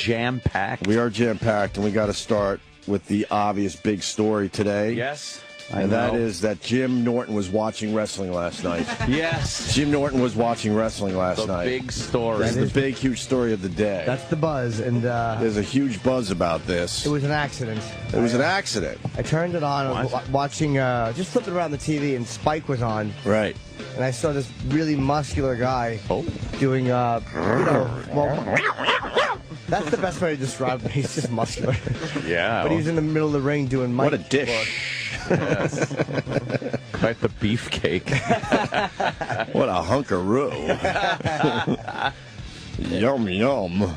jam-packed. We are jam-packed, and we got to start with the obvious big story today. Yes. And that is that Jim Norton was watching wrestling last night. Yes. Jim Norton was watching wrestling last night. The big story. That's the big, huge story of the day. That's the buzz, and there's a huge buzz about this. it was an accident. It was an accident. I turned it on, I was watching, just flipping around the TV, and Spike was on. Right. And I saw this really muscular guy doing, well, that's the best way to describe him. He's just muscular. Yeah. But he was in the middle of the ring doing Mike. What a dish. Yes. Quite the beefcake. What a hunkaroo. Yum, yum.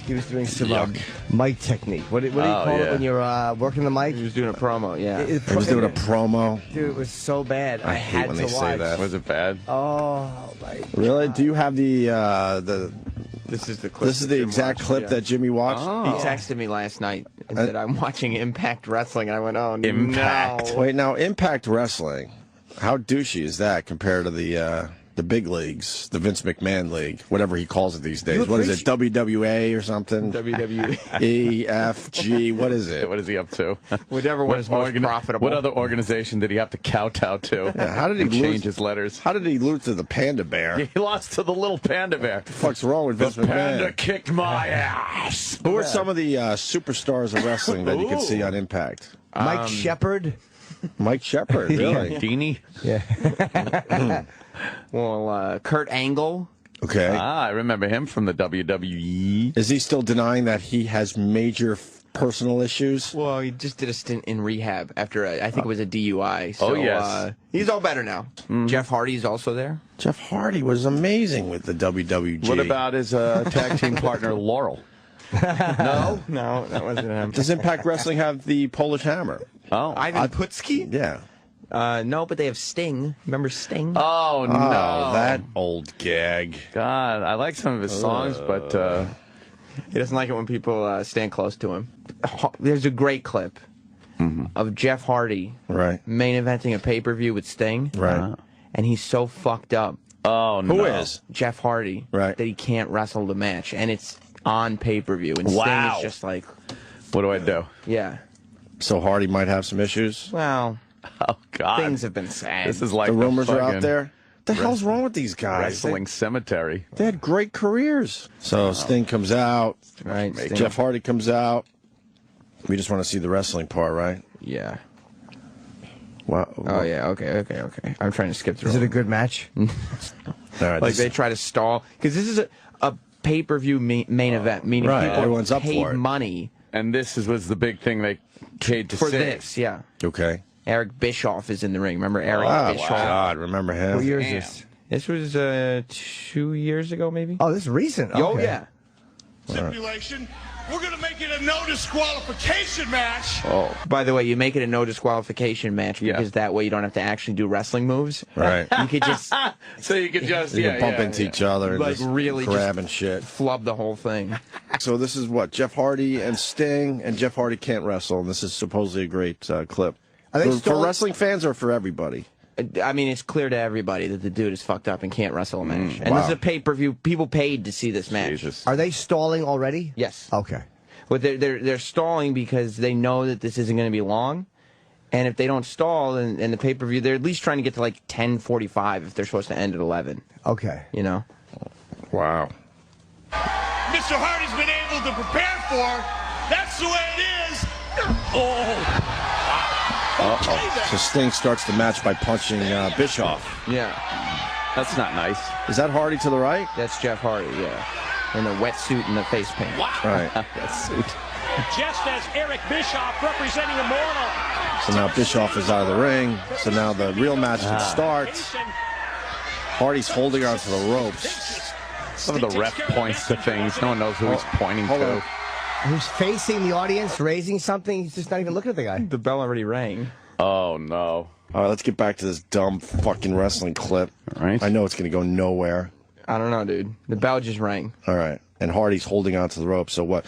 He was doing some mic technique. What do you call it when you're working the mic? He was doing a promo, yeah. He was doing a promo. Dude, it was so bad. I hate when they say that. Was it bad? Oh, my God. Really? Do you have the This is the clip. This is the exact clip that Jimmy watched? He texted me last night and said, I'm watching Impact Wrestling. And I went, oh, Impact. no. Wait, now, Impact Wrestling, how douchey is that compared to the big leagues, the Vince McMahon League, whatever he calls it these days? What is it, WWA or something? WWE. E, F, G, what is it? What is he up to? Whatever one is most profitable. What other organization did he have to kowtow to? Yeah, how did he change his letters? How did he lose to the Panda Bear? He lost to the little panda bear. What the fuck's wrong with Vince The McMahon? panda kicked my ass. Who are some of the superstars of wrestling that you can see on Impact? Mike Shepard. Mike Shepard, really? Deanie? Yeah. Well, Kurt Angle. Okay. I remember him from the WWE. Is he still denying that he has major personal issues? Well, he just did a stint in rehab after, I think it was a DUI. So, yes. He's all better now. Jeff Hardy's also there. Jeff Hardy was amazing with the WWG. What about his tag team partner, Laurel? No, that wasn't him. Does Impact Wrestling have the Polish Hammer? Oh. Ivan Putski? Yeah. No, but they have Sting. Remember Sting? Oh, no. Oh, that old gag. God, I like some of his songs, but... He doesn't like it when people stand close to him. There's a great clip of Jeff Hardy main eventing a pay-per-view with Sting. Right. And he's so fucked up. Oh, no. Who is? Jeff Hardy. Right. That he can't wrestle the match. And it's on pay-per-view. And Wow. Sting is just like... What do I do? Yeah. So Hardy might have some issues? Well... Oh, God. Things have been sad. This is like the rumors are fucking out there? What the hell's wrong with these guys? Wrestling cemetery. They had great careers. So Sting comes out. Right. Jeff Hardy comes out. We just want to see the wrestling part, right? Yeah. Wow. Oh, yeah. Okay. I'm trying to skip through. Is it a good match? All right, Like they try to stall. Because this is a pay-per-view main event, meaning people everyone's up paid for it. money. And this was the big thing they paid to For see. this, yeah. Okay. Eric Bischoff is in the ring. Remember Eric Oh, Bischoff? God, remember him? What year is this? This was 2 years ago, maybe? Oh, this is recent. Oh, Okay. yeah. Stipulation. We're going to make it a no disqualification match. Oh. By the way, you make it a no disqualification match because that way you don't have to actually do wrestling moves. Right. You could just So you could just, You can bump into each other and Like, just really grab just and shit. flub the whole thing. So this is what? Jeff Hardy and Sting, and Jeff Hardy can't wrestle, and this is supposedly a great clip. Are they For wrestling fans or for everybody? I mean, it's clear to everybody that the dude is fucked up and can't wrestle a match. And this is a pay-per-view. People paid to see this match. Jesus. Are they stalling already? Yes. Okay. But they're stalling because they know that this isn't going to be long. And if they don't stall in the pay-per-view, they're at least trying to get to like 10:45 if they're supposed to end at 11. Okay. You know? Wow. Mr. Hardy's been able to prepare for. That's the way it is. So Sting starts the match by punching Bischoff. Yeah. That's not nice. Is that Hardy to the right? That's Jeff Hardy, yeah. In the wetsuit and the face paint. Right. That suit. Just as Eric Bischoff representing Immortal. So now Bischoff is out of the ring. So now the real match can start. Hardy's holding onto the ropes. Some of the ref points to things. No one knows who he's pointing to. Who's facing the audience, raising something? He's just not even looking at the guy. The bell already rang. Oh, no. All right, let's get back to this dumb fucking wrestling clip. All right. I know it's going to go nowhere. I don't know, dude. The bell just rang. All right. And Hardy's holding onto the ropes. So what?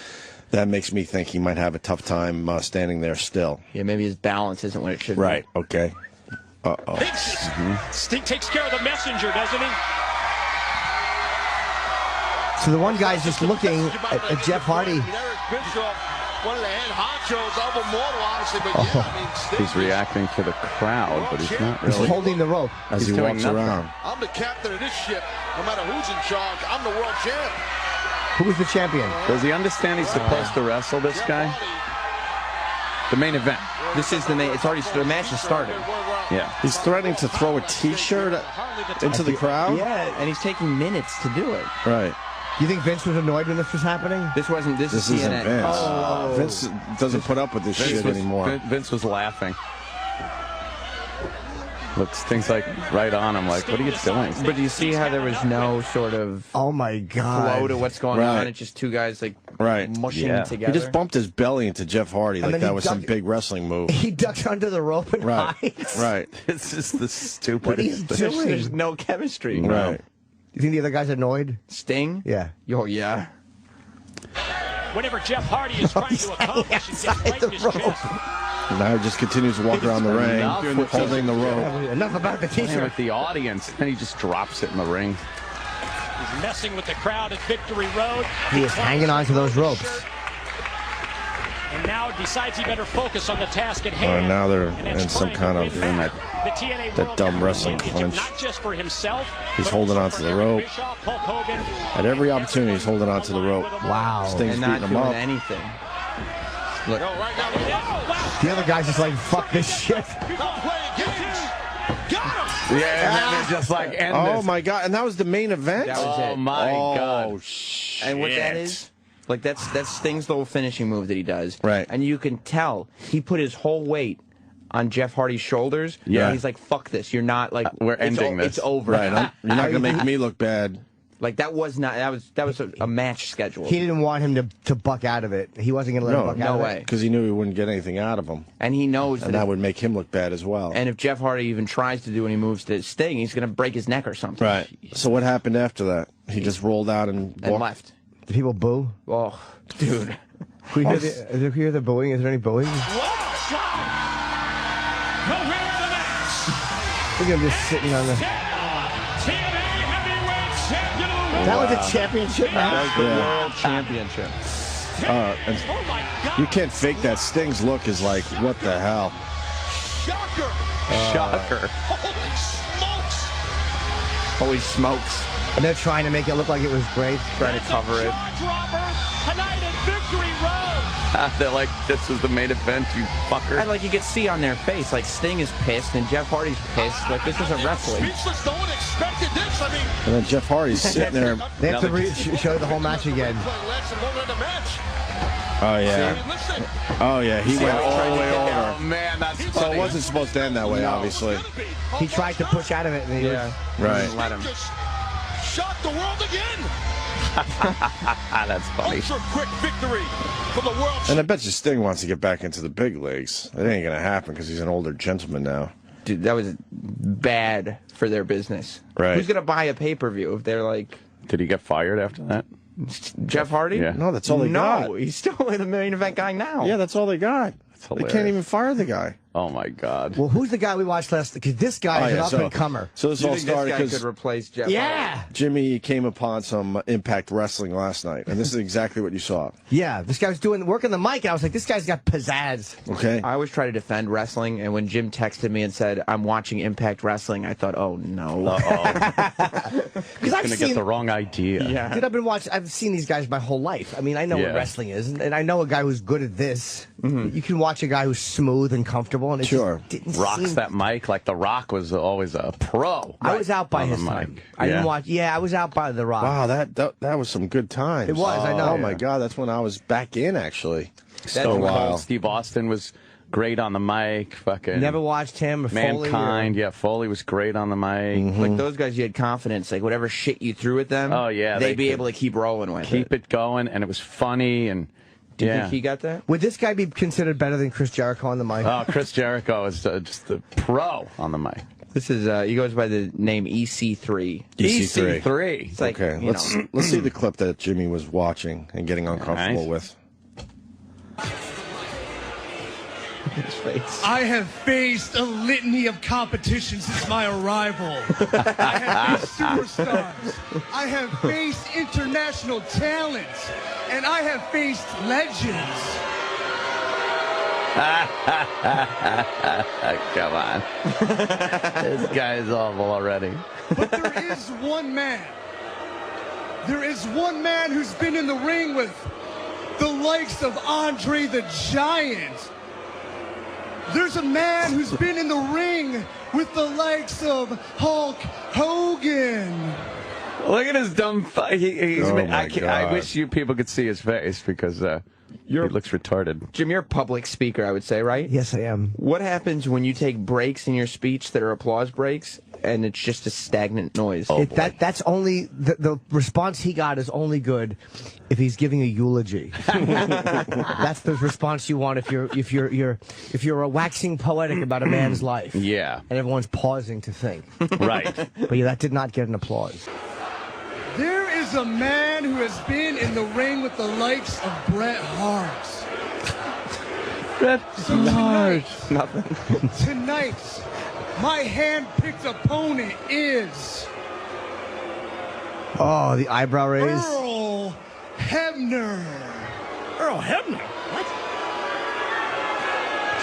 That makes me think he might have a tough time standing there still. Yeah, maybe his balance isn't what it should be. Right. Okay. Uh-oh. Sting takes care of the messenger, doesn't he? So the one guy's just looking at Jeff Hardy. One of the head honchos of Immortal, honestly, but yeah, I mean, He's reacting to the crowd, but he's not really. He's holding the rope as he walks around. I'm the captain of this ship. No matter who's in charge, I'm the world champ. Who's the champion? Does he understand he's supposed to wrestle this guy? The main event. This is the main. It's already the match has started. Yeah. He's threatening to throw a T-shirt into the crowd. Yeah, and he's taking minutes to do it. Right. You think Vince was annoyed when this was happening? This wasn't. This is isn't CNN. Vince. Oh. Vince doesn't put up with this shit anymore. Vince was laughing. Looks things like right on him. Like, what are you doing? But do you see how there was no sort of Oh my God! flow to what's going Right. on? It's just two guys like mushing Yeah. together. He just bumped his belly into Jeff Hardy And like then that he was some ducked- big wrestling move. He ducks under the rope and Right. hides. Right. This is the stupidest. What are you thing. doing? There's no chemistry. Right. You think the other guy's annoyed? Sting? Yeah. Oh yeah. Whatever Jeff Hardy is trying to accomplish, it gets right in his chest. Now he just continues to walk around the ring, Enough. holding the rope. Enough about the Playing T-shirt. with the audience, and he just drops it in the ring. He's messing with the crowd at Victory Road. He is hanging on to those ropes. And now decides he better focus on the task at Oh, hand. now they're And that's in some trying to kind of win back the TNA that World dumb wrestling Championship, clinch. Not just for himself, He's but holding also on to for the Eric rope. Bischoff, Hulk Hogan, At every opportunity, he's holding on to the rope. Wow. Sting's And not beating him doing up. anything. Yo, right now, The other guy's just like, fuck this shit. not playing games. Got him. Yeah, and then they just like end Oh this. my God! And that was the main event. That was Oh it. my God! Oh shit! And what that is, like that's Sting's little finishing move that he does. Right. And you can tell he put his whole weight on Jeff Hardy's shoulders. Yeah. And he's like, fuck this. You're not like We're it's ending this. It's over. Right. You're not gonna make me look bad. Like that was not that was a match schedule. He didn't want him to buck out of it. He wasn't going to let him buck out no of way. it. Because he knew he wouldn't get anything out of him, And he knows and that. that would make him look bad as well. And if Jeff Hardy even tries to do any moves to Sting, he's going to break his neck or something. Right. So what happened after that? He just rolled out and And walked. left. Do people boo? Oh, dude. Can we hear the booing? Is there any booing? what a shot! The winner of the match, Look at him just sitting on the... TNA Heavyweight Champion of the World. That was a championship match. The Yeah. World Championship. And Oh my God! you can't fake that. Sting's look is like, what the hell? Shocker. Shocker! Holy smokes. Holy smokes. And they're trying to make it look like it was great. Trying to cover it. Jaw-dropper tonight at Victory Road. They're like, this was the main event, you fucker. And like you could see on their face, like Sting is pissed and Jeff Hardy's pissed. Like this isn't wrestling. Speechless. No one expected this. I mean, And then Jeff Hardy's sitting there. They have to show the whole match again. play less than one in the match. Oh yeah. Listen. Oh yeah. He went all the way Oh over. man, that's So funny. it wasn't supposed to end that way, obviously. He tried to push out of it. And he was, Right. Let him. Just shocked the world again. That's funny. Ultra quick victory for the world. And I bet you Sting wants to get back into the big leagues. It ain't gonna happen because he's an older gentleman now. Dude, that was bad for their business. Right. Who's gonna buy a pay-per-view if they're like Did he get fired after that? Jeff Hardy? Yeah. No, that's all they got. No, he's still the main event guy now. Yeah, that's all they got. They hilarious. can't even fire the guy. Oh my God. well, who's the guy we watched last? Because this guy is an up-and-comer. So this Do you all think this started guy because could replace Jeff Yeah. Jimmy came upon some Impact Wrestling last night, and this is exactly what you saw. Yeah, this guy was working the mic, and I was like, this guy's got pizzazz. Okay. I always try to defend wrestling, and when Jim texted me and said, I'm watching Impact Wrestling, I thought, oh, no. Because I've Gonna seen... get the wrong idea. Yeah. Dude, I've seen these guys my whole life. I mean, I know Yeah. what wrestling is, and I know a guy who's good at this. You can watch a guy who's smooth and comfortable, and it Sure. just didn't Rocks seem... that mic like The Rock was always a pro. I was out by on the his mic. time. I didn't Yeah. watch... Yeah, I was out by The Rock. Wow, that was some good times. It was, I know. Oh my God, that's when I was back in actually. So a while. Cold Steve Austin was great on the mic. Fucking Never watched him or Foley. Mankind. Yeah, Foley was great on the mic. Like those guys, you had confidence. Like whatever shit you threw at them, Oh, yeah, they'd they be could able to keep rolling with Keep it going, and it was funny. And Do you yeah. think he got that? Would this guy be considered better than Chris Jericho on the mic? Oh, Chris Jericho is just the pro on the mic. This is he goes by the name EC3. EC3. EC3. It's like, Okay, you let's see the clip that Jimmy was watching and getting uncomfortable Nice. with. His face. I have faced a litany of competition since my arrival. I have faced superstars. I have faced international talents. And I have faced legends. Come on. This guy is awful already. But there is one man. There is one man who's been in the ring with the likes of Andre the Giant. There's a man who's been in the ring with the likes of Hulk Hogan. Look at his dumb face. God. I wish you people could see his face because he looks retarded. Jim, you're a public speaker, I would say, right? Yes, I am. What happens when you take breaks in your speech that are applause breaks and it's just a stagnant noise? That's only the response he got is only good if he's giving a eulogy. That's the response you want if you're waxing poetic about a man's life. Yeah. And everyone's pausing to think. Right. But yeah, that did not get an applause. There is a man who has been in the ring with the likes of Bret Hart. Tonight, my hand-picked opponent is Oh, the eyebrow raise. Earl Hebner. Earl Hebner? What?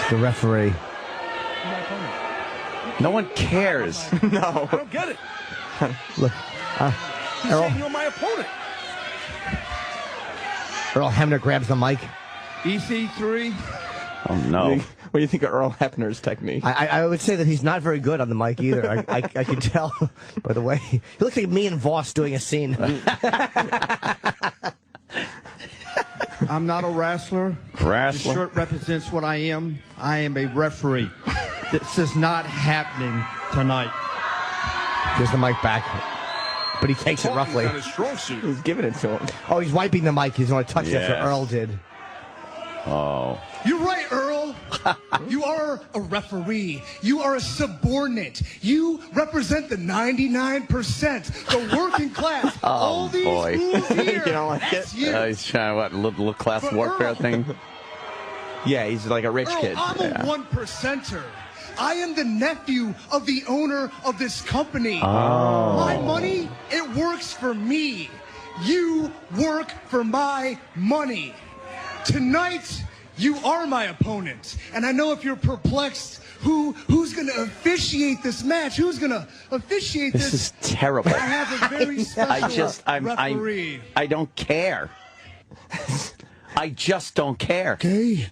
It's the referee. No one cares. No. I don't get it. Look, He's saying you're my opponent. Earl Hebner grabs the mic. EC3. Oh, no. What do you think of Earl Hebner's technique? I would say that he's not very good on the mic either. I can tell by the way. He looks like me and Voss doing a scene. I'm not a wrestler. The shirt represents what I am. I am a referee. This is not happening tonight. Gives the mic back. But he takes it roughly. Got his strong suit. He's giving it to him. Oh, he's wiping the mic. He's going to touch it after Earl did. Oh. You're right, Earl. You are a referee. You are a subordinate. You represent the 99%, the working class. Oh, all these boy. rules here. You don't like That's it? you. He's trying, what, little class But warfare Earl- thing? Yeah, he's like a rich Earl, kid. I'm a one-percenter. I am the nephew of the owner of this company. Oh. My money, it works for me. You work for my money. Tonight, you are my opponent. And I know if you're perplexed, who's going to officiate this match? Who's going to officiate this? This is terrible. I have a very special referee. I don't care. I just don't care. Okay.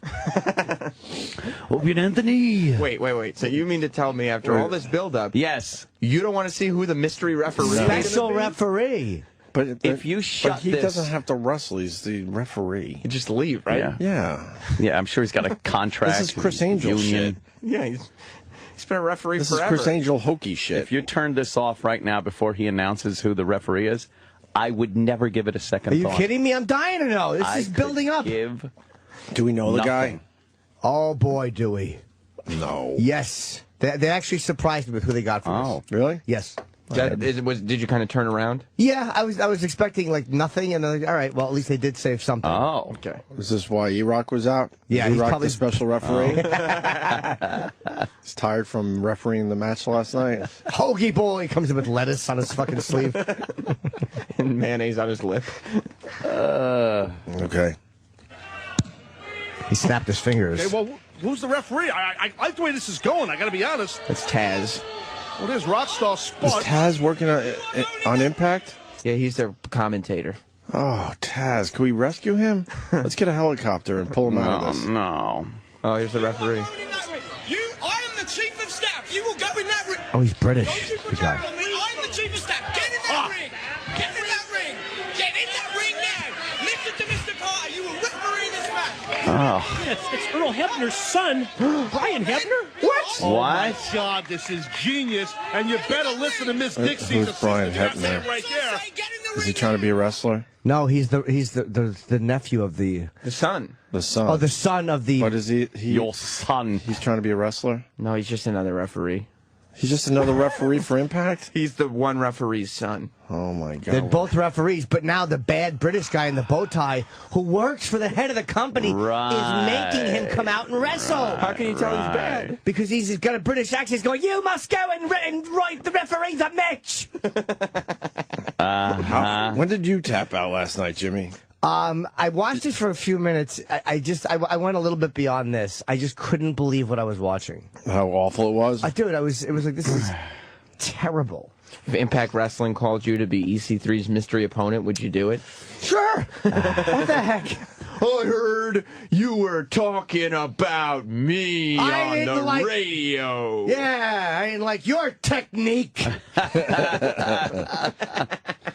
Opie and Anthony. Wait. So you mean to tell me after all this build-up, Yes. you don't want to see who the mystery referee is? Special referee. But If you shut he this- doesn't have to wrestle. He's the referee. You just leave, right? Yeah. Yeah. Yeah, I'm sure he's got a contract. This is Chris Angel union. Yeah, he's been a referee This forever. is Chris Angel hokey shit. If you turn this off right now before he announces who the referee is, I would never give it a second Are you thought. kidding me? I'm dying to know. This I is building could up. Give Do we know the nothing. guy? Oh, boy, do we. No. Yes. They actually surprised me with who they got for Oh. this. Really? Yes. Did you kind of turn around? Yeah, I was expecting like nothing, and all right, well, at least they did save something. Oh. Okay. Is this why E-Rock was out? Yeah, Is he's E-Rock probably- the special referee. He's tired from refereeing the match last night. Hoagie boy comes in with lettuce on his fucking sleeve. And mayonnaise on his lip. Okay. He snapped his fingers. Okay, well, who's the referee? I like the way this is going. I got to be honest. That's Taz. Well, there's Rockstar Is Spud. Taz working on Impact? Yeah, he's their commentator. Oh, Taz. Can we rescue him? Let's get a helicopter and pull him out of this. No. Oh, here's the referee. I am the chief of staff. You will go in that ring. Oh, he's British. Don't you The put guy. that on me. I'm the chief of staff. Get in that ring. Get in that ring. Get in that ring now. Listen to Mr. Carter. You will referee this match. Oh. It's Earl Hebner's son, Brian Hebner. What? Oh, my What? God, this is genius. And you better listen to Miss Dixie's Who's Brian assistant. Hebner? Right there. Is he trying to be a wrestler? No, he's the nephew of the The son. The son. the son of the. What is he? Your son. He's trying to be a wrestler? No, he's just another referee. He's just another referee for Impact? He's the one referee's son. Oh, my God. They're both referees, but now the bad British guy in the bow tie who works for the head of the company is making him come out and wrestle. How can you tell he's bad? Because he's got a British accent. He's going, you must go and write the referee's a match. When did you tap out last night, Jimmy? I watched it for a few minutes. I went a little bit beyond this. I just couldn't believe what I was watching. How awful it was? Dude, it was like, this is terrible. If Impact Wrestling called you to be EC3's mystery opponent, would you do it? Sure. What the heck? I heard you were talking about me on the radio. Yeah, I didn't like your technique.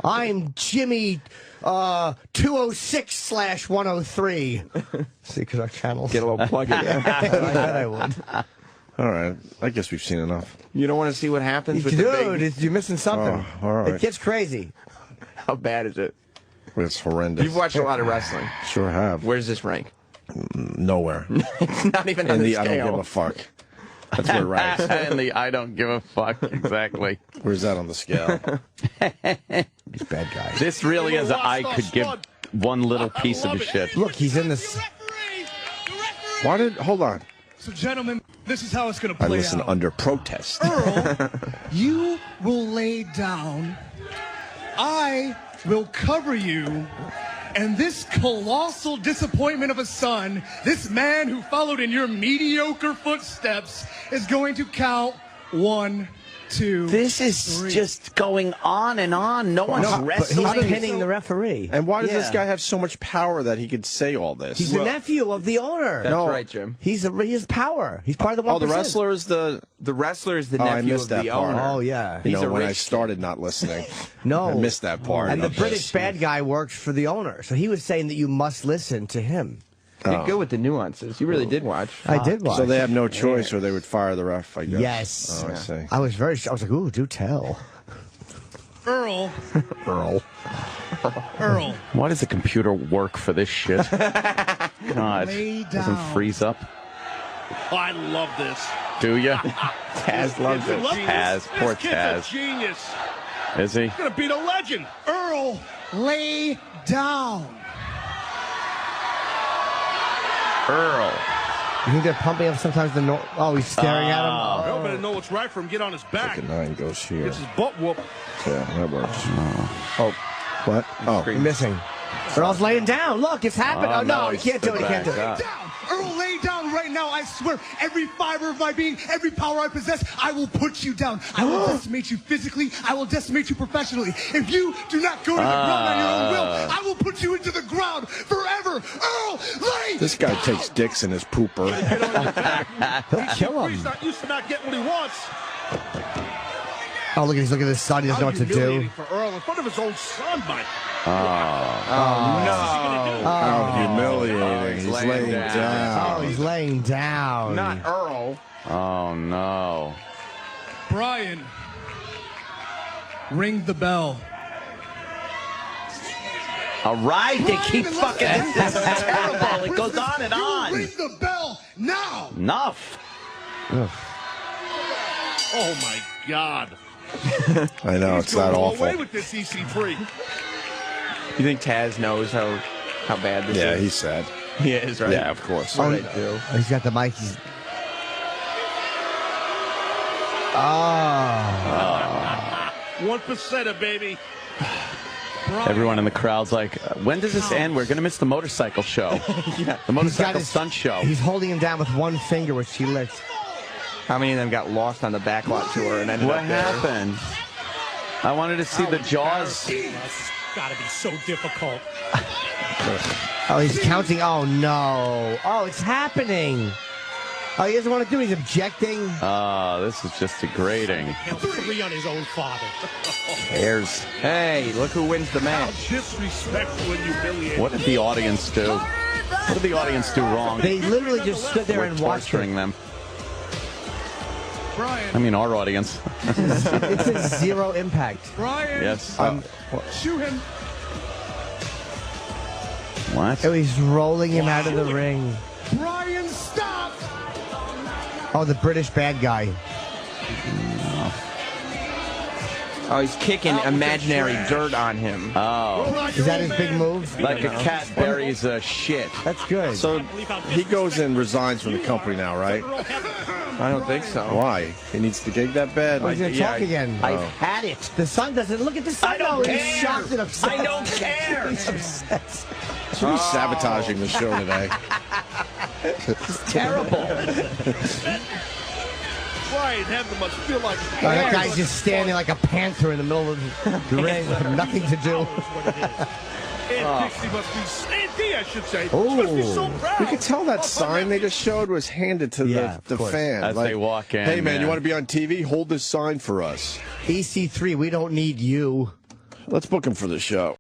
I'm Jimmy 206/103. Secret our channels. Get a little plug in there. I bet I would. All right. I guess we've seen enough. You don't want to see what happens with Dude, you're missing something. Oh, all right. It gets crazy. How bad is it? It's horrendous. You've watched a lot of wrestling. Sure have. Where's this rank? Nowhere. It's not even on In the the I scale. don't give a fuck. That's where it ranks. And the I don't give a fuck, exactly. Where's that on the scale? He's a bad guy. This really is a I could give one little piece of a shit. Look, he's in this. Why did... Hold on. So, gentlemen, this is how it's going to I play listen out. under protest. Earl, you will lay down. I will cover you. And this colossal disappointment of a son, this man who followed in your mediocre footsteps, is going to count 1, 2, This is 3. just going on and on. No one's But wrestling. he's pinning the referee. And why does this Yeah. guy have so much power that he could say all this? He's the nephew of the owner. That's No. right, Jim. He has power. He's part of the 1%. Oh, the wrestler is the... The wrestler is the Oh, I nephew missed of that the part. owner. Oh, yeah. You He's know, a when I rich started not listening. No. I missed that part. And the of British this. bad guy works for the owner. So he was saying that you must listen to him. You're good with the nuances. You really did watch. I did watch. So they have no choice, or they would fire the ref, I guess. Yes. Oh, I see. I was like, ooh, do tell. Earl, Earl. Earl, Why does the computer work for this shit? God, Lay doesn't down. freeze up. Oh, I love this. Do ya? Taz loves it. Love Taz, this poor kid's Taz. a genius. Is he? He's gonna beat a legend. Earl, lay down. Earl. You think they're pumping up sometimes the oh, he's staring at him? Earl better know what's right for him. Get on his back. The 9 goes here. Gets his butt whooped. Yeah, that works. Oh, what? Oh, You're missing. Earl's laying down. Look, it's happening. Oh, no, he he's can't do it. He can't do it. back up. Down. Earl, lay down right now. I swear, every fiber of my being, every power I possess, I will put you down. I will decimate you physically. I will decimate you professionally. If you do not go to the ground on your own will, I will put you into the ground forever. Earl, lay this guy takes dicks in his pooper. He'll kill He's him. not used to not getting what he wants. Oh, look, he's looking at his son. He doesn't know what to do. Humiliating for Earl in front of his own son, Mike. How humiliating. He's laying Oh, down. he's laying down. Not Earl. Oh, no. Brian, ring the bell. All right, they keep Brian, fucking. This is terrible. It goes on and You will on. ring the bell now. Enough. Oh my God. I know, it's Going that all awful. away with this EC3. You think Taz knows how bad this Yeah, is? he's sad. He is, right? Yeah, of course. What did I do? He's got the mic. He's... Oh. 1%, baby. Everyone in the crowd's like, when does this end? We're going to miss the motorcycle show. The motorcycle stunt show. He's holding him down with one finger, which he licked. How many of them got lost on the backlot tour and ended What up there? happened? I wanted to see the Jaws. That's gotta be so difficult. Oh, he's counting. Oh, no. Oh, it's happening. Oh, he doesn't want to do it. He's objecting. This is just degrading. Count 3 on his own father. Cares. Hey, look who wins the How match. disrespectful and humiliating. What did the audience do? What did the audience do wrong? They literally just stood there We're and watched torturing him. them. Brian, I mean, our audience. It says 0 impact. Brian, Yes. shoot him. What? Oh, he's rolling him out of the ring. Brian, stop. Oh, the British bad guy. Oh, he's kicking imaginary dirt on him. Oh. Is that his big move? Like a cat buries a shit. That's good. So he goes and resigns from the company now, right? I don't think so. Why? He needs the gig that bad? Oh, he's going to talk again. I've had it. The sun doesn't look at the sun. I don't He's care. shocked and upset. I don't care. He's upset. So he's sabotaging the show today. It's terrible. Brian Hebner must feel like That guy's just standing like a panther in the middle of the ring with nothing to do. Aunt Dixie must be, Aunt D, I should say, Oh. must be so proud. You could tell that sign they just showed was handed to Yeah, the of course. fan. As they walk in, Hey, man, yeah. you want to be on TV? Hold this sign for us. EC3, we don't need you. Let's book him for the show.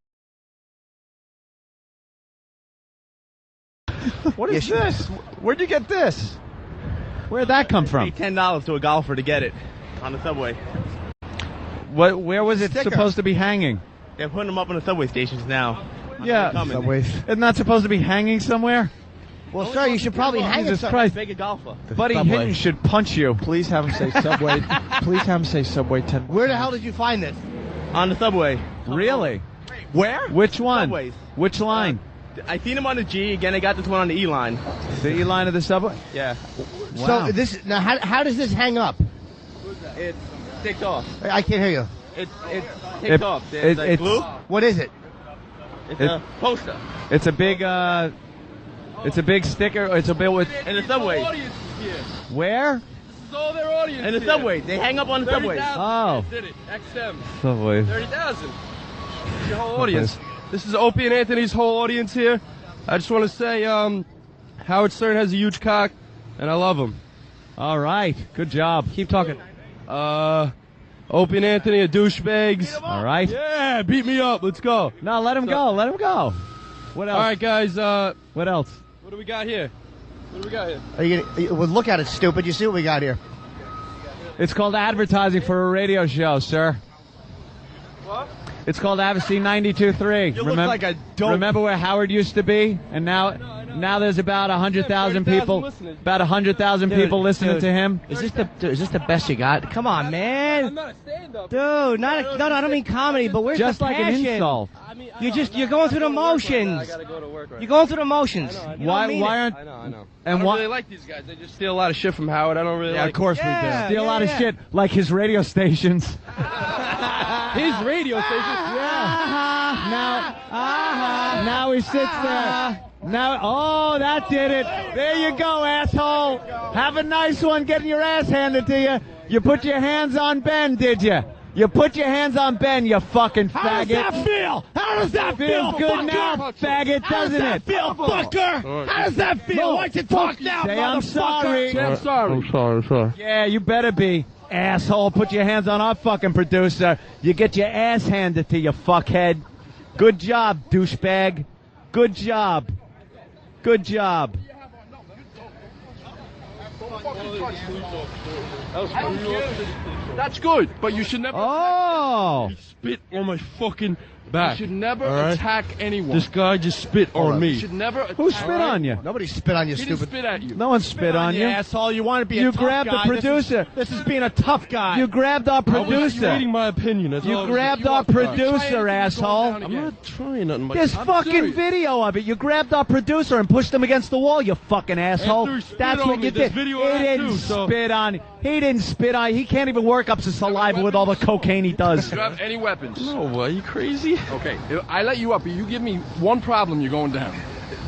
What is this? Where'd you get this? Where'd that come from? $10 to a golfer to get it on the subway. What? Where was it Sticker. supposed to be hanging? They're putting them up on the subway stations now. Yeah. Coming. Subways. Isn't that supposed to be hanging somewhere? Well, sir, you should probably hang it. Jesus some- Christ. Big a golfer. Buddy Subway. Hinton should punch you. Please have him say Subway. Please have him say Subway 10. Where the hell did you find this? On the subway. Really? Where? Which one? Subways. Which line? I seen them on the G. Again, I got this one on the E line. The E line of the subway? Yeah. Wow. So this now, how does this hang up? It's ticked off. I can't hear you. It's ticked off. There's like glue. What is it? It's a poster. It's a big sticker. It's a big with. In the subway. Where? So their audience. In the subway. They hang up on the subway. Oh. Did it. XM. Subway. 30,000. Your whole audience. This is Opie and Anthony's whole audience here. I just want to say, Howard Stern has a huge cock, and I love him. All right. Good job. Keep talking. Opie and Anthony are douchebags. All right. Yeah, beat me up. Let's go. No, let him go. Let him go. What else? All right, guys. What else? What do we got here? What do we got here? Are you gonna, well, look at it, stupid. You see what we got here? It's called advertising for a radio show, sir. What? It's called ABC 92.3. You look like a dope. Remember where Howard used to be? And now there's about 100,000 people. listeners. About 100,000 people listening dude. to him. Is this the best you got? Come on, man. I'm not a stand-up. Dude, no, I don't mean comedy, but where's Just the like passion? an insult. You're going through the motions. I gotta go to work right You're going through the motions. I know. You don't Why mean why it. aren't I know. and I don't why really like these guys. They just steal a lot of shit from Howard. I don't really like. of course Yeah, we do. Steal a lot of yeah. shit like his radio stations. His radio station. Now he sits there. Now, that did it. There you go, asshole. Have a nice one getting your ass handed to you. You put your hands on Ben, did you? You put your hands on Ben, you fucking faggot. How does that feel? How does that feel? Feels good fucker? now, faggot, How does doesn't that it? feel, fucker? How does that feel? No, Why don't you talk now, Say I'm motherfucker? sorry. Say I'm sorry. I'm sorry. Yeah, you better be, asshole. Put your hands on our fucking producer. You get your ass handed to you, fuckhead. Good job, douchebag. Good job. Good job. That's good, but you should never. Oh. Spit on my fucking back. You should never All right. attack anyone. This guy just spit on me. You should never. Who spit on you? Nobody spit on you, He didn't stupid. spit at you. No one spit on you. asshole. You want to be You a tough grabbed the guy. producer. This is being a tough guy. You grabbed our I was producer. reading my opinion. That's all You I was- grabbed our producer, asshole. I'm not trying nothing. There's I'm fucking serious. video of it. You grabbed our producer and pushed him against the wall, you fucking asshole. After he spit That's on what me, you there's did. video He of that didn't too, so- spit on. He didn't spit on. He can't even work up some saliva with all the cocaine he does. Do you have any weapons? No, are you crazy? Okay, I let you up, but you give me one problem, you're going down.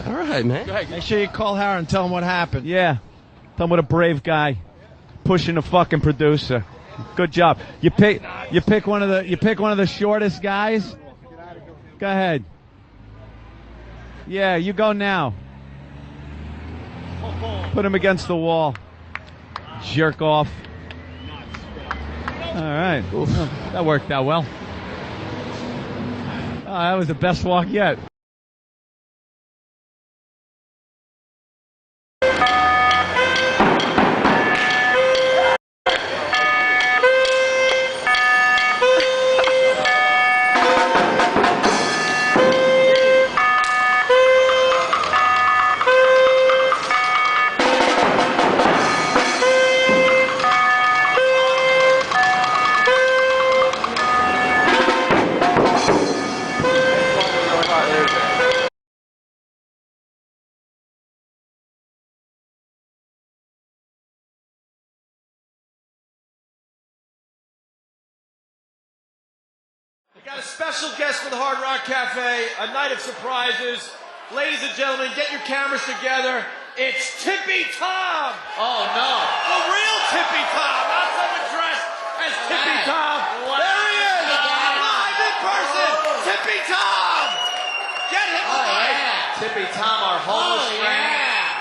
All right, man. Go ahead. Make sure you call Howard and tell him what happened. Yeah. Tell him what a brave guy. Pushing the fucking producer. Good job. You pick one of the shortest guys. Go ahead. Yeah, you go now. Put him against the wall. Jerk off. All right. Well, that worked out well. Oh, that was the best walk yet. Thursday. Got a special guest for the Hard Rock Cafe, a night of surprises. Ladies and gentlemen, get your cameras together. It's Tippy Tom! Oh, no. The real Tippy Tom, not someone dressed as Tippy Tom. Wow. There he is! Live in person! Tippy Tom! Get him alive! Tippy Tom, our homeless friend.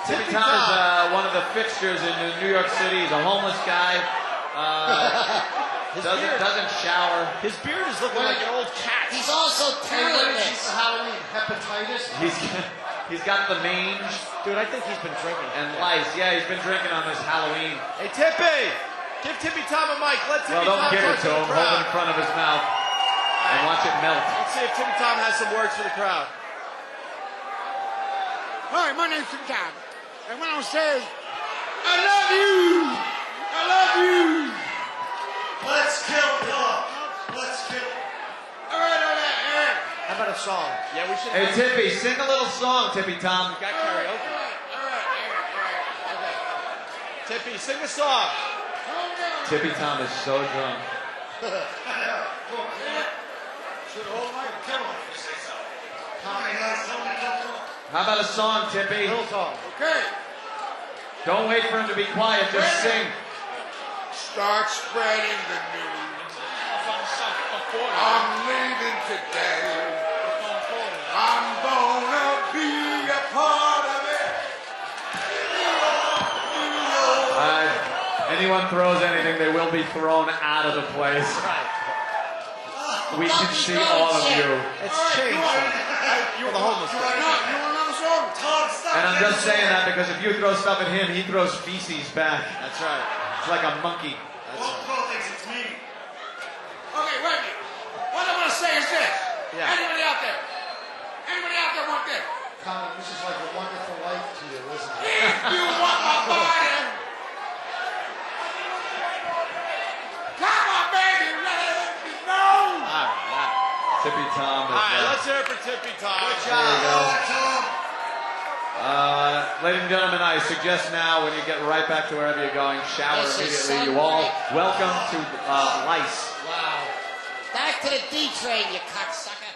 Tippy Tom is one of the fixtures in New York City. He's a homeless guy. Doesn't shower. His beard is looking like an old cat. He's also talentless. Halloween hepatitis. He's got the mange. Dude, I think he's been drinking. And lice. Yeah, he's been drinking on this Halloween. Hey, Tippy! Give Tippy Tom a mic. Let Tippy Well, don't Tom give it talk to him. the Hold it crowd. in front of his mouth and watch it melt. Let's see if Tippy Tom has some words for the crowd. Hi, my name's Tim Tom. And what I'm saying is, I love you! I love you! Let's kill Bill. Let's kill. All right. How about a song? Yeah, we should. Hey, Tippy, sing a little song, Tippy Tom. Got karaoke. Tippy, sing a song. Tippy Tom is so drunk. How about a song, Tippy? Little song. Okay. Don't wait for him to be quiet, just sing. Start spreading the news. I'm leaving today. I'm gonna be a part of it. Anyone throws anything, they will be thrown out of the place. We can see all of you. It's changed. You're the homeless guy. You want another song? And I'm just saying that because if you throw stuff at him, he throws feces back. That's right. It's like a monkey. Thinks it's me. Okay, wait a minute. What I want to say is this. Yeah. Anybody out there? Anybody out there want this? Colin, this is like a wonderful life to you, isn't it? If you want my body, come on, baby, let me know. All right. Tippy Tom is All right, let's hear it for Tippy Tom. Good There you go. Ladies and gentlemen, I suggest now when you get right back to wherever you're going, shower immediately. You all welcome to Lice. Wow. Back to the D train, you cocksucker.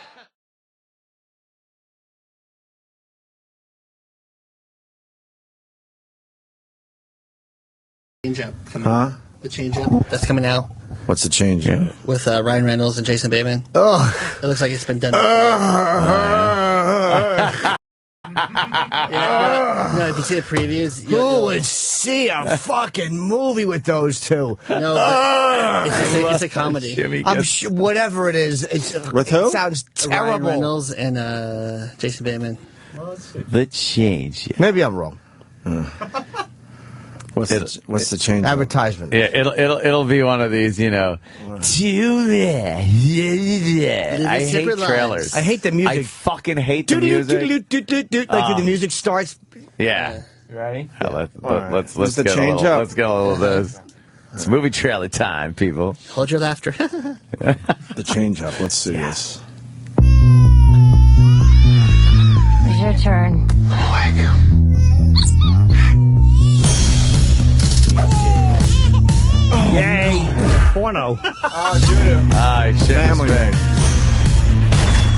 Change-up coming out. The change-up that's coming out What's the change? with Ryan Reynolds and Jason Bateman. Oh, It looks like it's been done. No, if you see the previews, who would see a fucking movie with those two? No, but it's a comedy. I'm sure whatever it is, With who? It sounds Ryan terrible. Reynolds and Jason Bateman. The change. Maybe I'm wrong. What's the change? Advertisement. Yeah, it'll be one of these, too bad. I hate separate lines. trailers. I hate the music. I fucking hate the music. Like when the music starts. Yeah. Ready? Let's What's the get a change little, up? let's get a little of this. It's movie trailer time, people. Hold your laughter. The change up. Let's see this. It's your turn. Yay! Porno. Oh, shoot him. Family man.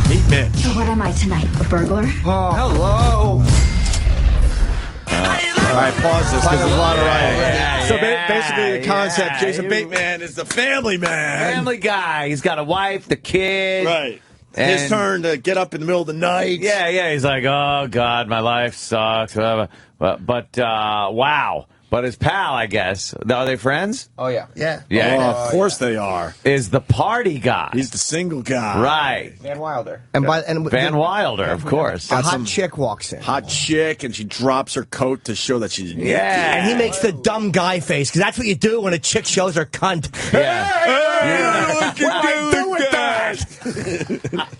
Meet Mitch. So what am I tonight? A burglar? Oh, hello. All right, pause this because there's a lot of writing. Yeah, So yeah, basically, the concept: yeah. Jason Bateman is the family man. Family guy. He's got a wife, the kid. Right. And His turn to get up in the middle of the night. Yeah. He's like, oh God, my life sucks. Whatever. But wow. But his pal, I guess, are they friends? Oh yeah. Yeah. Yeah. Oh, of course they are. Is the party guy? He's the single guy. Right. Van Wilder. Van Wilder, of course. A hot chick walks in. Hot chick, and she drops her coat to show that she's naked. Yeah. And he makes the dumb guy face, because that's what you do when a chick shows her cunt. Yeah. What do I do with that?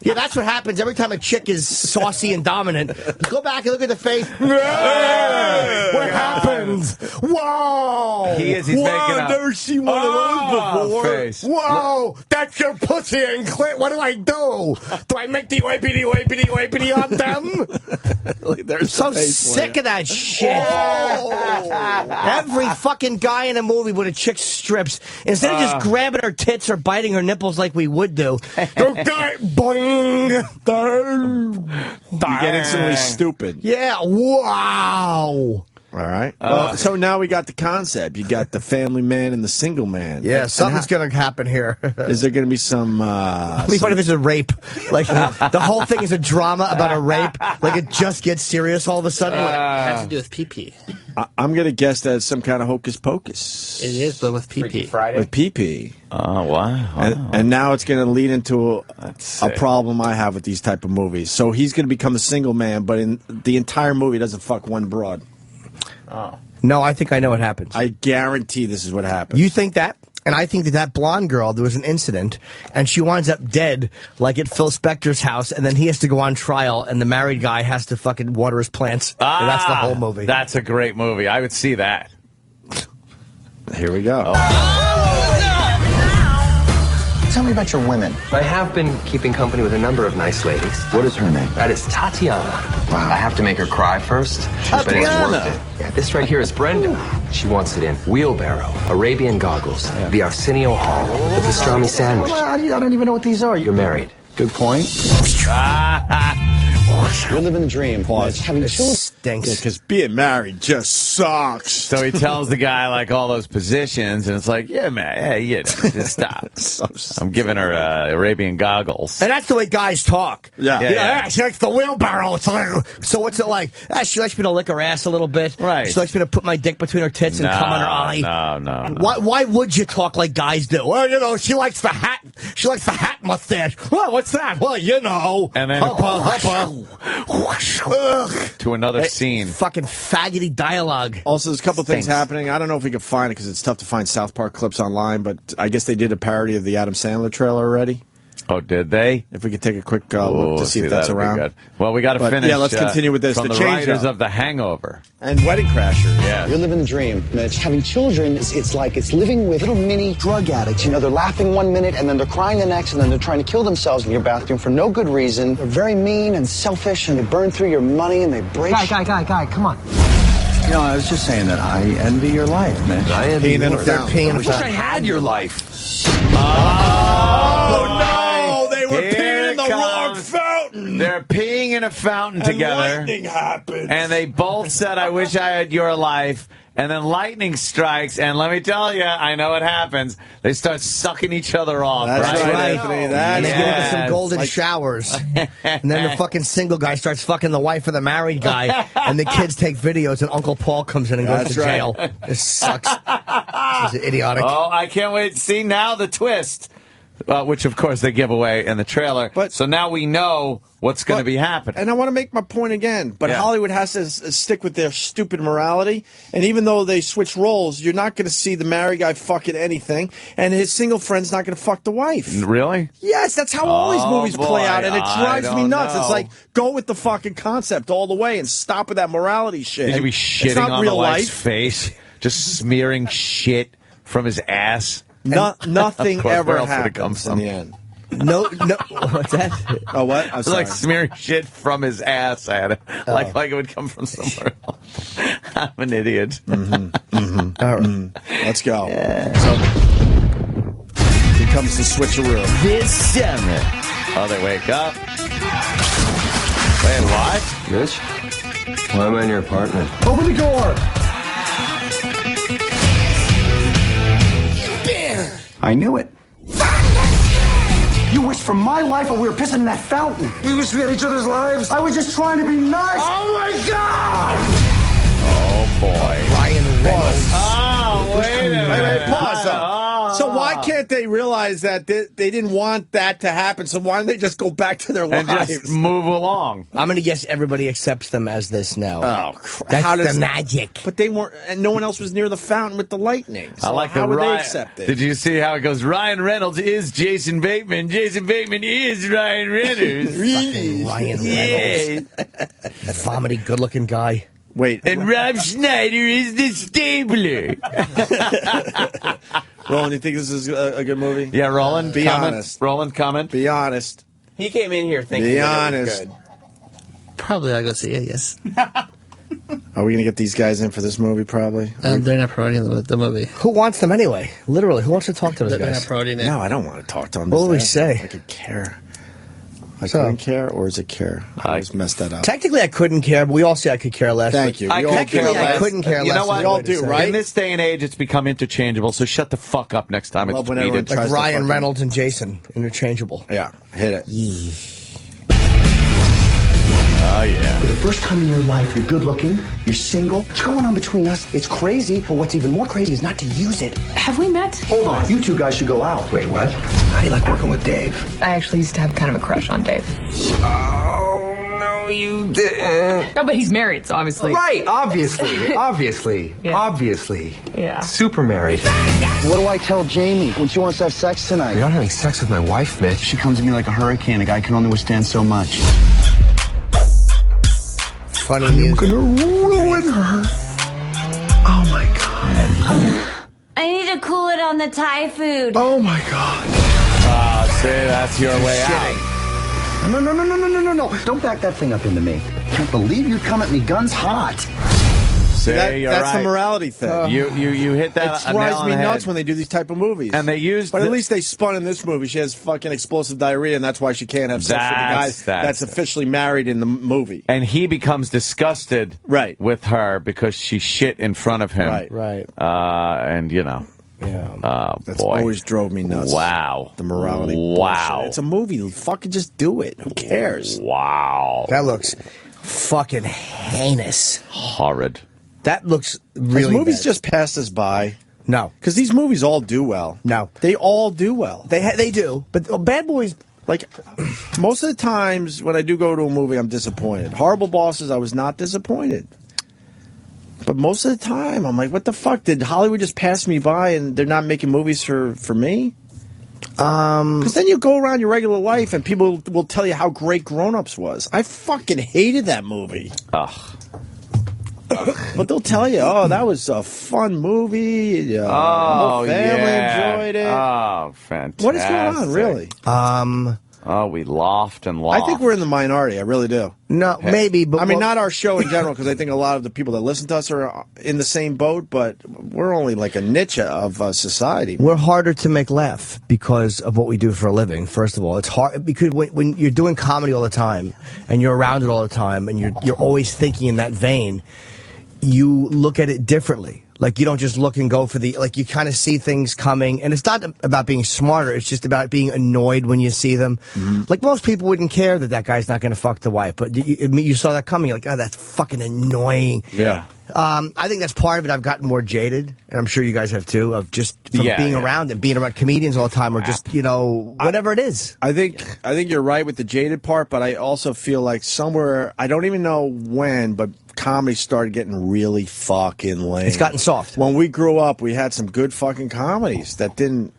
Yeah, that's what happens every time a chick is saucy and dominant. Go back and look at the face. What happens? Whoa! He's making I've never seen one of those before. Face. Whoa! That's your pussy and clit. What do I do? Do I make the wipey on them? They're so sick of that shit. Every fucking guy in a movie with a chick strips, instead of just grabbing her tits or biting her nipples like we would do, boing. You get instantly stupid. Yeah, wow. All right. Well, so now we got the concept. You got the family man and the single man. Yeah, something's going to happen here. Is there going to be some... It'd be funny if it's a rape. Like, the whole thing is a drama about a rape. Like, it just gets serious all of a sudden. It has to do with pee-pee. I'm going to guess that it's some kind of hocus pocus. It is, but with pee-pee. With pee-pee. Oh, wow. And now it's going to lead into a problem I have with these type of movies. So he's going to become a single man, but in the entire movie, he doesn't fuck one broad. Oh. No, I think I know what happens. I guarantee this is what happens. You think that? And I think that blonde girl, there was an incident, and she winds up dead, like at Phil Spector's house, and then he has to go on trial, and the married guy has to fucking water his plants. And that's the whole movie. That's a great movie. I would see that. Here we go. Tell me about your women. I have been keeping company with a number of nice ladies. What is her name? That is Tatiana. Wow. I have to make her cry first. But it's worth it. Yeah, this right here is Brenda. Ooh. She wants it in wheelbarrow, Arabian goggles, the Arsenio Hall, the pastrami sandwich. Well, I don't even know what these are. You're married. Good point. You're living the dream. Having children stinks. Because being married just sucks. So he tells the guy like all those positions, and it's like, yeah, man, hey, you know, just stop. I'm giving her Arabian goggles. And that's the way guys talk. Yeah. She likes the wheelbarrow. So what's it like? She likes me to lick her ass a little bit. Right. She likes me to put my dick between her tits and come on her eye. No. Why would you talk like guys do? Well, you know, she likes the hat. She likes the hat mustache. Well, what's that? Well, you know. And then to another scene. Fucking faggoty dialogue. Also, there's a couple things happening. I don't know if we can find it because it's tough to find South Park clips online, but I guess they did a parody of the Adam Sandler trailer already. Oh, did they? If we could take a quick look to see if that's around. Good. Well, we got to finish. Yeah, let's continue with this. From the writers of The Hangover. And Wedding Crashers. Yeah. You're living the dream, Mitch. Having children, it's like it's living with little mini drug addicts. You know, they're laughing 1 minute, and then they're crying the next, and then they're trying to kill themselves in your bathroom for no good reason. They're very mean and selfish, and they burn through your money, and they break... Guy, come on. You know, I was just saying that I envy your life, Mitch. I envy your life. I wish I had your life. Oh, no! They were peeing in the wrong fountain. They're peeing in a fountain together. Lightning happened. And they both said, I wish I had your life. And then lightning strikes, and let me tell you, I know what happens. They start sucking each other off. That's right, Anthony. And they get into some golden showers. And then the fucking single guy starts fucking the wife of the married guy. And the kids take videos, and Uncle Paul comes in and goes to jail. This sucks. This is idiotic. Oh, I can't wait to see now the twist. Which, of course, they give away in the trailer. So now we know what's going to be happening. And I want to make my point again. But Hollywood has to stick with their stupid morality. And even though they switch roles, you're not going to see the married guy fucking anything. And his single friend's not going to fuck the wife. Really? Yes, that's how all these movies play out. And it drives me nuts. know. It's like, go with the fucking concept all the way and stop with that morality shit. He's going to be It's shitting not on real the wife's life. face. Just smearing shit from his ass. Nothing Of course, ever where else would it come happens in from? the end. No, what's that? Oh, what? I'm It's like sorry. smearing shit from his ass at it. Like it would come from somewhere else. I'm an idiot. All right. Let's go. So, here comes the switcheroo. This summer. Oh, they wake up. Wait, what? Mitch, why am I in your apartment? Open the door. I knew it. You wished for my life while we were pissing in that fountain. We wished we had each other's lives. I was just trying to be nice. Oh, my God! Oh, boy. Ryan Reynolds. Oh, wait a minute. Pause. So why can't they realize that they didn't want that to happen? So why don't they just go back to their and lives? just move along? I'm going to guess everybody accepts them as this now. Oh, crap. That's the magic. But they weren't, and no one else was near the fountain with the lightning. So I like how the would they Ryan. accept it? Did you see how it goes? Ryan Reynolds is Jason Bateman. Jason Bateman is Ryan Reynolds. Fucking Ryan Reynolds. That vomity, good-looking guy. Wait. And Rob Schneider is the stabler. Roland, you think this is a good movie? Yeah, Roland, Be comment. honest. Roland, comment. Be honest. He came in here thinking Be that it was honest. good. Probably I'll go see it, yes. Are we going to get these guys in for this movie, probably? They're not promoting the movie. Who wants them anyway? Literally, who wants to talk to those They're guys? not promoting it. No, I don't want to talk to them. What will we say? I could care. I couldn't care, or is it care? I just messed that up. Technically, I couldn't care, but we all say I could care less. Thank you. I We all could care do. less. I couldn't care less. You know is what? the We all way to do, say it. right? In this day and age, it's become interchangeable, so shut the fuck up next time it's Love when everyone tweeted. tries Like to Ryan fucking- Reynolds and Jason, interchangeable. Yeah, hit it. Oh, yeah. For the first time in your life, you're good looking, you're single. What's going on between us? It's crazy, but what's even more crazy is not to use it. Have we met? Hold on, you two guys should go out. Wait, what? How do you like working with Dave? I actually used to have kind of a crush on Dave. Oh, no, you didn't. No, but he's married, so obviously. Right, obviously, obviously, Yeah. obviously. Yeah. Super married. What do I tell Jamie when she wants to have sex tonight? You're not having sex with my wife, Mitch. She comes at me like a hurricane. A guy can only withstand so much. Funny music. I'm gonna ruin her. Oh my god. I need to cool it on the Thai food. Oh my god. See, that's your way out. No. Don't back that thing up into me. Can't believe you'd come at me guns hot. See, That's you're the right. morality thing. You hit that It a nail drives on me the head. nuts when they do these type of movies. And they used But at the- least they spun in this movie. She has fucking explosive diarrhea, and that's why she can't have sex with the guy that's officially married in the movie. And he becomes disgusted with her because she shit in front of him. Right. And, you know. Yeah. That's boy. always drove me nuts. Wow. The morality. Wow. bullshit. It's a movie. Fucking just do it. Who cares? Wow. That looks fucking heinous. Horrid. That looks really These movies bad. just passed us by. No. Because these movies all do well. No. They all do well. They do. But Bad Boys, like, most of the times when I do go to a movie, I'm disappointed. Horrible Bosses, I was not disappointed. But most of the time, I'm like, what the fuck? Did Hollywood just pass me by and they're not making movies for me? Because then you go around your regular life and people will tell you how great Grown Ups was. I fucking hated that movie. Ugh. But they'll tell you, oh, that was a fun movie. The Oh, whole family yeah. enjoyed it. Oh, fantastic. What is going on, really? Oh, we laughed and laughed. I think we're in the minority. I really do. No, maybe, but I mean, not our show in general, because I think a lot of the people that listen to us are in the same boat. But we're only like a niche of society. we're harder to make laugh because of what we do for a living. First of all, it's hard because when you're doing comedy all the time and you're around it all the time and you're always thinking in that vein, you look at it differently. Like, you don't just look and go for like, you kind of see things coming, and it's not about being smarter, it's just about being annoyed when you see them. Like, most people wouldn't care that guy's not going to fuck the wife, but you saw that coming, you're like, oh, that's fucking annoying. Yeah. I think that's part of it. I've gotten more jaded, and I'm sure you guys have too, of just from Yeah, being yeah. around and being around comedians all the time, or just, whatever it is. I think you're right with the jaded part, but I also feel like somewhere, I don't even know when, but comedy started getting really fucking lame. It's gotten soft. When we grew up, we had some good fucking comedies that didn't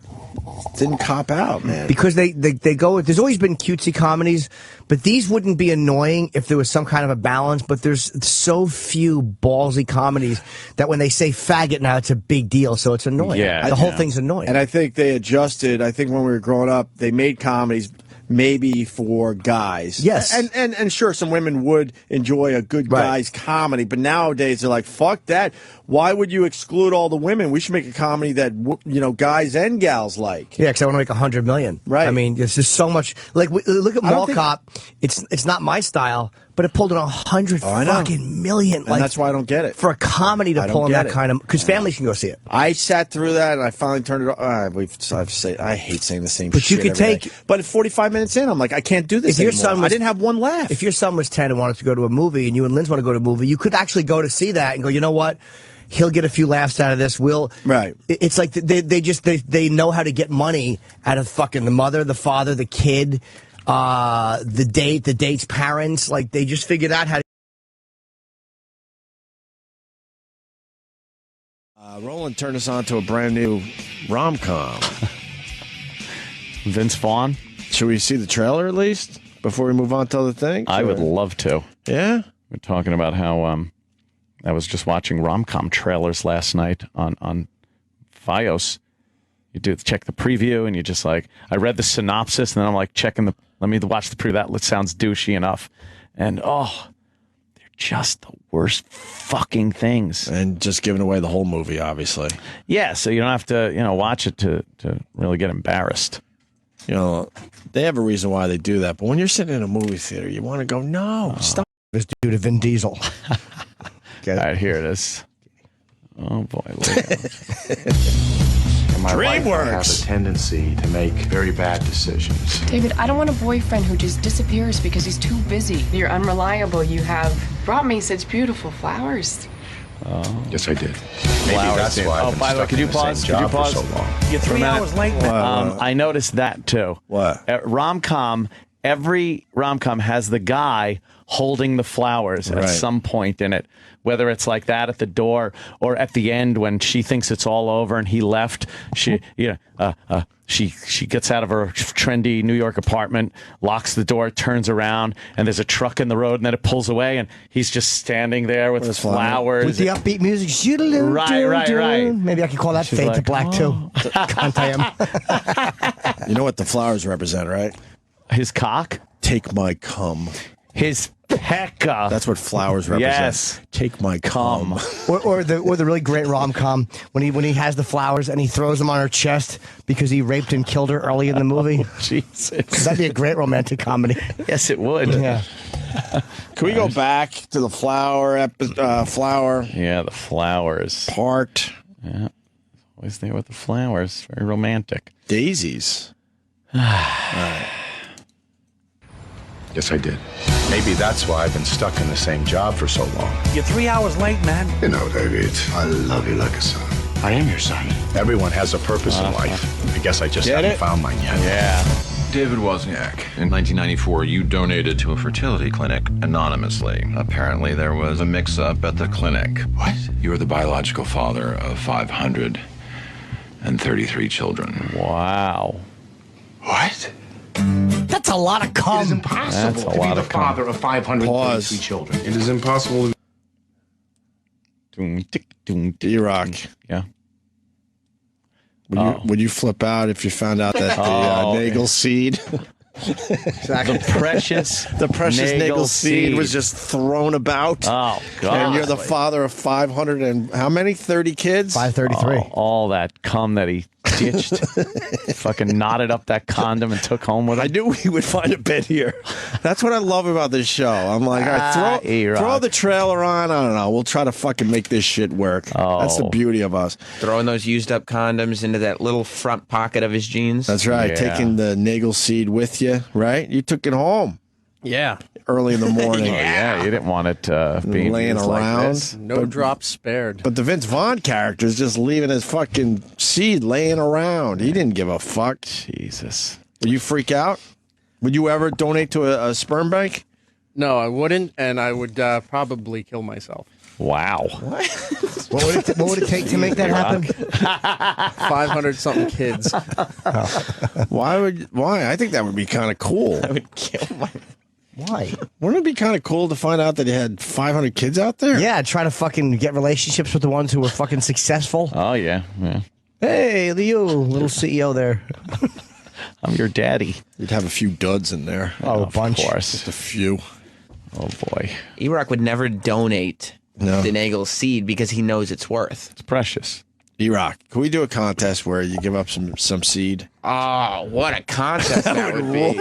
cop out, man. Because they go with, there's always been cutesy comedies, but these wouldn't be annoying if there was some kind of a balance, but there's so few ballsy comedies that when they say faggot now, it's a big deal, so it's annoying. Yeah. The whole thing's annoying. And I think they adjusted. I think when we were growing up, they made comedies maybe for guys. Yes. And sure, some women would enjoy a good guy's comedy, but nowadays they're like, fuck that. Why would you exclude all the women? We should make a comedy that, guys and gals like. Yeah, because I want to make $100 million. Right. I mean, there's just so much. Like, look at I don't Mall think- Cop. It's not my style, but it pulled in $100 fucking million. And Like, that's why I don't get it. for a comedy I to don't pull in get that it. kind of, because families can go see it. I sat through that and I finally turned it off. I hate saying the same But shit. you could every take- day. But at 45 minutes in, I'm like, I can't do this If your anymore. son was, I didn't have one laugh. If your son was 10 and wanted to go to a movie, and you and Linz want to go to a movie, you could actually go to see that and go, you know what? He'll get a few laughs out of this. Right. It's like they know how to get money out of fucking the mother, the father, the kid, the date's parents. Like they just figured out how to. Roland turned us on to a brand new rom-com. Vince Vaughn. Should we see the trailer at least before we move on to other things? I would love to. Yeah? We're talking about how I was just watching rom-com trailers last night on Fios. You check the preview, and you just like, I read the synopsis, and then I'm like let me watch the preview. That sounds douchey enough. And they're just the worst fucking things. And just giving away the whole movie, obviously. Yeah, so you don't have to, watch it to really get embarrassed. They have a reason why they do that. But when you're sitting in a movie theater, you want to go, no, stop. This dude to Vin Diesel. All right, here it is. Oh, boy. My wife has a tendency to make very bad decisions. David, I don't want a boyfriend who just disappears because he's too busy. You're unreliable. You have brought me such beautiful flowers. Yes, I did. Maybe that's why. Oh, by the way, could you pause? Could you pause? So long. You're 3 hours late, man. I noticed that too. What? Rom-com. Every rom-com has the guy holding the flowers at some point in it, whether it's like that at the door or at the end when she thinks it's all over and he left. She gets out of her trendy New York apartment, locks the door, turns around, and there's a truck in the road, and then it pulls away, and he's just standing there with his flowers. With the upbeat music. Right. Maybe I could call that Fade to Black, too. Can't I am? You know what the flowers represent, right? His cock? Take my cum. His pecca. That's what flowers represent. Yes. Take my cum. or the really great rom-com when he has the flowers and he throws them on her chest because he raped and killed her early in the movie. Oh, Jesus. That'd be a great romantic comedy. Yes, it would. Yeah. Can we go back to the flower? Yeah, the flowers. Part. Yeah. Always there with the flowers. Very romantic. Daisies. All right. Yes, I did. Maybe that's why I've been stuck in the same job for so long. You're 3 hours late, man. You know, David, I love you like a son. I am your son. Everyone has a purpose in life. I guess I just haven't found mine yet. Yeah. David Wozniak, in 1994, you donated to a fertility clinic anonymously. Apparently, there was a mix-up at the clinic. What? You are the biological father of 533 children. Wow. What? That's a lot of cum. It is impossible to be the father of 533 children. It is impossible to... D-Rock. Yeah. Would you flip out if you found out that the Nagel seed... Exactly. The precious Nagel seed was just thrown about. Oh, God. And you're the father of 500 and how many? 30 kids? 533. All that cum that he ditched. Fucking knotted up that condom and took home with him. I knew we would find a bit here. That's what I love about this show. I'm like, all right, throw the trailer on. I don't know. We'll try to fucking make this shit work. That's the beauty of us. Throwing those used up condoms into that little front pocket of his jeans. That's right. Yeah. Taking the Nagel seed with you, right? You took it home. Yeah. Early in the morning. Yeah, you didn't want it being laying used like around. this. No drops spared. But the Vince Vaughn character is just leaving his fucking seed laying around. He didn't give a fuck. Jesus. Would you freak out? Would you ever donate to a sperm bank? No, I wouldn't, and I would probably kill myself. Wow. What would it take to make that happen? 500-something kids. Why? I think that would be kind of cool. I would kill my... Why? Wouldn't it be kind of cool to find out that he had 500 kids out there? Yeah, try to fucking get relationships with the ones who were fucking successful. Oh, yeah. Hey, you little CEO there. I'm your daddy. You'd have a few duds in there. Oh, a bunch. Of course. Just a few. Oh, boy. E-Rock would never donate the Nagel seed because he knows it's worth. It's precious. E-Rock, can we do a contest where you give up some seed? Oh, what a contest that would be.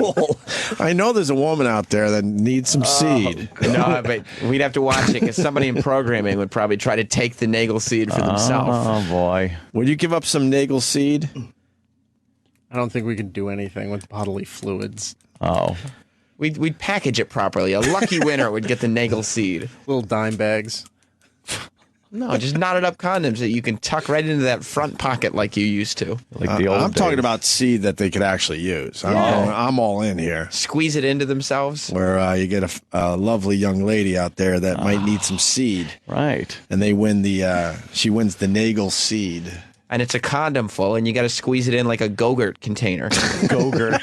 I know there's a woman out there that needs some seed. No, but we'd have to watch it because somebody in programming would probably try to take the Nagel seed for themselves. Oh, boy. Would you give up some Nagel seed? I don't think we could do anything with bodily fluids. Oh. We'd package it properly. A lucky winner would get the Nagel seed. Little dime bags. No, just knotted up condoms that you can tuck right into that front pocket like you used to. Like the old I'm talking days. about seed that they could actually use. I'm all in here. Squeeze it into themselves. Where you get a lovely young lady out there that might need some seed. Right. And they win she wins the Nagel seed. And it's a condom full, and you got to squeeze it in like a Go-Gurt container. Go-Gurt.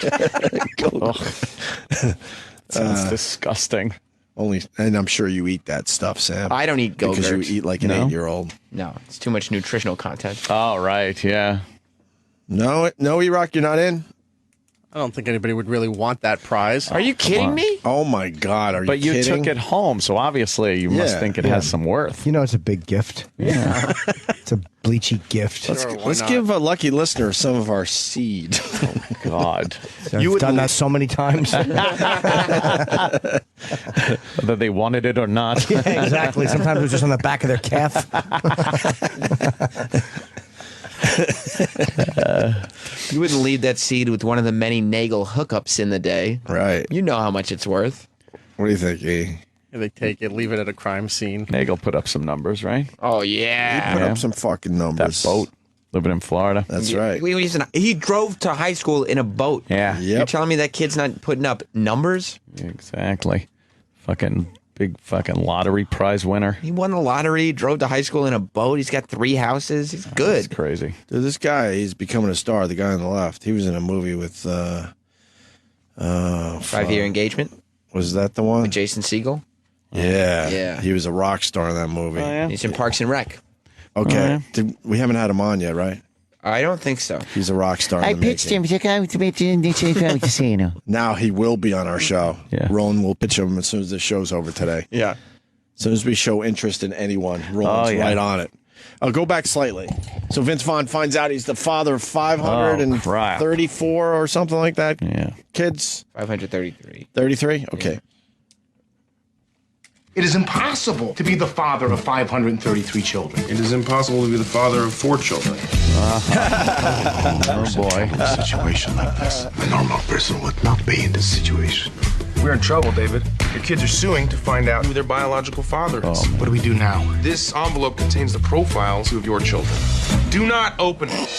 Sounds disgusting. And I'm sure you eat that stuff, Sam. I don't eat Go-Gurt. Because you eat like an 8-year-old. No, it's too much nutritional content. Oh, right, yeah. No, E-Rock, you're not in? I don't think anybody would really want that prize. Are you kidding me? Oh, my God. Are you But you kidding? took it home, so obviously you must think it has some worth. You know, it's a big gift. Yeah. It's a bleachy gift. Let's give a lucky listener some of our seed. Oh, God. You've done that so many times. Whether they wanted it or not. Yeah, exactly. Sometimes it was just on the back of their calf. You wouldn't leave that seed with one of the many Nagel hookups in the day. Right. You know how much it's worth. What do you think, E? They take it, leave it at a crime scene. Nagel put up some numbers, right? Oh, yeah. He put up some fucking numbers. That boat. Living in Florida. That's right. He drove to high school in a boat. Yeah. You're telling me that kid's not putting up numbers? Exactly. Big fucking lottery prize winner. He won the lottery, drove to high school in a boat. He's got 3 houses. He's good. That's crazy. Dude, this guy, he's becoming a star. The guy on the left. He was in a movie with 5-Year Engagement. Was that the one? With Jason Segel. Yeah. Yeah. He was a rock star in that movie. Oh, yeah? He's in Parks and Rec. Okay. We haven't had him on yet, right? I don't think so. He's a rock star. I pitched him to Now he will be on our show. Yeah. Roland will pitch him as soon as the show's over today. Yeah. As soon as we show interest in anyone, Roland's right on it. I'll go back slightly. So Vince Vaughn finds out he's the father of 534 or something like that. Yeah. Kids? 533. 33? Okay. It is impossible to be the father of 533 children. It is impossible to be the father of 4 children. Oh, boy. In a situation like this, a normal person would not be in this situation. We're in trouble, David. Your kids are suing to find out who their biological father is. What do we do now? This envelope contains the profiles of your children. Do not open it.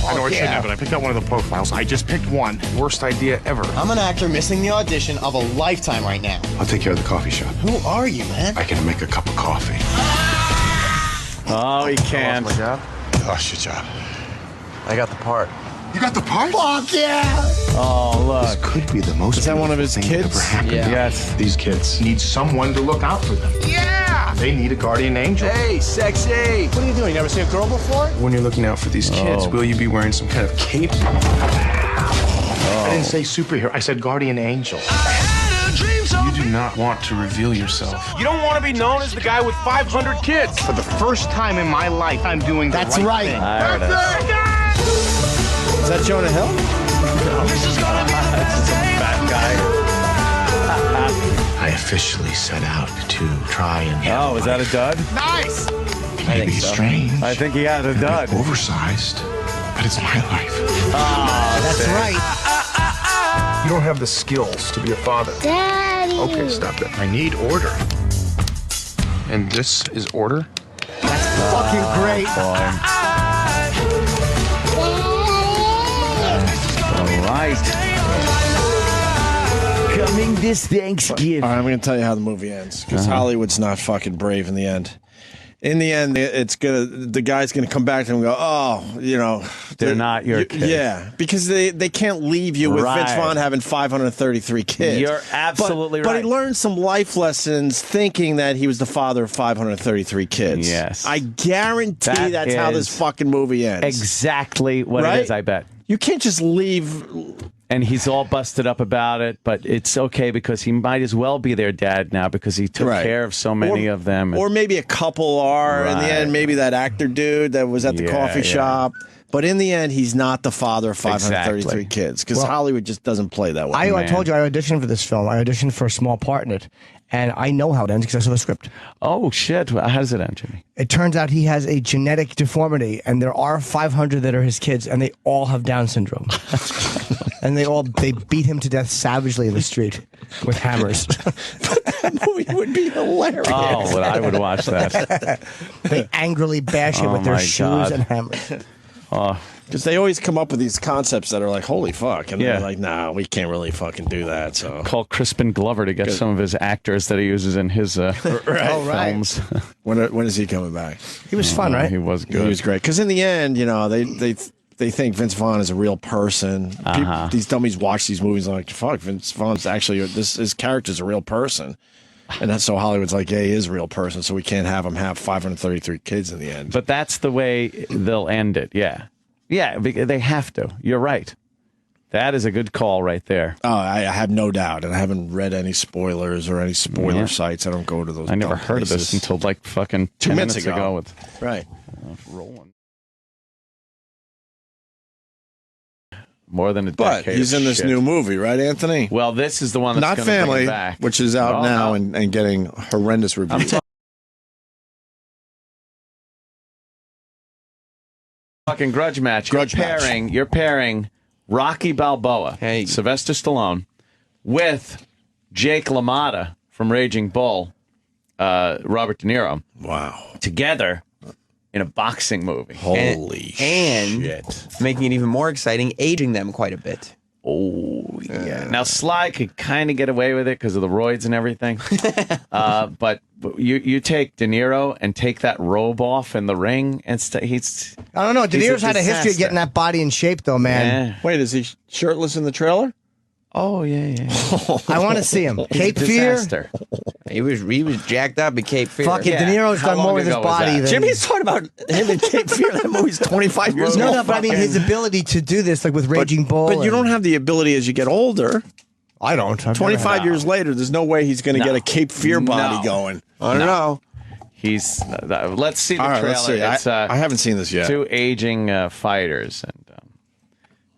I know I shouldn't have it. I picked out one of the profiles. I just picked one. Worst idea ever. I'm an actor missing the audition of a lifetime right now. I'll take care of the coffee shop. Who are you, man? I can make a cup of coffee. Oh, he can't. My job? Lost your job. I got the part. You got the part? Fuck yeah! Oh, look. This could be the most. Is that one of his thing kids? That ever happened. Yeah. Yes. These kids need someone to look out for them. Yeah! They need a guardian angel. Hey, sexy! What are you doing? You never seen a girl before? When you're looking out for these kids, will you be wearing some kind of cape? I didn't say superhero. I said guardian angel. You do not want to reveal yourself. You don't want to be known as the guy with 500 kids. For the first time in my life, I'm doing the That's right. thing. There it is. Is that Jonah Hill? Fat guy. I officially set out to try and handle Oh, is that a dud? Nice! Maybe it's strange. I think he had a dud. Oversized, but it's my life. That's right. You don't have the skills to be a father. Daddy. Okay, stop that. I need order. And this is order? Fucking great. All right. Coming this Thanksgiving. All right, I'm going to tell you how the movie ends because Hollywood's not fucking brave in the end. In the end, the guy's gonna come back to him and go, oh, They're not your kids. Yeah, because they can't leave you with Vince Right. Vaughn having 533 kids. You're absolutely But right. he learned some life lessons thinking that he was the father of 533 kids. Yes. I guarantee that's how is this fucking movie ends. Exactly what Right? it is, I bet. You can't just leave. And he's all busted up about it, but it's okay because he might as well be their dad now because he took care of so many of them. Or maybe a couple are. In the Right. end, maybe that actor dude that was at the coffee shop. But in the end, he's not the father of 533 Exactly. kids because Well, Hollywood just doesn't play that way. I told you I auditioned for this film. I auditioned for a small part in it. And I know how it ends because I saw the script. Oh, shit. How does it end, Jimmy? It turns out he has a genetic deformity, and there are 500 that are his kids, and they all have Down syndrome. And they beat him to death savagely in the street with hammers. That movie would be hilarious. Oh, but I would watch that. They angrily bash it with their my shoes God. and hammers. Oh, Because they always come up with these concepts that are like, holy fuck. And Yeah. they're like, nah, we can't really fucking do that. So call Crispin Glover to get some of his actors that he uses in his films. when is he coming back? He was fun, right? He was good. He was great. Because in the end, you know, they think Vince Vaughn is a real person. These dummies watch these movies and like, fuck, Vince Vaughn's actually, his character's a real person. And that's so Hollywood's like, yeah, he is a real person, so we can't have him have 533 kids in the end. But that's the way they'll end it, yeah. Yeah, they have to. You're right. That is a good call right there. Oh, I have no doubt. And I haven't read any spoilers or any spoiler sites. I don't go to those. I never heard of this until like fucking 2 minutes minutes ago. Right. Rolling. More than a But decade. he's of in this shit. new movie, right, Anthony? Well, this is the one that's Not gonna bring Family, him back. which is out Oh, now no. and getting horrendous reviews. Fucking grudge match. Grudge match. You're pairing Rocky Balboa, Sylvester Stallone, with Jake LaMotta from Raging Bull, Robert De Niro. Wow. Together in a boxing movie. Holy shit. Making it even more exciting, aging them quite a bit. Oh, yeah. Now, Sly could kind of get away with it because of the roids and everything. But you take De Niro and take that robe off in the ring, and he's... I don't know. De he's Niro's had a history of getting that body in shape, though, man. Yeah. Wait, is he shirtless in the trailer? Oh, yeah. I want to see him. Cape Fear. He was jacked up at Cape Fear. Fuck it, De Niro's How done long more with his ago was body that? than... Jimmy's talking about him in Cape Fear. That movie's 25 years No, old. no, but I mean his ability to do this, like with Raging Bull. But you don't have the ability as you get older. I don't. I've never 25 had- years later, there's no way he's going to No. get a Cape Fear body No. going. I don't know. He's... let's see the All right, trailer. let's see. It's, I haven't seen this yet. Two aging fighters, and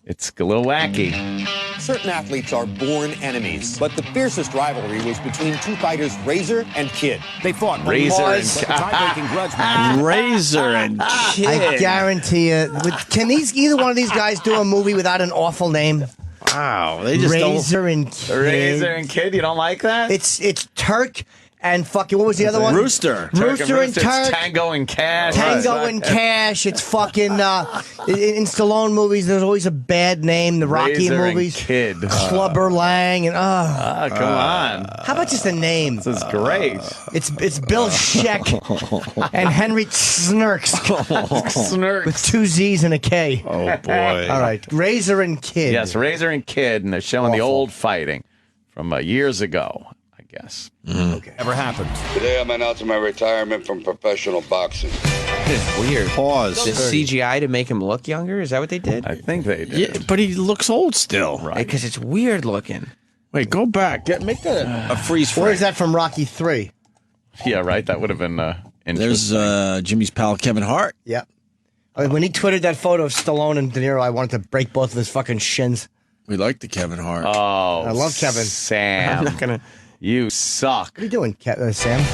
it's a little wacky. Certain athletes are born enemies, but the fiercest rivalry was between two fighters, Razor and Kid. They fought for Razor years, and but the tie-breaking grudge match. Razor and Kid. I guarantee you. Can either one of these guys do a movie without an awful name? Wow, they just Razor and Kid. Razor and Kid, you don't like that? It's Turk and fucking, what was the other one? Rooster. Rooster and It's Turk. Tango and Cash. Tango and Cash. It's fucking in Stallone movies. There's always a bad name. The Rocky Razor movies, and Kid. Clubber Lang, and Come on. how about just a name? This is great. It's Bill Sheck and Henry Snurks with two Z's and a K. Oh, boy. All right, Razor and Kid. Yes, Razor and Kid, and they're showing the old fighting from years ago, I guess. Okay. Never happened. Today I'm announcing my retirement from professional boxing. It's weird. Pause. The CGI to make him look younger? Is that what they did? I think they did. Yeah, but he looks old still. Right. Because it's weird looking. Wait, go back. Make that a freeze frame. Or is that from Rocky 3? Yeah, right. That would have been There's interesting. Jimmy's pal Kevin Hart. Yeah. I mean, when he twittered that photo of Stallone and De Niro, I wanted to break both of his fucking shins. We like the Kevin Hart. Oh, I love Kevin. Sam. I'm not gonna. You suck. What are you doing, Sam?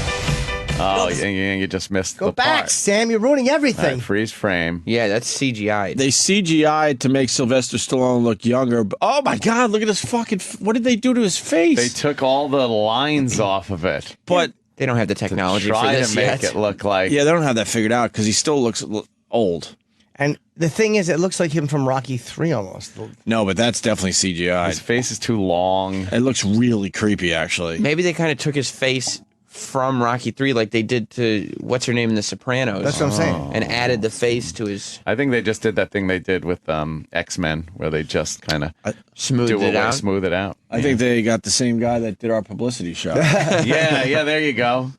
Oh, you just missed Go the back, part. Sam. You're ruining All everything. right, freeze frame. Yeah, that's CGI. They CGI'd to make Sylvester Stallone look younger. Oh my God! Look at his fucking. What did they do to his face? They took all the lines off of it. But They don't have the technology for Try this to make yet. it look like. yeah, they don't have that figured out because he still looks old. And the thing is, it looks like him from Rocky 3 almost. No, but that's definitely CGI. His face is too long. It looks really creepy, actually. Maybe they kind of took his face from Rocky 3 like they did to what's her name in The Sopranos. That's what I'm saying. And added the face to his. I think they just did that thing they did with X-Men, where they just kind of Smooth it out. Smooth it out. I think they got the same guy that did our publicity shot. yeah, there you go.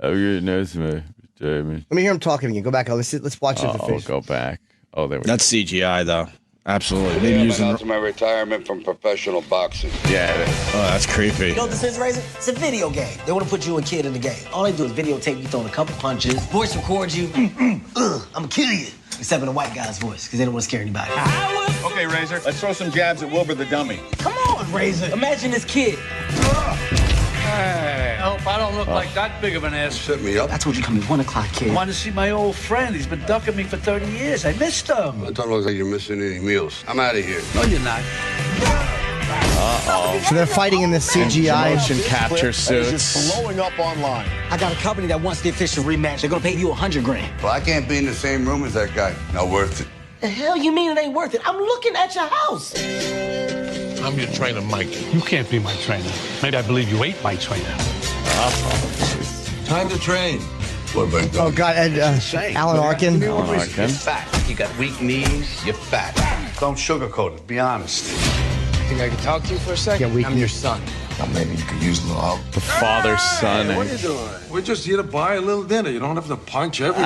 Oh, you're nice, man. Let me hear him talking again. Go back. Let's watch it. Oh, go back. Oh, there we go. That's CGI, though. Absolutely. Today Maybe I'm using. announcing my retirement from professional boxing. Yeah, it is. Oh, that's creepy. You know what this is, Razor? It's a video game. They want to put you and Kid in the game. All they do is videotape you throwing a couple punches, voice record you. I'm gonna kill you. Except in a white guy's voice, because they don't want to scare anybody. Okay, Razor, let's throw some jabs at Wilbur the dummy. Come on, Razor. Imagine this kid. Hey, I hope I don't look like that big of an ass. Set me up. I told you come at 1 o'clock, kid. I want to see my old friend. He's been ducking me for 30 years. I missed him. It don't look like you're missing any meals. I'm out of here. No, you're not. Uh-oh. So they're fighting in the CGI. Motion capture suits. It's blowing up online. I got a company that wants the official rematch. They're gonna pay you $100,000. Well, I can't be in the same room as that guy. Not worth it. The hell you mean it ain't worth it? I'm looking at your house. I'm your trainer, Mike. You can't be my trainer. Maybe I believe you ate my trainer. Time to train. What have I done? Oh, God. And Alan Arkin. You're fat. You got weak knees. You're fat. Don't sugarcoat it. Be honest. Think I can talk to you for a second? Yeah, I'm your son. Well, maybe you could use a little help. The father, son. What are you doing? We're just here to buy a little dinner. You don't have to punch everything.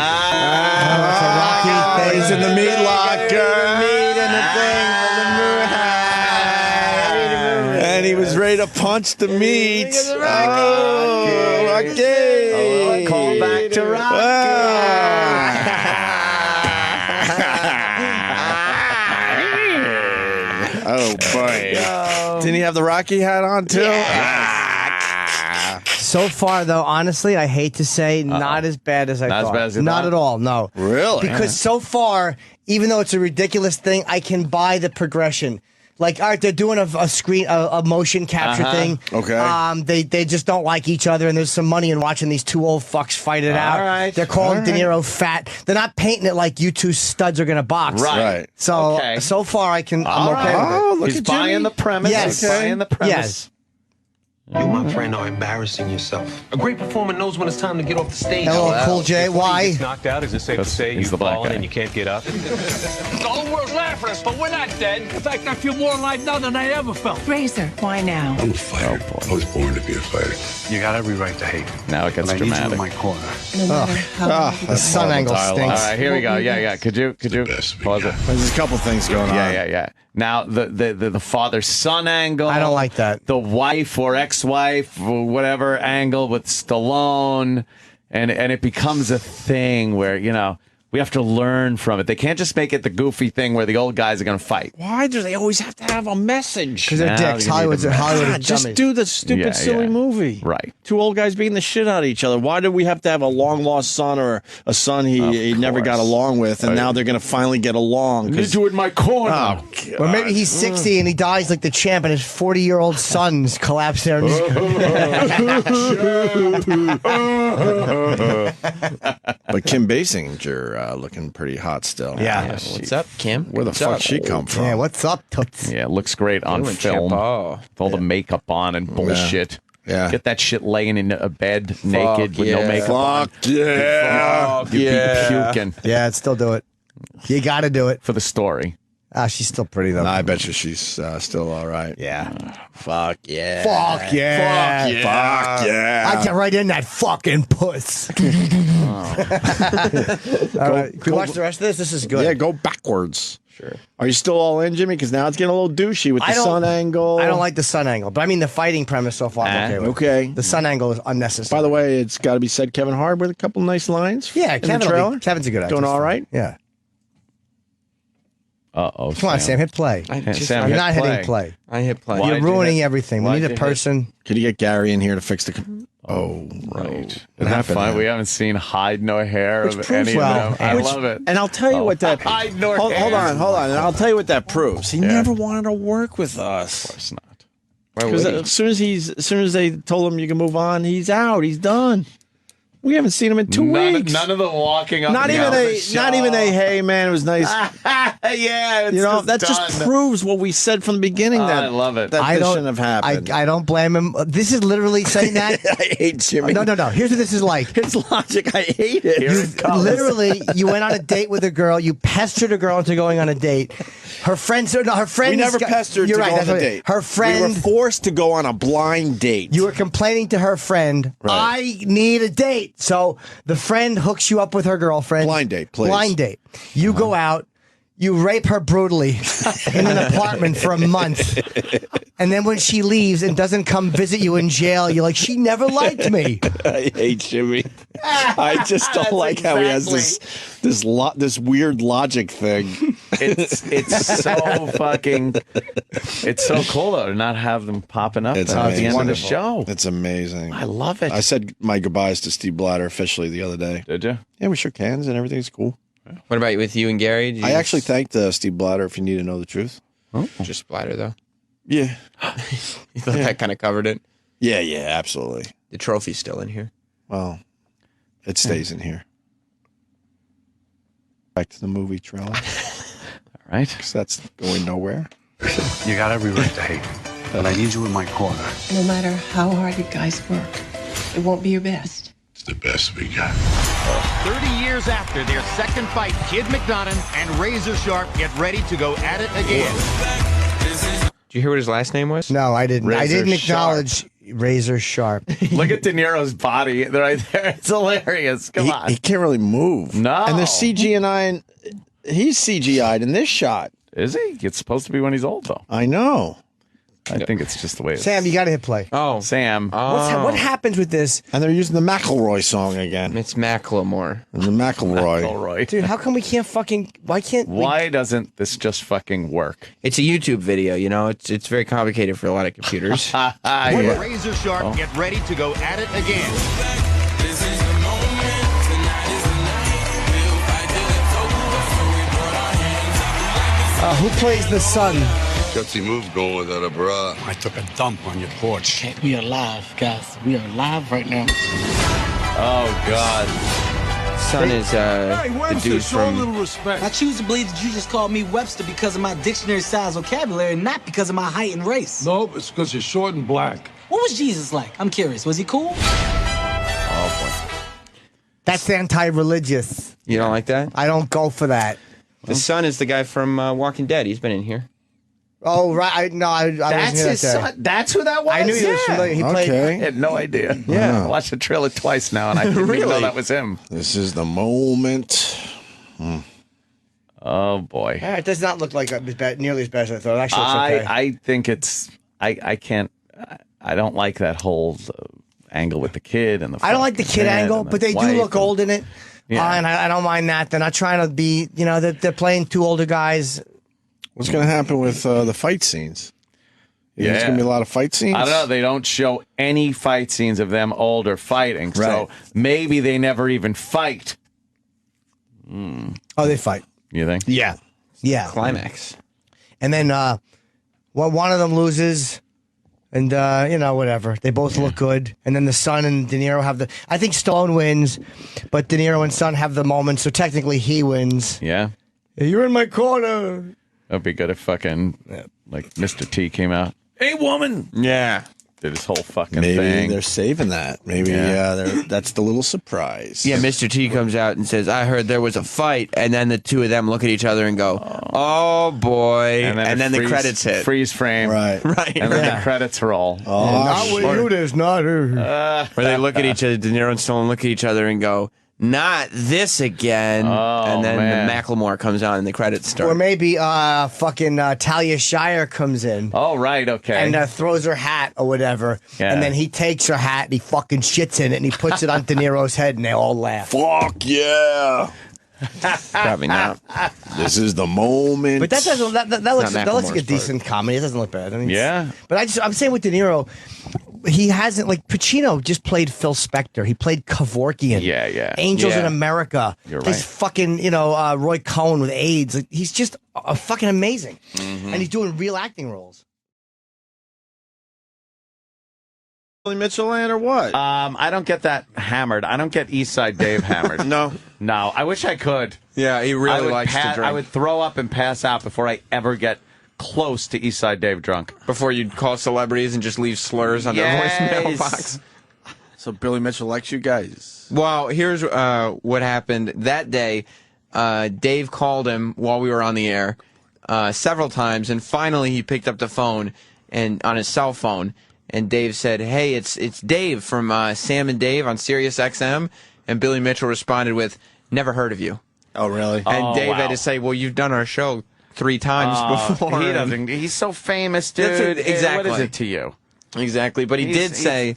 He's in the meat locker. Meat in the thing. And he was ready to punch the meat. Oh, Rocky. Call back to Oh, boy. Didn't he have the Rocky hat on, too? So far, though, honestly, I hate to say, not as bad as I Not as thought. bad as you Not thought? at all, no. Really? Because so far, even though it's a ridiculous thing, I can buy the progression. Like, all right, they're doing a motion capture thing. Okay. They just don't like each other, and there's some money in watching these two old fucks fight it out. right. They're calling All De right. Niro fat. They're not painting it like you two studs are going to box. Right. So, Okay. so far, I'm okay with it. Oh, look He's at buying Jimmy. the premise. Yes. He's buying the premise. Yes. You, my friend, are embarrassing yourself. A great performer knows when it's time to get off the stage. Hello, Cool J. Why? Knocked out, is it safe to say he's you've the black fallen guy. and you can't get up? The whole world's laughing at us, but we're not dead. In fact, I feel more alive now than I ever felt. Razor, why now? I'm a fighter. I was born to be a fighter. You got every right to hate. Now it gets But I need you dramatic. in my corner. The sun angle All stinks. right, here we go. Yeah. Could you pause it? There's a couple things going on. Yeah. Now the father-son angle. I don't like that. The wife or ex-wife or whatever angle with Stallone, and it becomes a thing where we have to learn from it. They can't just make it the goofy thing where the old guys are going to fight. Why do they always have to have a message? Because they're Now dicks. you need Hollywood the is Just dummies. do the stupid, silly movie. Right. Two old guys beating the shit out of each other. Why do we have to have a long-lost son or a son he never got along with, and now they're going to finally get along? Need you in my corner. Oh, Or maybe he's 60 and he dies like the champ, and his 40-year-old sons collapse there. And But Kim Basinger looking pretty hot still. Yeah. What's up, Kim? Where the fuck she come from? yeah, what's up, Toots? Yeah, it looks great on Doing film. champ. Oh. With all the makeup on and bullshit. Yeah. Get that shit laying in a bed naked with no yeah. makeup on. Fuck yeah. You'd be puking Yeah, I'd still do it. You got to do it. for the story. She's still pretty, though. I bet you she's still all right. Yeah. Fuck yeah. Fuck yeah. Fuck yeah. Fuck yeah. I get right in that fucking puss. All right. Can we watch the rest of this? This is good. Yeah, go backwards. Sure. Are you still all in, Jimmy? Because now it's getting a little douchey with the sun angle. I don't like the sun angle, but I mean the fighting premise so far. I'm okay with. Okay. The sun angle is unnecessary. By the way, it's got to be said, Kevin Hart with a couple nice lines. Yeah, in the Kevin trailer. Kevin's a good actor. Doing all right. Yeah. Uh-oh. Come on, Sam, hit play. Sam, You're hit not play. hitting play. I hit play. Why You're did you ruining hit- everything. We why need did a you person. Could you get Gary in here to fix the? Oh, Right. What Isn't that happened fun? there? We haven't seen hide nor hair Which of proves any well. of them. I Which- love it. And I'll tell you what that. Hide nor hold hair. on. And I'll tell you what that proves. He never wanted to work with us. Of course not. Because as soon as they told him you can move on, he's out. He's done. We haven't seen him in 2 weeks. None of the walking up. Not and even down the a. show. Not even a. Hey man, it was nice. Yeah, it's That just proves what we said from the beginning. That I love it. That this shouldn't have happened. I don't blame him. This is literally saying that. I hate Jimmy. No. Here's what this is like. His logic, I hate it. Literally, you went on a date with a girl. You pestered a girl into going on a date. Her friends. We never pestered You're to right. go on That's a what- date. Her We friend. were forced to go on a blind date. You were complaining to her friend. I need a date. So the friend hooks you up with her girlfriend. Blind date, please. Blind date. You go out. You rape her brutally in an apartment for a month. And then when she leaves and doesn't come visit you in jail, you're like, she never liked me. I hate Jimmy. I just don't like how he has this weird logic thing. It's so fucking. It's so cool though to not have them popping up at the end of the show. It's amazing. I love it. I said my goodbyes to Steve Blatter officially the other day. Did you? Yeah, we shook hands and everything's cool. What about with you and Gary? Did you I actually thanked Steve Blatter, if you need to know the truth. just Blatter though. Yeah. thought that kind of covered it. Yeah, absolutely. The trophy's still in here. Well, it stays in here. Back to the movie trailer. All right. Because that's going nowhere. You got every right to hate, but I need you in my corner. No matter how hard you guys work, it won't be your best. It's the best we got. 30 years after their second fight, Kid McDonough and Razor Sharp get ready to go at it again. Did you hear what his last name was? No, I didn't. I Razor didn't acknowledge Razor Sharp. Look at De Niro's body right there. It's hilarious. Come on. He can't really move. No. And there's CGI, he's CGI'd in this shot. Is he? It's supposed to be when he's old, though. I know. I think it's just the way it's... Sam, you got to hit play. Oh. Sam. What happens with this? And they're using the McElroy song again. It's Macklemore. And the McElroy. McElroy. Dude, how come we can't fucking... Why doesn't this just fucking work? It's a YouTube video, you know? It's very complicated for a lot of computers. When Razor Sharp get ready to go at it again. Who plays the son? Gutsy move going without a bra. I took a dump on your porch. Okay, we are live, guys. We are live right now. Oh, God. Son is the dude from... Respect. I choose to believe that you just called me Webster because of my dictionary size vocabulary, not because of my height and race. No, it's because you're short and black. What was Jesus like? I'm curious. Was he cool? Oh, boy. That's anti-religious. You don't like that? I don't go for that. The son is the guy from Walking Dead. He's been in here. Oh, right. I That's his son. That's who that was? I knew he was familiar. He played... I had no idea. Yeah. I watched the trailer twice now, and I didn't even know that was him. This is the moment. Oh, boy. It does not look like nearly as bad as I thought. It actually looks okay. I think it's... I can't... I don't like that whole angle with the kid and the... I don't like the kid angle, but they do look old in it. Yeah. And I don't mind that. They're not trying to be... You know, they're playing two older guys... What's going to happen with the fight scenes? There's going to be a lot of fight scenes? I don't know. They don't show any fight scenes of them older fighting. Right. So maybe they never even fight. Oh, they fight. You think? Yeah. Yeah. Climax. And then one of them loses, and, you know, whatever. They both look good. And then the son and De Niro have the... I think Stallone wins, but De Niro and son have the moment, so technically he wins. Yeah. You're in my corner. That'd be good if fucking, like, Mr. T came out. Hey, woman! Yeah. Did his whole fucking Maybe thing. they're saving that. Maybe that's the little surprise. Yeah, Mr. T comes out and says, I heard there was a fight, and then the two of them look at each other and go, oh boy, and then the credits hit. Freeze frame. Right. Right. And then the credits roll. Oh, Not with you, there's not. Where they look at each other, De Niro and Stallone look at each other and go, not this again. And then the Macklemore comes on and the credits start. Or maybe fucking Talia Shire comes in. Oh, right, okay. And throws her hat or whatever. Yeah. And then he takes her hat and he fucking shits in it and he puts it on De Niro's head and they all laugh. Fuck yeah. Probably not. This is the moment. But that doesn't. That looks like a Macklemore's decent comedy. It doesn't look bad. I mean, Yeah. But I'm saying with De Niro, he hasn't, like, Pacino just played Phil Spector. He played Kevorkian. Yeah. Angels in America. You're He's right. fucking, you know, Roy Cohn with AIDS. Like, he's just fucking amazing. And he's doing real acting roles. Billy Mitchell land or what? I don't get that hammered. I don't get East Side Dave hammered. No. I wish I could. Yeah, he really likes to drink. I would throw up and pass out before I ever get close to East Side Dave drunk. Before you'd call celebrities and just leave slurs on their voicemail box. So Billy Mitchell likes you guys. Well, here's what happened. That day, Dave called him while we were on the air several times, and finally he picked up the phone and on his cell phone, and Dave said, hey, it's Dave from Sam and Dave on Sirius XM, and Billy Mitchell responded with, never heard of you. Oh, really? And Dave had to say, well, you've done our show 3 times before. He doesn't. He's so famous, dude. Exactly. What is it to you? Exactly. But he did say,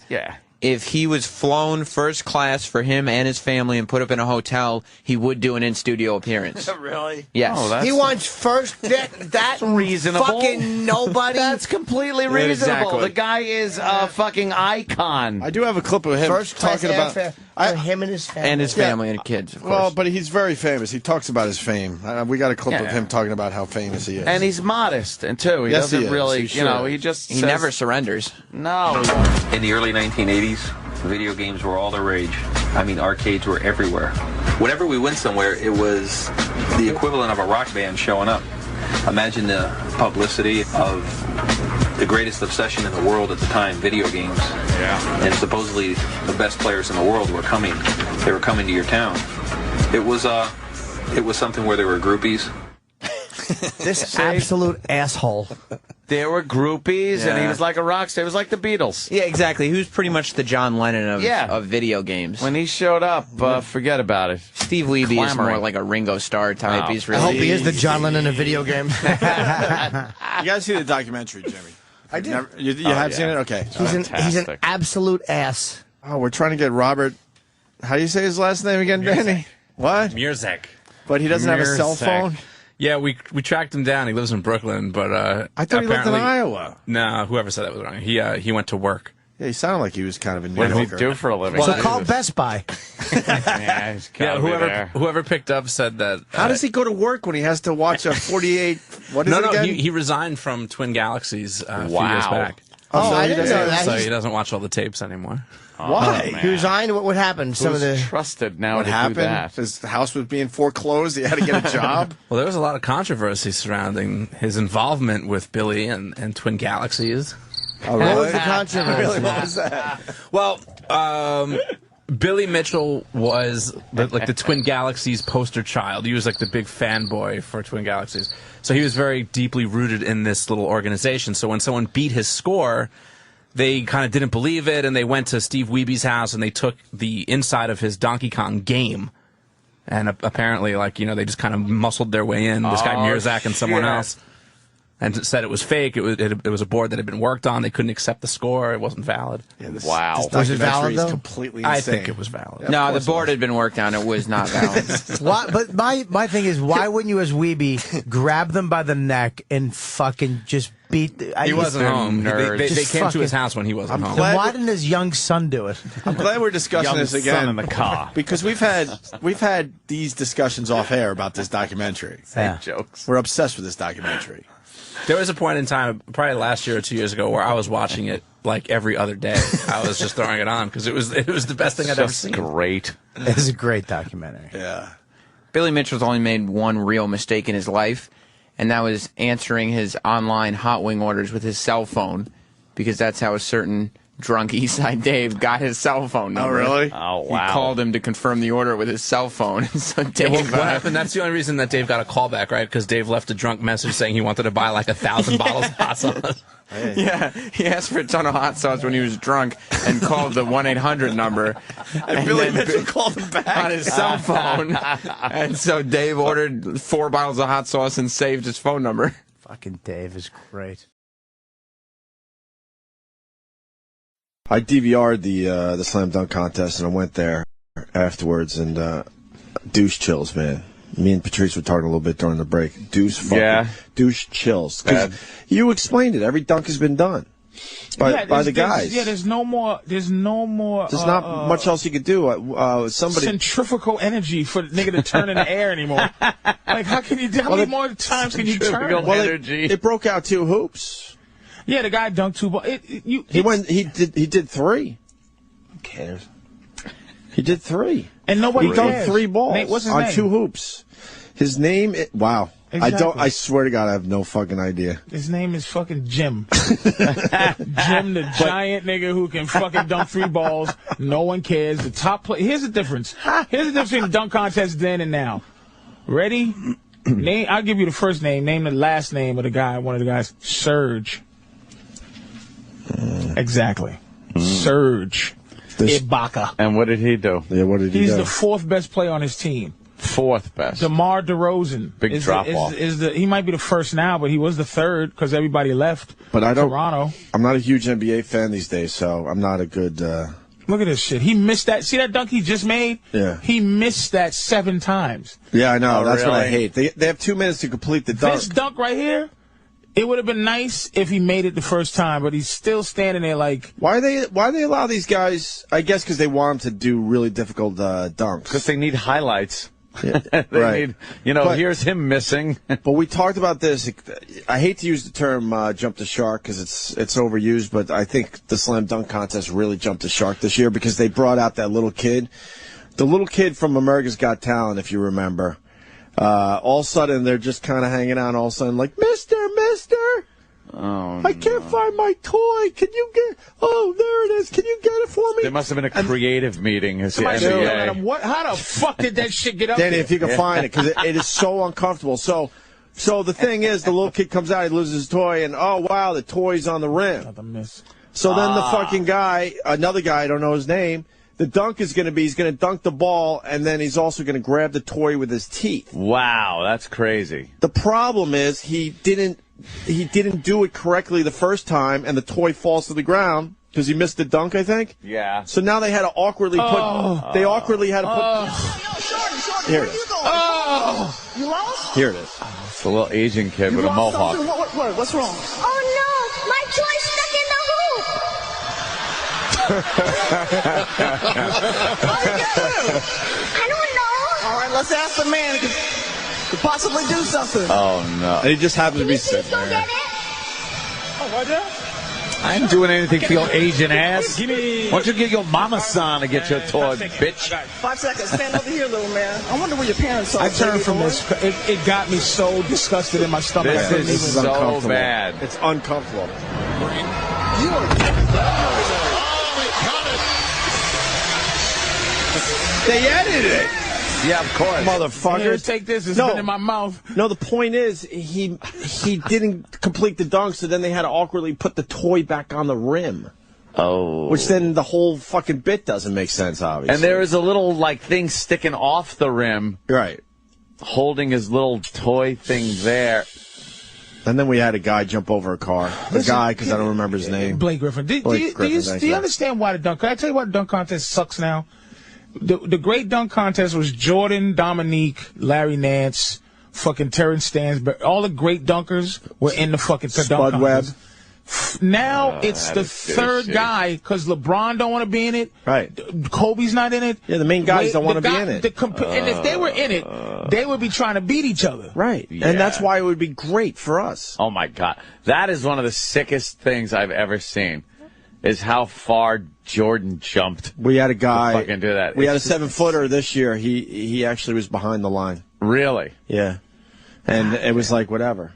if he was flown first class for him and his family and put up in a hotel, he would do an in-studio appearance. Really? Yes. Oh, He wants first that reasonable. fucking nobody. That's completely reasonable. Exactly. The guy is a fucking icon. I do have a clip of him First class talking about for him and his family. And his family and kids, of course. Well, but he's very famous. He talks about his fame. We got a clip of him talking about how famous he is. And he's modest, and too. He Yes, doesn't he is. really, He you know, should. he just he says, never surrenders. No. In the early 1980s, video games were all the rage. I mean, arcades were everywhere. Whenever we went somewhere, it was the equivalent of a rock band showing up. Imagine the publicity of the greatest obsession in the world at the time, video games. Yeah. And supposedly the best players in the world were coming. They were coming to your town. It was something where there were groupies. This absolute asshole. There were groupies, and he was like a rock star. He was like the Beatles. Yeah, exactly. He was pretty much the John Lennon of video games. When he showed up, forget about it. Steve Wiebe is more like a Ringo Starr type. Oh. He's I really. hope he is the John Lennon of video games. You guys see the documentary, Jimmy? I did. You have seen it? Okay. He's an absolute ass. Oh, we're trying to get Robert. How do you say his last name again, Danny? What? Murzek. But he doesn't have a cell phone? Yeah, we tracked him down. He lives in Brooklyn, but I thought he lived in apparently- Iowa. No, whoever said that was wrong. He went to work. Yeah, he sounded like he was kind of a New What did he Yorker. do for a living? So call Best Buy. Yeah, he's gotta be there. Whoever picked up said that. How does he go to work when he has to watch a 48? What is No, it no, again? he resigned from Twin Galaxies a few Wow. years back. Oh, I didn't know that. So He's- he doesn't watch all the tapes anymore. Why? He resigned. What happened? Some Who's of the trusted now What to happened? do that? His house was being foreclosed. He had to get a job. Well, there was a lot of controversy surrounding his involvement with Billy and Twin Galaxies. Oh, What really? was the controversy? Really, what was that? Well, Billy Mitchell was like the Twin Galaxies poster child. He was like the big fanboy for Twin Galaxies. So he was very deeply rooted in this little organization. So when someone beat his score, they kind of didn't believe it, and they went to Steve Wiebe's house and they took the inside of his Donkey Kong game. And apparently, they just kind of muscled their way in. This guy Murzak and someone else. And said it was fake. It was a board that had been worked on. They couldn't accept the score. It wasn't valid. Yeah, this Was it valid, is though? completely insane. I think it was valid. Yeah, No, of the course board had been worked on. It was not valid. Why, but my thing is, why wouldn't you, as Weeby, grab them by the neck and fucking just beat? He wasn't home. They Just came to his fucking- house when he wasn't home. Then why didn't his young son do it? I'm glad we're discussing Young this son again in the car. because we've had these discussions off air about this documentary. Yeah. Jokes. We're obsessed with this documentary. There was a point in time, probably last year or 2 years ago, where I was watching it like every other day. I was just throwing it on because it was the best thing I'd ever Just seen. great. It's a great documentary. Yeah. Billy Mitchell's only made one real mistake in his life, and that was answering his online hot wing orders with his cell phone, because that's how a certain drunk Eastside Dave got his cell phone number. Oh, really? Oh, wow. He called him to confirm the order with his cell phone. So Dave, What happened? That's the only reason that Dave got a call back, right? Because Dave left a drunk message saying he wanted to buy like 1,000 bottles of hot sauce. yeah, he asked for a ton of hot sauce when he was drunk and called the 1-800 number. And Billy then Mitchell called him back on his cell phone. And so Dave ordered 4 bottles of hot sauce and saved his phone number. Fucking Dave is great. I DVR'd the slam dunk contest, and I went there afterwards, and douche chills, man. Me and Patrice were talking a little bit during the break. Douche chills. 'Cause you explained it. Every dunk has been done by the guys. There's no more. There's not much else you could do. Somebody centrifugal energy for the nigga to turn in the air anymore. Like, how many more times can you turn? Well, it broke out 2 hoops. Yeah, the guy dunked 2 balls. He did 3. Who cares? He did 3. And nobody He dunked cares. 3 balls Nate, what's his on name? 2 hoops. His name, wow. Exactly. I swear to God, I have no fucking idea. His name is fucking Jim. Jim, the giant nigga who can fucking dunk 3 balls. No one cares. The top player. Here's the difference. Here's the difference between the dunk contest then and now. Ready? Name. I'll give you the first name. Name the last name of the guy. One of the guys. Serge. Exactly. Serge Ibaka. And what did he do? Yeah, what did he do? He's the 4th best player on his team. 4th best. DeMar DeRozan. Big drop off. He might be the first now, but he was the 3rd because everybody left. But I don't. Toronto. I'm not a huge NBA fan these days, so I'm not a good. Look at this shit. He missed that. See that dunk he just made? Yeah. He missed that 7 times. Yeah, I know. Oh, That's what I really? hate. They have 2 minutes to complete the dunk. This dunk right here, it would have been nice if he made it the first time, but he's still standing there like... Why do they allow these guys? I guess because they want them to do really difficult dunks. Because they need highlights. Yeah, they right. need, But- here's him missing. But we talked about this. I hate to use the term jump the shark because it's overused, but I think the slam dunk contest really jumped the shark this year because they brought out that little kid. The little kid from America's Got Talent, if you remember. All of a sudden, they're just kind of hanging out. All of a sudden, like, Mister. Oh, I can't find my toy. Can you get? Oh, there it is. Can you get it for me? There must have been a creative meeting. As the Somebody said, NBA. "What? How the fuck did that shit get up Danny, there?" if you can find it, because it is so uncomfortable. So the thing is, the little kid comes out, he loses his toy, and oh wow, the toy's on the rim. So then the fucking guy, another guy, I don't know his name. The dunk is going to be, he's going to dunk the ball, and then he's also going to grab the toy with his teeth. Wow, that's crazy. The problem is he didn't do it correctly the first time, and the toy falls to the ground because he missed the dunk, I think. Yeah. So now they had to awkwardly put. They awkwardly had to put. Here it is. You lost? Here it is. It's a little Asian kid with a mohawk. What's wrong? Oh no, my toy's stuck in the hoop. I don't know. All right, let's ask the man who could possibly do something. Oh, no. And he just happened to be Please sitting go there. get it. Oh, right there? I ain't doing anything for your Asian ass. Why don't you get your mama-san to get your toy, bitch? 5 seconds. Stand over here, little man. I wonder where your parents are. I turned baby from boy. this. It got me so disgusted in my stomach. This I couldn't is even. so uncomfortable. bad. It's uncomfortable. They edited it. Yeah, of course. Here, Motherfuckers. take this. It's No. been in my mouth. No, the point is he didn't complete the dunk, so then they had to awkwardly put the toy back on the rim. Oh. Which then the whole fucking bit doesn't make sense, obviously. And there is a little, like, thing sticking off the rim. Right. Holding his little toy thing there. And then we had a guy jump over a car. The guy, because I don't remember his name. Blake Griffin. Do Blake you Griffin, do you understand why the dunk? Can I tell you why the dunk contest sucks now? The great dunk contest was Jordan, Dominique, Larry Nance, fucking Terrence Stansberry. All the great dunkers were in the fucking dunk Spud Webb. contest. Now it's that the is third douchey. guy because LeBron don't want to be in it. Right. Kobe's not in it. Yeah, the main guys don't want to be in it. And if they were in it, they would be trying to beat each other. Right. Yeah. And that's why it would be great for us. Oh, my God. That is one of the sickest things I've ever seen, is how far Jordan jumped. We had a guy. To fucking do that. We had a It's just- 7-footer this year. He actually was behind the line. Really? Yeah. And it was like, whatever.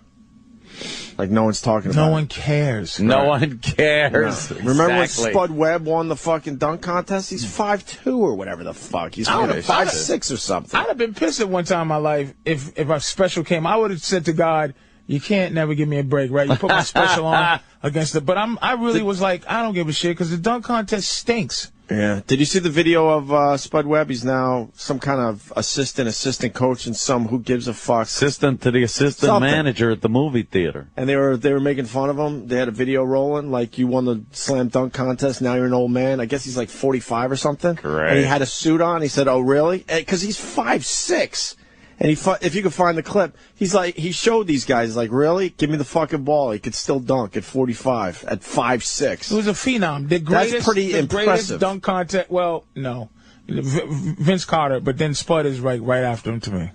Like, no one's talking about No it. one cares. No one cares. No. Remember when Exactly. Spud Webb won the fucking dunk contest? He's 5'2" or whatever the fuck. He's I would've- 5'6" or something. I'd have been pissed at one time in my life if a special came. I would have said to God, "You can't never give me a break, right? You put my special on against it." But I really was like, I don't give a shit because the dunk contest stinks. Yeah. Did you see the video of Spud Webb? He's now some kind of assistant coach in some who gives a fuck. Assistant to the assistant Something. manager at the movie theater. And they were making fun of him. They had a video rolling, like, you won the slam dunk contest, now you're an old man. I guess he's like 45 or something. Correct. And he had a suit on. He said, "Oh, really?" Because he's 5'6". And if you could find the clip, he's like, he showed these guys, like, really? Give me the fucking ball. He could still dunk at 45, at 5'6". It was a phenom. The greatest, That's pretty the impressive. greatest dunk contest. Well, no, Vince Carter, but then Spud is right after him to me.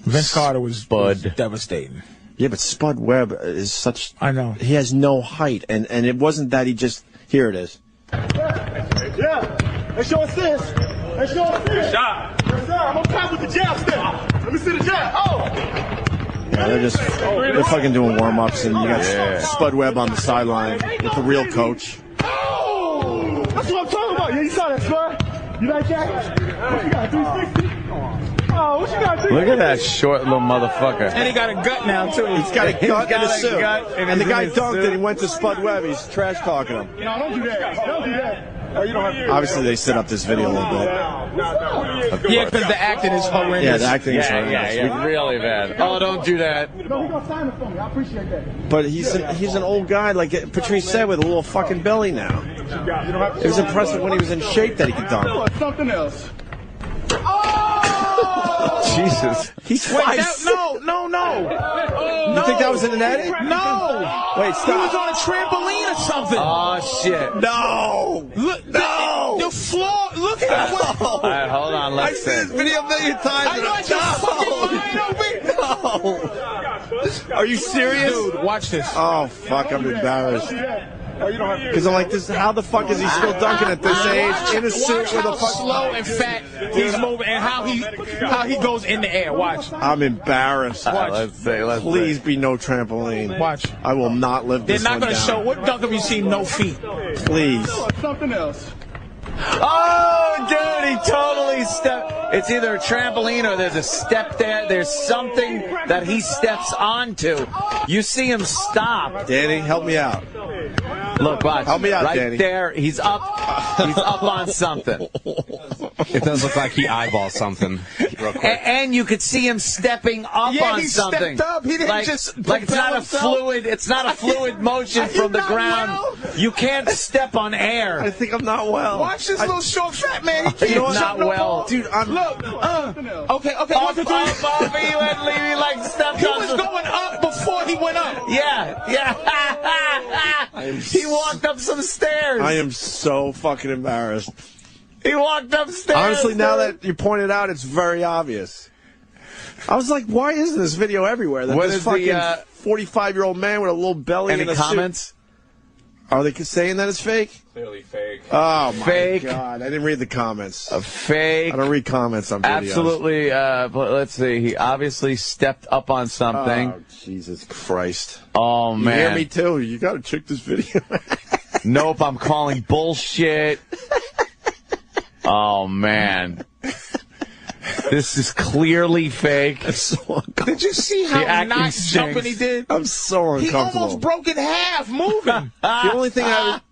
Vince Carter was devastating. Yeah, but Spud Webb is such. I know. He has no height, and it wasn't that he just. Here it is. Yeah. Let's show us this. Let's show us this. Shot. Yes, sir. I'm on top with the jab step. Let me see the jab. Oh. Yeah, they're fucking doing warm-ups, and you got Spud Webb on the sideline with the real coach. Oh. That's what I'm talking about. Yeah, you saw that, Spud. You like that? What you got, 360? Oh, what you got, 360? Look at that short little motherfucker. And he got a gut now, too. He's got a gut in got a a suit. gut and And the he's guy in his dunked suit. and he went to Spud Webb. He's trash talking him. No, don't do that. Don't do that. Oh, you don't have to. Obviously, they set up this video a little bit. Yeah, because the acting is horrendous. Yeah, the acting is horrendous. Yeah, really bad. Oh, don't do that. No, he's gonna sign it for me. I appreciate that. But he's an old guy, like Patrice said, with a little fucking belly now. It was impressive when he was in shape that he could dunk. Something else. Jesus. He's Wait, five. no. You think that was in the netting? No. Wait, stop. He was on a trampoline or something. Oh, shit. No. Look, No. the floor. Look at it. All right, hold on. I've Let's seen this see. video a million times. I know it's your fucking mind, Opie. No. Are you serious? Dude, watch this. Oh, fuck, I'm embarrassed. Because I'm like, this. How the fuck is he still dunking at this age in a suit Watch with how a fuck? slow and fat he's moving, and how he goes in the air. Watch. I'm embarrassed. Let's see. Please be no trampoline. Watch. I will not live They're this not one going to down. show. What dunk have you seen? No feet. Please. Something else. Oh, dude, he totally stepped. It's either a trampoline or there's a step there. There's something that he steps onto. You see him stop. Danny, help me out. Look, watch. Help me out, right Danny. there. He's up. He's up on something. It does look like he eyeballs something real quick. And you could see him stepping up on he something. stepped up. He didn't like, just like it's propel not a himself. fluid. It's not a fluid motion from the not ground. well? You can't step on air. I think I'm not well. Watch this little short fat man. He can't You know what? jump Not no well. ball. Dude, I'm... Look. Okay. Up, 1, 2, 3. up, he went leaving like stepped He on was some- going up before he went up. Yeah. He walked up some stairs. I am so fucking embarrassed. He walked upstairs. Honestly, now dude. that you pointed out, it's very obvious. I was like, why isn't this video everywhere? That What this is the, fucking 45-year-old man with a little belly Any and a comments? suit. Are they saying that it's fake? Clearly fake. Oh, my Fake. God. I didn't read the comments. Fake. I don't read comments on videos. Absolutely. But let's see. He obviously stepped up on something. Oh, Jesus Christ. Oh, You man. hear me, too? You got to check this video. Nope, I'm calling bullshit. Oh, man. This is clearly fake. Did you see how acting not stinks. jumping he did? I'm so He uncomfortable. almost broke in half moving. The only thing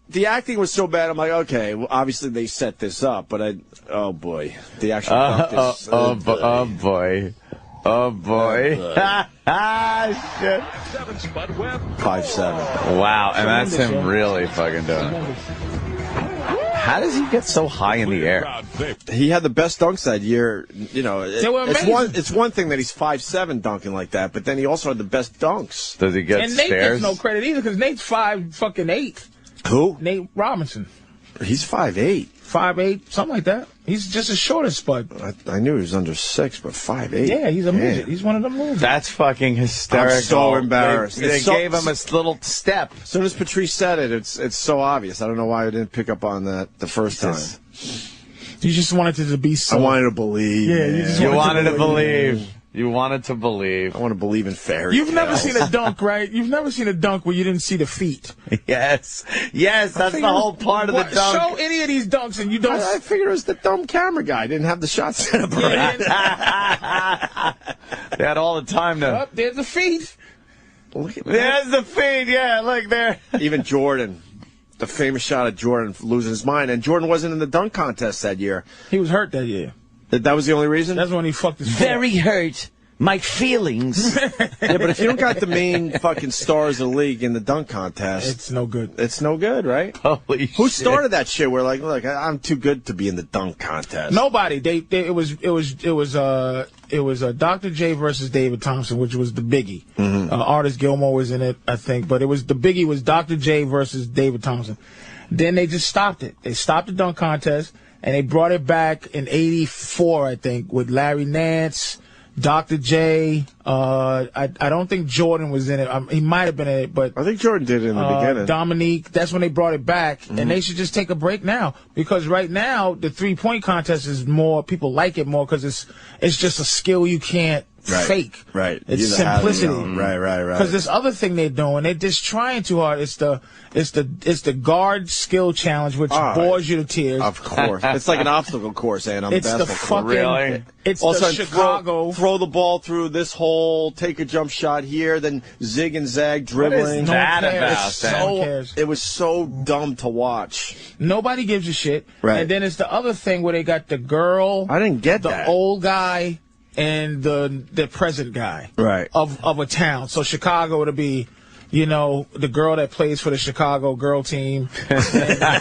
the acting was so bad, I'm like, okay, well, obviously they set this up, but oh boy. The actual dunk is... oh boy. Oh, boy. Shit. 5'7". Wow, and that's him really fucking doing it. How does he get so high in the air? He had the best dunks that year. You know, They were amazing. it's one thing that he's 5'7" dunking like that, but then he also had the best dunks. Does he get And Nate stairs? gets no credit either because Nate's 5'8". Who? Nate Robinson. He's 5'8". 5'8", something like that. He's just as short as Spud. I knew he was under 6, but 5'8". Yeah, he's a Damn. midget. He's one of them movies. That's fucking hysterical. I'm so embarrassed. They It's so- gave him a little step. As soon as Patrice said it, it's so obvious. I don't know why I didn't pick up on that the first time. You just wanted it to be so. I wanted to believe. Yeah, man. you just You wanted wanted to to believe. You wanted to believe. I want to believe in fairy You've never tales. seen a dunk, right? You've never seen a dunk where you didn't see the feet. Yes. Yes, that's the whole part of the What- dunk. Show any of these dunks and you don't. I figured it was the dumb camera guy. Didn't have the shot set up right. They had all the time to. Up there's the feet. Look at There's the feet. Yeah, look there. Even Jordan, the famous shot of Jordan losing his mind, and Jordan wasn't in the dunk contest that year. He was hurt that year. That was the only reason? That's when he fucked his foot. Very hurt. My feelings. Yeah, but if you don't got the main fucking stars of the league in the dunk contest, It's no good. it's no good, right? Holy Who shit. started that shit? We're like, look, I'm too good to be in the dunk contest. Nobody. It was Dr. J versus David Thompson, which was the biggie. Artist Gilmore was in it, I think, but the biggie was Dr. J versus David Thompson. Then they just stopped it. They stopped the dunk contest and they brought it back in '84, I think, with Larry Nance, Dr. J. I don't think Jordan was in it. He might have been in it, but I think Jordan did it in the beginning. Dominique. That's when they brought it back, and they should just take a break now because right now the 3-point contest is more. People like it more because it's just a skill you can't fake. Right. It's You either have it or you simplicity. don't. Right. Because this other thing they're doing, they're just trying too hard. It's the guard skill challenge, which bores you to tears. Of course. It's like an obstacle course, and on It's the the basketball court. fucking. Really? It's Also, the Chicago. throw the ball through this hole, take a jump shot here, then zig and zag dribbling. is that No one cares. about, It's Sam? No one so, cares. it was so dumb to watch. Nobody gives a shit. Right. And then it's the other thing where they got the girl, I didn't get the that. old guy, and the present guy. Right. Of a town. So Chicago would be, you know, the girl that plays for the Chicago girl team. I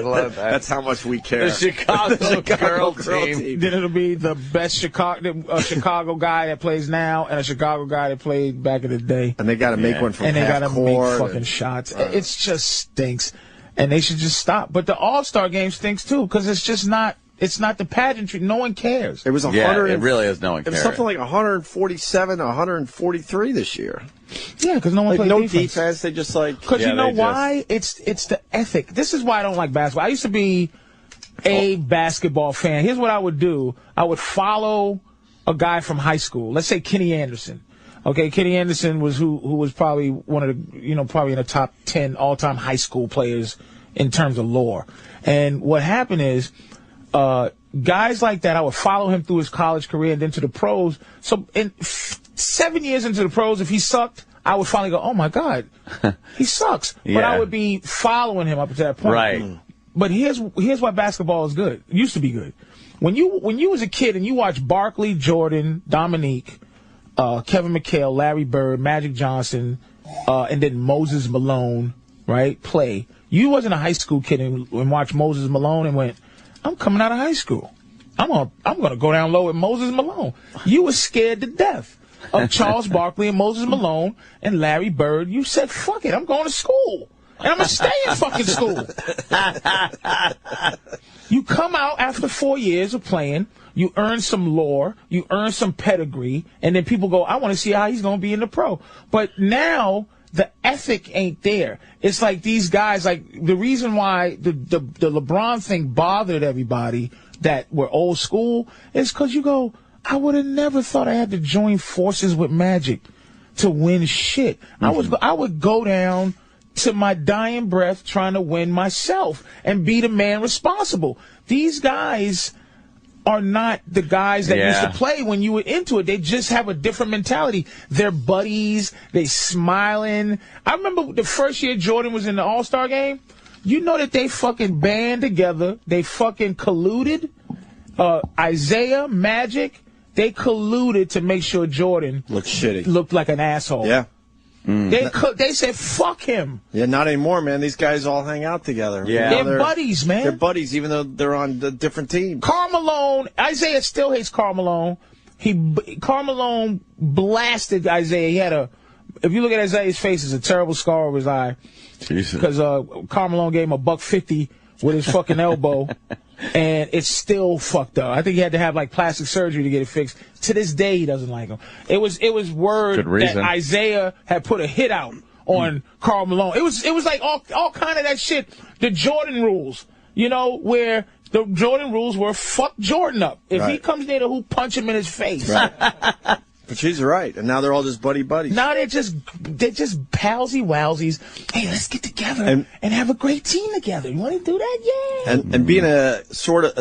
love that. That's how much we care. The Chicago girl team. Then it'll be the best Chicago guy that plays now and a Chicago guy that played back in the day. And they got to make one from and they half gotta court. make fucking shots. It just stinks. And they should just stop. But the All-Star game stinks too, because it's just not. It's not the pageantry. No one cares. It was it really is. No one It cares. was something like 147, 143 this year. Yeah, because no one played no defense. defense. They just like Because you know why? It's the ethic. This is why I don't like basketball. I used to be a basketball fan. Here's what I would do. I would follow a guy from high school. Let's say Kenny Anderson. Okay, Kenny Anderson was who was probably one of the, probably in the top 10 all-time high school players in terms of lore. And what happened is, guys like that, I would follow him through his college career and then to the pros. So in 7 years into the pros, if he sucked, I would finally go, oh my God, he sucks. But I would be following him up to that point. Right. But here's why basketball is good. It used to be good. When you was a kid and you watched Barkley, Jordan, Dominique, Kevin McHale, Larry Bird, Magic Johnson, and then Moses Malone, right, play. You wasn't a high school kid and watched Moses Malone and went, I'm coming out of high school. I'm gonna go down low with Moses Malone. You were scared to death of Charles Barkley and Moses Malone and Larry Bird. You said, fuck it, I'm going to school. And I'm going to stay in fucking school. You come out after 4 years of playing, you earn some lore, you earn some pedigree, and then people go, I want to see how he's going to be in the pro. But now the ethic ain't there. It's like these guys, like the reason why the LeBron thing bothered everybody that were old school is because you go, I would have never thought I had to join forces with Magic to win shit. Mm-hmm. I would go down to my dying breath trying to win myself and be the man responsible. These guys are not the guys that used to play when you were into it. They just have a different mentality. They're buddies. They smiling. I remember the first year Jordan was in the All-Star game. You know that they fucking band together. They fucking colluded. Isaiah, Magic, they colluded to make sure Jordan looked like an asshole. Yeah. They said, fuck him. Yeah, not anymore, man. These guys all hang out together. Yeah. They're buddies, man. They're buddies, even though they're on the different teams. Karl Malone, Isaiah still hates Karl Malone. Karl Malone blasted Isaiah. If you look at Isaiah's face, it's a terrible scar over his eye. Jesus. Because Karl Malone gave him $150 with his fucking elbow. And it's still fucked up. I think he had to have like plastic surgery to get it fixed. To this day, he doesn't like him. It was word that Isaiah had put a hit out on Karl Malone. It was like all kind of that shit. The Jordan rules, where the Jordan rules were fuck Jordan up. If he comes near the hoop, punch him in his face. Right. But she's right, and now they're all just buddies. Now they're just palsy wowsies. Hey, let's get together and have a great team together. You want to do that? Yeah. And being a sort of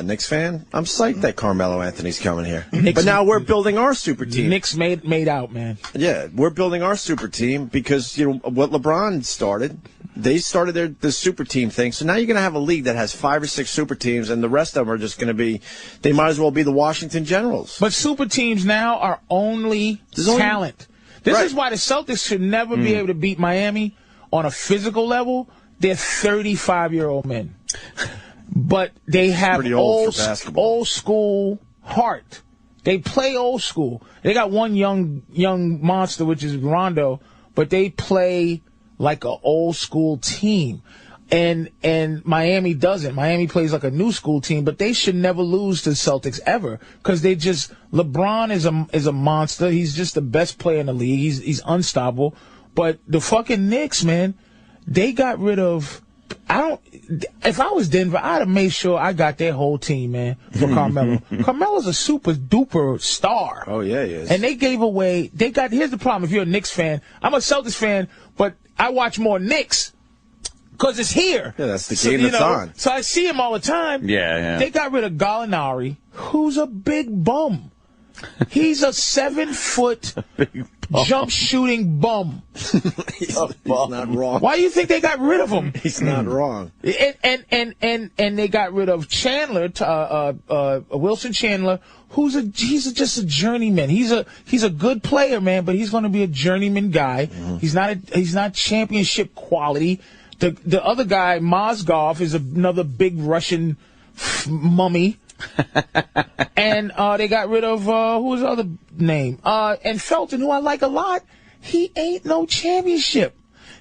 Knicks fan, I'm psyched that Carmelo Anthony's coming here. But now we're building our super team. Knicks made out, man. Yeah, we're building our super team because what LeBron started. They started the super team thing. So now you're going to have a league that has 5 or 6 super teams, and the rest of them are just going to be, they might as well be the Washington Generals. But super teams now are only talent. This is why the Celtics should never be able to beat Miami on a physical level. They're 35-year-old men. But they have old school heart. They play old school. They got one young monster, which is Rondo, but they play like an old school team. And Miami doesn't. Miami plays like a new school team, but they should never lose to the Celtics ever because LeBron is a monster. He's just the best player in the league. He's unstoppable. But the fucking Knicks, man, they got rid of. If I was Denver, I'd have made sure I got their whole team, man, for Carmelo. Carmelo's a super duper star. Oh yeah, he is. And they gave away. Here's the problem. If you're a Knicks fan, I'm a Celtics fan, but I watch more Knicks. Because it's here. Yeah, that's the game that's on. So I see him all the time. Yeah. They got rid of Gallinari, who's a big bum. He's a 7-foot jump shooting bum. He's not wrong. Why do you think they got rid of him? He's not wrong. And they got rid of Chandler, Wilson Chandler, he's just a journeyman. He's a good player, man, but he's going to be a journeyman guy. He's not championship quality. The other guy, Mozgov, is another big Russian mummy. And they got rid of who was the other name? And Felton, who I like a lot. He ain't no championship.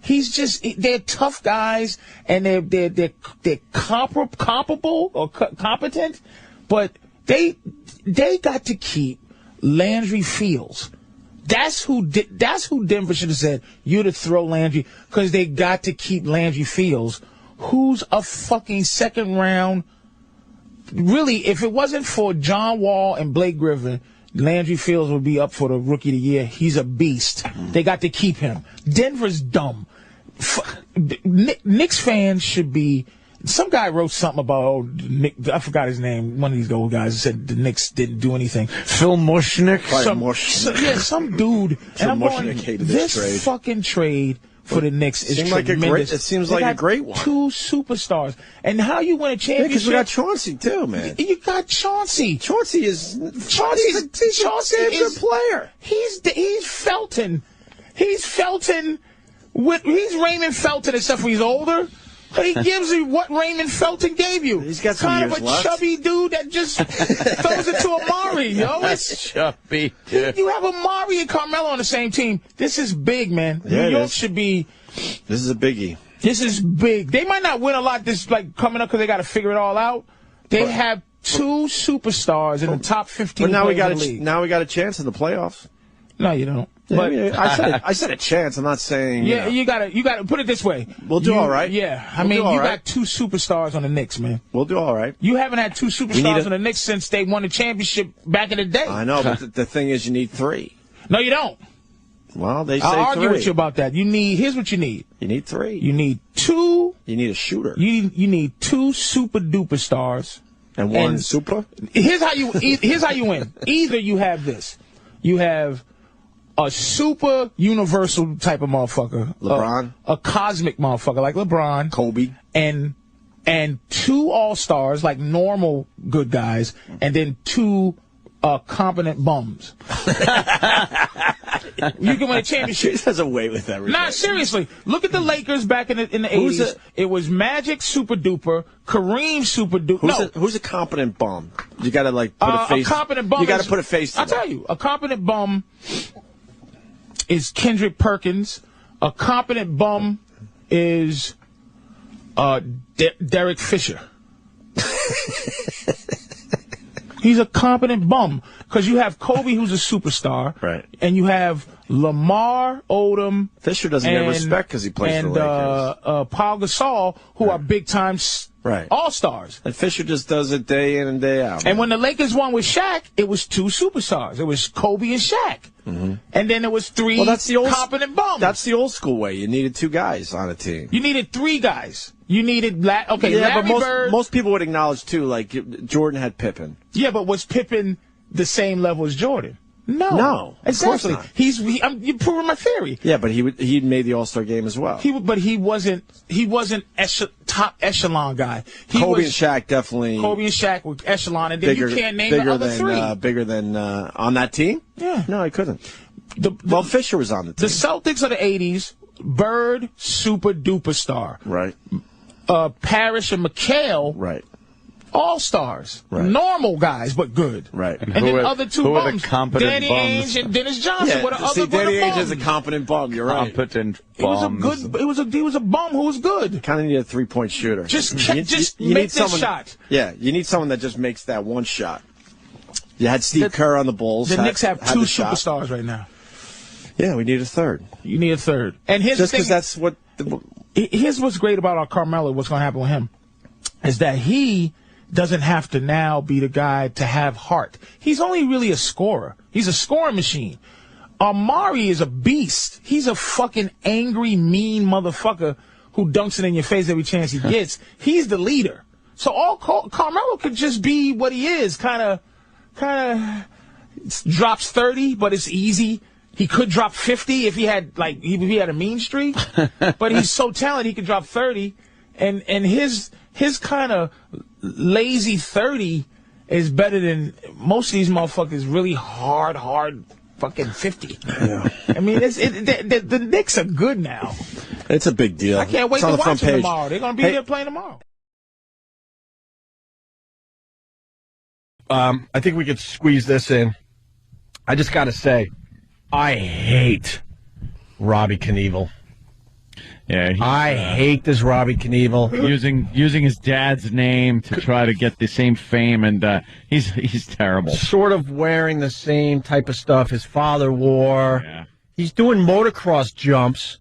They're tough guys, and they're comparable or competent, but they got to keep Landry Fields. That's who Denver should have said, you're to throw Landry, because they got to keep Landry Fields, who's a fucking second round. Really, if it wasn't for John Wall and Blake Griffin, Landry Fields would be up for the Rookie of the Year. He's a beast. They got to keep him. Denver's dumb. Knicks fans should be. Some guy wrote something about I forgot his name. One of these old guys said the Knicks didn't do anything. Phil Mushnick. Some dude. And I'm going, this fucking trade for the Knicks is tremendous. It seems like a great one. 2 superstars. And how you win a championship? Because we got Chauncey too, man. You got Chauncey. Chauncey's a good player. He's Felton. He's Felton. He's Raymond Felton, except for he's older. But he gives you what Raymond Felton gave you. He's got some kind years of a left. chubby dude that just throws it to Amari, yo. It's chubby. You have Amari and Carmelo on the same team. This is big, man. Yeah, New York should be. This is a biggie. This is big. They might not win a lot this coming up because they got to figure it all out. They have 2 superstars in the top 15 But now players in the league. Now we got a chance in the playoffs. No, you don't. Yeah, But I said a chance. I'm not saying. Yeah, you gotta put it this way. We'll do all right. Yeah, I We'll mean, do all you right. got 2 superstars on the Knicks, man. We'll do all right. You haven't had 2 superstars on the Knicks since they won the championship back in the day. I know, but the thing is, you need 3. No, you don't. Well, they say I'll argue 3. with you about that. Here's what you need. You need 3. You need 2. You need a shooter. You need 2 super duper stars. And one super? Here's how you win. Either you have this. You have a super universal type of motherfucker. LeBron? A cosmic motherfucker like LeBron. Kobe. And 2 all-stars like normal good guys, and then 2 competent bums. You can win a championship. He has a way with everything. Nah, seriously. Look at the Lakers back in the 80s. It was Magic super duper, Kareem super duper. Who's a competent bum? You got to put a face. A competent bum. You got to put a face to I'll tell you, a competent bum is Kendrick Perkins. A competent bum is Derek Fisher. He's a competent bum because you have Kobe, who's a superstar, right? And you have Lamar Odom. Fisher doesn't get respect because he plays for the Lakers. Paul Gasol, who are big time all-stars. And Fisher just does it day in and day out. And when the Lakers won with Shaq, it was 2 superstars. It was Kobe and Shaq. Mm-hmm. And then it was 3 competent bums. That's the old school way. You needed 2 guys on a team. You needed 3 guys. You needed Larry but Bird. most people would acknowledge too, like Jordan had Pippen. Yeah, but was Pippen the same level as Jordan? No, exactly. You're proving my theory. Yeah, but he made the All-Star game as well. He wasn't top echelon guy. Kobe and Shaq definitely. Kobe and Shaq were echelon, and then you can't name the other 3. Bigger than on that team. Yeah, no, he couldn't. Well, Fisher was on the team. The Celtics of the '80s. Bird, super duper star. Right. Parrish and McHale. Right. All stars. Right. Normal guys, but good. Right. And then other 2 bums. Who are the competent Danny bums? Ainge and Dennis Johnson were the other Danny Ainge bums. is a competent bum. You're right. Competent bums. He was a bum who was good. Kind of need a 3-point shooter. Just you make need this shot. Yeah, you need someone that just makes that one shot. You had Steve Kerr on the Bulls. The Knicks have 2 superstars shot. right now. Yeah, we need a 3rd. You need a 3rd. And here's just because that's what. Here's what's great about our Carmelo. What's going to happen with him is that he doesn't have to now be the guy to have heart. He's only really a scorer. He's a scoring machine. Amari is a beast. He's a fucking angry, mean motherfucker who dunks it in your face every chance he gets. He's the leader. So all Carmelo could just be what he is, kind of drops 30, but it's easy. He could drop 50 if he had a mean streak, but he's so talented he could drop 30, and his kind of lazy 30 is better than most of these motherfuckers really hard fucking 50. Yeah. I mean, the Knicks are good now. It's a big deal. I can't wait It's on to the front watch them page. tomorrow. They're gonna be there playing tomorrow. I think we could squeeze this in. I just got to say, I hate Robbie Knievel. Yeah, I hate this Robbie Knievel using his dad's name to try to get the same fame, and he's terrible. Sort of wearing the same type of stuff his father wore. Yeah. He's doing motocross jumps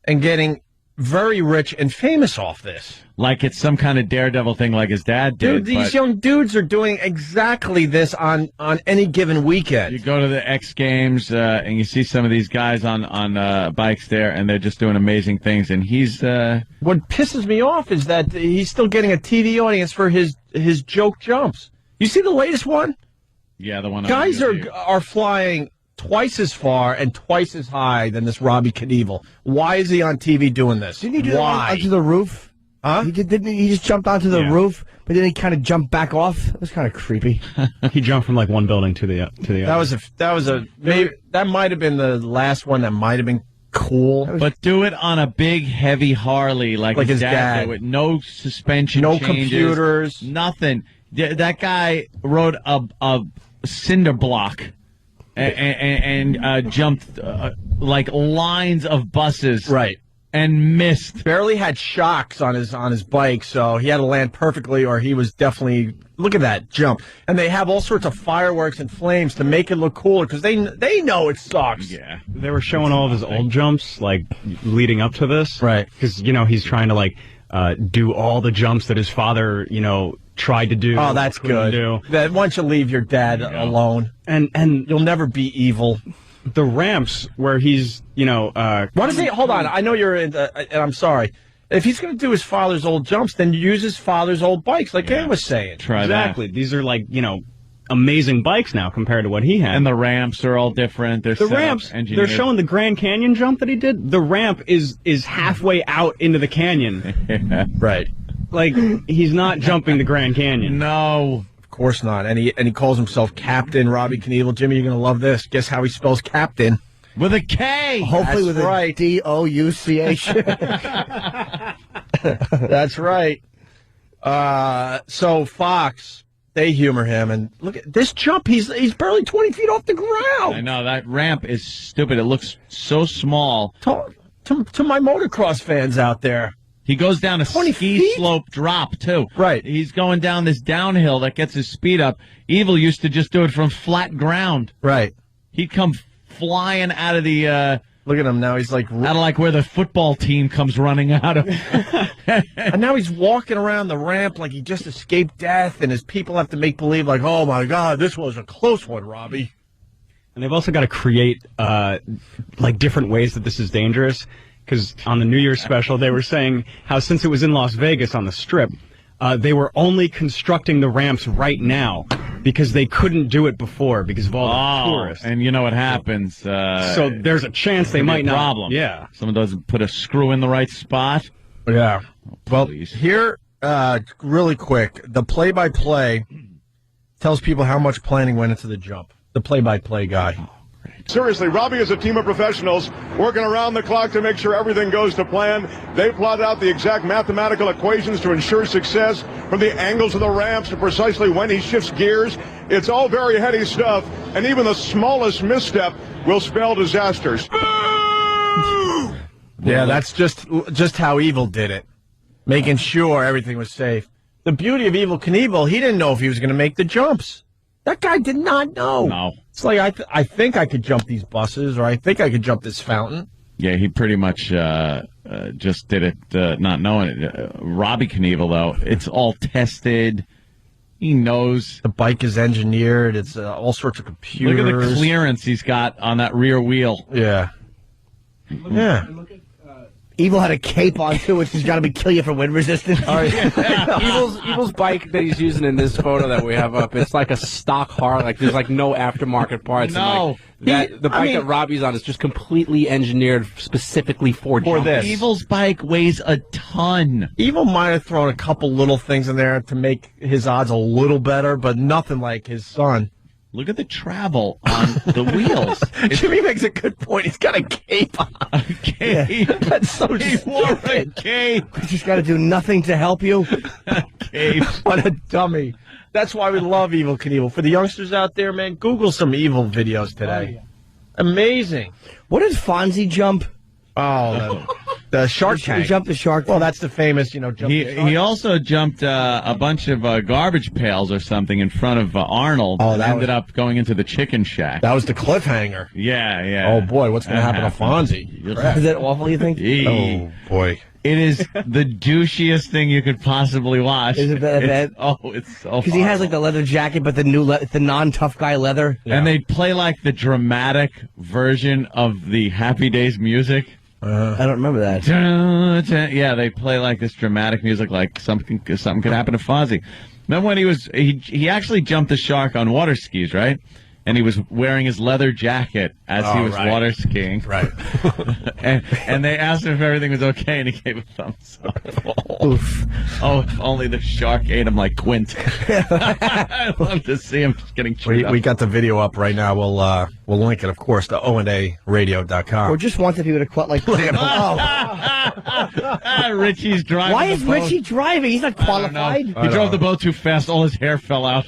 and getting very rich and famous off this. Like it's some kind of daredevil thing like his dad did. Dude, these young dudes are doing exactly this on any given weekend. You go to the X Games and you see some of these guys on bikes there, and they're just doing amazing things. And he's what pisses me off is that he's still getting a TV audience for his joke jumps. You see the latest one? Yeah, the one. Guys are flying twice as far and twice as high than this Robbie Knievel. Why is he on TV doing this? Didn't he do Why? that onto the roof? Huh? He just jumped onto the roof, but then he kind of jumped back off. It was kind of creepy. He jumped from like one building to the other. That might have been the last one that might have been cool. But do it on a big, heavy Harley like his dad. With no suspension, no changes, computers, nothing. That guy rode a cinder block and jumped like lines of buses, right? And missed. Barely had shocks on his bike, so he had to land perfectly, or he was definitely. Look at that jump, and they have all sorts of fireworks and flames to make it look cooler because they know it sucks. Yeah, they were showing all of his old jumps like leading up to this, right? Because he's trying to like do all the jumps that his father tried to do. Oh, that's good. That once you leave your dad alone, and you'll never be evil. The ramps where he's, why does he? Hold on, I know you're in. And I'm sorry. If he's going to do his father's old jumps, then use his father's old bikes, like Ann was saying. Try exactly. that. These are like amazing bikes now compared to what he had. And the ramps are all different. The ramps. They're showing the Grand Canyon jump that he did. The ramp is halfway out into the canyon. Yeah. Right. Like he's not jumping the Grand Canyon. No. Of course not. And he calls himself Captain Robbie Knievel. Jimmy, you're going to love this. Guess how he spells captain? With a K. Hopefully with right. a D-O-U-C-H. That's right. So Fox, they humor him, and look at this jump. He's barely 20 feet off the ground. I know that ramp is stupid. It looks so small. To my motocross fans out there. He goes down a 20 ski feet? slope drop, too. Right. He's going down this downhill that gets his speed up. Evil used to just do it from flat ground. Right. He'd come flying out of the... Look at him now. He's like... Out of like where the football team comes running out of. And now he's walking around the ramp like he just escaped death, and his people have to make believe like, oh, my God, this was a close one, Robbie. And they've also got to create like different ways that this is dangerous. Because on the New Year's special, they were saying how since it was in Las Vegas on the Strip, they were only constructing the ramps right now because they couldn't do it before because of all the tourists. And you know what happens. So there's a chance they might not. Problem. Yeah. Someone doesn't put a screw in the right spot. Yeah. Well, here, really quick, the play-by-play tells people how much planning went into the jump. The play-by-play guy. Seriously, Robbie is a team of professionals working around the clock to make sure everything goes to plan. They plot out the exact mathematical equations to ensure success, from the angles of the ramps to precisely when he shifts gears. It's all very heady stuff, and even the smallest misstep will spell disasters. Yeah, that's just how Evil did it, making sure everything was safe. The beauty of Evil Knievel, he didn't know if he was going to make the jumps. That guy did not know. No. It's like, I think I could jump these buses, or I think I could jump this fountain. Yeah, he pretty much just did it not knowing it. Robbie Knievel, though, it's all tested. He knows. The bike is engineered. It's all sorts of computers. Look at the clearance he's got on that rear wheel. Yeah. Yeah. Evil had a cape on too, which has got to kill you for wind resistance. Evil's bike that he's using in this photo that we have up, it's like a stock Harley. Like there's like no aftermarket parts. No. And like, the bike that Robbie's on is just completely engineered specifically for this. Evil's bike weighs a ton. Evil might have thrown a couple little things in there to make his odds a little better, but nothing like his son. Look at the travel on the wheels. Jimmy makes a good point. He's got a cape on. A cape. That's so He wore a cape. You just got to do nothing to help you. Cape. What a dummy. That's why we love Evel Knievel. For the youngsters out there, man, Google some Evil videos today. Amazing. What does Fonzie jump? Oh, the Shark He Tank. jumped the Shark Tank. Well, that's the famous, jump the Shark He also jumped a bunch of garbage pails or something in front of Arnold and ended up going into the chicken shack. That was the cliffhanger. Yeah, yeah. Oh, boy, what's going to happen to Fonzie? Is that awful, you think? Oh, boy. It is the douchiest thing you could possibly watch. Is it bad? It's so Because he has like the leather jacket, but the the non-tough guy leather. Yeah. And they play like the dramatic version of the Happy Days music. I don't remember that. Yeah, they play like this dramatic music, like something could happen to Fozzie. Remember when he actually jumped the shark on water skis, right? And he was wearing his leather jacket as he was water skiing. Right. and they asked him if everything was okay, and he gave a thumbs up. Oof. Oh, if only the shark ate him like Quint. I'd love to see him just getting chewed up. We got the video up right now. We'll link it, of course, to oandaradio.com. Or just wanted people to quote like, Richie's driving. Why is Richie driving? He's not qualified. He drove the boat too fast. All his hair fell out.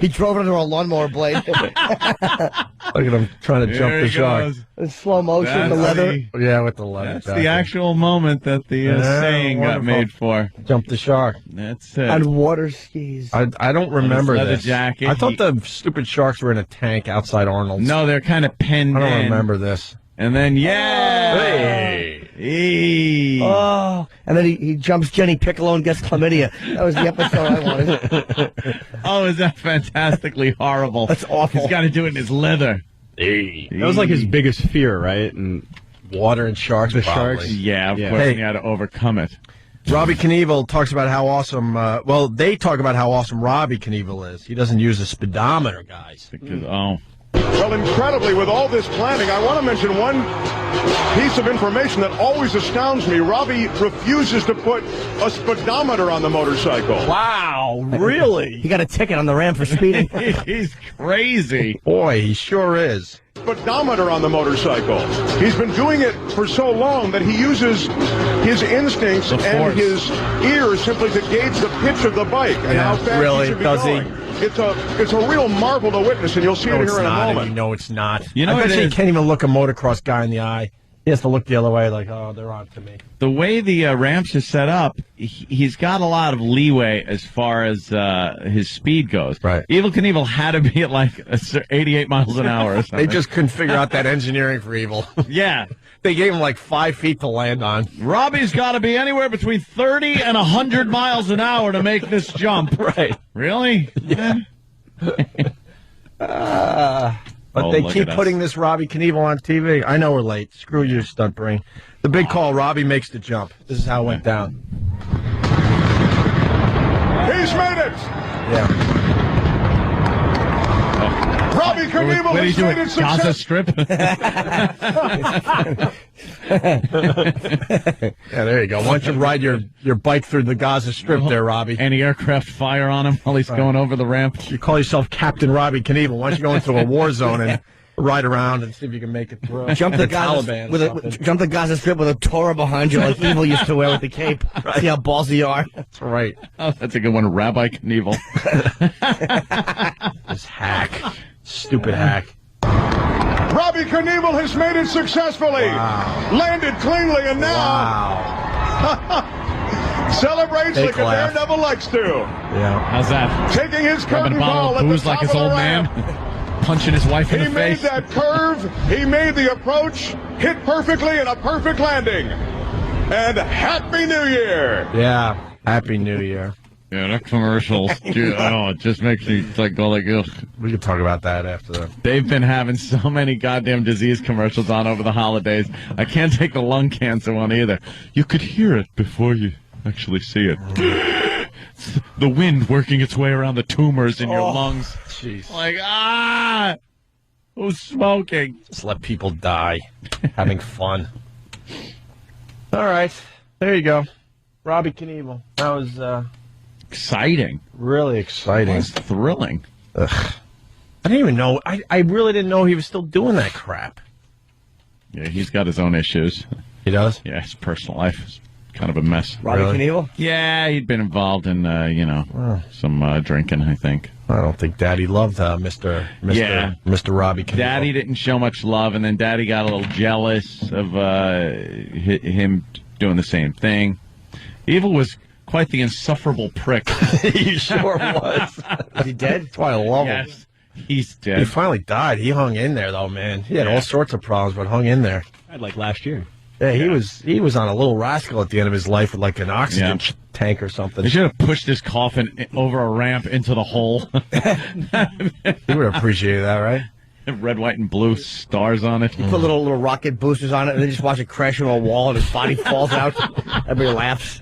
He drove it under a lawnmower blade. Look at him trying to jump the shark. In slow motion, the leather. Yeah, with the leather. That's the actual moment that the saying got made for. Jump the shark. That's it. On water skis. I don't remember leather this. jacket. I thought the stupid sharks were in a tank outside Arnold's. No, they're kind of penned in. I don't remember this. And then, hey. Oh, and then he jumps Jenny Piccolo and gets chlamydia. That was the episode I wanted. Oh, is that fantastically horrible? That's awful. He's got to do it in his leather. That was like his biggest fear, right? And water and sharks. The probably. sharks. Yeah, of course, he had to overcome it. Robbie Knievel talks about how awesome. They talk about how awesome Robbie Knievel is. He doesn't use a speedometer, guys. Well, incredibly, with all this planning, I want to mention one piece of information that always astounds me. Robbie refuses to put a speedometer on the motorcycle. Wow, really? He got a ticket on the ram for speeding. He's crazy. Boy, he sure is. Speedometer on the motorcycle. He's been doing it for so long that he uses his instincts and his ears simply to gauge the pitch of the bike and how fast he should be going. It's a real marvel to witness, and you'll see it here in a moment. You know it's not. You know I bet it you is. can't even look a motocross guy in the eye. He has to look the other way like, oh, they're on to me. The way the ramps are set up, he's got a lot of leeway as far as his speed goes. Right. Evel Knievel had to be at like 88 miles an hour or something. They just couldn't figure out that engineering for Evil. Yeah. They gave him like 5 feet to land on. Robbie's got to be anywhere between 30 and 100 miles an hour to make this jump. Right. Really? Yeah. But they keep putting this Robbie Knievel on TV. I know we're late. Screw you, stunt brain. The big call, Robbie makes the jump. This is how it went down. He's made it! Yeah. Robbie Knievel What are you has doing? made it Gaza Strip? Yeah, there you go. Why don't you ride your bike through the Gaza Strip there, Robbie? Any aircraft fire on him while he's going over the ramp? You call yourself Captain Robbie Knievel. Why don't you go into a war zone and ride around and see if you can make it through? Jump the Gaza Taliban jump the Gaza Strip with a Torah behind you like Evil used to wear with the cape. Right. See how ballsy you are. That's right. Oh, that's a good one, Rabbi Knievel. This hack. Stupid hack. Robbie Knievel has made it successfully. Wow. Landed cleanly, and now celebrates like a daredevil likes to. Yeah. How's that? Taking his Rubbing curtain a bottle ball of at the booze top like his of the old ramp. man? Punching his wife in He the made face? that curve. He made the approach. Hit perfectly and a perfect landing. And Happy New Year. Yeah. Happy New Year. Yeah, that commercial. It just makes me go like, ugh. We can talk about that after that. They've been having so many goddamn disease commercials on over the holidays. I can't take the lung cancer one either. You could hear it before you actually see it. It's the wind working its way around the tumors in your lungs. Jeez. Like, who's smoking? Just let people die. Having fun. All right. There you go. Robbie Knievel. That was exciting. Really exciting. It was thrilling. Ugh. I didn't even know. I really didn't know he was still doing that crap. Yeah, he's got his own issues. He does? Yeah, his personal life is kind of a mess. Robbie Knievel? Yeah, he'd been involved in, some drinking, I think. I don't think Daddy loved Mr. Robbie Knievel. Daddy didn't show much love, and then Daddy got a little jealous of him doing the same thing. Evil was quite the insufferable prick. He sure was. Is he dead? That's why I love him. He's dead. He finally died. He hung in there, though, man. He had all sorts of problems, but hung in there. I'd like last year. Yeah, he was on a little rascal at the end of his life with like an oxygen tank or something. They should have pushed his coffin over a ramp into the hole. You would appreciate that, right? Red, white, and blue stars on it. You put little rocket boosters on it, and then just watch it crash into a wall, and his body falls out. Everybody laughs.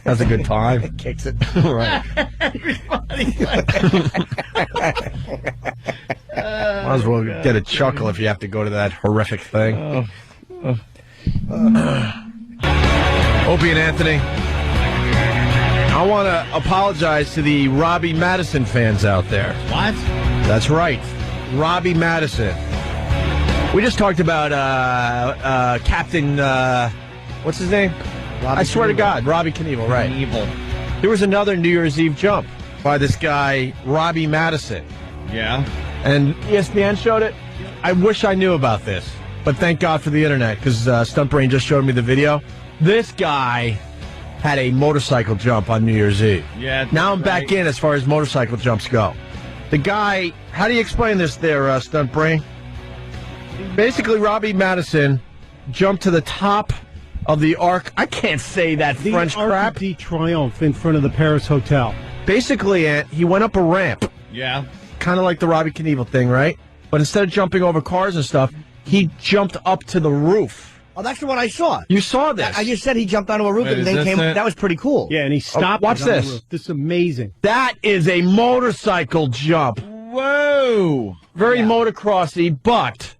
That's a good time. It kicks it. Right. Might as well get a chuckle if you have to go to that horrific thing. Opie and Anthony, I want to apologize to the Robbie Madison fans out there. What? That's right. Robbie Madison. We just talked about Captain, what's his name? I swear to God, Robbie Knievel, right. Knievel. There was another New Year's Eve jump by this guy, Robbie Madison. Yeah. And ESPN showed it. I wish I knew about this, but thank God for the internet, because Stunt Brain just showed me the video. This guy had a motorcycle jump on New Year's Eve. Yeah. Now I'm back in as far as motorcycle jumps go. The guy, how do you explain this there, Stunt Brain? Basically, Robbie Madison jumped to the top of the Arc. I can't say that the French Arc crap. de Triomphe in front of the Paris Hotel. Basically, he went up a ramp. Yeah. Kind of like the Robbie Knievel thing, right? But instead of jumping over cars and stuff, he jumped up to the roof. Oh, that's the one I saw. You saw this? I just said he jumped onto a roof and then came. That was pretty cool. Yeah, and he stopped. Watch this. This is amazing. That is a motorcycle jump. Whoa. Very motocrossy, but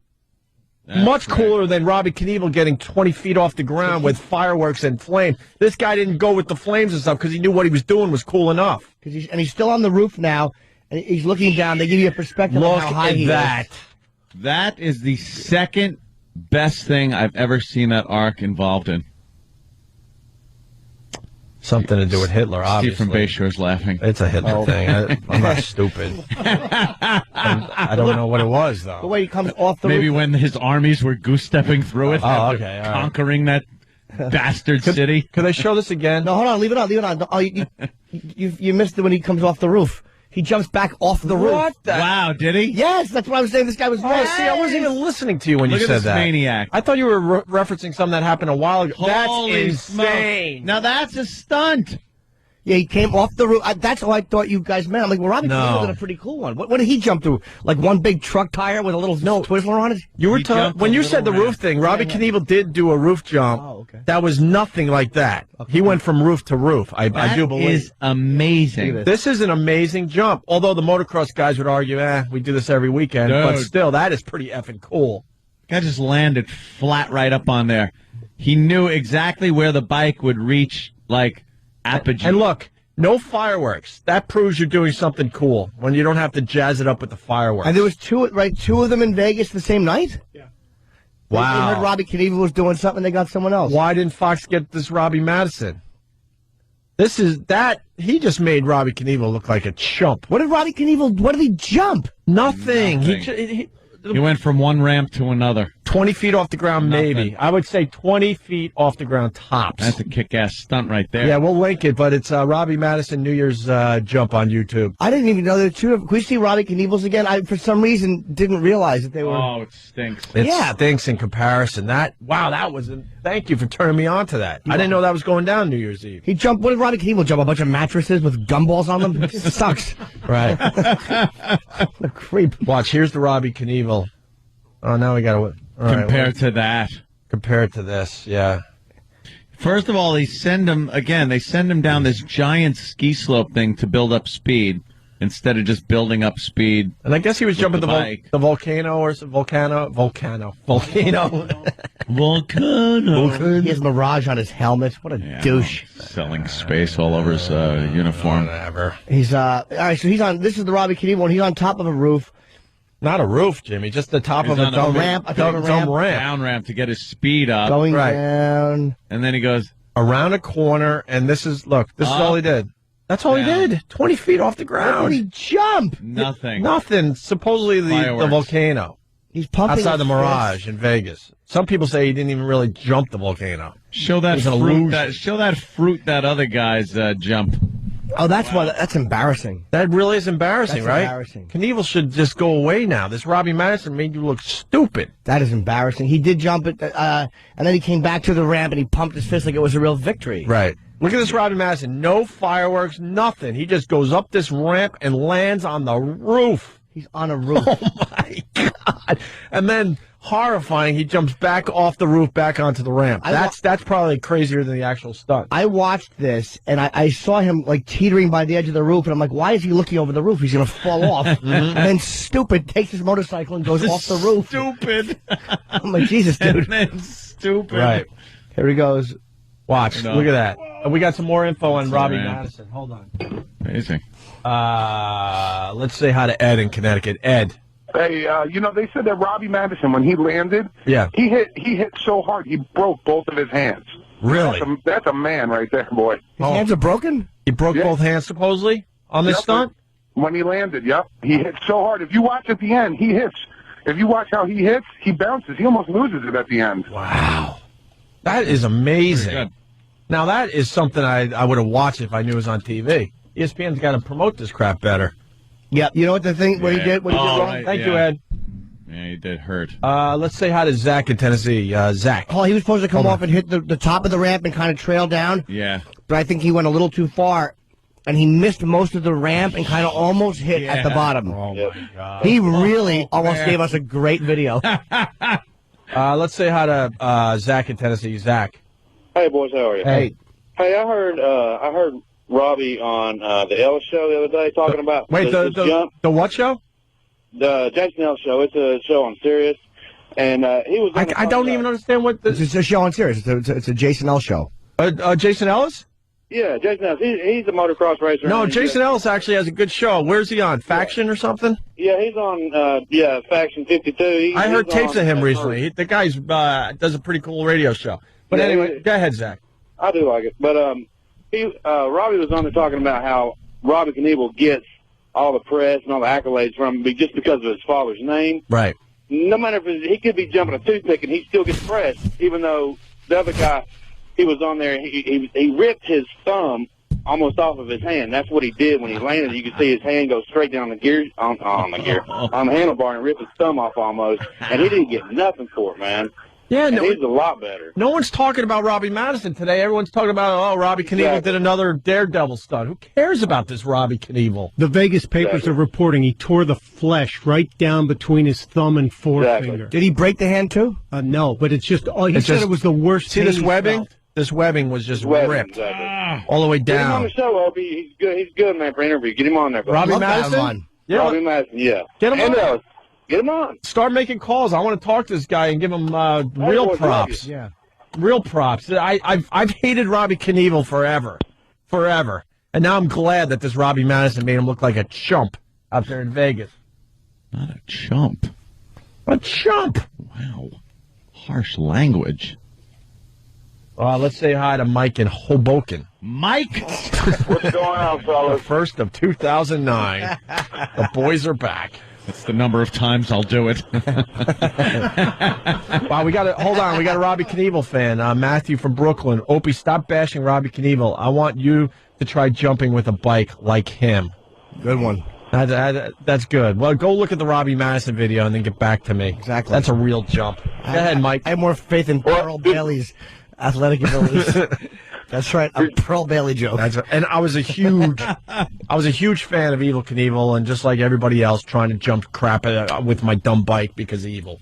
much cooler than Robbie Knievel getting 20 feet off the ground with fireworks and flame. This guy didn't go with the flames and stuff because he knew what he was doing was cool enough. And he's still on the roof now, and he's looking down. They give you a perspective of how high he is. That is the second best thing I've ever seen that arc involved in. Something to do with Hitler, obviously. Steve from Bayshore's laughing. It's a Hitler thing. I'm not stupid. I don't know what it was, though. The way he comes off the Maybe roof. when his armies were goose-stepping through it after okay, all right. conquering that bastard city. Could they show this again? No, hold on. Leave it on. Leave it on. Oh, you missed it when he comes off the roof. He jumps back off the roof. What the? Wow, did he? Yes, that's what I was saying. This guy was right. See, I wasn't even listening to you when Look you at said this that. maniac. I thought you were referencing something that happened a while ago. Holy That's insane. smoke. Now that's a stunt. Yeah, he came off the roof. That's all I thought you guys meant. I'm like, well, Robbie Knievel did a pretty cool one. What did he jump through? Like one big truck tire with a little Twizzler on it? You were when you said the roof thing, Robbie Knievel did do a roof jump. Oh, okay. That was nothing like that. Okay. He went from roof to roof. I do believe. That is amazing. This is an amazing jump. Although the motocross guys would argue, we do this every weekend. Dude. But still, that is pretty effing cool. Guy just landed flat right up on there. He knew exactly where the bike would reach, like, apogee. And look, no fireworks. That proves you're doing something cool when you don't have to jazz it up with the fireworks. And there was two of them in Vegas the same night? Yeah. Wow. They heard Robbie Knievel was doing something, they got someone else. Why didn't Fox get this Robbie Madison? He just made Robbie Knievel look like a chump. What did he jump? Nothing. He went from one ramp to another. 20 feet off the ground, maybe. I would say 20 feet off the ground tops. That's a kick-ass stunt right there. Yeah, we'll link it, but it's Robbie Madison New Year's jump on YouTube. I didn't even know there were two of them. Can we see Robbie Knievel's again? I, for some reason, didn't realize that they were... Oh, it stinks. It stinks in comparison. Thank you for turning me on to that. I didn't know that was going down New Year's Eve. He jumped, what did Robbie Knievel jump? A bunch of mattresses with gumballs on them? It just sucks. Right. What a creep. Watch, here's the Robbie Knievel. Oh, now we got to... Compared to that. Compared to this, yeah. First of all, they send him down this giant ski slope thing to build up speed instead of just building up speed. And I guess he was jumping the volcano or Volcano. He has Mirage on his helmet. What a douche. Selling space all over his uniform. Whatever. He's, all right, so this is the Robbie Knievel one. He's on top of a roof. Not a roof, Jimmy, just the top of a ramp. Down ramp to get his speed up. Going down. And then he goes around a corner, and this is all he did. That's all he did. 20 feet off the ground. Where did he jump? Nothing. Supposedly the volcano. He's pumping outside the Mirage in Vegas. Some people say he didn't even really jump the volcano. Show that fruit that other guy's jump. Oh, that's embarrassing. That really is embarrassing, That's right? embarrassing. Knievel should just go away now. This Robbie Madison made you look stupid. That is embarrassing. He did jump it, and then he came back to the ramp and he pumped his fist like it was a real victory. Right. Look at this Robbie Madison. No fireworks, nothing. He just goes up this ramp and lands on the roof. He's on a roof. Oh, my God. And then, horrifying, he jumps back off the roof, back onto the ramp. That's probably crazier than the actual stunt. I watched this, and I saw him, like, teetering by the edge of the roof, and I'm like, why is he looking over the roof? He's going to fall off. And then stupid takes his motorcycle and goes off the roof. Stupid. I'm like, Jesus, dude. And then stupid. Right. Here he goes. Watch. No. Look at that. We got some more info on Robbie Madison. Hold on. Amazing. Let's say hi to Ed in Connecticut. Ed. Hey, they said that Robbie Madison, when he landed, yeah, he hit so hard he broke both of his hands. Really? That's a man right there, boy. His hands are broken? He broke both hands, supposedly, on this stunt? When he landed, yep. He hit so hard. If you watch at the end, he hits. If you watch how he hits, he bounces. He almost loses it at the end. Wow. That is amazing. Now, that is something I would have watched if I knew it was on TV. ESPN's got to promote this crap better. Yeah, you know what the thing, what he did wrong? Right, Thank you, Ed. Yeah, he did hurt. Let's say hi to Zach in Tennessee. Zach. Oh, he was supposed to come off and hit the top of the ramp and kind of trail down. Yeah. But I think he went a little too far, and he missed most of the ramp and kind of almost hit at the bottom. Oh, my God. He really almost gave us a great video. Let's say hi to Zach in Tennessee. Zach. Hey, boys, how are you? Hey. Hey, I heard Robbie on the Ellis show the other day talking about the jump. The what show? The Jason Ellis show. It's a show on Sirius, and he was. I don't even understand what this. It's a show on Sirius. It's a Jason Ellis show. Jason Ellis? Yeah, Jason Ellis. He's a motocross racer. No, Jason Ellis actually has a good show. Where's he on? Faction or something? Yeah, he's on. Faction 52. I heard tapes of him recently. The guy's does a pretty cool radio show. But anyway, go ahead, Zach. I do like it, but Robbie was on there talking about how Robbie Knievel gets all the press and all the accolades from him just because of his father's name. Right. No matter if he could be jumping a toothpick and he still gets press, even though the other guy, he was on there, he ripped his thumb almost off of his hand. That's what he did when he landed. You could see his hand go straight down the gear on the handlebar and rip his thumb off almost, and he didn't get nothing for it, man. Yeah, and he's a lot better. No one's talking about Robbie Madison today. Everyone's talking about, Robbie Knievel did another Daredevil stunt. Who cares about this Robbie Knievel? The Vegas papers are reporting he tore the flesh right down between his thumb and forefinger. Did he break the hand too? No, but it's just. He said it was the worst. See this webbing? This webbing was just ripped all the way Get him on down. the show, Opie. He's good. He's good, man, for interview. Get him on there. Buddy. Robbie Madison? Yeah. Robbie Madison, yeah. Get him on. Get him on. Start making calls. I want to talk to this guy and give him real props. Yeah, real props. I've hated Robbie Knievel forever, and now I'm glad that this Robbie Madison made him look like a chump out there in Vegas. Not a chump. A chump. Wow, harsh language. Let's say hi to Mike in Hoboken. Mike, what's going on, fellas? The first of 2009. The boys are back. That's the number of times I'll do it. Wow, we got hold on. We got a Robbie Knievel fan, Matthew from Brooklyn. Opie, stop bashing Robbie Knievel. I want you to try jumping with a bike like him. Good one. That's good. Well, go look at the Robbie Madison video and then get back to me. Exactly. That's a real jump. Go ahead, Mike. I have more faith in Pearl Bailey's athletic abilities. That's right. A Pearl Bailey joke. That's right. And I was a huge fan of Evel Knievel, and just like everybody else, trying to jump crap with my dumb bike because of Evel.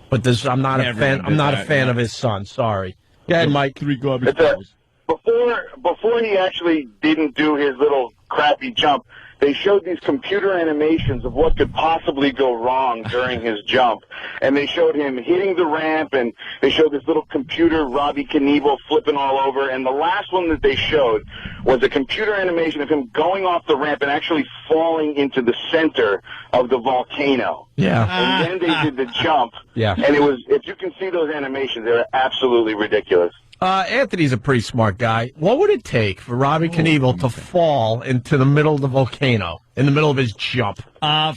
But I'm not a fan. I'm not a fan of his son. Sorry. Go ahead, Mike. 3 garbage balls. Before he actually didn't do his little crappy jump, they showed these computer animations of what could possibly go wrong during his jump. And they showed him hitting the ramp, and they showed this little computer Robbie Knievel flipping all over. And the last one that they showed was a computer animation of him going off the ramp and actually falling into the center of the volcano. Yeah. And then they did the jump. Yeah. And it was, if you can see those animations, they're absolutely ridiculous. Anthony's a pretty smart guy. What would it take for Robbie Knievel to fall into the middle of the volcano, in the middle of his jump?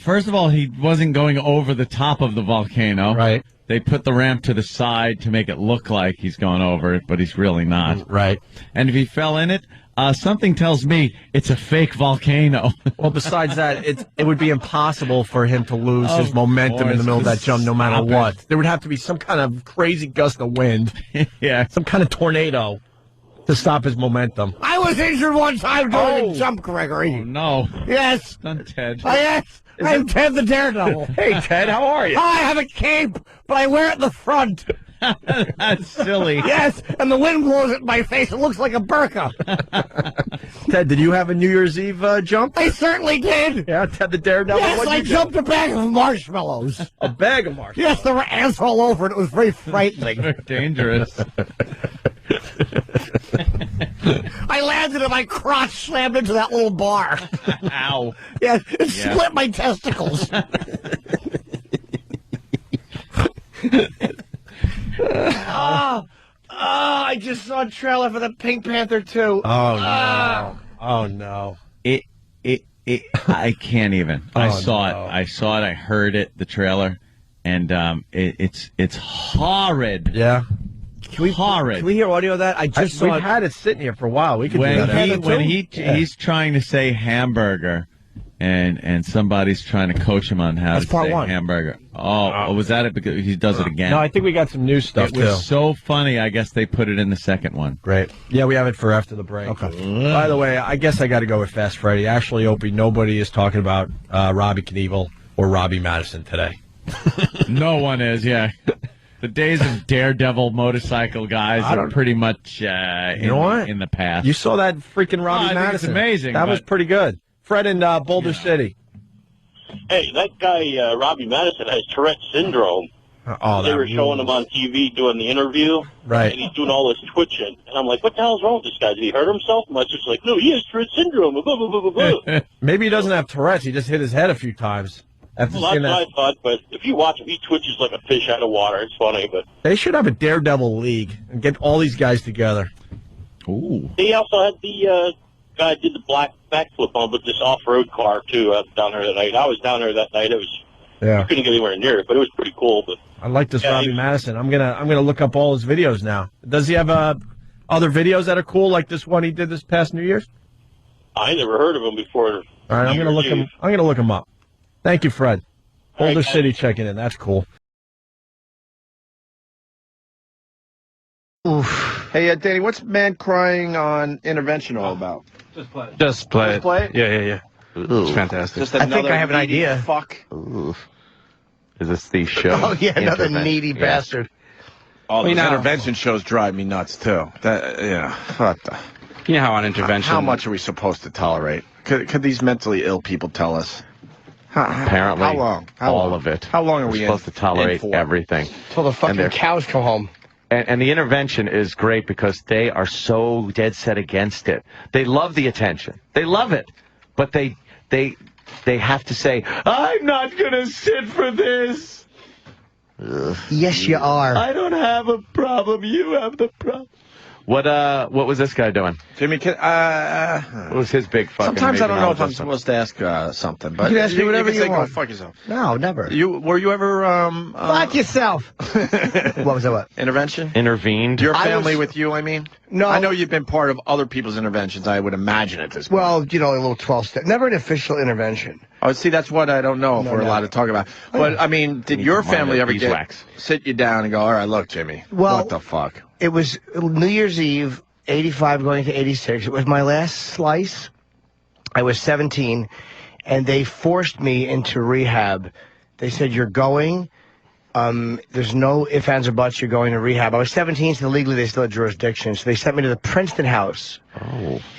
First of all, he wasn't going over the top of the volcano. Right. They put the ramp to the side to make it look like he's going over it, but he's really not. Right. And if he fell in it, something tells me it's a fake volcano. Well, besides that, it would be impossible for him to lose his momentum in the middle of that jump no matter what. There would have to be some kind of crazy gust of wind. Yeah. Some kind of tornado to stop his momentum. I was injured one time doing the jump, Gregory. Oh, no. Yes. Done, Ted. Yes. I'm Ted the Daredevil. Hey, Ted, how are you? I have a cape, but I wear it in the front. That's silly. Yes, and the wind blows it in my face. It looks like a burqa. Ted, did you have a New Year's Eve jump? I certainly did. Yeah, Ted the Daredevil. Yes, I jumped a bag of marshmallows. A bag of marshmallows? Yes, there were ants all over it. It was very frightening. Dangerous. I landed and my crotch slammed into that little bar. Ow. Yeah, it split my testicles. I just saw a trailer for the Pink Panther 2. Oh, no. Oh, no. I can't even. I saw no. it. I saw it. I heard it, the trailer, and it's horrid. Yeah. Horrid. Can we hear audio of that? I just saw We've had it sitting here for a while. We could do that. He's trying to say hamburger, and somebody's trying to coach him on how to say hamburger. Oh, was that it? Because he does it again. No, I think we got some new stuff, It was so funny, I guess they put it in the second one. Great. Yeah, we have it for after the break. Okay. By the way, I guess I got to go with Fast Freddy. Actually, Opie, nobody is talking about Robbie Knievel or Robbie Madison today. No one is, yeah. The days of daredevil motorcycle guys are pretty much in the past. You saw that freaking Robbie Madison. I think it's amazing. That was pretty good. Fred in Boulder City. Hey, that guy, Robbie Madison, has Tourette's syndrome. They were showing him on TV doing the interview. Right. And he's doing all this twitching. And I'm like, what the hell's wrong with this guy? Did he hurt himself? My sister's like, no, he has Tourette's syndrome. Blah, blah, blah, blah, blah. Maybe he doesn't have Tourette's. He just hit his head a few times. Well, that's what I thought, but if you watch him, he twitches like a fish out of water. It's funny, but... They should have a daredevil league and get all these guys together. Ooh. He also had the guy did the black backflip on with this off-road car, too, down there that night. I was down there that night. It was... Yeah. I couldn't get anywhere near it, but it was pretty cool. But I like this Robbie Madison. I'm gonna look up all his videos now. Does he have other videos that are cool, like this one he did this past New Year's? I never heard of him before. All right, I'm gonna look him up. Thank you, Fred. Boulder City checking in. That's cool. Oof. Hey, Danny, what's man crying on intervention all about? Just play it. Play it? Yeah. It's fantastic. Just I think I have an idea. Fuck. Oof. Is this the show? Oh, yeah, another needy bastard. All these intervention shows drive me nuts, too. What the... You know how on intervention... How much are we supposed to tolerate? Could these mentally ill people tell us? Apparently, how long? All of it. How long are we supposed to tolerate everything? Till the fucking cows come home. And the intervention is great because they are so dead set against it. They love the attention. They love it. But they have to say, I'm not going to sit for this. Yes, you are. I don't have a problem. You have the problem. What was this guy doing? Jimmy, What was his big fucking? sometimes I don't know if I'm amazing supposed to ask something, but You can ask me whatever can you say, want. Go fuck yourself. No, never. Were you ever Fuck yourself. What was that? What? intervention? Intervened? Your family with you, I mean? No. I know you've been part of other people's interventions, I would imagine at this point. Well, you know, a little 12-step. Never an official intervention. Oh, see, that's what I don't know if we're allowed to talk about. But, I mean, did your family ever sit you down and go, all right, look, Jimmy, what the fuck? It was New Year's Eve, 85 going to 86. It was my last slice. I was 17, and they forced me into rehab. They said, you're going. There's no ifs, ands, or buts. You're going to rehab. I was 17, so legally they still had jurisdiction. So they sent me to the Princeton House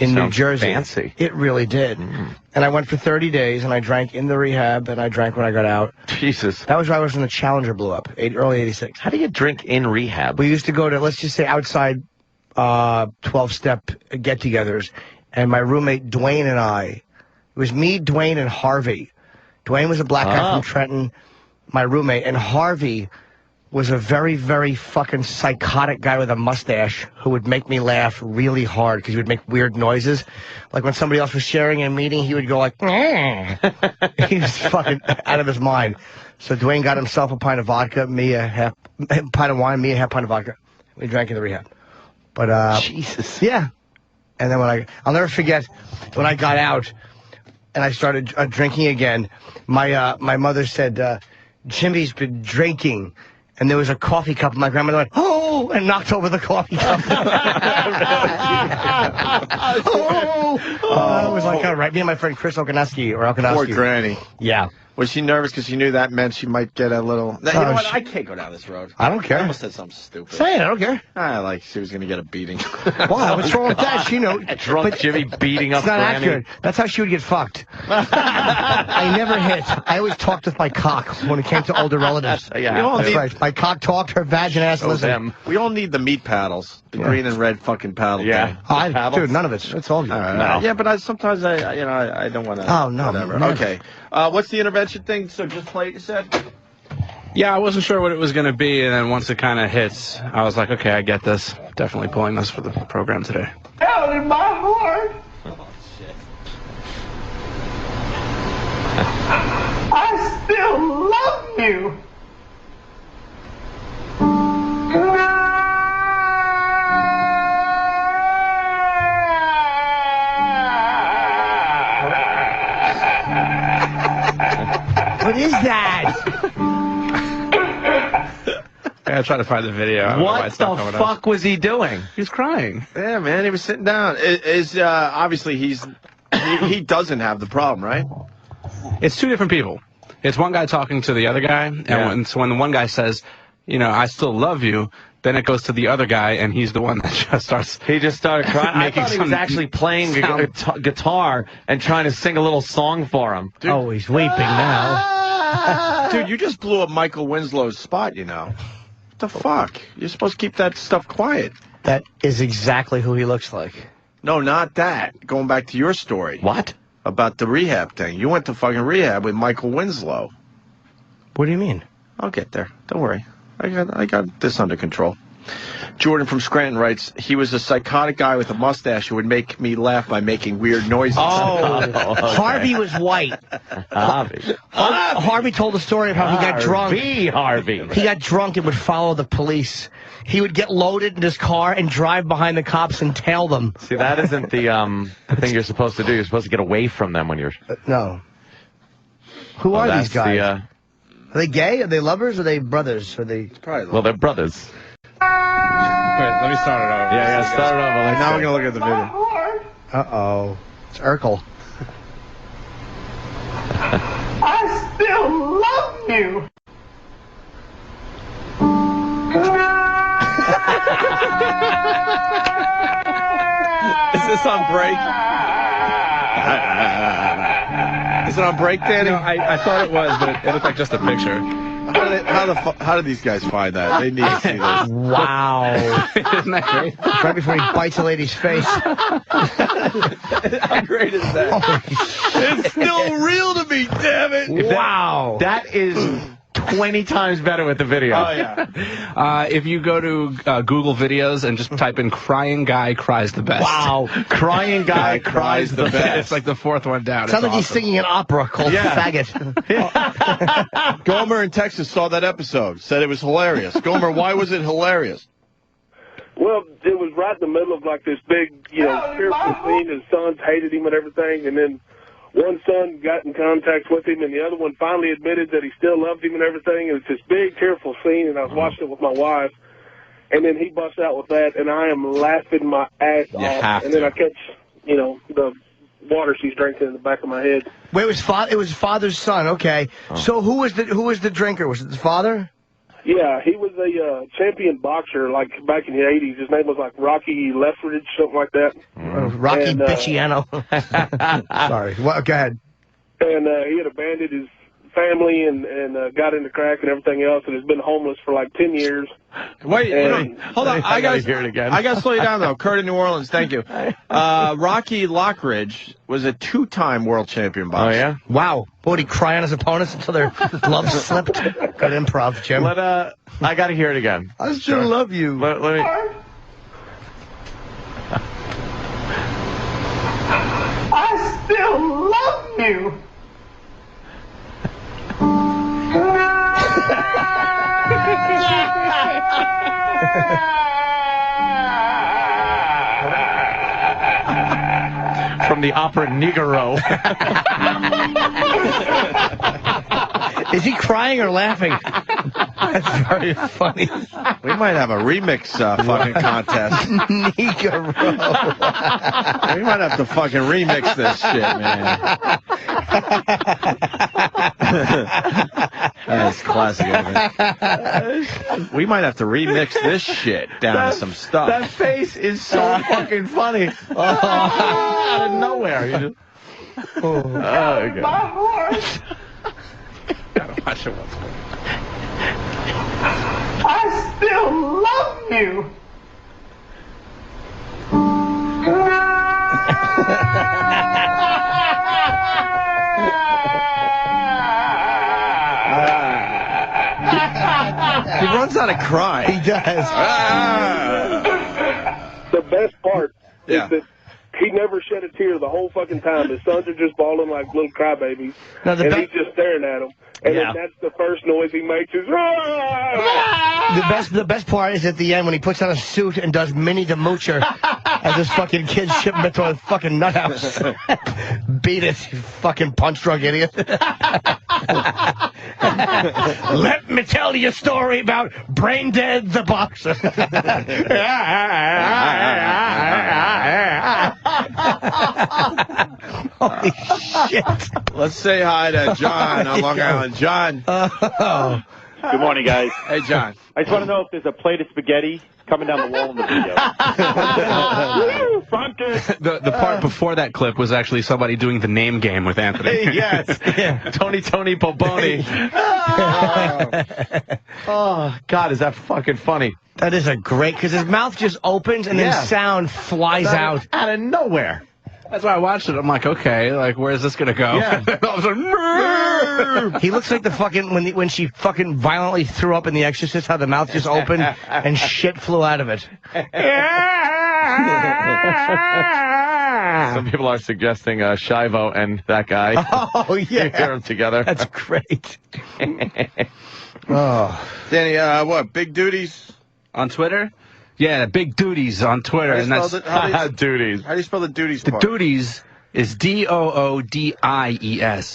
in New Jersey. Fancy. It really did. And I went for 30 days, and I drank in the rehab, and I drank when I got out. Jesus. That was why I was when the Challenger blew up, early 86. How do you drink in rehab? We used to go to, let's just say, outside 12-step get-togethers, and my roommate Dwayne and I, it was me, Dwayne, and Harvey. Dwayne was a black guy from Trenton, my roommate, and Harvey was a very, very fucking psychotic guy with a mustache who would make me laugh really hard because he would make weird noises. Like when somebody else was sharing a meeting, he would go like, he was fucking out of his mind. So Dwayne got himself a pint of vodka, me a pint of wine, me a half pint of vodka. We drank in the rehab. But, Jesus. Yeah. And then I'll never forget when I got out and I started drinking again, my mother said, Jimmy's been drinking. And there was a coffee cup, and my grandmother went, oh, and knocked over the coffee cup. It was like, right, me and my friend Chris Okanoski. Poor Granny. Yeah. Was she nervous because she knew that meant she might get a little... You know what? I can't go down this road. I don't care. I almost said something stupid. Say it, I don't care. Like she was going to get a beating. Wow, what's wrong with that? She knew. Drunk Jimmy beating up It's not Granny. accurate. That's how she would get fucked. I never hit. I always talked with my cock when it came to older relatives. That's right. My cock talked, her vag and ass listened. We all need the meat paddles. The green and red fucking paddle thing. Dude, none of it's all good. Yeah, but sometimes I don't want to... Oh, no. Whatever. Never. Okay. What's the intervention thing? So just play it, you said? Yeah, I wasn't sure what it was going to be, and then once it kind of hits, I was like, okay, I get this. Definitely pulling this for the program today. Hell in my heart. Oh, shit. I still love you. What is that? I gotta try to find the video. I don't know why What it's not the coming fuck up. was he doing? He was crying. Yeah, man, he was sitting down. Obviously he doesn't have the problem, right? It's two different people. It's one guy talking to the other guy, and when the one guy says, I still love you, then it goes to the other guy, and he's the one that just starts. He just started crying. I thought he was actually playing guitar and trying to sing a little song for him. Dude. Oh, he's weeping now. Dude, you just blew up Michael Winslow's spot, you know. What the fuck? You're supposed to keep that stuff quiet. That is exactly who he looks like. No, not that. Going back to your story. What? About the rehab thing. You went to fucking rehab with Michael Winslow. What do you mean? I'll get there. Don't worry. I got this under control. Jordan from Scranton writes, he was a psychotic guy with a mustache who would make me laugh by making weird noises. Oh, okay. Harvey was white. Harvey told the story of how he got drunk. Harvey. He got drunk and would follow the police. He would get loaded in his car and drive behind the cops and tail them. See, that isn't the thing you're supposed to do. You're supposed to get away from them when you're... No. Who are these guys? Are they gay? Are they lovers? Are they brothers? Are they... Well, they're brothers. Wait, let me start it over. Yeah, start it over. Now we're going to look at the video. Uh-oh. It's Urkel. I still love you. Is this on break? Is it on break, Danny? No, I thought it was, but it looked like just a picture. How do these guys find that? They need to see this. Wow. Isn't that great? Right before he bites a lady's face. How great is that? It's still real to me, damn it. Wow. That is 20 times better with the video. Oh, yeah. If you go to Google videos and just type in "crying guy cries the best." Wow. Crying guy cries the best. It's like the fourth one down. Sounds It's like he's awesome. singing an opera called Faggot. Gomer in Texas saw that episode, said it was hilarious. Gomer, why was it hilarious? Well, it was right in the middle of like this big, tearful scene. His sons hated him and everything, and then one son got in contact with him, and the other one finally admitted that he still loved him and everything. And it's this big, tearful scene, and I was watching it with my wife, and then he busts out with that, and I am laughing my ass off. And then I catch, the water she's drinking in the back of my head. Wait, it was father's son. Okay, so who was the drinker? Was it the father? Yeah, he was a champion boxer, like back in the 80s. His name was like Rocky Leffridge, something like that. Rocky Bicciano. Sorry. Well, go ahead. And he had abandoned his family and got into crack and everything else, and has been homeless for like 10 years. Wait, hold on. I gotta hear it again. I gotta slow you down though. Kurt in New Orleans, thank you. Rocky Lockridge was a 2-time world champion boxer. Oh yeah. Wow. Would he cry on his opponents until their gloves slipped? Good improv, Jim. I gotta hear it again. I still love you. Let me. I still love you. From the opera Nigaro. Is he crying or laughing? That's very funny. We might have a remix fucking contest. Negro. We might have to fucking remix this shit, man. That's classic. We might have to remix this shit down to some stuff. That face is so fucking funny. Out of nowhere. You just... God. My horse. Gotta watch it once more. I still love you. He runs out of crying. He does. The best part Yeah. is that he never shed a tear the whole fucking time. His sons are just bawling like little crybabies, Now, and he's just staring at them. And then that's the first noise he makes is, The best part is at the end when he puts on a suit and does Minnie the Moocher as his fucking kids ship him into a fucking nut house. Beat it, you fucking punch drunk idiot. Let me tell you a story about Brain Dead the boxer. Holy shit. Let's say hi to John on Long Island. John. Good morning, guys. Hey, John. I just want to know if there's a plate of spaghetti coming down the wall in the video. The part before that clip was actually somebody doing the name game with Anthony. Yes. Tony Poponi. Oh, God, is that fucking funny? That is a great, because his mouth just opens and then sound flies out. Out of nowhere. That's why I watched it. I'm like, okay, like, where's this gonna go? Yeah. All of a sudden, He looks like the fucking, when she fucking violently threw up in The Exorcist, how the mouth just opened and shit flew out of it. Some people are suggesting Shivo and that guy. Oh, yeah. You hear them together. That's great. Danny, what, big duties? on Twitter? Yeah, big duties on Twitter. And that's duties. How do you spell the duties The part? duties is D-O-O-D-I-E-S.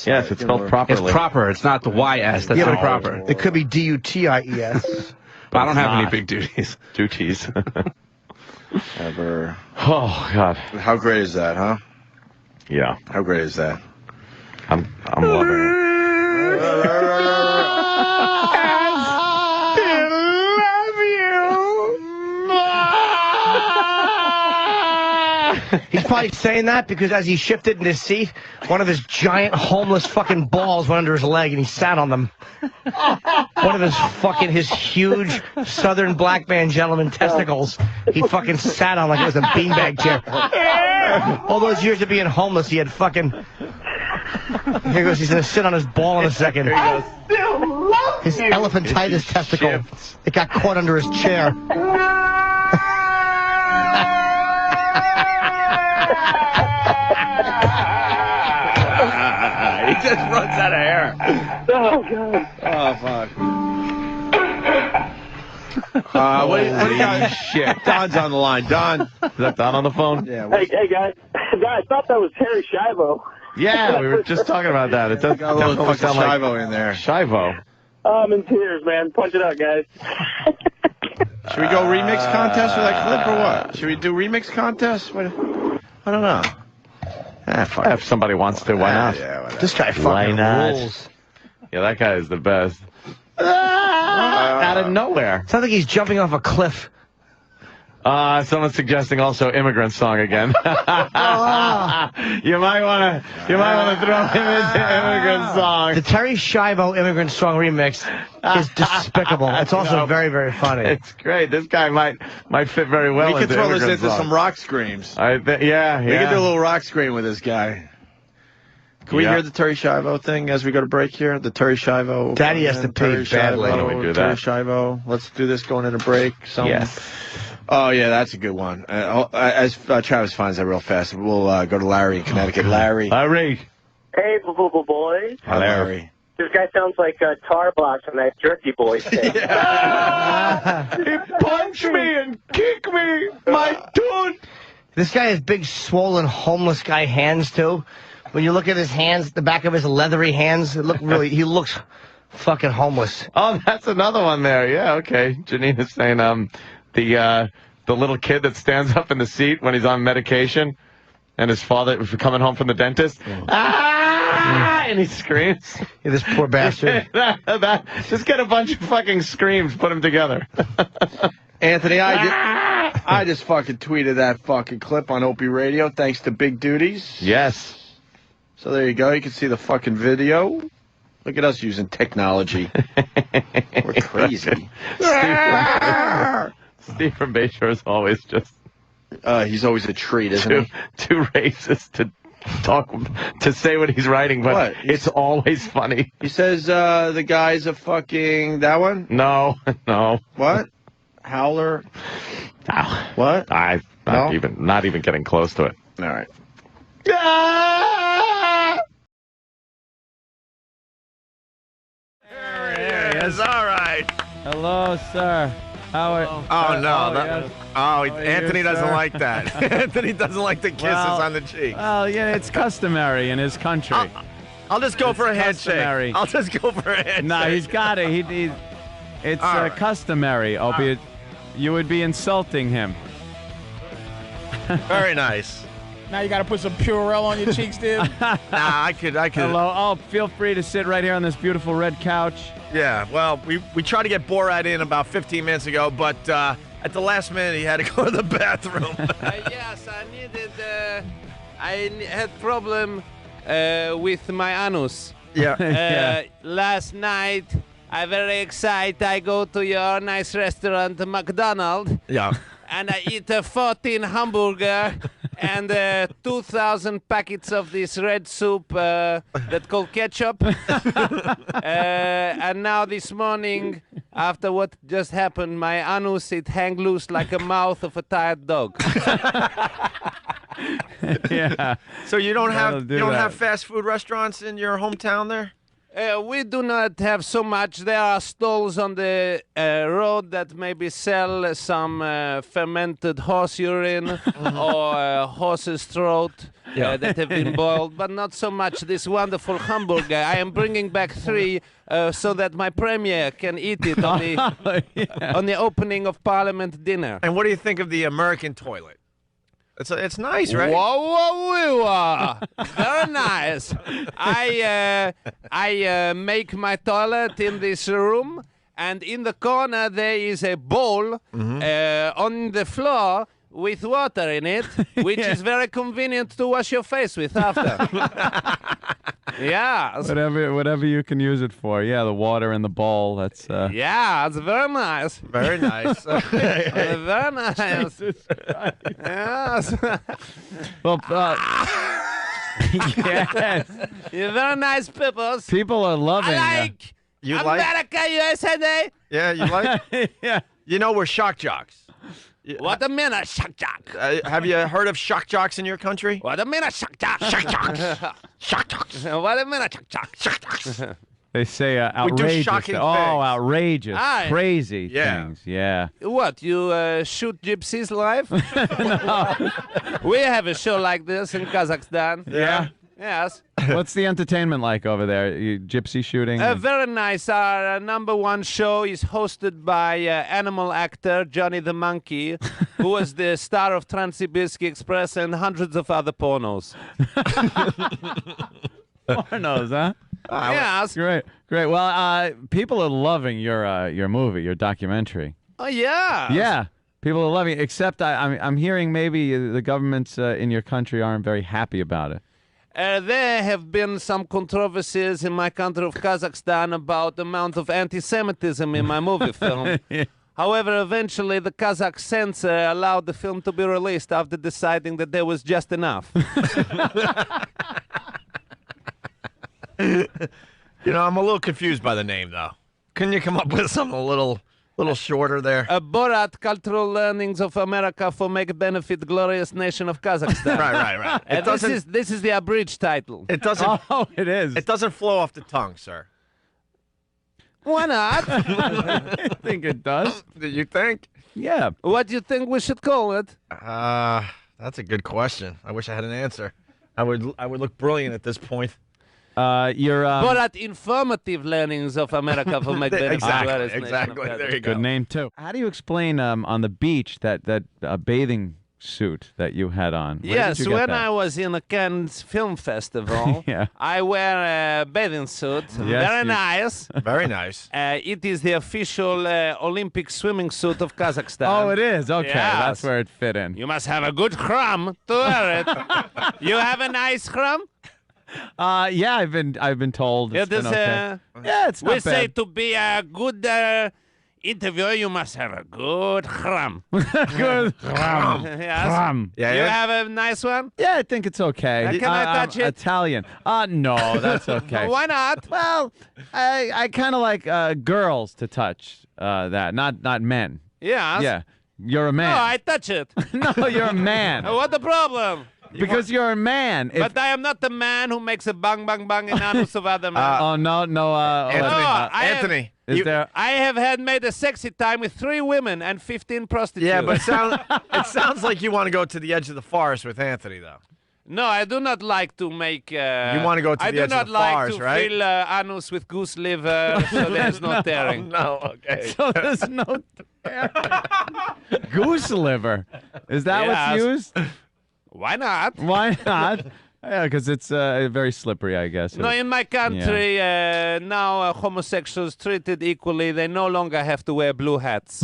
Yes, it's spelled properly. It's proper. It's not the Y-S. That's not proper. It could be D-U-T-I-E-S. But I don't have any not. big duties. Duties. Ever. Oh, God. How great is that, huh? Yeah. How great is that? I'm loving it. He's probably saying that because as he shifted in his seat, one of his giant homeless fucking balls went under his leg and he sat on them. One of his huge southern black man gentleman testicles, he fucking sat on like it was a beanbag chair. All those years of being homeless, he had fucking... Here goes, he's gonna sit on his ball in a second. I still love His you. elephantitis testicle. It got caught under his chair. He just runs out of hair. Oh, God. Oh, fuck. What do you got? Shit. Don's on the line. Don. Is that Don on the phone? Yeah. Hey, guys. I thought that was Terry Schiavo. Yeah, we were just talking about that. It does Got a little definitely fucking sound like Shivo in there. Shivo. Oh, I'm in tears, man. Punch it out, guys. Should we go remix contest with that clip or what? Should we do remix contest? What? I don't know. Fuck. If somebody wants to, why not? Yeah, whatever. This guy Why fucking not? rules. Yeah, that guy is the best. Out of nowhere. Sounds like he's jumping off a cliff. Someone's suggesting also immigrant song again. You might want to throw him into immigrant song. The Terry Schiavo immigrant song remix is despicable. It's also very, very funny. It's great. This guy might fit very well. We could into throw this immigrant into song. some rock screams. Yeah. We could do a little rock scream with this guy. Can we hear the Terry Schiavo thing as we go to break here? The Terry Schiavo. Daddy has to pee badly. Why don't we do Terry that? Schiavo. Let's do this going into break. Yes. Oh, yeah, that's a good one. As Travis finds that real fast, we'll go to Larry in Connecticut. Larry. Hey, boys. Hi, Larry. This guy sounds like Tar Box on that Jerky Boys thing. He punched me and kicked me, my dude. This guy has big, swollen, homeless guy hands, too. When you look at his hands, the back of his leathery hands, he looks fucking homeless. Oh, that's another one there. Yeah, okay. Janine is saying the little kid that stands up in the seat when he's on medication and his father was coming home from the dentist. And he screams. Yeah, this poor bastard. Just get a bunch of fucking screams, put them together. Anthony, I just fucking tweeted that fucking clip on Opie Radio thanks to Big Duties. Yes. So there you go. You can see the fucking video. Look at us using technology. We're crazy. Steve from Bayshore is always just... he's always a treat, isn't he? Too racist to say what he's writing, but What? it's always funny. He says the guy's a fucking... That one? No. What? Howler? Oh. What? I'm not even getting close to it. All right. There he is. All right. Hello, sir. How are? Oh, no. Anthony doesn't sir? like that. Anthony doesn't like the kisses on the cheeks. Well, yeah, it's customary in his country. I'll just go for a handshake. customary. I'll just go for a handshake. No, he's got it. It's All right. customary, Opie. You would be insulting him. Very nice. Now you got to put some Purell on your cheeks, dude. Nah, I could. Hello. Oh, feel free to sit right here on this beautiful red couch. Yeah, well, we tried to get Borat in about 15 minutes ago, but at the last minute he had to go to the bathroom. Yes, I had problem with my anus. Yeah. Last night, I very excited. I go to your nice restaurant, McDonald's. Yeah. And I eat a 14 hamburger and 2,000 packets of this red soup that called ketchup. And now this morning, after what just happened, my anus, it hang loose like a mouth of a tired dog. Yeah. So you don't That'll have do you don't that. have fast food restaurants in your hometown there? We do not have so much. There are stalls on the road that maybe sell some fermented horse urine or horse's throat that have been boiled, but not so much this wonderful hamburger. I am bringing back 3 so that my premier can eat it on the opening of Parliament dinner. And what do you think of the American toilet? It's nice, right? Whoa. Very nice. I make my toilet in this room, and in the corner there is a bowl on the floor with water in it, which is very convenient to wash your face with after. Yeah. Whatever you can use it for. Yeah, the water in the bowl. That's. Yeah, it's very nice. Very nice. Very nice. Yes. Well, yes. You're very nice, Peppers. People are loving. I like You like? America, USA. Yeah, you like? Yeah. You know we're shock jocks. What a minute, shock jock. Have you heard of shock jocks in your country? What a minute, shock jock. Shock jocks. Shock jocks. What a minute, shock jock. Shock jocks. They say We do outrageous. shocking things. Outrageous, Aye. crazy Yeah. things. Yeah. What, you shoot gypsies live? We have a show like this in Kazakhstan. Yeah. Yes. What's the entertainment like over there? You gypsy shooting? Very nice. Our number one show is hosted by animal actor Johnny the Monkey, who was the star of Trans-Sibirski Express and hundreds of other pornos. Pornos, huh? Yes. Great. Well, people are loving your movie, your documentary. Oh, yeah. Yeah. People are loving it, except I'm hearing maybe the governments in your country aren't very happy about it. There have been some controversies in my country of Kazakhstan about the amount of anti-Semitism in my movie film. However, eventually the Kazakh censor allowed the film to be released after deciding that there was just enough. I'm a little confused by the name, though. Couldn't you come up with something a little shorter there? Borat, Cultural Learnings of America for Make Benefit Glorious Nation of Kazakhstan. right. This is the abridged title. It doesn't. Oh, it is. It doesn't flow off the tongue, sir. Why not? I think it does. Do you think? Yeah. What do you think we should call it? That's a good question. I wish I had an answer. I would look brilliant at this point. You're Borat Informative Learnings of America for Make Benefit Glorious Nation of Exactly. Kazakhstan. There you go. good name too. How do you explain on the beach that bathing suit that you had on? Where Yes, did you get when that? I was in a Cannes Film Festival, Yeah. I wear a bathing suit. Very you- nice. Very nice. It is the official Olympic swimming suit of Kazakhstan. Oh, it is. Okay, Yes. that's where it fit in. You must have a good crumb to wear it. You have a nice crumb? Yeah, I've been told. It's been okay. Yeah, it's not We say bad. to be a good interviewer, you must have a good crumb. Good. Yes. Crumb. You have a nice one? Yeah, I think it's okay. Can I touch it? Italian. No, that's okay. Why not? Well, I kind of like girls to touch that, not men. Yes. Yeah, you're a man. No, I touch it. No, you're a man. What the problem? Because you're a man. But I am not the man who makes a bang, bang, bang in anus of other men. No. Anthony. I have had made a sexy time with 3 women and 15 prostitutes. Yeah, but it sounds like you want to go to the edge of the forest with Anthony, though. No, I do not like to make. You want to go to the edge of the forest, right? I do not like to fill anus with goose liver, so there's no tearing. No, okay. So there's no goose liver. Is that Yes. what's used? Why not? Why not? Yeah, because it's very slippery, I guess. No, in my country, now homosexuals treated equally. They no longer have to wear blue hats.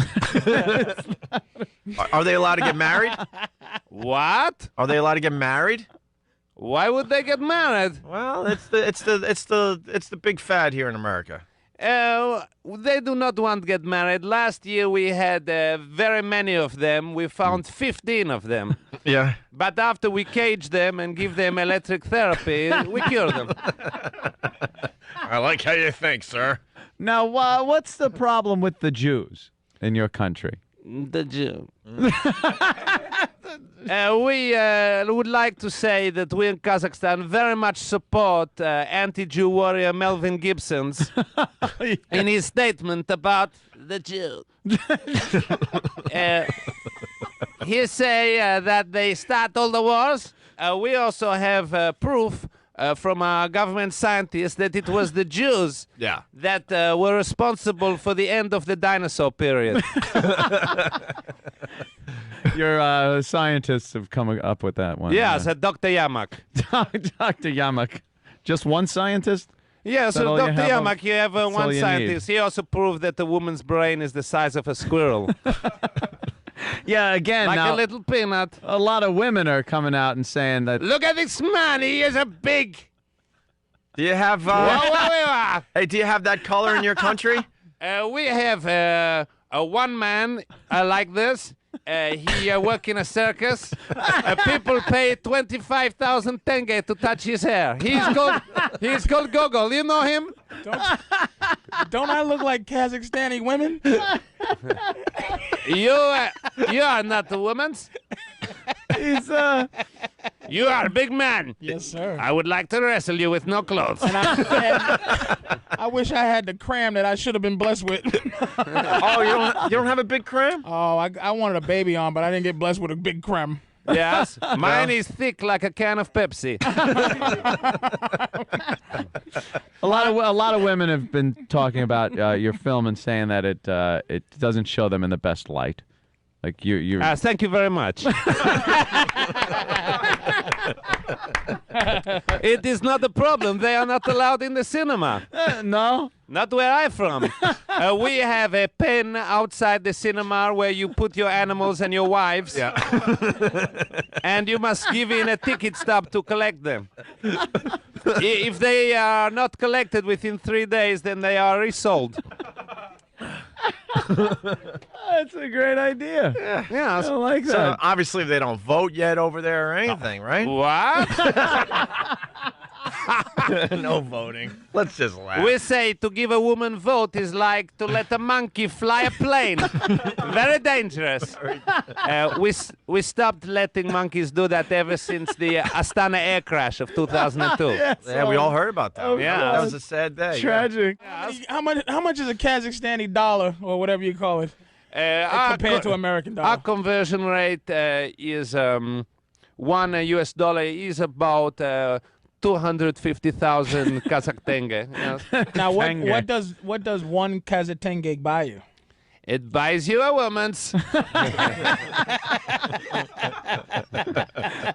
Are they allowed to get married? What? Are they allowed to get married? Why would they get married? Well, it's the big fad here in America. They do not want to get married. Last year we had very many of them. We found 15 of them. Yeah. But after we cage them and give them electric therapy, we cure them. I like how you think, sir. Now, what's the problem with the Jews in your country? The Jew. We would like to say that we in Kazakhstan very much support anti-Jew warrior Melvin Gibson's in his statement about the Jew. He say that they start all the wars. We also have proof from our government scientists that it was the Jews that were responsible for the end of the dinosaur period. Your scientists have come up with that one. Yes, Dr. Yamak. Dr. Yamak. Just one scientist? Yes, Is that all Dr. you have? Yamak, you have That's all one you scientist. He also proved that a woman's brain is the size of a squirrel. Yeah, again, Like now, a little peanut. a lot of women are coming out and saying that. Look at this man. He is a big... Do you have? Hey, do you have that color in your country? We have one man like this. He work in a circus. People pay 25,000 tenge to touch his hair. He's called Gogol. You know him? Don't I look like Kazakhstani women? You are not the woman's. He's You are a big man. Yes, sir. I would like to wrestle you with no clothes. And I wish I had the cram that I should have been blessed with. Oh, you don't have a big cram? Oh, I wanted a baby on, but I didn't get blessed with a big cram. Yes, mine is thick like a can of Pepsi. a lot of women have been talking about your film and saying that it doesn't show them in the best light. Like you. Thank you very much. It is not a problem. They are not allowed in the cinema. No, not where I'm from. We have a pen outside the cinema where you put your animals and your wives. Yeah. And you must give in a ticket stub to collect them. If they are not collected within 3 days, then they are resold. That's a great idea. Yeah, I like that. So obviously they don't vote yet over there or anything, right? What? No voting. Let's just laugh. We say to give a woman vote is like to let a monkey fly a plane. Very dangerous. We stopped letting monkeys do that ever since the Astana air crash of 2002. Yeah, we all heard about that. Yeah. That was a sad day. Tragic. How much is a Kazakhstani dollar or whatever you call it compared to American dollar? Our conversion rate is $1 US is about 250,000 Kazakh tenge. Yes. Now, what does one Kazakh tenge buy you? It buys you a woman's.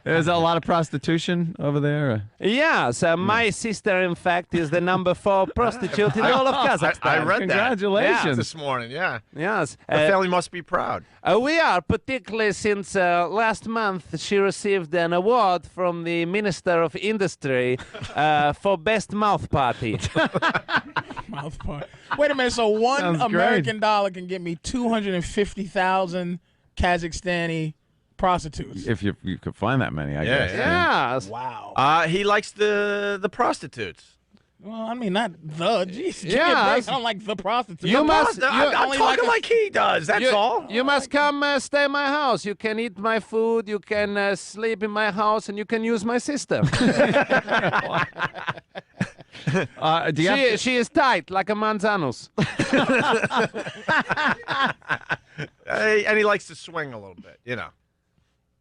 There's a lot of prostitution over there. Yes, my sister, in fact, is the number 4 prostitute in all of Kazakhstan. I read Congratulations. that this morning, yeah. Yes. The family must be proud. We are, particularly since last month she received an award from the Minister of Industry for Best Mouth Party. Mouth part. Wait a minute. So one Sounds American dollar can get me 250,000 Kazakhstani prostitutes. If you could find that many, I guess. Yes. Wow. He likes the prostitutes. Well, I mean, not the. Jeez, give me a Yeah. break. I don't like the prostitutes. You must. I'm talking like he does. That's all. You must come stay in my house. You can eat my food. You can sleep in my house, and you can use my sister. She is tight like a manzanos. And he likes to swing a little bit, you know.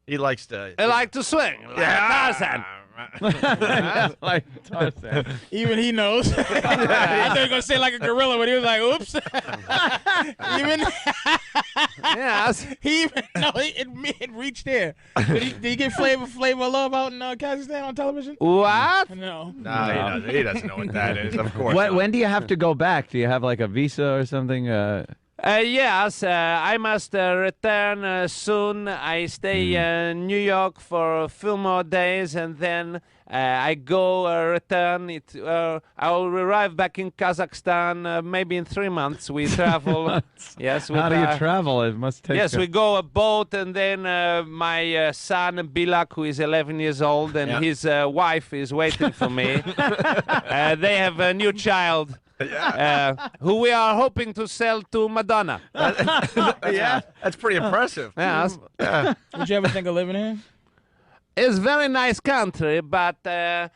He likes to. I like to swing like Tarzan. Like Tarzan. Even he knows. I thought he was going to say like a gorilla, but he was like, oops. Yes. It reached there. Did he get Flavor of Love out in Kazakhstan on television? What? No. No, he doesn't know what that is, of course. When do you have to go back? Do you have like a visa or something? Yes, I must return soon. I stay in New York for a few more days, and then I go return. I will arrive back in Kazakhstan maybe in 3 months. We travel. Yes. How do you travel? It must take. Yes, we go a boat, and then my son Bilak, who is 11 years old, and his wife is waiting for me. They have a new child. Who we are hoping to sell to Madonna. Yeah, that's pretty impressive. Yes. Would you ever think of living here? It's a very nice country, but I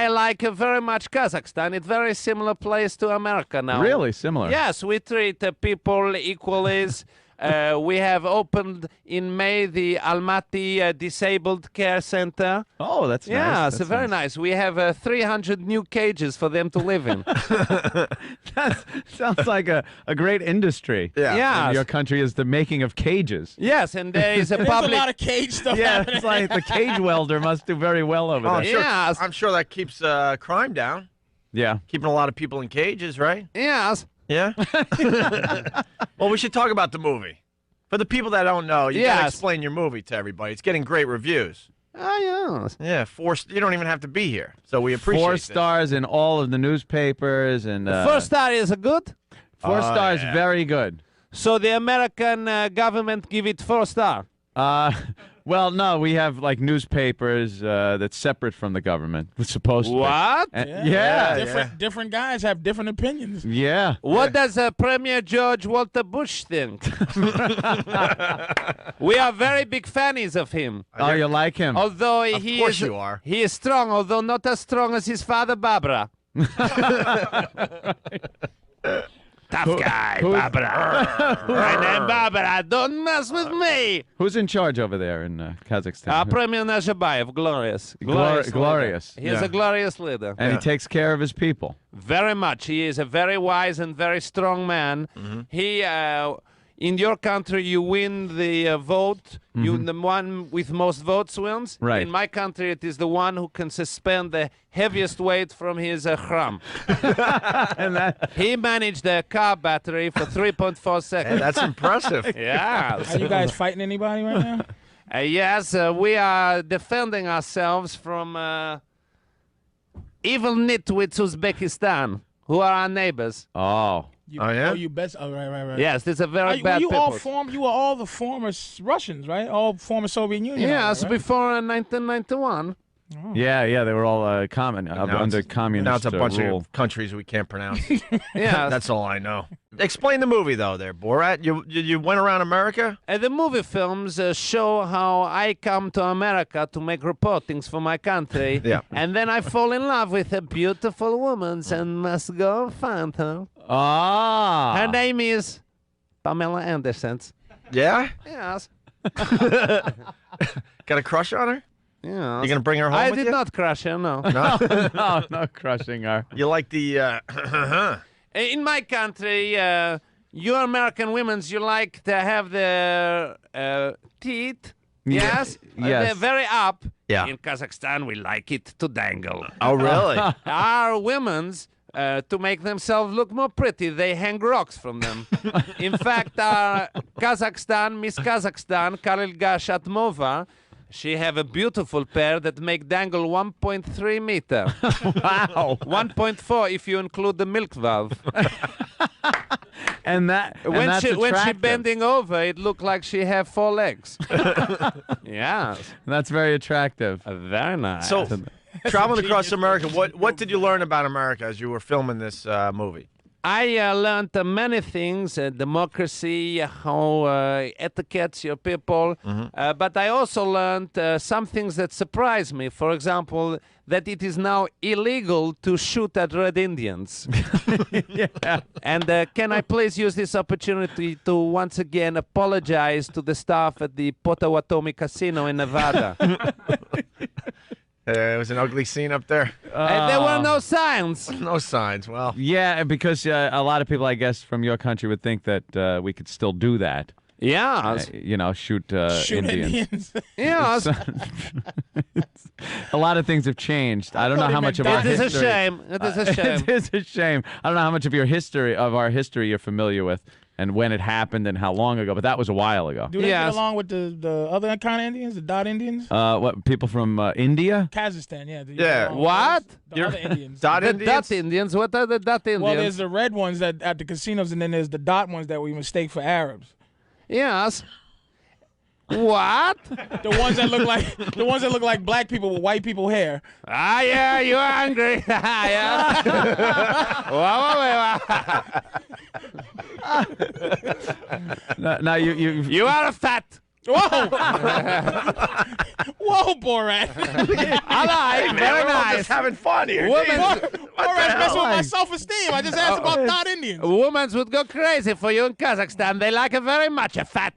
like very much Kazakhstan. It's a very similar place to America now. Really similar? Yes, we treat people equally. We have opened in May the Almaty Disabled Care Center. Oh, that's nice. Yeah, That's it's very nice. We have 300 new cages for them to live in. That sounds like a great industry. Yeah. In your country is the making of cages. Yes, and there is a There's public. a lot of cage stuff Yeah, happening. it's like the cage welder must do very well over there. Yes. I'm sure that keeps crime down. Yeah. Keeping a lot of people in cages, right? Yes. Yeah. Well, we should talk about the movie. For the people that don't know, you gotta explain your movie to everybody. It's getting great reviews. Oh, yes. Yeah, 4. You don't even have to be here, so we appreciate 4 this. stars in all of the newspapers and. 4 star is good. 4 stars, very good. So the American government give it 4 star. Well, no, we have like newspapers that's separate from the government. It's supposed to. What? Different guys have different opinions. Yeah. What does Premier George Walter Bush think? We are very big fans of him. Oh, you like him? Although Of course you are. He is strong, although not as strong as his father, Barbara. Tough guy, Barbara. My name Barbara. Don't mess with me. Who's in charge over there in Kazakhstan? Premier Nazarbayev, glorious. Glorious. He is a glorious leader. And he takes care of his people. Very much. He is a very wise and very strong man. He, in your country, you win the vote. You, the one with most votes wins. Right. In my country, it is the one who can suspend the heaviest weight from his khram. He managed the car battery for 3.4 seconds. Hey, that's impressive. Yeah. Are you guys fighting anybody right now? Yes, we are defending ourselves from evil nitwits Uzbekistan, who are our neighbors. Oh. You best. Oh, right. Yes, this is a very bad you people. You were all the former Russians, right? All former Soviet Union. Yes, right? before 1991. Yeah, they were all under communist Now it's a bunch rule. of countries we can't pronounce. Yeah. That's all I know. Explain the movie, though, there, Borat. You went around America? The movie films show how I come to America to make reportings for my country. Yeah. And then I fall in love with a beautiful woman and must go find her. Ah. Her name is Pamela Anderson. Yeah? Yes. Got a crush on her? Yeah. You gonna bring her home I with did you? not crush her, no. No? No crushing her. You like the... In my country, you American women, you like to have their teeth, yes? Yes. They're very up. Yeah. In Kazakhstan, we like it to dangle. Oh, really? Our women's, to make themselves look more pretty, they hang rocks from them. In fact, our Miss Kazakhstan, Karilga Shatmova, she have a beautiful pair that make dangle 1.3 meter. Wow. 1.4 if you include the milk valve. And When she attractive. bending over, it looked like she have 4 legs. Yeah. That's very attractive. Very nice. So, traveling across America, what did you learn about America as you were filming this movie? I learned many things, democracy, how etiquettes your people, but I also learned some things that surprised me. For example, that it is now illegal to shoot at Red Indians. Yeah. And can I please use this opportunity to once again apologize to the staff at the Potawatomi Casino in Nevada. It was an ugly scene up there. And there were no signs. No signs. Well, Yeah, because a lot of people, I guess, from your country would think that we could still do that. Yeah. Shoot Shoot Indians. Yes. A lot of things have changed. I don't know how much of our It is a history. shame. It is a shame. It is a shame. I don't know how much of our history you're familiar with, and when it happened, and how long ago. But that was a while ago. Do they get along with the other kind of Indians, the Dot Indians? What people from India? Kazakhstan, yeah. Yeah. What? The other Indians. Dot The Indians? Dot Indians? What are the Dot Indians? Well, there's the red ones that at the casinos, and then there's the dot ones that we mistake for Arabs. Yes. What? The ones that look like black people with white people hair. Ah, yeah, you're angry. Yeah. Now You are a fat. Whoa! Whoa, Borat! I like. Very we're all nice. just having fun here. Women's, Borat's messing with my self-esteem. I just asked about Dot Indians. women would go crazy for you in Kazakhstan. They like it very much. A fat.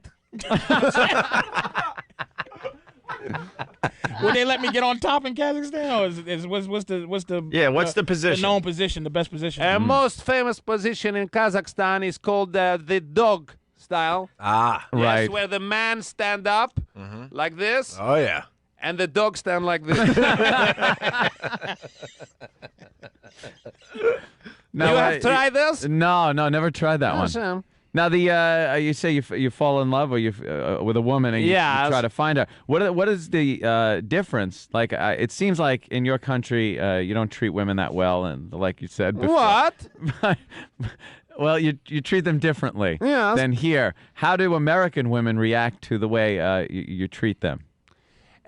Would they let me get on top in Kazakhstan, or what's the what's the position? The known position, the best position. Most famous position in Kazakhstan is called the dog style. Ah, Yes, right. where the man stand up like this, Oh yeah. and the dog stand like this. No, You have tried this? No, never tried that one. Awesome. Now you say you fall in love or with a woman and you try to find her. What is the difference? Like it seems like in your country you don't treat women that well, and like you said before. What? Well, you treat them differently Yes. than here. How do American women react to the way you treat them?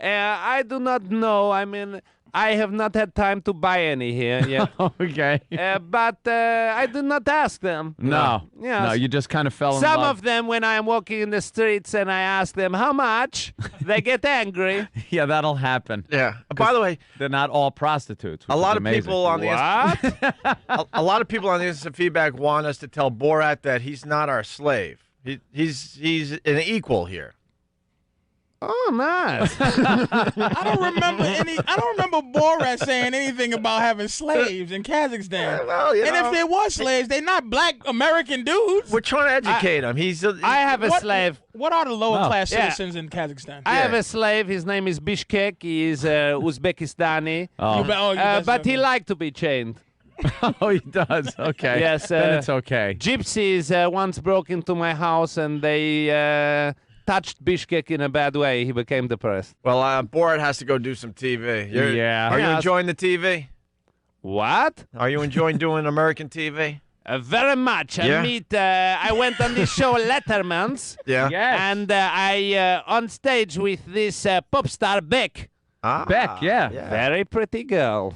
I do not know. I mean, I have not had time to buy any here yet. Okay. But I did not ask them. No. Yes. No, you just kind of fell in Some love. of them, when I am walking in the streets and I ask them how much, they get angry. Yeah, that'll happen. Yeah. By the way, they're not all prostitutes. a lot of people on the a lot of people on the instant feedback want us to tell Borat that he's not our slave. He's an equal here. Oh, nice. I don't remember Borat saying anything about having slaves in Kazakhstan. Well, you and know. if there was slaves, they're not black American dudes. We're trying to educate him. I have a slave. What are the lower class Yeah. citizens in Kazakhstan? I have a slave. His name is Bishkek. He is Uzbekistani. Oh. But he liked to be chained. Oh, he does. Okay. Yes. Then it's okay. Gypsies once broke into my house and they touched Bishkek in a bad way. He became depressed. Well, Borat has to go do some TV. Yeah. Are you Yes. enjoying the TV? What? Are you enjoying doing American TV? Very much. Yeah? I went on this show Letterman's. Yeah. Yes. And I on stage with this pop star Beck. Beck, yeah. Very pretty girl.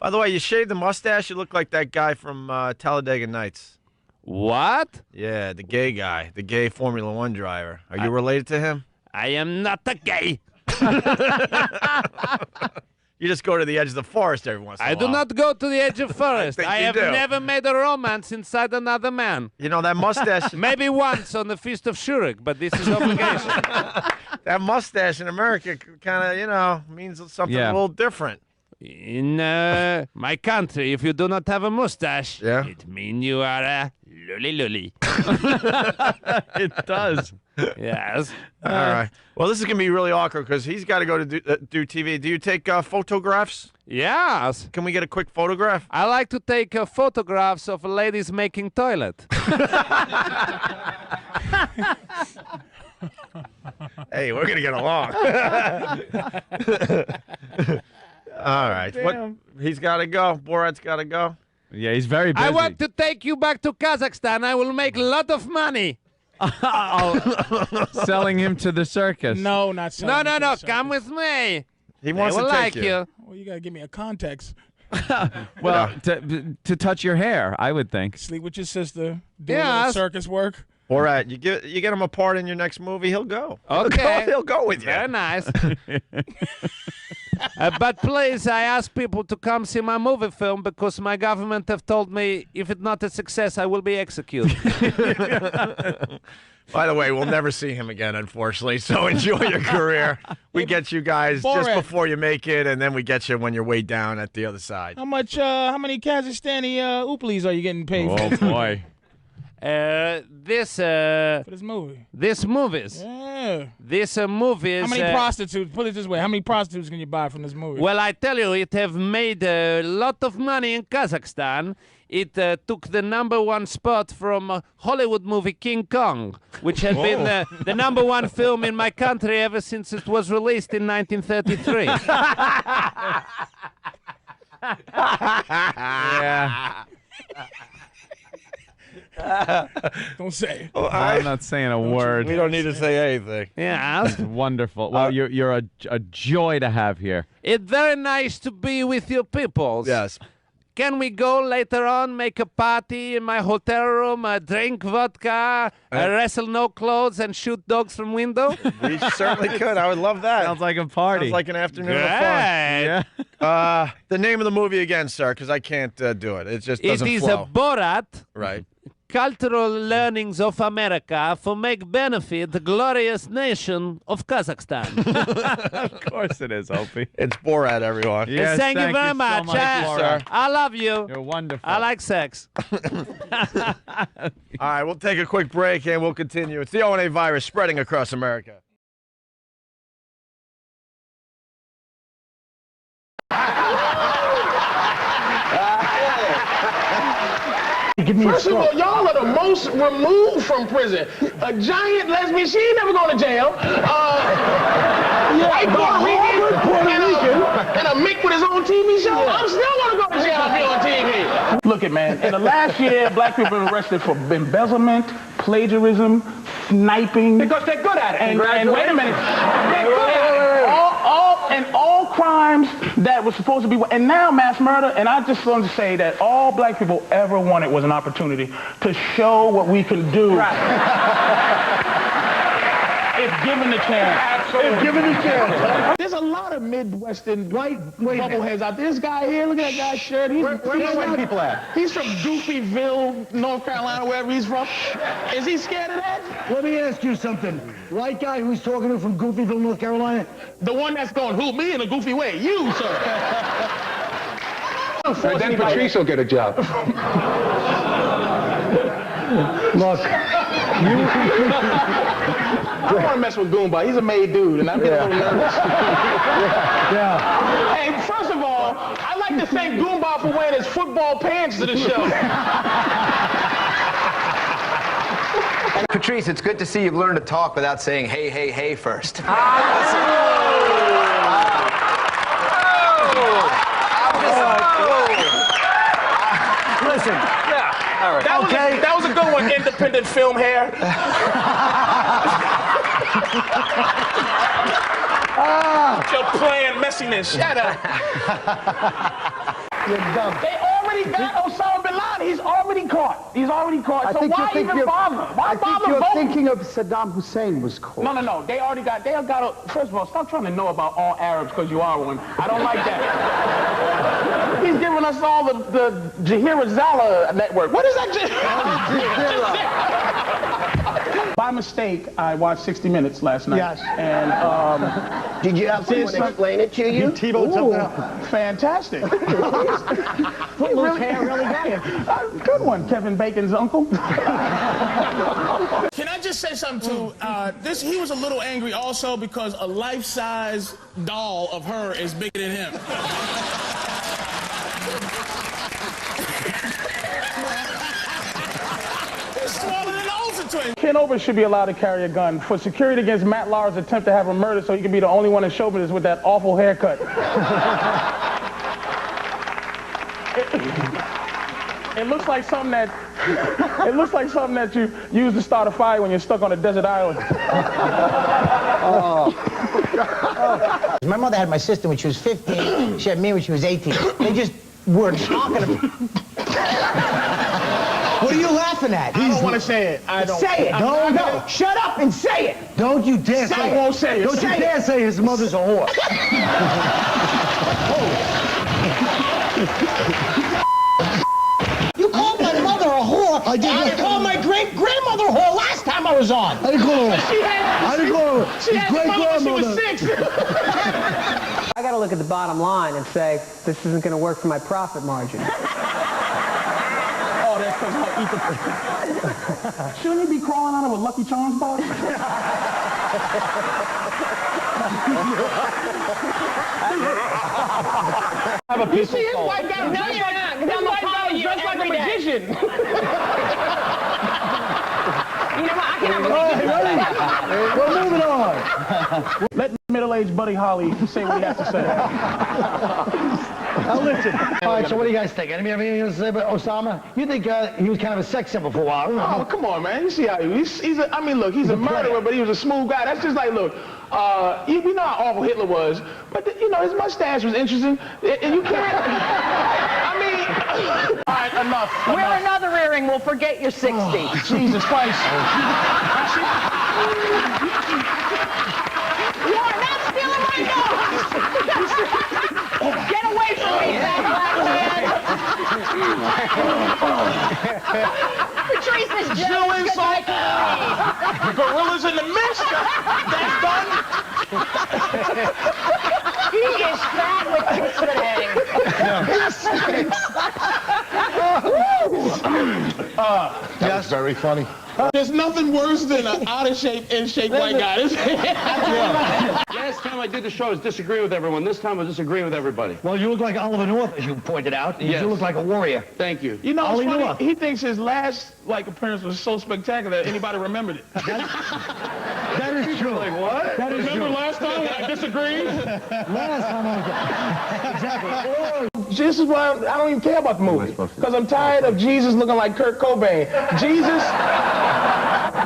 By the way, you shaved the mustache. You look like that guy from Talladega Nights. What? Yeah, the gay guy, the gay Formula One driver. Are you related to him? I am not a gay. You just go to the edge of the forest every once in a I while. do not go to the edge of forest. think I you have do. never made a romance inside another man. You know, that mustache. Maybe once on the Feast of Shurik, but this is obligation. That mustache in America kind of, means something a little different. In my country, if you do not have a mustache, it means you are a lully. It does. Yes. All right. Well, this is going to be really awkward because he's got to go to do TV. Do you take photographs? Yes. Can we get a quick photograph? I like to take photographs of ladies making toilet. Hey, we're going to get along. All right. What? He's got to go. Borat's got to go. Yeah, he's very busy. I want to take you back to Kazakhstan. I will make a lot of money. Selling him to the circus. No, not selling. No. Come with me. He wants they will to take like you. Well, you gotta give me a context. Well, to touch your hair, I would think. Sleep with your sister. Do a Yes. little circus work. Borat, you get him a part in your next movie, he'll go. Okay. He'll go with you. Very nice. But please, I ask people to come see my movie film because my government have told me if it's not a success, I will be executed. By the way, we'll never see him again, unfortunately. So enjoy your career. We get you guys just Borat. before you make it, and then we get you when you're way down at the other side. How many Kazakhstani Oopleys are you getting paid Oh for? boy. For this movie. This movies. Yeah. This movies. How many prostitutes? Put it this way: how many prostitutes can you buy from this movie? Well, I tell you, it have made a lot of money in Kazakhstan. It took the #1 spot from Hollywood movie King Kong, which had been the #1 film in my country ever since it was released in 1933. Yeah. Don't say. I'm not saying a word. We don't need to say anything. Yeah. It's wonderful. Well, you're a joy to have here. It's very nice to be with your peoples. Yes. Can we go later on, make a party in my hotel room, drink vodka, wrestle no clothes, and shoot dogs from window? We certainly could. I would love that. Sounds like a party. Sounds like an afternoon of Great. fun. Yeah. The name of the movie again, sir, because I can't do it. It just doesn't It is flow. a Borat. Right. Cultural learnings of America for make benefit the glorious nation of Kazakhstan. Of course it is, Opie. It's Borat, everyone. Yes, thank you very so much. Laura. I love you. You're wonderful. I like sex. All right, we'll take a quick break and we'll continue. It's the O&A virus spreading across America. First of all, y'all are the most removed from prison. A giant lesbian, she ain't never going to jail. White Puerto Rican, and a Mick with his own TV show. I'm still going to go to jail if you're on TV. Look at man, in the last year, black people have been arrested for embezzlement, plagiarism, sniping. Because they're good at it. And wait a minute. They're good at it. All crimes that was supposed to be, and now mass murder, and I just want to say that all black people ever wanted was an opportunity to show what we can do. If given the chance. Absolutely. If given the chance. There's a lot of Midwestern white bubbleheads out there. This guy here, look at that guy's shirt. Where are white people at? He's from Goofyville, North Carolina, wherever he's from. Is he scared of that? Let me ask you something. White guy who's talking to you from Goofyville, North Carolina? The one that's going, who, me in a goofy way? You, sir. And then Patrice will get a job. Look, I don't want to mess with Goomba. He's a made dude, and I'm getting a little nervous. Yeah. Hey, first of all, I'd like to thank Goomba for wearing his football pants to the show. Patrice, it's good to see you've learned to talk without saying hey, hey, hey first. listen. Yeah. All right. That was a good one, independent film hair. Your planned messiness. Shut up. You're dumb. They already got Osama bin Laden. He's already caught. He's already caught. So why even bother? Why bother you're voting? thinking of Saddam Hussein was caught. No. They already got. First of all, stop trying to know about all Arabs because you are one. I don't like that. He's giving us all the Jahirazala network. What is that? By mistake, I watched 60 Minutes last night. Yes. And did you have someone explain it to you? T-bowed something up. Fantastic. Footloose hair really got him. Good one, Kevin Bacon's uncle. Can I just say something too? He was a little angry also because a life-size doll of her is bigger than him. It's smaller than Olsen twins. Ken Ober should be allowed to carry a gun for security against Matt Lauer's attempt to have him murdered so he can be the only one in show business with that awful haircut. It looks like something that you use to start a fire when you're stuck on a desert island. My mother had my sister when she was 15. She had me when she was 18. They just were talking about. What are you laughing at? I don't want to say it. I don't. Say it. No. Shut up and say it. Don't you dare say it. I won't say it. Don't you dare say his mother's a whore. You called my mother a whore. I did. I called my great-grandmother a whore last time I was on. I didn't call her. I didn't call her. She had great-grandmother when she was 6. I got to look at the bottom line and say, this isn't going to work for my profit margin. Oh, that's because I'll eat the... Shouldn't he be crawling out of a Lucky Charms box? Have a You see his white guy dressed like a magician. You know what? I can have a We're moving on. Let middle-aged Buddy Holly say what he has to say. Now listen. All right, so what do you guys think? Anybody have anything to say about Osama? You think he was kind of a sex symbol for a while? Oh, come on, man. You see how he's a murderer, but he was a smooth guy. That's just like, look, you know how awful Hitler was, but, his mustache was interesting, and you can't, all right, enough. Wear another earring, we'll forget you're 60. Oh, Jesus Christ. You are not stealing my nose! Get away from me, fat black man! Patrice is Jewish like gorillas in the mist. That's done. He is fat with Christmas hang. That's very funny. There's nothing worse than an out-of-shape, in-shape white guy. Last time I did the show, I was disagreeing with everyone. This time I was disagreeing with everybody. Well, you look like Oliver North, as you pointed out. Yes. You look like a warrior. Thank you. You know, Ollie it's funny, North. he thinks his last appearance was so spectacular that anybody remembered it. That is true. Like, what? That is Remember true. last time when I disagreed? Last time I was exactly. This is why I don't even care about the movie. Because I'm tired of Jesus looking like Kurt Cobain.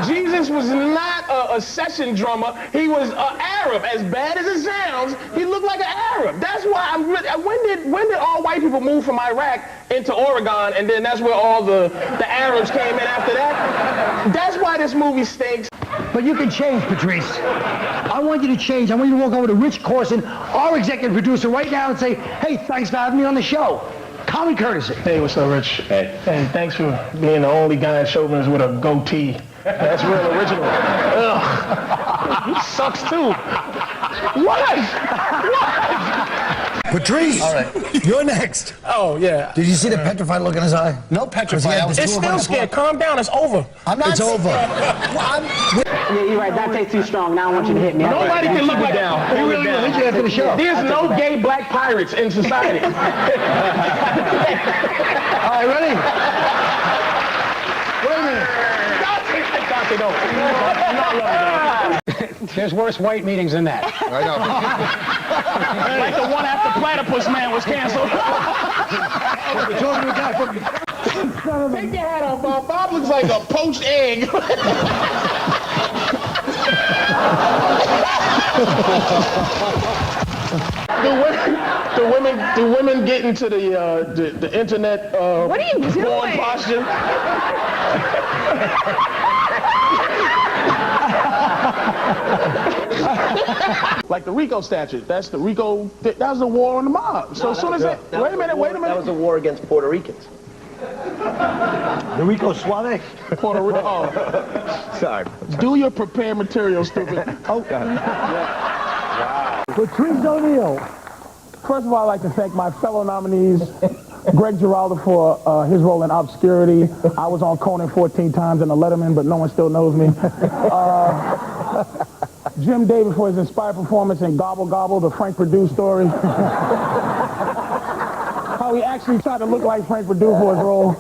Jesus was not a session drummer. He was an Arab. As bad as it sounds, he looked like an Arab. That's why when did all white people move from Iraq into Oregon, and then that's where all the Arabs came in after that? That's why this movie stinks. But you can change, Patrice. I want you to change. I want you to walk over to Rich Corson, our executive producer, right now and say, hey, thanks for having me on the show. Common courtesy. Hey, what's up, Rich? Hey. And thanks for being the only guy in show business with a goatee. That's real original. Ugh. He sucks too. What? Patrice, all right, you're next. Oh, yeah. Did you see the petrified look in his eye? No petrified. It's still scared. Calm down. It's over. I'm not. It's over. Yeah, you're right. That takes too strong. Now I want you to hit me. Nobody can look like that. You really will hit you after the show. There's no gay black pirates in society. All right, ready? Wait a minute. There's worse white meetings than that. I know. Like the one after Platypus Man was canceled. We're talking to a guy from... Take your hat off, Bob. Bob looks like a poached egg. Do women get into the internet what are you doing? porn posture? Like the RICO statute. That's the RICO. That was the war on the mob. So as soon as that. Wait a minute. That was a war against Puerto Ricans. The Rico Suave? Puerto Rico. Oh. Sorry. Do your prepared material, stupid. Oh. Wow. Patrice O'Neal. First of all, I'd like to thank my fellow nominees, Greg Giraldo for his role in Obscurity. I was on Conan 14 times and a Letterman, but no one still knows me. Jim Davis for his inspired performance in Gobble Gobble, the Frank Perdue story. How he actually tried to look like Frank Perdue for his role.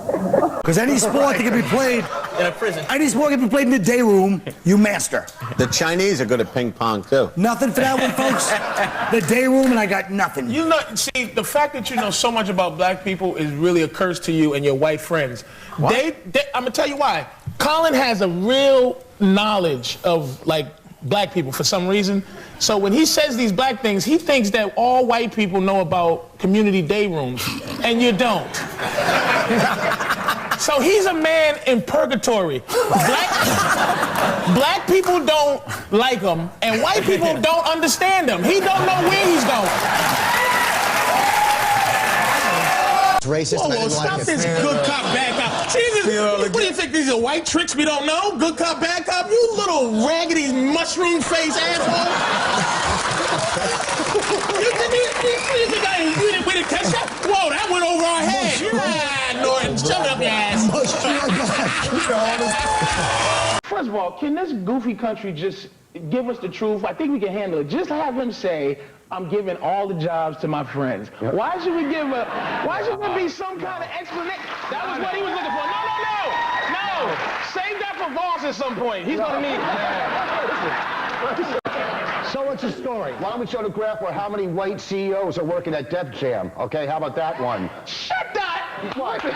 Because any sport that can be played In a prison. any sport can be played in the day room, you master. The Chinese are good at ping pong, too. Nothing for that one, folks. The day room, and I got nothing. You know, see, the fact that you know so much about black people is really a curse to you and your white friends. I'm gonna tell you why. Colin has a real knowledge of like black people for some reason. So when he says these black things, he thinks that all white people know about community day rooms, and you don't. So he's a man in purgatory. Black people don't like him, and white people don't understand him. He don't know where he's going. It's racist. Whoa, stop this good cop, bad cop. Jesus, what do you think? These are white tricks we don't know? Good cop, bad cop? You little raggedy mushroom face asshole. You think we didn't catch that? Whoa, that went over our head. Yeah, Norton, shut up, your ass. First of all, can this goofy country just give us the truth? I think we can handle it. Just have him say, I'm giving all the jobs to my friends. Yep. Why should there be some kind of explanation? That was what he was looking for. No. Save that for Voss at some point. He's going to need it. So what's the story? Why don't we show the graph where how many white CEOs are working at Def Jam? Okay, how about that one? Shut that! What? No.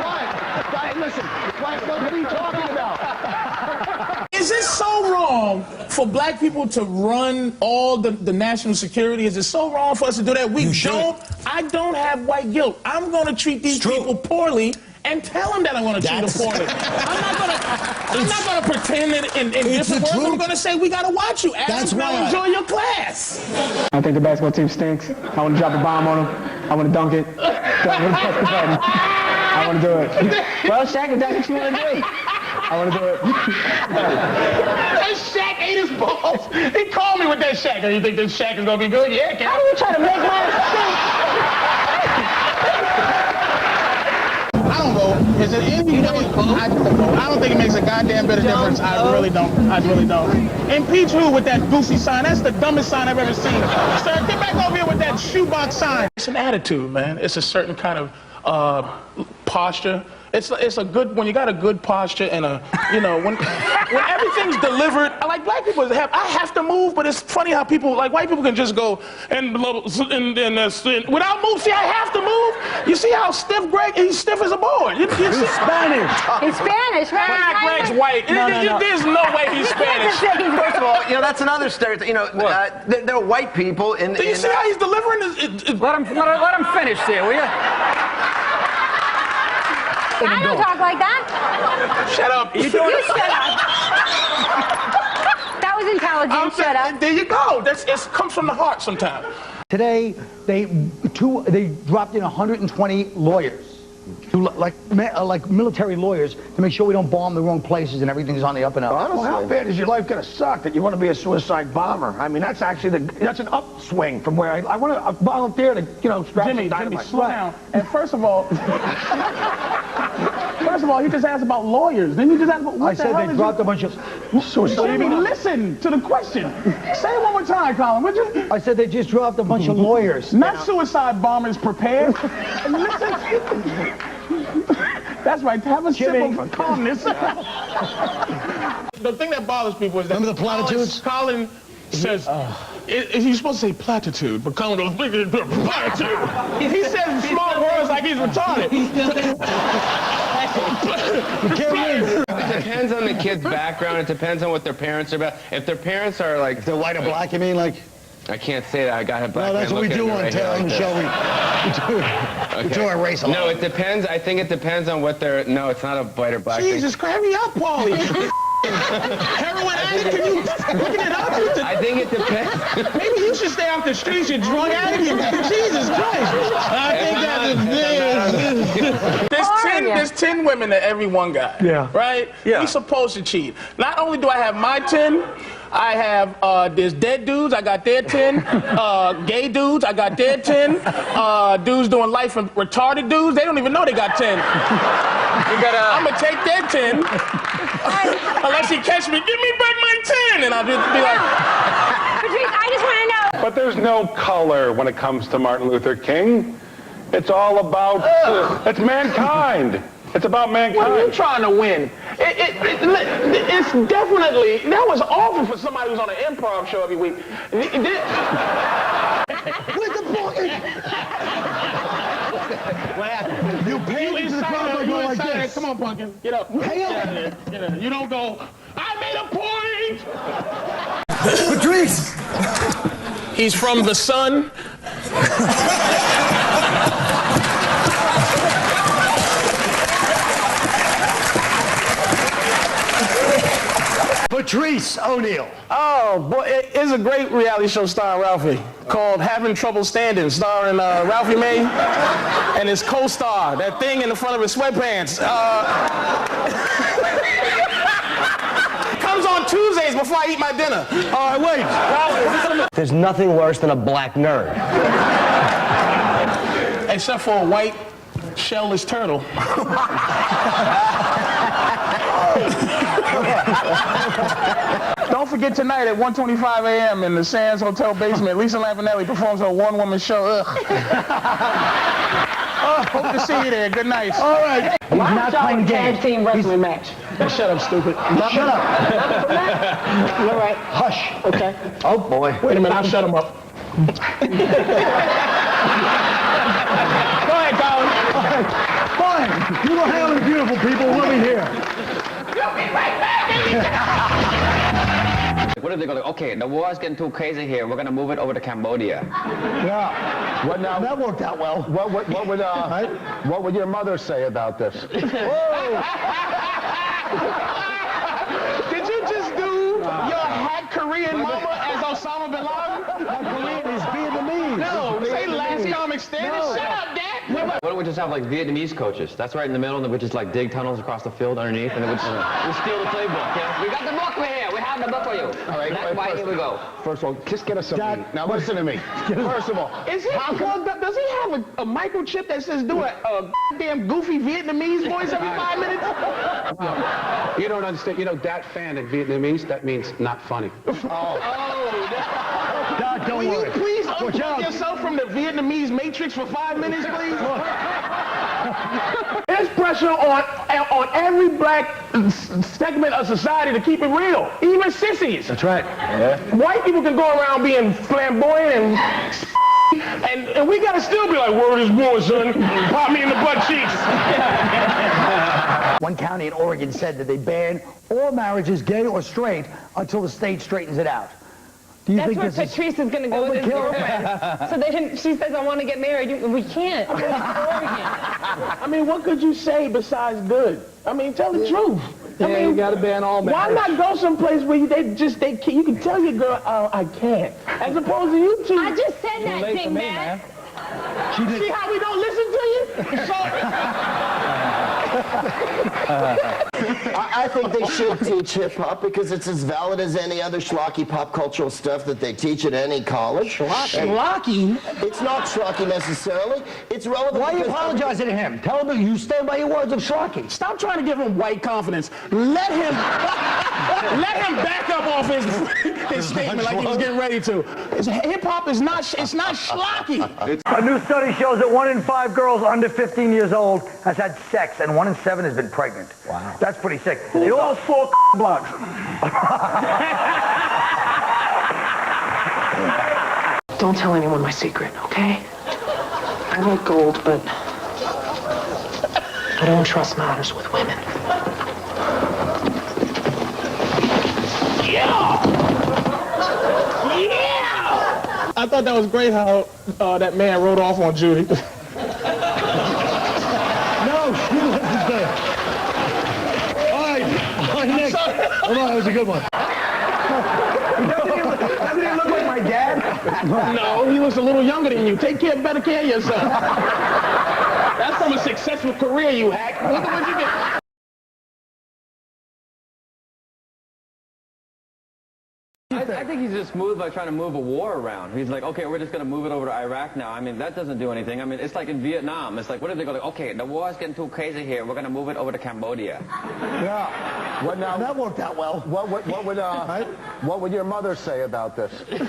What? Listen, what are you talking about? Is it so wrong for black people to run all the national security? Is it so wrong for us to do that? I don't have white guilt. I'm going to treat these people poorly and tell them that I'm going to treat them poorly. I'm not going to pretend in different words. I'm going to say, we got to watch you. That's why. Enjoy your class. I think the basketball team stinks. I want to drop a bomb on them. I want to dunk it. I want to do it. Well, Shaq, if that's what you want to do, I want to do it. That Shaq ate his balls. He called me with that Shaq. You think this Shaq is going to be good? Yeah, Cal. How are you trying to make my I don't vote. Is it any way? I don't think it makes a goddamn bit of difference. I really don't. Impeach who with that goofy sign? That's the dumbest sign I've ever seen. Sir, get back over here with that shoebox sign. It's an attitude, man. It's a certain kind of posture. It's a good when you got a good posture and when everything's delivered. Like black people I have to move, but it's funny how people like white people can just go and without move. See, I have to move. You see how stiff Greg? He's stiff as a board. He's Spanish. He's Spanish, right? Greg's white. No. There's no way he's Spanish. First of all, that's another stereotype. There are white people in. Do you see how he's delivering? Let him finish there, will you? I don't talk like that. Shut up. You shut up. That was intelligent. Shut up. There you go. It comes from the heart sometimes. Today, they dropped in 120 lawyers, like military lawyers, to make sure we don't bomb the wrong places and everything's on the up and up. Well, how bad is your life going to suck that you want to be a suicide bomber? I mean, that's actually that's an upswing from where I want to volunteer to, strap some dynamite. Jimmy, slow down. And first of all, he just asked about lawyers. Then you just asked about what I said they dropped a bunch of suicide. Jimmy, listen to the question. Say it one more time, Colin, would you? I said they just dropped a bunch of lawyers. Not suicide bombers prepared. Listen. That's right. Have a sip of calmness. The thing that bothers people is that remember the platitudes? Colin says he's supposed to say platitude, but Colin goes platitude. He says small words like he's retarded. It depends on the kid's background. It depends on what their parents are about. If their parents are like, if they're white or black, you mean like? I can't say that. I got a black. No, that's what we do on the show. We do our race a lot. No, it depends. I think it depends on what they're. No, it's not a white or black thing. Jesus, cram me up, Paulie. Heroin addict, can you look it up? I think it depends. Maybe you should stay off the streets, you drug addict. Jesus Christ. I think there's 10 women to every one guy. Yeah. Right? Yeah. We're supposed to cheat. Not only do I have my 10, I have, there's dead dudes, I got their 10. Gay dudes, I got their 10. Dudes doing life and retarded dudes, they don't even know they got 10. I'm gonna take their 10. Unless he catch me, give me back my 10. And I'll just be like, Patrice, I just want to know. But there's no color when it comes to Martin Luther King. It's all about, it's mankind. It's about mankind. What are you trying to win? It's definitely, that was awful for somebody who's on an improv show every week. With the bucket! What happened? You paid into the crowd by going like this. Come on, Pumpkin. Get up. Hey, up. Get up. You don't go, I made a point! Patrice! He's from the sun. Patrice O'Neal. Oh, boy, it's a great reality show starring Ralphie called Having Trouble Standing, starring Ralphie May and his co-star, that thing in the front of his sweatpants. Comes on Tuesdays before I eat my dinner. All right, wait. There's nothing worse than a black nerd. Except for a white shellless turtle. Don't forget tonight at 1:25 a.m. in the Sands Hotel basement, Lisa Lampanelli performs her one-woman show. Hope to see you there. Good night. All right. He's not playing games. Tag team wrestling match. Shut up, stupid. Shut up. All right. Hush. Okay. Oh, boy. Wait a minute, I'll shut him up. Go ahead, Colin. Fine. You go handle the beautiful people. We'll be here. What if they go like, okay, the war is getting too crazy here. We're gonna move it over to Cambodia. Yeah. What now? That worked out well. What would your mother say about this? Did you just do your hack Korean mama as Osama bin Laden? Korean is Vietnamese. No, say last comic standing. Shut up, Dad. Why don't we just have like Vietnamese coaches? That's right in the middle, and we just like dig tunnels across the field underneath, and then we steal the playbook. Yeah? We got the book here. We have the book for you. All right, that's why here we go. First of all, just get us something. Now listen to me. First of all, does he have a microchip that says do a damn goofy Vietnamese voice every 5 minutes? You don't understand. You know, dat fan in Vietnamese, that means not funny. Doc, don't Will worry. you please unplug yourself from the Vietnamese matrix for 5 minutes, please? Look. immense pressure on every black segment of society to keep it real, even sissies. That's right. Yeah. White people can go around being flamboyant and we gotta still be like, word is war, son. Pop me in the butt cheeks. One county in Oregon said that they ban all marriages, gay or straight, until the state straightens it out. Do you That's think where this Patrice is going to go with his girlfriend. So they didn't. She says, I want to get married. We can't. I mean, what could you say besides good? I mean, tell the truth. I mean, you gotta ban all marriage. Why not go someplace where you can tell your girl, oh, I can't, as opposed to you two. I just said that thing, man. See how we don't listen to you? I think they should teach hip-hop because it's as valid as any other schlocky pop cultural stuff that they teach at any college. Schlocky? It's not schlocky necessarily. It's relevant. Why are you apologizing to him? Tell him you stand by your words of schlocky. Stop trying to give him white confidence. Let him back up off his statement like he was getting ready to. Hip-hop is not schlocky. A new study shows that 1 in 5 girls under 15 years old has had sex, and 1 in 7 has been pregnant. Wow. That's pretty sick. They all saw blogs. Don't tell anyone my secret, okay? I like gold, but I don't trust matters with women. Yeah! I thought that was great how that man wrote off on Judy. No, she wasn't there. All right, next. Come on, that was a good one. Doesn't he look like my dad? No, he looks a little younger than you. Better care of yourself. That's from a successful career, you hack. Look at what you get. I think he's just smooth by trying to move a war around. He's like, okay, we're just going to move it over to Iraq now. I mean, that doesn't do anything. I mean, it's like in Vietnam. It's like, what if they go like, okay, the war is getting too crazy here. We're going to move it over to Cambodia. Yeah. What now? That worked out well. What would your mother say about this? Did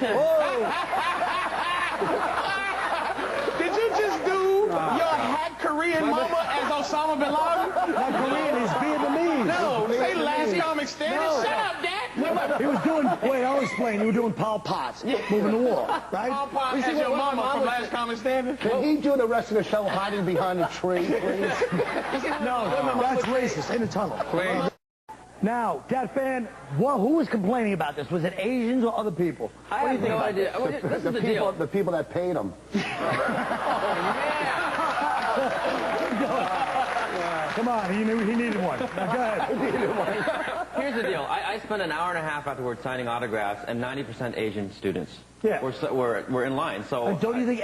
you just do your hack Korean mama as Osama bin Laden? Not Korean, he's Vietnamese. No, say last comic standing. No. Shut up, Dad. He was doing, wait, I'll explain. He was doing Pol Pot's, moving the war, right? Pol Pot as your mama from last comic standing. Can he do the rest of the show hiding behind a tree, please? No, that's racist. In the tunnel. Please. Now, that fan, who was complaining about this? Was it Asians or other people? I have no idea. This is the deal. The people that paid him. Come on, he needed one. Now, go ahead. Here's the deal. I spent an hour and a half afterwards signing autographs, and 90% Asian students were in line. So don't you think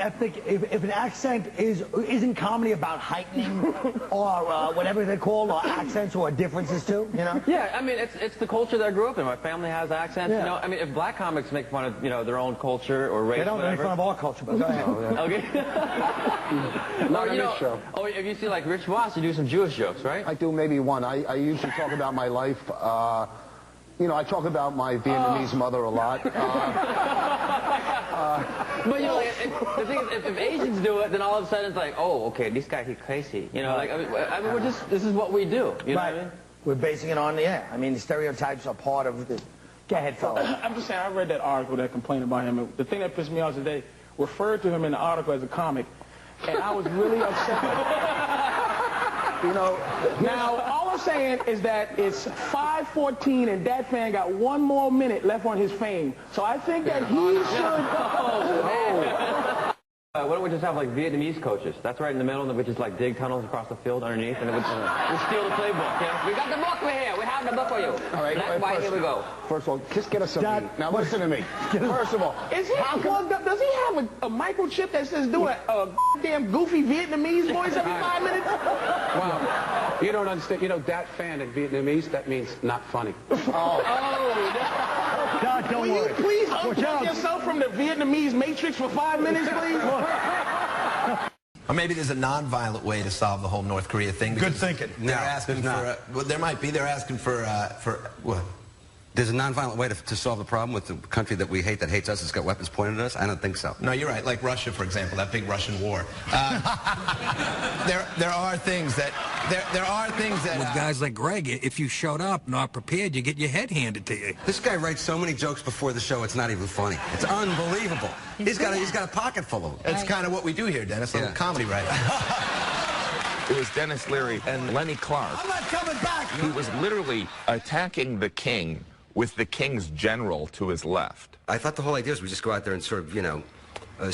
if an accent isn't comedy about heightening or whatever they're called, or accents or differences too, you know? Yeah, I mean, it's the culture that I grew up in. My family has accents. Yeah. You know, I mean, if black comics make fun of their own culture or race, they don't make fun of our culture, but go ahead. Okay. Not on this show. Oh, if you see like Rich Voss, you do some Jewish jokes, right? I do maybe one. I usually talk about my life. I talk about my Vietnamese mother a lot. But the thing is, if Asians do it, then all of a sudden it's like, oh, okay, this guy, he's crazy. You know, like I mean, this is what we do. You know what I mean? We're basing it on the I mean, the stereotypes are part of the. Go ahead, fella. I'm just saying, I read that article that complained about him. The thing that pissed me off is they referred to him in the article as a comic, and I was really upset. Now, all I'm saying is that it's 5:14 and that fan got 1 more minute left on his fame. So I think that he should... Why don't we just have like Vietnamese coaches? That's right in the middle, which is like dig tunnels across the field underneath, and it would we'll steal the playbook. Yeah? We got the book for here. We have the book for you. All right. Black, white, here we go. First of all, just get us some meat. Now listen to me. First of all, does he have a microchip that says do a damn goofy Vietnamese voice every 5 minutes? Wow. You don't understand. You know, that fan in Vietnamese, that means not funny. God, don't worry. Will you please unplug yourself from the Vietnamese matrix for 5 minutes, please? Or maybe there's a non-violent way to solve the whole North Korea thing. Good thinking. They're asking for. Well, there might be. They're asking for what? There's a nonviolent way to solve the problem with the country that we hate that hates us that's got weapons pointed at us? I don't think so. No, you're right. Like Russia, for example, that big Russian war. There are things that with guys like Greg, if you showed up not prepared, you get your head handed to you. This guy writes so many jokes before the show, it's not even funny. It's unbelievable. He's got a pocket full of them. That's kind of what we do here, Dennis. A little comedy writing. It was Dennis Leary and Lenny Clark. I'm not coming back. He was literally attacking the king with the king's general to his left. I thought the whole idea was we just go out there and sort of,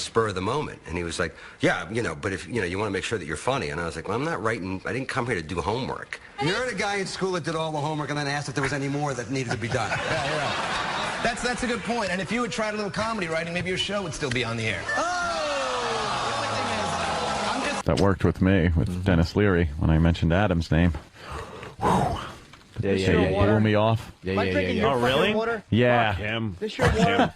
spur of the moment. And he was like, yeah, but if, you want to make sure that you're funny. And I was like, well, I'm not writing. I didn't come here to do homework. You're the guy in school that did all the homework and then asked if there was any more that needed to be done. Yeah. That's a good point. And if you had tried a little comedy writing, maybe your show would still be on the air. That worked with me, with Dennis Leary, when I mentioned Adam's name. Whew. Yeah. Blew me off. Am I drinking your fucking water? Yeah. Fuck him. Is this your water?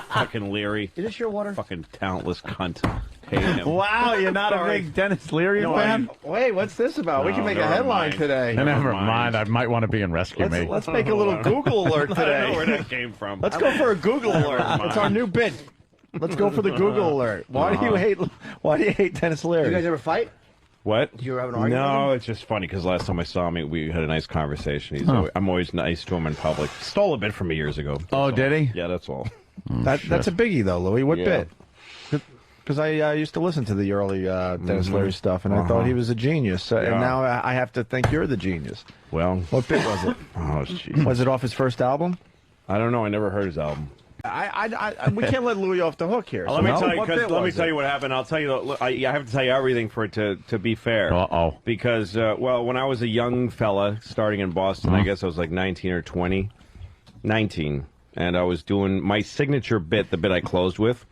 Fucking Leary. Is this your water? Fucking talentless cunt. Hate him. Wow, you're not a big Dennis Leary fan? Wait, what's this about? We can make a headline today. Never mind. I might want to be in Rescue Me. Let's make a little Google alert today. I don't know where that came from. Let's go for a Google alert. It's our new bit. Let's go for the Google alert. Why do you hate Dennis Leary? You guys ever fight? What? Do you ever have an argument? No, it's just funny because last time I saw him, we had a nice conversation. I'm always nice to him in public. Stole a bit from me years ago. Oh, did he? Yeah, that's all. That's a biggie, though, Louis. What bit? Because I used to listen to the early Dennis Leary stuff, and I thought he was a genius. And now I have to think you're the genius. Well, what bit was it? Oh, jeez. Was it off his first album? I don't know. I never heard his album. We can't let Louis off the hook here. Let me tell you what happened. I'll tell you. I have to tell you everything for it to be fair. Uh-oh. Because when I was a young fella starting in Boston, I guess I was like 19 or 20, 19, and I was doing my signature bit. The bit I closed with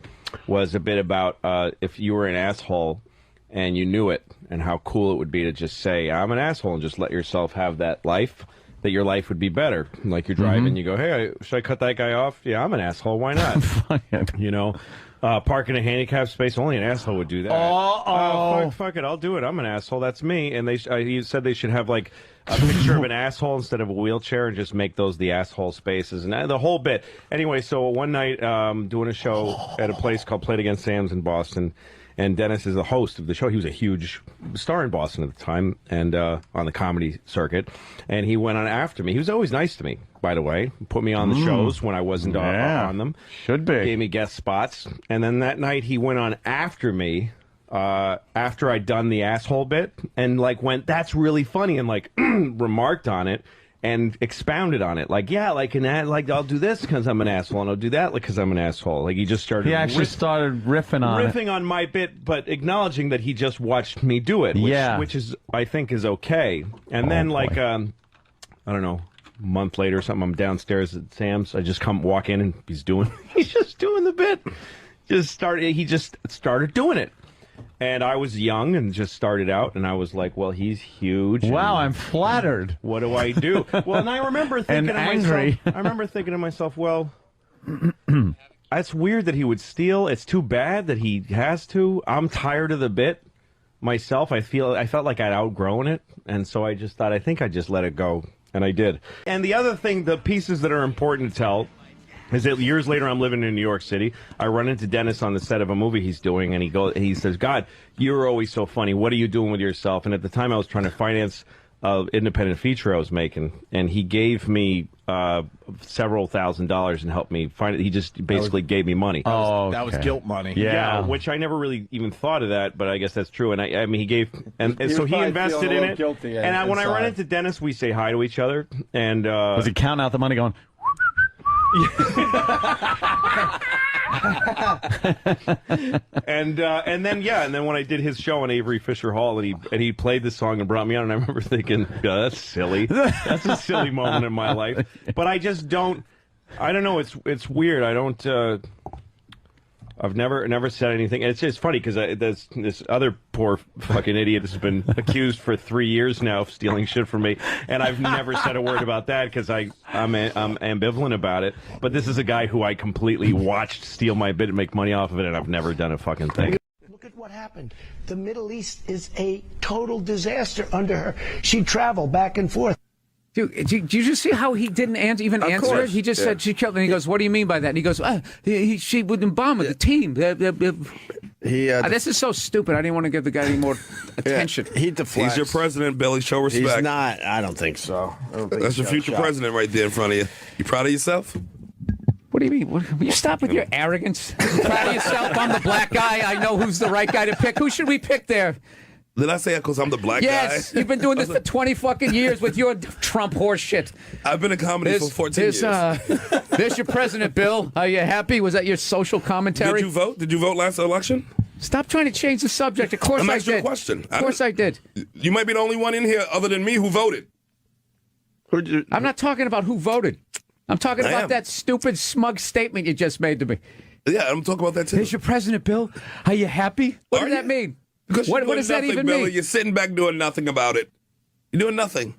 was a bit about if you were an asshole and you knew it, and how cool it would be to just say I'm an asshole and just let yourself have that life. That your life would be better. Like you're driving, you go, hey, should I cut that guy off? Yeah, I'm an asshole. Why not? Park in a handicap space. Only an asshole would do that. Fuck it. I'll do it. I'm an asshole. That's me. And he said they should have like a picture of an asshole instead of a wheelchair and just make those the asshole spaces and the whole bit. Anyway, so one night doing a show at a place called Play It Against Sam's in Boston. And Dennis is the host of the show. He was a huge star in Boston at the time and on the comedy circuit. And he went on after me. He was always nice to me, by the way. Put me on the shows when I wasn't on them. Should be. Gave me guest spots. And then that night he went on after me after I'd done the asshole bit and went, that's really funny, and remarked on it. And expounded on it, I'll do this because I'm an asshole, and I'll do that because I'm an asshole. He just started. He actually started riffing on my bit, but acknowledging that he just watched me do it. Which is, I think, is okay. And then, I don't know, a month later or something, I'm downstairs at Sam's. I just walk in, and he's just doing the bit. He just started doing it. And I was young and just started out, and I was like, well, he's huge. Wow, I'm flattered. What do I do? Well, and I remember thinking to myself, well, that's weird that he would steal. It's too bad that he has to. I'm tired of the bit myself. I felt like I'd outgrown it, and so I just thought, I think I just let it go, and I did. And the other thing, the pieces that are important to tell, is that years later I'm living in New York City. I run into Dennis on the set of a movie he's doing, and he says, God, you're always so funny. What are you doing with yourself? And at the time I was trying to finance an independent feature I was making, and he gave me several $1,000s and helped me find it. He just basically gave me money. That was guilt money. Yeah, which I never really even thought of that, but I guess that's true. And I mean, he gave, and so he invested in it. And when I run into Dennis, we say hi to each other. And was he counting out the money going, and then when I did his show in Avery Fisher Hall, and he played the song and brought me on, and I remember thinking, that's silly. That's a silly moment in my life. But I just don't. I don't know. It's weird. I don't. I've never said anything. And it's just funny because this other poor fucking idiot has been accused for 3 years now of stealing shit from me, and I've never said a word about that because I'm ambivalent about it. But this is a guy who I completely watched steal my bit and make money off of it, and I've never done a fucking thing. Look at what happened. The Middle East is a total disaster under her. She traveled back and forth. Did you just see how he didn't even answer it? He just said she killed, and he goes, "What do you mean by that?" And he goes, "She wouldn't bomb with the team." This is so stupid. I didn't want to give the guy any more attention. He deflects. He's your president, Billy. Show respect. He's not. I don't think so. That's your future president right there in front of you. You proud of yourself? What do you mean? Will you stop with your arrogance? Proud of yourself? I'm the black guy. I know who's the right guy to pick. Who should we pick there? Did I say that because I'm the black guy? Yes, you've been doing this for 20 fucking years with your Trump horse shit. I've been in comedy for 14 years. There's your president, Bill. Are you happy? Was that your social commentary? Did you vote? Did you vote last election? Stop trying to change the subject. Of course I did. I'm asking you a question. Of course I did. You might be the only one in here other than me who voted. I'm not talking about who voted. I'm talking about that stupid, smug statement you just made to me. Yeah, I'm talking about that too. There's your president, Bill. Are you happy? What does that mean? Because what does that even Billy, mean? You're sitting back doing nothing about it. You're doing nothing.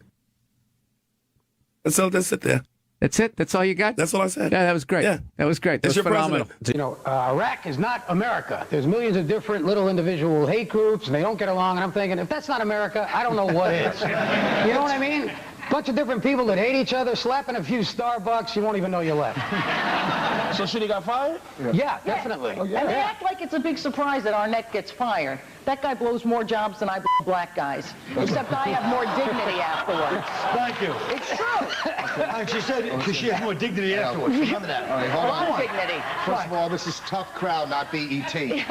That's it there. That's it? That's all you got? That's all I said. Yeah, that was great. Yeah. That was great. That was phenomenal. You know, Iraq is not America. There's millions of different little individual hate groups, and they don't get along. And I'm thinking, if that's not America, I don't know what is. You know what I mean? Bunch of different people that hate each other, slapping a few Starbucks, you won't even know you left. So should he got fired? Yeah, definitely. And they act like it's a big surprise that Arnett gets fired. That guy blows more jobs than I blow black guys. Except I have more dignity afterwards. Thank you. It's true. She said because she has more dignity afterwards. Remember that. All right, hold on. Dignity. First of all, this is Tough Crowd, not BET. BET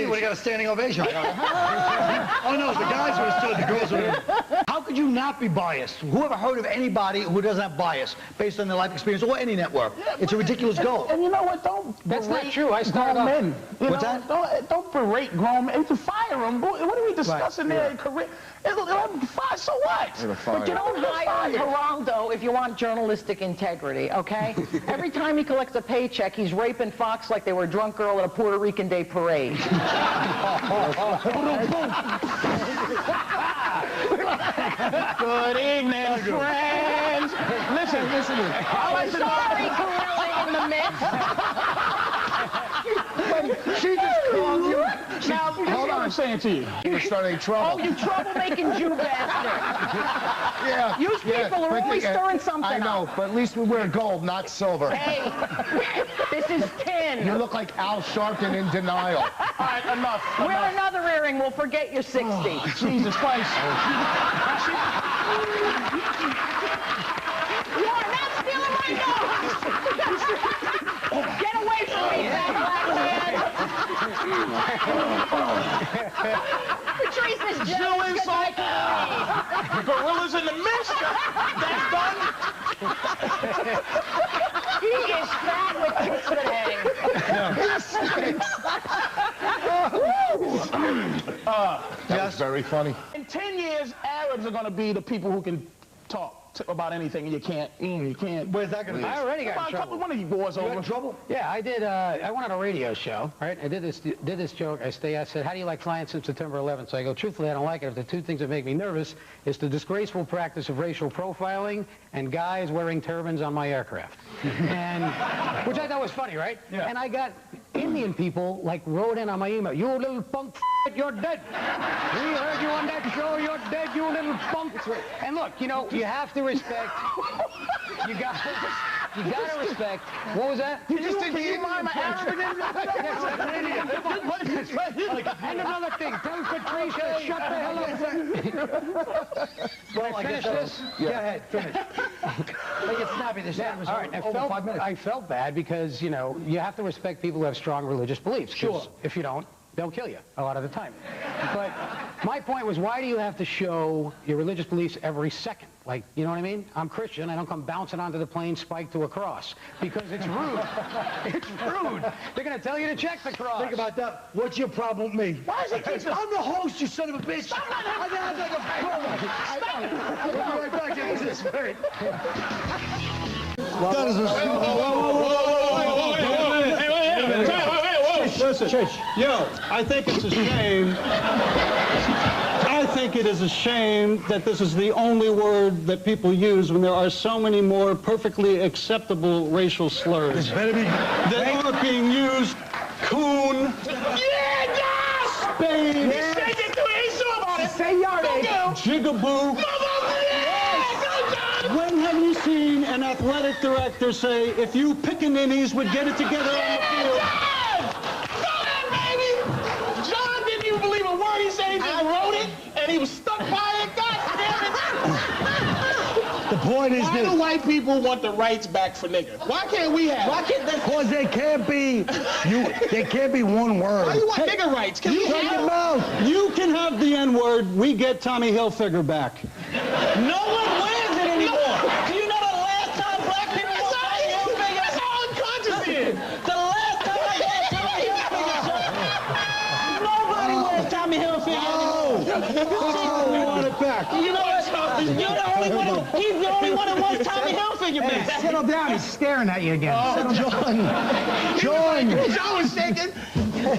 would have got a standing ovation. Oh no, the guys would have stood, the girls would have. How could you not be biased? Who ever heard of anybody who doesn't have bias based on their life experience or any network? It's a ridiculous goal. And you know what? That's not true. I started grown off. men. What's that? Don't berate grown men. To fire them. What are we discussing there? Career. Fire. So what? But you don't hire Geraldo if you want journalistic integrity, okay? Every time he collects a paycheck, he's raping Fox like they were a drunk girl at a Puerto Rican Day parade. Good evening, friends. Listen. I'm sorry, Gorilla in the mix. She just called you. Now, hold on, I'm saying to you. You're starting trouble. Oh, you troublemaking Jew bastard. Yeah. You people are always stirring something I know, up. but at least we wear gold, not silver. Hey, this is tin. You look like Al Sharpton in denial. All right, enough. Wear another earring, we'll forget you're 60. Oh, Jesus Christ. You are not stealing my nose! Get away from me, fat black man! Patrice is jealous because I can Gorillas in the mist. That's done. He is fat with tits That was very funny. In 10 years, Arabs are going to be the people who can talk about anything, and you can't. Where's that going to be? I already got in trouble. One of you boys over. You got in trouble? Yeah, I did. I went on a radio show, right? I did this joke. I said, how do you like flying since September 11th? So I go, truthfully, I don't like it. If the two things that make me nervous is the disgraceful practice of racial profiling and guys wearing turbans on my aircraft. And which I thought was funny, right? Yeah. And I got Indian people like wrote in on my email, you little punk, you're dead. We heard you on that show, you're dead, you little punk. And look, you know, you have to respect. You got to respect. What was that? Can you mind my Arab? And another thing, tell Patricia, shut the hell up. Well, I finish guess this? Go ahead, finish. Make it snappy. This Yeah, was all right. over 5 minutes. I felt bad because, you know, you have to respect people who have strong religious beliefs. 'Cause Sure. if you don't, they'll kill you a lot of the time. But my point was, why do you have to show your religious beliefs every second? Like, you know what I mean? I'm Christian. I don't come bouncing onto the plane spiked to a cross because it's rude. It's rude. They're going to tell you to check the cross. Think about that. What's your problem with me? Why is he keep I'm the host, you son of a bitch. I'm like a I'll be right back. This is great. That is Listen, yo, I think it's a shame. I think it is a shame that this is the only word that people use when there are so many more perfectly acceptable racial slurs that are being used. Coon, spade, say yardage. Jigaboo. When have you seen an athletic director say, if you pickaninnies would get it together on the field? John didn't even believe a word he said. He just wrote it, and he was stuck by it. God damn it. The point is Why this. do white people want the rights back for niggas? Why can't we have? Why can't they? Because they can't be. They can't be one word. Why you want nigger rights? Can we Shut have your mouth. You can have the N-word. We get Tommy Hilfiger back. No one wears it anymore. Do you know the last time black people wore Tommy Hilfiger? That's how unconscious it is. The last time I had Tommy Hilfiger, nobody wears Tommy Hilfiger anymore. We want it back. You know what? You're the only one. He's the only one that wants Tommy Hilfiger back. Hey, settle down. He's staring at you again. Oh, John. John was shaking. I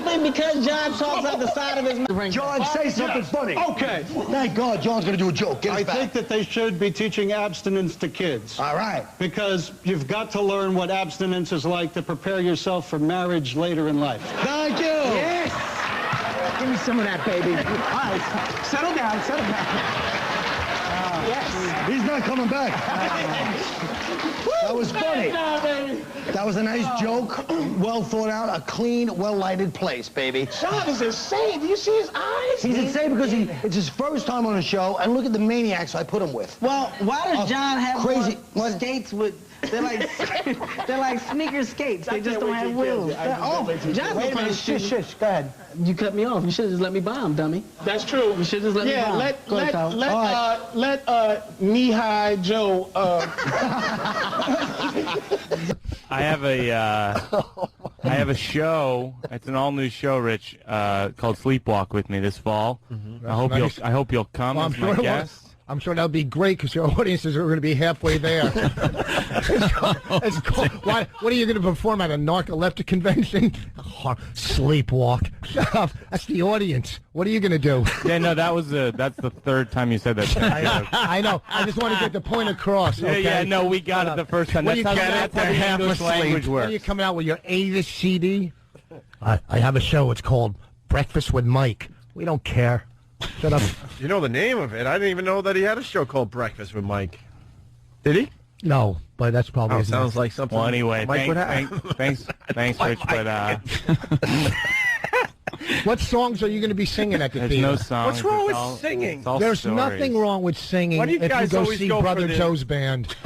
think because John talks out the side of his mouth. John, say something funny. Okay. Thank God John's going to do a joke. Get us I back. think that they should be teaching abstinence to kids. All right. Because you've got to learn what abstinence is like to prepare yourself for marriage later in life. Thank you. Yes. Give me some of that, baby. All right. Settle down. Settle down. Yes. He's not coming back. That was funny. That was a nice joke. Well thought out. A clean, well-lighted place, baby. John is insane. Do you see his eyes? He's insane because it's his first time on a show, and look at the maniacs I put him with. Well, why does John have crazy more skates with? They're like sneaker skates. They just don't have wheels. John, wait a minute. Shush. Go ahead. You cut me off. You should have just let me buy them, dummy. That's true. You should just let me buy them. Let knee-high Joe. I have a show. It's an all-new show, Rich, called Sleepwalk with me this fall. I hope you'll come Well, as my guest. I'm sure that'll be great because your audiences are going to be halfway there. It's called, what are you going to perform at a narcoleptic convention? Sleepwalk. Shut up. That's the audience. What are you going to do? Yeah, no, that's the third time you said that. I know. I just want to get the point across. Okay? Yeah, no, we got it the first time. That's how the English language When works. are you coming out with your A CD? I have a show. It's called Breakfast with Mike. We don't care. Shut up. You know the name of it. I didn't even know that he had a show called Breakfast with Mike. Did he? No, but that's probably his sounds name. like something. Well, anyway, Mike would have. thanks, Rich. But what songs are you going to be singing at the there's theater? no songs. What's wrong with It's singing? all There's stories. nothing wrong with singing Why do you if guys you go always see go for Brother the- Joe's band.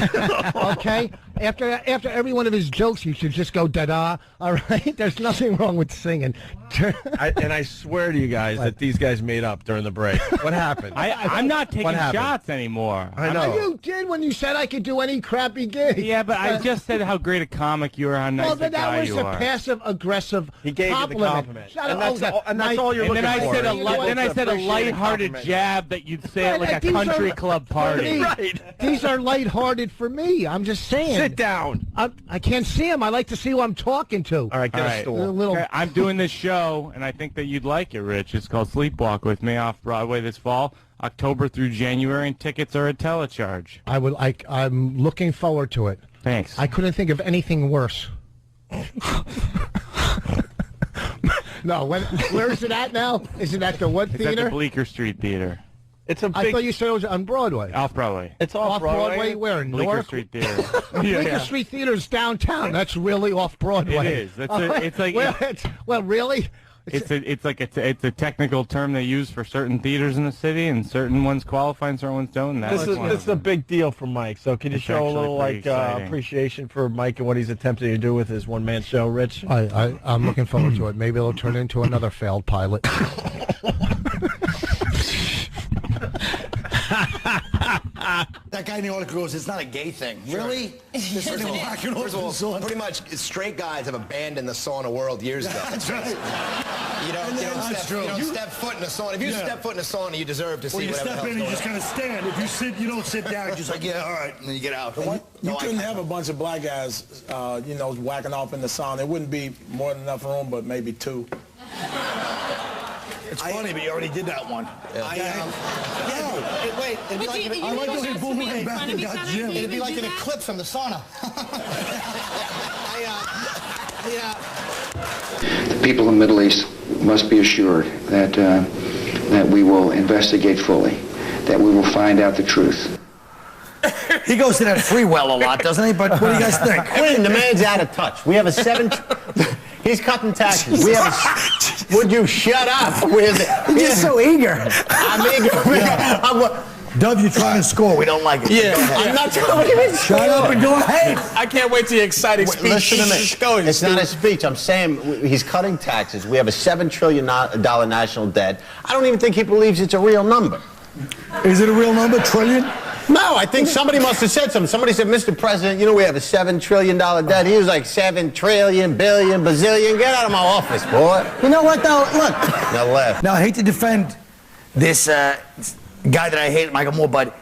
Okay? After every one of his jokes, you should just go da-da. All right? There's nothing wrong with singing. And I swear to you guys that these guys made up during the break. What happened? I'm not taking What happened? shots anymore. I know. You did when you said I could do any crappy gig. Yeah, but I just said how great a comic you are, how nice well, a then guy that was you a are. passive-aggressive He gave you the compliment. Shut And up. that's all you're And looking then I for. said Then I said a lighthearted jab that you'd say at like a These country are- club party. Right. These are lighthearted for me. I'm just saying. Sit down. I can't see him. I like to see who I'm talking to. All right, get a stool. A little. Okay, I'm doing this show, and I think that you'd like it, Rich. It's called Sleepwalk with me off Broadway this fall, October through January, and tickets are a telecharge. I'm looking forward to it. Thanks. I couldn't think of anything worse. No, where is it at now? Is it at the what It's theater? at the Bleecker Street Theater. It's a big. I thought you said it was on Broadway. Off Broadway. It's Off Broadway. Where in Bleecker Newark? Street Theater. Bleecker Street Theater is downtown. That's really off Broadway. It is. It's like well, really. it's a technical term they use for certain theaters in the city, and certain ones qualify and certain ones don't. And that's one This of is them. a big deal for Mike. So can you It's show a actually little pretty like exciting. appreciation for Mike and what he's attempting to do with his one-man show, Rich? I'm looking forward to it. Maybe it'll turn into another failed pilot. That guy in the article goes, it's not a gay thing. Really? First of all, pretty much straight guys have abandoned the sauna world years ago. That's right. You don't step foot in a sauna. If you step foot in a sauna, you deserve to see you whatever step in, you just kind of stand. If you sit, you don't sit down. You're just like, yeah, all right, and then you get out. You couldn't have a bunch of black guys, whacking off in the sauna. There wouldn't be more than enough room, but maybe two. It's funny, but you already did that one. Wait, it'd be like I like those boomerang back and got Jim. It'd be like an eclipse from the sauna. The people of the Middle East must be assured that that we will investigate fully, that we will find out the truth. He goes to that free well a lot, doesn't he? But what do you guys think? Quinn, the man's out of touch. We have a 7... He's cutting taxes. We have a... Would you shut up? You're just so eager. I'm eager. Dub, you're trying to score. We don't like it. Yeah, I'm not trying to score. Shut up and go ahead. I can't wait till the exciting speech. Listen to me. It's not a speech. I'm saying he's cutting taxes. We have a $7 trillion national debt. I don't even think he believes it's a real number. Is it a real number, trillion? No, I think somebody must have said something. Somebody said, Mr. President, you know we have a $7 trillion debt. He was like 7 trillion, billion, bazillion. Get out of my office, boy. You know what, though? Look. Now left. Now, I hate to defend this guy that I hate, Michael Moore, but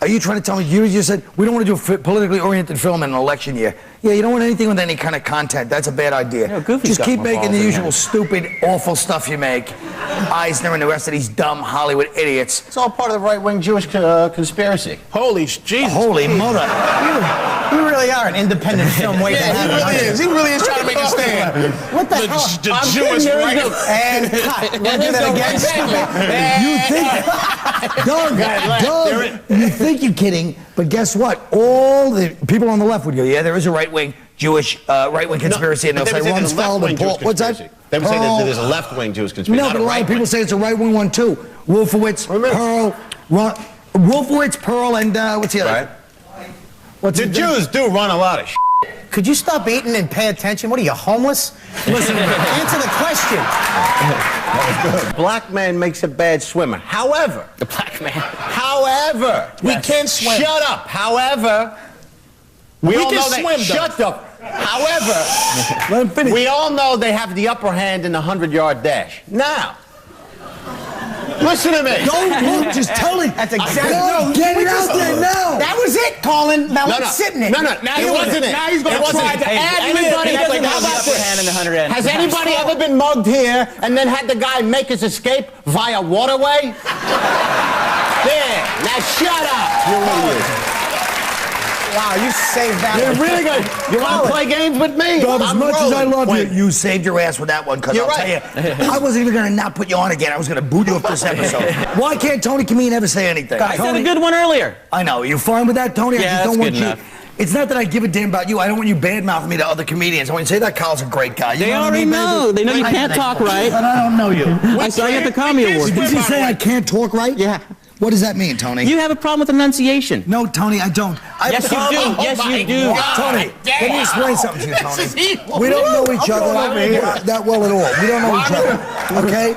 are you trying to tell me, you just said, we don't want to do a politically oriented film in an election year. Yeah, you don't want anything with any kind of content. That's a bad idea. Just keep making the usual stupid, awful stuff you make. Eisner and the rest of these dumb Hollywood idiots. It's all part of the right-wing Jewish conspiracy. Holy Jesus. Holy mother. You really are an independent film waiting to happen. He really is. He really is trying to make a stand. What the hell? The Jewish right. And cut. We'll do that again. You think, Doug, you think you're kidding, but guess what? All the people on the left would go, yeah, there is a right-wing Jewish, right-wing conspiracy, and they'll say Rumsfeld and Paul. What's that? They would say that there's a left-wing Jewish conspiracy. No, but a lot of people say it's a right-wing one, too. Wolfowitz, Pearl, Wolfowitz, Pearl, and what's the other? Right. The Jews do run a lot of shit. Could you stop eating and pay attention? What are you, homeless? Listen, answer the question. Black man makes a bad swimmer. However, the black man. However, we can swim. Shut up. However, we all can know swim. Shut up. However, let him finish. We all know they have the upper hand in the 100-yard dash. Now, listen to me. Don't look, just tell him. That's exactly. No, get it out there now. That was it, Colin. Now let's sit in it. No. Now it wasn't it. Now he's going to try to add anybody. How about this? Has anybody ever been mugged here and then had the guy make his escape via waterway? There. Now shut up. You idiot. Wow, you saved that. You're really good. You want to play games with me? Dub, as much as I love you, you saved your ass with that one. Because I'll tell you, I wasn't even going to not put you on again. I was going to boot you off this episode. Why can't Tony Kameen ever say anything? I said a good one earlier. I know. You're fine with that, Tony? Yeah, I just don't want you. It's not that I give a damn about you. I don't want you bad-mouthing me to other comedians. I want you to say that Kyle's a great guy. They already know. They know you can't talk right. But I don't know you. I saw you at the Comedy Awards. Did you say I can't talk right? Yeah. What does that mean, Tony? You have a problem with enunciation. No, Tony, I don't. Yes, you do. Yes, you do. Tony, let me explain something to you, Tony. We don't know each other that well at all. We don't know each other, okay?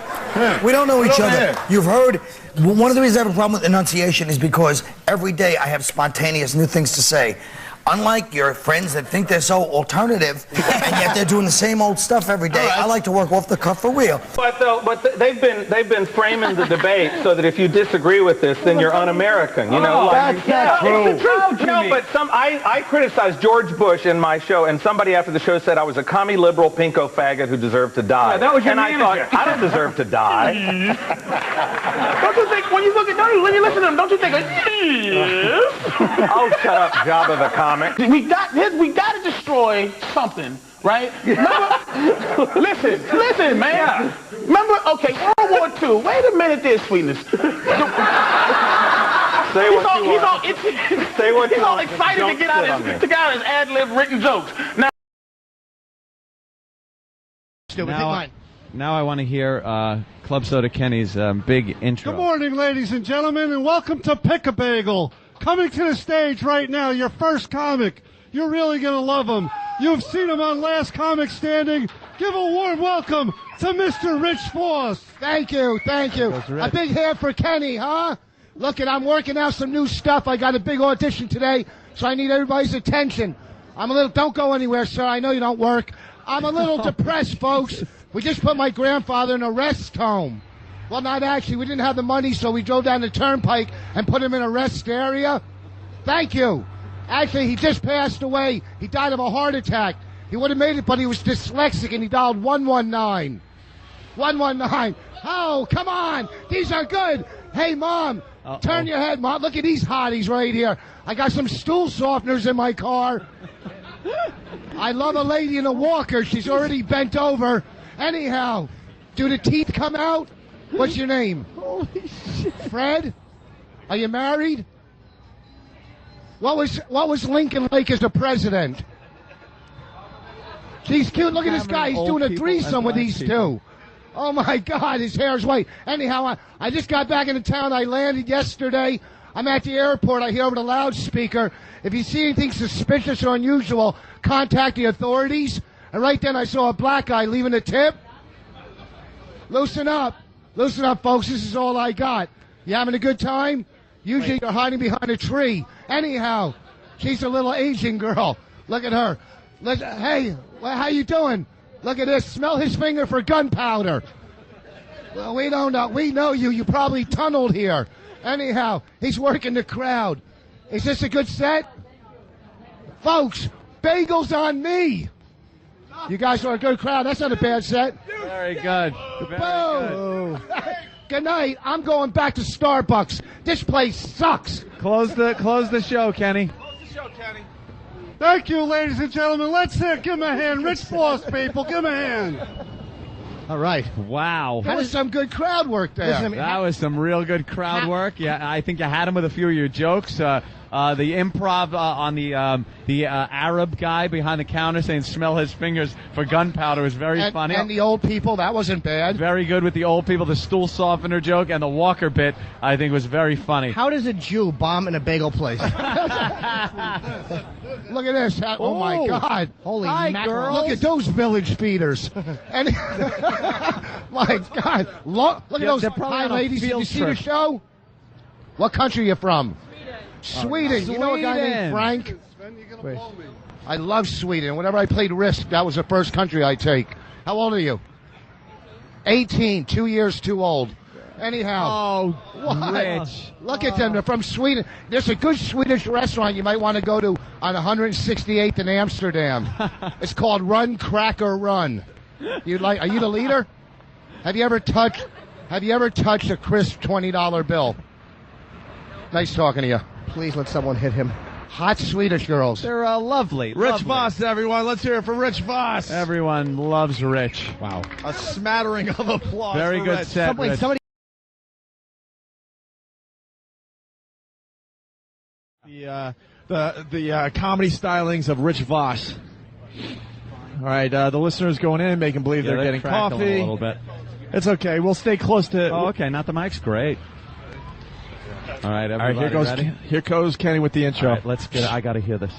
We don't know each other. You've heard, one of the reasons I have a problem with enunciation is because every day I have spontaneous new things to say. Unlike your friends that think they're so alternative, and yet they're doing the same old stuff every day. I like to work off the cuff for real. But they've been framing the debate so that if you disagree with this, then you're un-American. You know, that's not true. It's the truth. No, but I criticized George Bush in my show, and somebody after the show said I was a commie liberal pinko faggot who deserved to die. Yeah, that was your manager. I thought, I don't deserve to die. Don't you think when you look at when you listen to them, don't you think Oh, shut up, job of a comic. We got to destroy something, right? Remember? listen, man. Remember? Okay, World War II. Wait a minute, there, sweetness. Say what you want. He's all excited to get out his ad-lib written jokes. Now I want to hear Club Soda Kenny's big intro. Good morning, ladies and gentlemen, and welcome to Pick a Bagel. Coming to the stage right now, your first comic. You're really going to love him. You've seen him on Last Comic Standing. Give a warm welcome to Mr. Rich Foss. Thank you. A big hand for Kenny, huh? Look, I'm working out some new stuff. I got a big audition today, so I need everybody's attention. Don't go anywhere, sir. I know you don't work. I'm a little depressed, folks. We just put my grandfather in a rest home. Well, not actually. We didn't have the money, so we drove down the turnpike and put him in a rest area. Thank you. Actually, he just passed away. He died of a heart attack. He would have made it, but he was dyslexic, and he dialed 119. 119. Oh, come on. These are good. Hey, Mom, turn your head, Mom. Look at these hotties right here. I got some stool softeners in my car. I love a lady in a walker. She's already bent over. Anyhow, Do the teeth come out? What's your name? Holy shit. Fred? Are you married? What was Lincoln like as a president? He's cute. Look at this guy. He's doing a threesome with these two. Oh, my God. His hair's white. Anyhow, I just got back into town. I landed yesterday. I'm at the airport. I hear over the loudspeaker, if you see anything suspicious or unusual, contact the authorities. And right then I saw a black guy leaving a tip. Loosen up. Loosen up, folks. This is all I got. You having a good time? Usually you're hiding behind a tree. Anyhow, she's a little Asian girl. Look at her. Hey, how you doing? Look at this. Smell his finger for gunpowder. Well, we don't know. We know you. You probably tunneled here. Anyhow, he's working the crowd. Is this a good set? Folks, bagels on me. You guys are a good crowd. That's not a bad set. Very good. Very Boom. Good night. I'm going back to Starbucks. This place sucks. Close the show, Kenny. Thank you, ladies and gentlemen. Let's give him a hand. Rich Voss, people. Give him a hand. All right. Wow. That was some good crowd work there. That was some real good crowd work. Yeah, I think you had him with a few of your jokes. The improv on the Arab guy behind the counter saying smell his fingers for gunpowder was very funny. And the old people, that wasn't bad. Very good with the old people. The stool softener joke and the Walker bit, I think, was very funny. How does a Jew bomb in a bagel place? Look at this. Oh, my God. Holy mackerel. Look at those village feeders. And my God. Look at those high ladies. Did you see the show? What country are you from? Sweden. You know a guy named Frank? I love Sweden. Whenever I played Risk, that was the first country I take. How old are you? 18. 2 years too old. Anyhow. Oh, Rich. Look at them. They're from Sweden. There's a good Swedish restaurant you might want to go to on 168th in Amsterdam. It's called Run Cracker Run. Are you the leader? Have you ever touched a crisp $20 bill? Nice talking to you. Please let someone hit him. Hot Swedish girls. They're lovely. Rich Voss, everyone. Let's hear it for Rich Voss. Everyone loves Rich. Wow. A smattering of applause. Very for good Rich. set, Rich. The comedy stylings of Rich Voss. All right, the listeners going in, making believe they're getting coffee. A little bit. It's okay. We'll stay close to. Oh, okay. Not the mic's great. All right, everybody. Here goes Kenny with the intro. All right, let's get it. I got to hear this.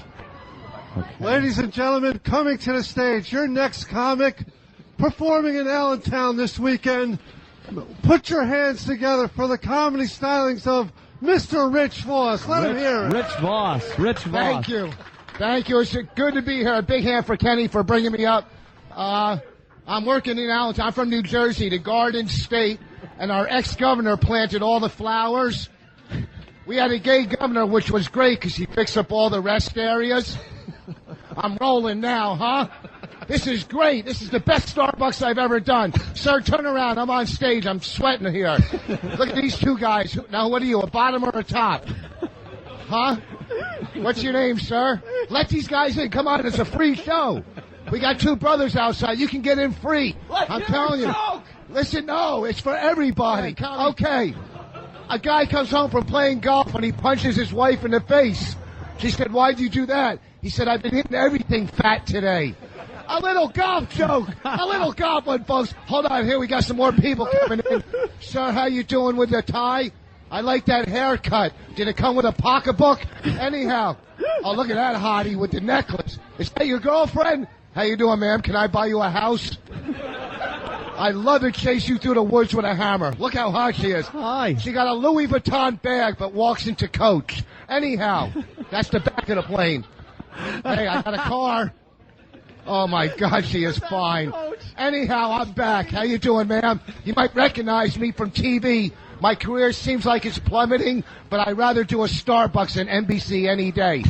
Okay. Ladies and gentlemen, coming to the stage, your next comic performing in Allentown this weekend. Put your hands together for the comedy stylings of Mr. Rich Voss. Let him hear it. Rich Voss. Thank you. Thank you. It's good to be here. A big hand for Kenny for bringing me up. I'm working in Allentown. I'm from New Jersey, the Garden State, and our ex-governor planted all the flowers. We had a gay governor, which was great because he fixed up all the rest areas. I'm rolling now, huh? This is great. This is the best Starbucks I've ever done. Sir, turn around. I'm on stage. I'm sweating here. Look at these two guys. Now, what are you, a bottom or a top? Huh? What's your name, sir? Let these guys in. Come on, it's a free show. We got two brothers outside. You can get in free. I'm telling you. Listen, no, it's for everybody. Okay. A guy comes home from playing golf and he punches his wife in the face. She said, why'd you do that? He said, I've been hitting everything fat today. A little golf joke. A little golf one, folks. Hold on, here we got some more people coming in. Sir, how you doing with the tie? I like that haircut. Did it come with a pocketbook? Anyhow. Oh, look at that hottie with the necklace. Is that your girlfriend? How you doing, ma'am? Can I buy you a house? I'd love to chase you through the woods with a hammer. Look how hot she is. Hi. She got a Louis Vuitton bag but walks into Coach. Anyhow, that's the back of the plane. Hey, I got a car. Oh, my God, she is fine. Anyhow, I'm back. How you doing, ma'am? You might recognize me from TV. My career seems like it's plummeting, but I'd rather do a Starbucks than NBC any day.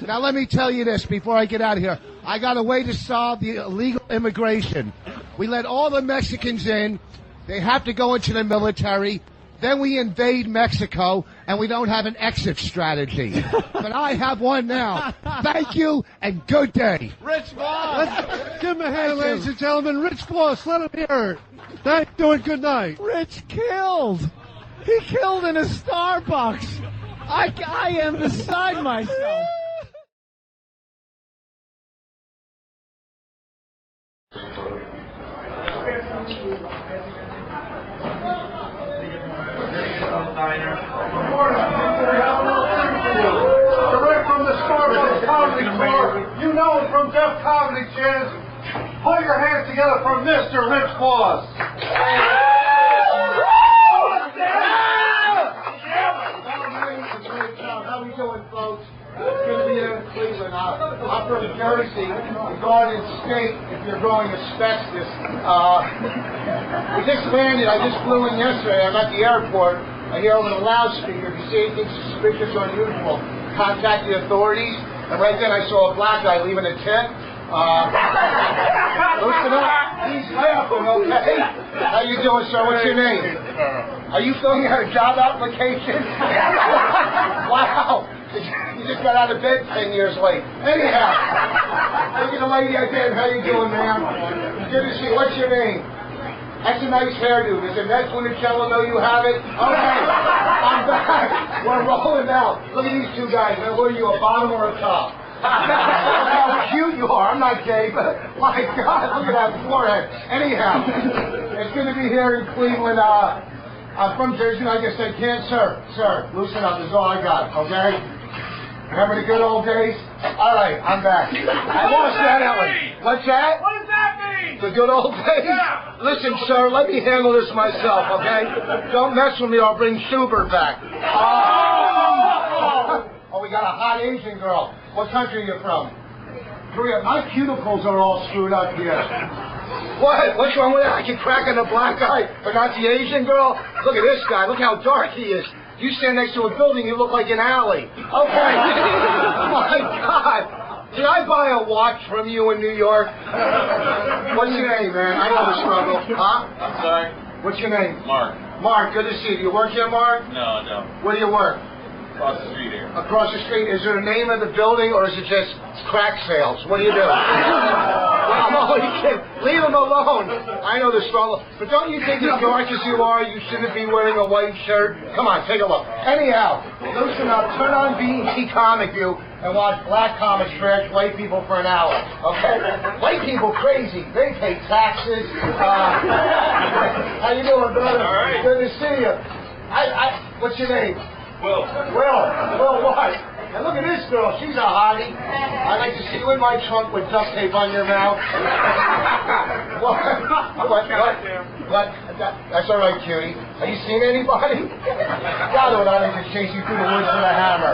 Now, let me tell you this before I get out of here. I got a way to solve the illegal immigration. We let all the Mexicans in. They have to go into the military. Then we invade Mexico, and we don't have an exit strategy. But I have one now. Thank you, and good day. Rich Voss! Give him a hand, ladies and gentlemen. Rich Voss, let him hear it. Thank you and good night. Rich killed. He killed in a Starbucks. I am beside myself. Direct from the Starbucks Comedy Club. You know him from Def Comedy Chance. Put your hands together for Mr. Rich Voss. How we doing, folks? It's good to be here in Cleveland. I'm from Jersey, the Garden State, if you're growing asbestos. We expanded. I just flew in yesterday. I'm at the airport. I hear over the loudspeaker, if you see anything suspicious or unusual, contact the authorities. And right then I saw a black guy leaving a tip. Listen up. He's laughing, okay? How you doing, sir? What's your name? Are you filling out a job application? Wow. You just got out of bed 10 years late. Anyhow, look at the lady I did. How you doing, ma'am? Good to see you. What's your name? That's a nice hairdo. Does the next Funicello know you have it? Okay. I'm back. We're rolling out. Look at these two guys. Now, what are you, a bottom or a top? How cute you are. I'm not gay, but my God, look at that forehead. Anyhow, it's good to be here in Cleveland. I'm from Jersey, like I said, sir, loosen up. This is all I got, okay? Remember the good old days? All right, I'm back. I lost that, Ellen. What's that? What does that mean? The good old days? Yeah. Listen, sir, let me handle this myself, okay? Don't mess with me, I'll bring Schubert back. Oh, we got a hot Asian girl. What country are you from? Korea. My cuticles are all screwed up here. What? What's wrong with that? I can crack on a black guy, but not the Asian girl? Look at this guy. Look how dark he is. You stand next to a building, you look like an alley. Okay. My God. Did I buy a watch from you in New York? What's your name, man? I know the struggle. Huh? I'm sorry? What's your name? Mark. Mark, good to see you. Do you work here, Mark? No, I don't. Where do you work? Across the street here. Across the street. Is there a name of the building, or is it just crack sales? What do you do? Well, I'm only kidding. Leave him alone. I know the struggle. But don't you think as dark as you are, you shouldn't be wearing a white shirt? Come on, take a look. Anyhow, loosen up. Turn on BET Comic View and watch black comics trash white people for an hour. Okay? White people crazy. They pay taxes. How you doing, brother? All right. Good to see you. What's your name? Will. Will what? And look at this girl. She's a hottie. I'd like to see you in my trunk with duct tape on your mouth. What? That's all right, cutie. Have you seen anybody? God, I need to chase you through the woods with a hammer.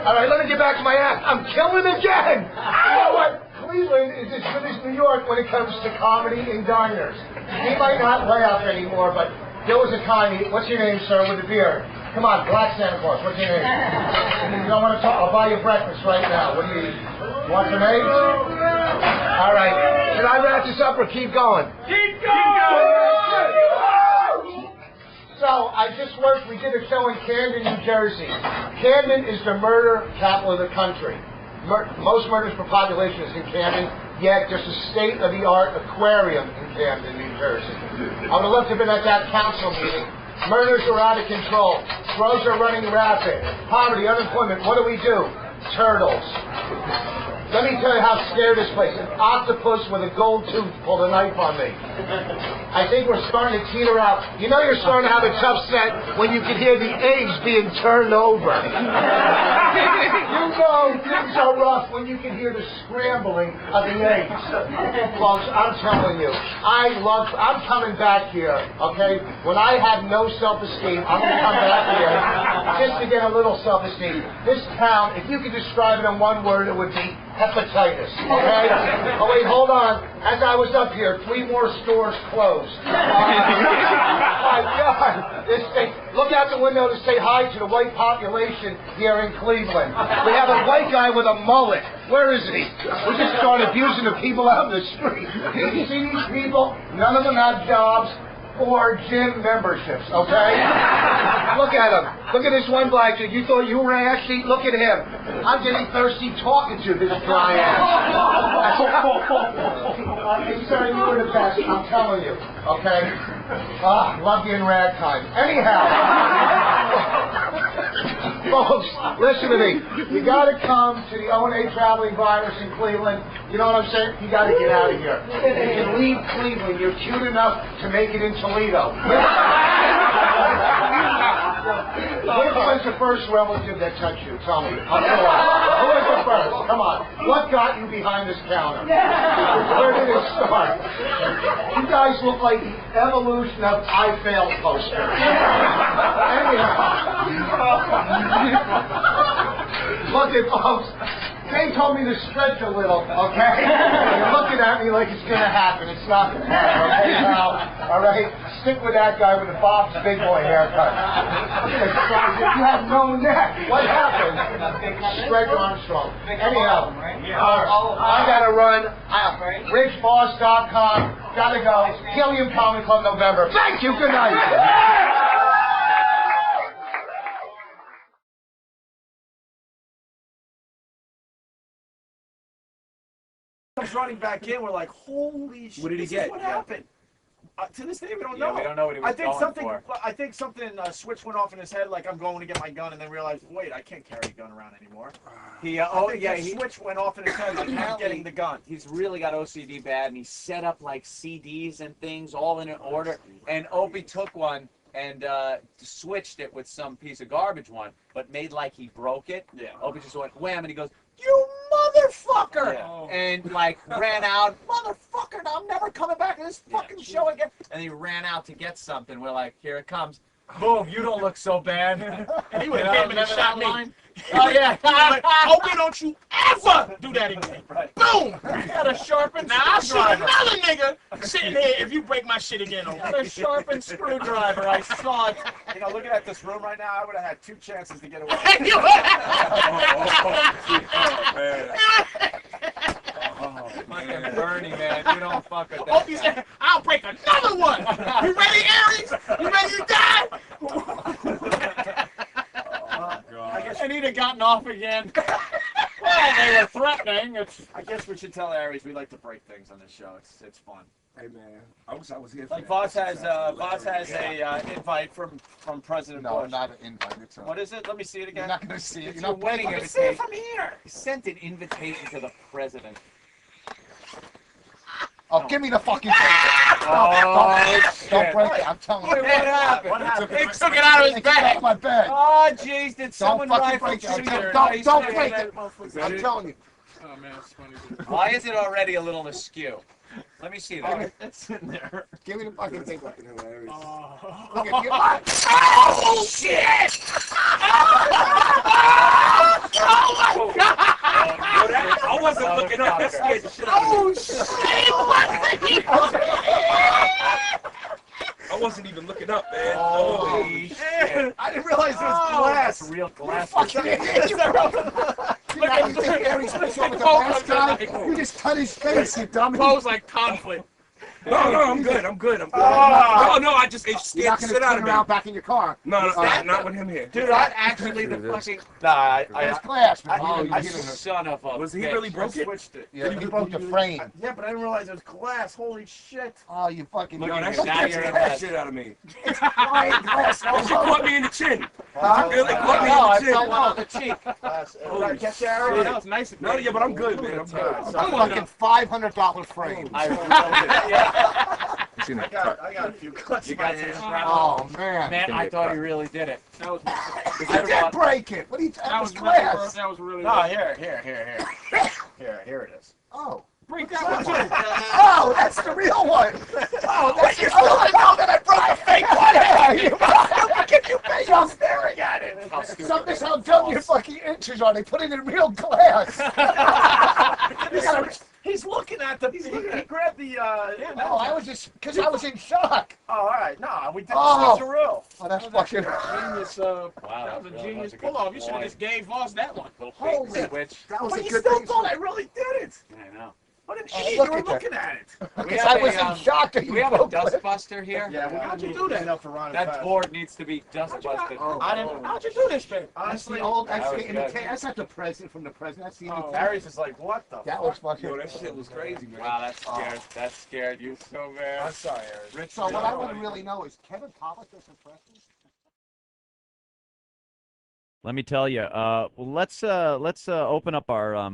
All right, let me get back to my act. I'm killing again. You know what? Cleveland is as good as New York when it comes to comedy and diners. He might not laugh anymore, but there was a time. What's your name, sir, with the beard? Come on, Black Santa Claus. What's your name? You don't want to talk? I'll buy you breakfast right now. What do you eat? Want some eggs? All right. Should I wrap this up or keep going? Keep going! So, I just worked. We did a show in Camden, New Jersey. Camden is the murder capital of the country. Most murders per population is in Camden, yet there's a state-of-the-art aquarium in Camden, New Jersey. I would have loved to have been at that council meeting. Murders are out of control. Drugs are running rapid. Poverty, unemployment. What do we do? Turtles. Let me tell you how scared this place is. An octopus with a gold tooth pulled a knife on me. I think we're starting to teeter out. You know you're starting to have a tough set when you can hear the eggs being turned over. You know things are rough when you can hear the scrambling of the eggs. Folks, I'm telling you, I'm coming back here, okay? When I have no self-esteem, I'm going to come back here just to get a little self-esteem. This town, if you could describe it in one word, it would be hepatitis, okay? Oh, wait, hold on. As I was up here, 3 more stores closed. My God. This thing. Look out the window to say hi to the white population here in Cleveland. We have a white guy with a mullet. Where is he? We just started abusing the people out in the street. You see these people? None of them have jobs. or gym memberships, okay? Look at him. Look at this one black dude. You thought you were ashy? Look at him. I'm getting thirsty talking to this dry ass. Sir, you were the best. I'm telling you, okay? Love you in ragtime. Anyhow. Folks, listen to me. You got to come to the O&A Traveling Virus in Cleveland. You know what I'm saying? You got to get out of here. You can leave Cleveland. You're cute enough to make it in Toledo. Which was the first relative that touched you? Tell me. Who was the first? Come on. What got you behind this counter? Where did it start? You guys look like the evolution of I failed posters. Anyhow. Look at folks. They told me to stretch a little, okay? You're looking at me like it's going to happen. It's not going to happen, okay, pal? All right? Stick with that guy with the Bob's Big Boy haircut. You have no neck. What happened? Stretch Armstrong. Anyhow, I got to run. RichBoss.com. Got to go. Helium Comedy Club November. Thank you. Good night. Comes running back in. We're like, holy shit! What did he get? What happened? To this day, we don't know. Yeah, we don't know what he was going for. I think something switch went off in his head. Like I'm going to get my gun, and then realized, wait, I can't carry a gun around anymore. Switch went off in his head. Like he's getting the gun. He's really got OCD bad, and he set up like CDs and things all in an order. And Opie took one and switched it with some piece of garbage one, but made like he broke it. Yeah. Opie just went wham, and he goes, "You motherfucker!" Yeah. And like ran out, motherfucker, I'm never coming back to this fucking show again. And he ran out to get something. We're like, here it comes. Boom, you don't look so bad. And he would have came and shot me. Oh yeah. Opie, don't you ever do that again. Right. Boom! Got a sharpened Now I'll shoot screwdriver. another nigga sitting here if you break my shit again. Got a sharpened screwdriver. I saw it. You know, looking at this room right now, I would have had 2 chances to get away. Fucking Bernie, man. You don't fuck with that. Opie said, I'll break another one. You ready, Aries? You ready to die? And he'd have gotten off again. Well, they were threatening. I guess we should tell Aries we like to break things on this show. It's fun. Hey man, I wish I was here. Like Voss has a invite from President Bush. No, not an invite. It's What is it? Let me see it again. You're not gonna see it. It's You're your not wedding gonna invitation. see it from here. He sent an invitation to the president. Oh, give me the fucking thing. Don't break it. I'm telling you. Wait, what happened? What happened? He took it out of his Take it out bag. of my bag. Oh, jeez, did someone Don't rifle fucking break it. through your Don't nice break bag? it. I'm telling you. Oh man, it's funny. Why is it already a little askew? Let me see that. It's sitting there. Give me the fucking thing. Fucking hilarious. Oh, Look at you. oh shit! Oh my god! I wasn't looking up. That scared the shit out of me. Oh shit! I wasn't even looking up, man. Holy shit. I didn't realize it was glass. That's real glass. Fucking idiot. You think Aries was over the last guy? You just cut his face, you dummy. Pose like conflict. No, I'm good. I'm good. Oh. No, I just scared the shit out of me. Back in your car. No, not with him here. Dude, I'm actually the fucking... Nah, It's glass, man. son of a Was he bitch. really broke it? Switched it. Yeah, he broke the frame. Yeah, but I didn't realize it was glass. Holy shit. Oh, you fucking... Look at that him. Now you're a mess. shit out of me. It's flying glass. She caught me in the chin. Huh? Really caught me in the chin. Oh, the cheek. Did I catch Aaron? That was nice. No, yeah, but I'm good, man. I'm good. I'm fucking $500 frame. I got a few cuts. You got some scrap. Oh, man. Man, I thought he really did it. That was I did break it. What are you talking about? Glass. That was really No, here it is. Oh. Break that one too. Oh, that's the real one. Oh, that's you still didn't know that I broke the fake one. Look at you, face. I'm staring at it. Something's how dumb your fucking inches are. They put it in real glass. He's looking at the. He grabbed the. No, I was just because I was in shock. Oh, all right. No, we did the Oh. switcheroo. Oh, that's fucking. Genius. Wow, that was a genius pull-off. You should have just gave Voss that one. Holy. Switch. That was But a you good still thing. thought I really did it. I know. What an Oh, idiot look you were at that. looking at it. I was in shock that you We have a broke it. dustbuster here. Yeah, how'd you do that? That board needs to be dustbusted. How'd you do this, man? Honestly, that's not the present from the president. That's the Harry's is like, what the That fuck? was fucking. Yo, that shit was crazy, man. Wow, that scared you so bad. I'm sorry, Harry. Rich, So what I want to really know is Kevin Pollak this impression? Let me tell you. Let's open up our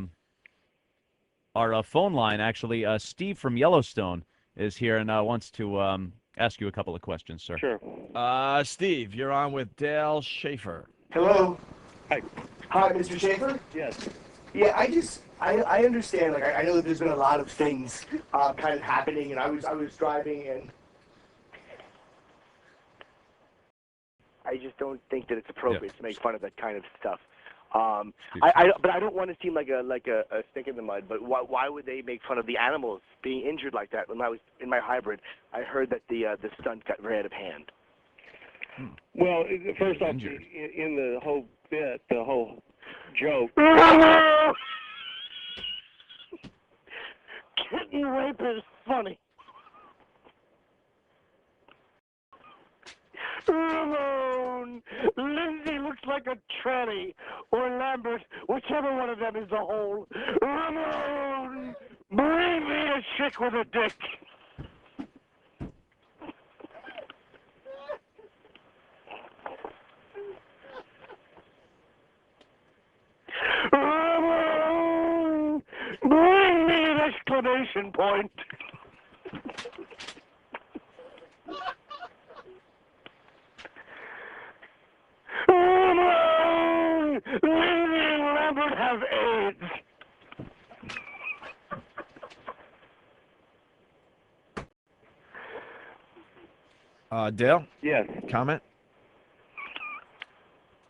phone line. Actually, Steve from Yellowstone is here and wants to ask you a couple of questions, sir. Sure. Steve, you're on with Dale Schaefer. Hello. Hi. Hi, Mr. Schaefer. Yes. Yeah, I understand. Like, I know that there's been a lot of things kind of happening, and I was driving, and I just don't think that it's appropriate to make fun of that kind of stuff. But I don't want to seem like a stick in the mud. But why would they make fun of the animals being injured like that? When I was in my hybrid, I heard that the stunt got very out of hand. Well, first off, in the whole bit, the whole joke. Kitten rape is funny. Ramon! Lindsay looks like a tranny, or Lambert, whichever one of them is the hole. Ramon! Bring me a chick with a dick. Ramon! Bring me an exclamation point. Ramon! Lindsay and Lambert have AIDS. Dale? Yes. Comment?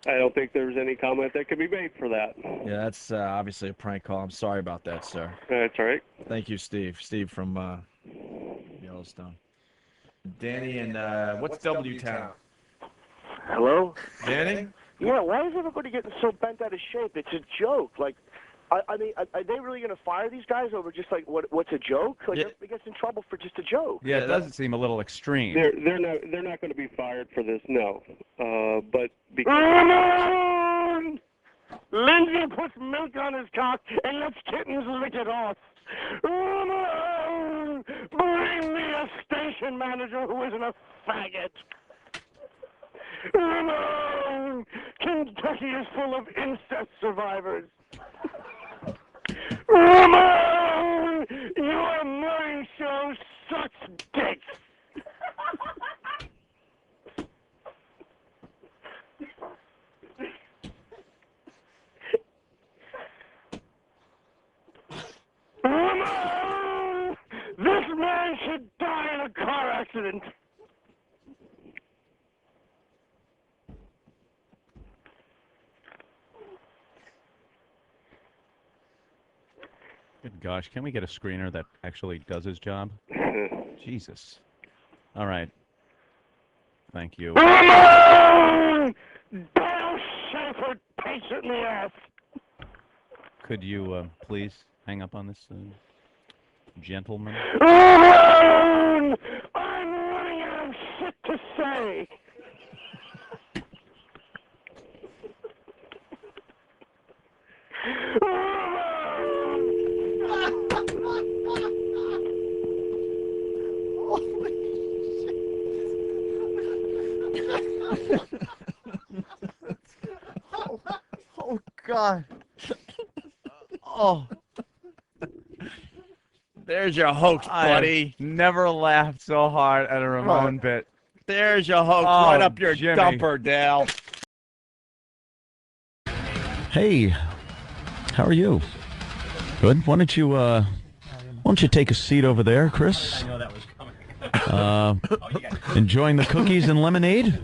I don't think there's any comment that could be made for that. Yeah, that's obviously a prank call. I'm sorry about that, sir. That's all right. Thank you, Steve. Steve from Yellowstone. Danny and what's W Town? Hello? Danny? Yeah, why is everybody getting so bent out of shape? It's a joke. Like, I mean, are they really going to fire these guys over just like what's a joke? Like, everybody gets in trouble for just a joke. Yeah, it doesn't seem a little extreme. They're not going to be fired for this, no. But because Ramon! Lindsay puts milk on his cock and lets kittens lick it off. Ramon! Bring me a station manager who isn't a faggot. Ramon! Kentucky is full of incest survivors. Ramon! Your morning show sucks dicks. Ramon! This man should die in a car accident. Good gosh, can we get a screener that actually does his job? Jesus. All right. Thank you. Ramon! Dale Schaefer patiently asked. Could you please hang up on this gentleman? Ramon! I'm running out of shit to say. Oh, God. Oh. There's your hoax, buddy. I never laughed so hard at a Ramon bit. There's your hoax Oh, right up your Jimmy. dumper, Dale. Hey, how are you? Good. Why don't you take a seat over there, Chris? I know that was coming. Enjoying the cookies and lemonade?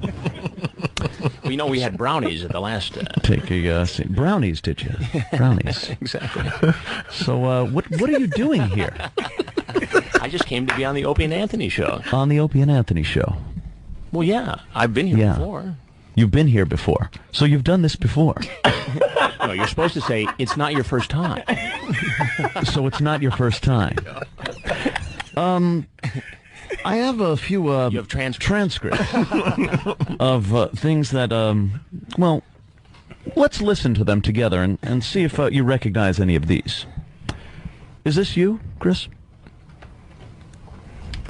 Well, you know, we had brownies at the last... Take a seat. Brownies, did you? Brownies. Exactly. So, what are you doing here? I just came to be on the Opie and Anthony show. On the Opie and Anthony show? Well, yeah. I've been here before. You've been here before. So you've done this before. No, you're supposed to say it's not your first time. So it's not your first time. I have a few you have transcripts of things that, well, let's listen to them together and see if you recognize any of these. Is this you, Chris?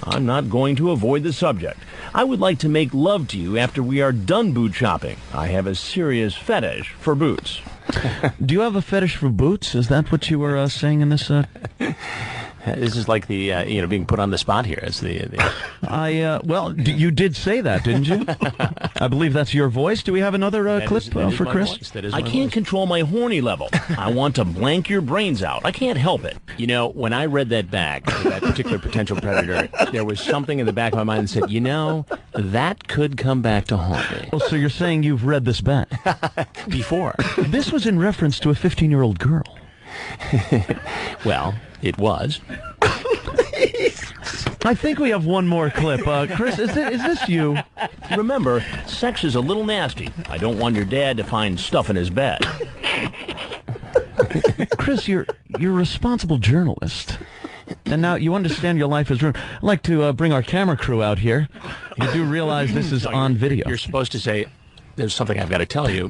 I'm not going to avoid the subject. I would like to make love to you after we are done boot shopping. I have a serious fetish for boots. Do you have a fetish for boots? Is that what you were saying in this? This is like the being put on the spot here. It's well, you did say that, didn't you? I believe that's your voice. Do we have another clip for Chris? I can't control my horny level. I want to blank your brains out. I can't help it. You know, when I read that back to that particular potential predator, there was something in the back of my mind that said, you know, that could come back to haunt me. Oh, so you're saying you've read this back? Before. This was in reference to a 15-year-old girl. Well, it was. I think we have one more clip. Chris, is this you? Remember, sex is a little nasty. I don't want your dad to find stuff in his bed. Chris, you're a responsible journalist. And now you understand your life is ruined. I'd like to bring our camera crew out here. You do realize this is on video. You're supposed to say, there's something I've got to tell you.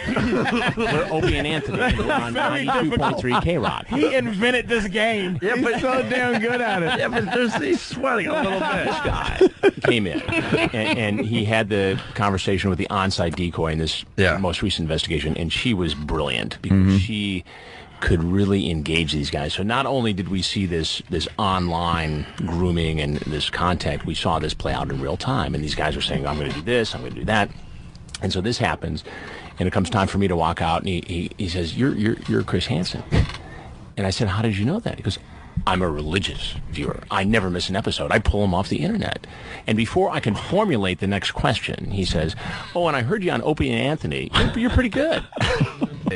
We're Opie and Anthony on 92.3 K-Rock. He invented this game. Yeah, but he's so damn good at it. Yeah, but he's sweating a little bit. This guy came in, and he had the conversation with the on-site decoy in this most recent investigation, and she was brilliant because she could really engage these guys. So not only did we see this online grooming and this contact, we saw this play out in real time, and these guys were saying, I'm going to do this, I'm going to do that. And so this happens, and it comes time for me to walk out, and he says, you're Chris Hansen. And I said, how did you know that? He goes, I'm a religious viewer. I never miss an episode. I pull them off the internet. And before I can formulate the next question, he says, oh, and I heard you on Opie and Anthony. You're pretty good.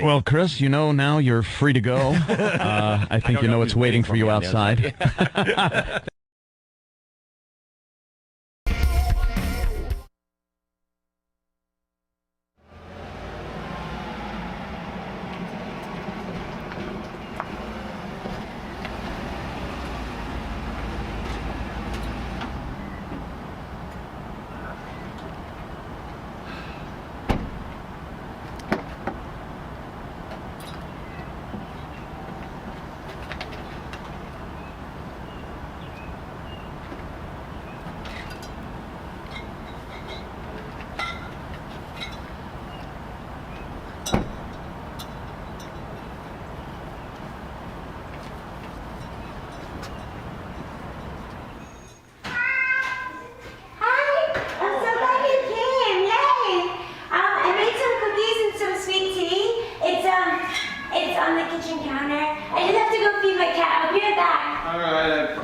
Well, Chris, you know now you're free to go. I think you know what's waiting for you outside.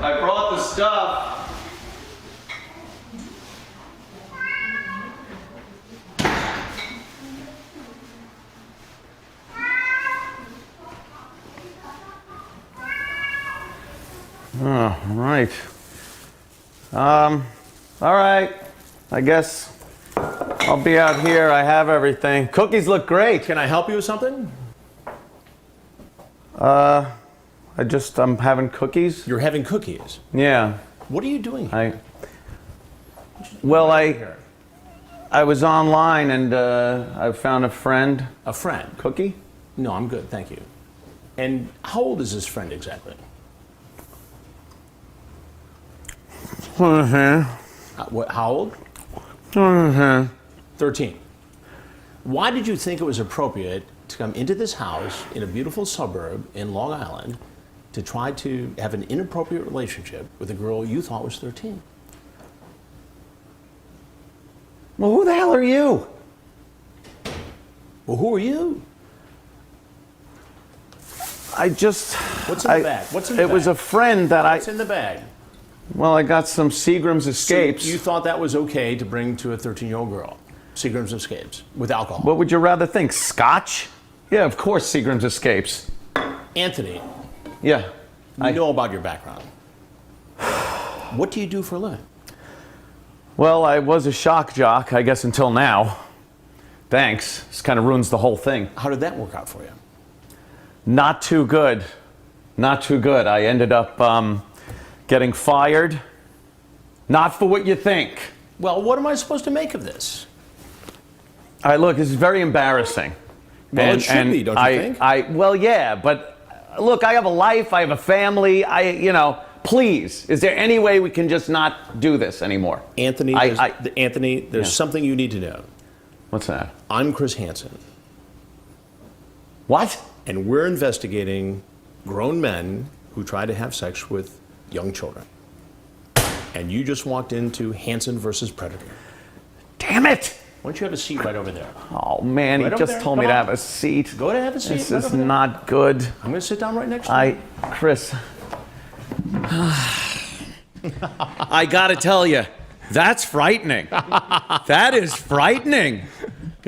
I brought the stuff. Oh, right. All right. I guess I'll be out here. I have everything. Cookies look great. Can I help you with something? I'm having cookies. You're having cookies? Yeah. What are you doing? I was online and I found a friend. A friend? Cookie? No, I'm good, thank you. And how old is this friend exactly? How old? 13. Why did you think it was appropriate to come into this house in a beautiful suburb in Long Island to try to have an inappropriate relationship with a girl you thought was 13? Well, who the hell are you? Well, who are you? What's in the bag? What's in the bag? It was a friend that What's in the bag? Well, I got some Seagram's Escapes. So you thought that was okay to bring to a 13-year-old girl? Seagram's Escapes with alcohol. What would you rather think? Scotch? Yeah, of course, Seagram's Escapes. Anthony. Yeah. I know about your background. What do you do for a living? Well, I was a shock jock, I guess, until now. Thanks. This kind of ruins the whole thing. How did that work out for you? Not too good. Not too good. I ended up getting fired. Not for what you think. Well, what am I supposed to make of this? All right, look, this is very embarrassing. Well, it should be, don't you think? Well, yeah, but look, I have a life, I have a family, please, is there any way we can just not do this anymore? Anthony, there's something you need to know. What's that? I'm Chris Hansen. What? And we're investigating grown men who try to have sex with young children. And you just walked into Hansen versus Predator. Damn it! Why don't you have a seat right over there? Oh, man, he just told me to have a seat. Go to have a seat. This is not good. I'm going to sit down right next to you. Chris, I got to tell you, that's frightening. That is frightening.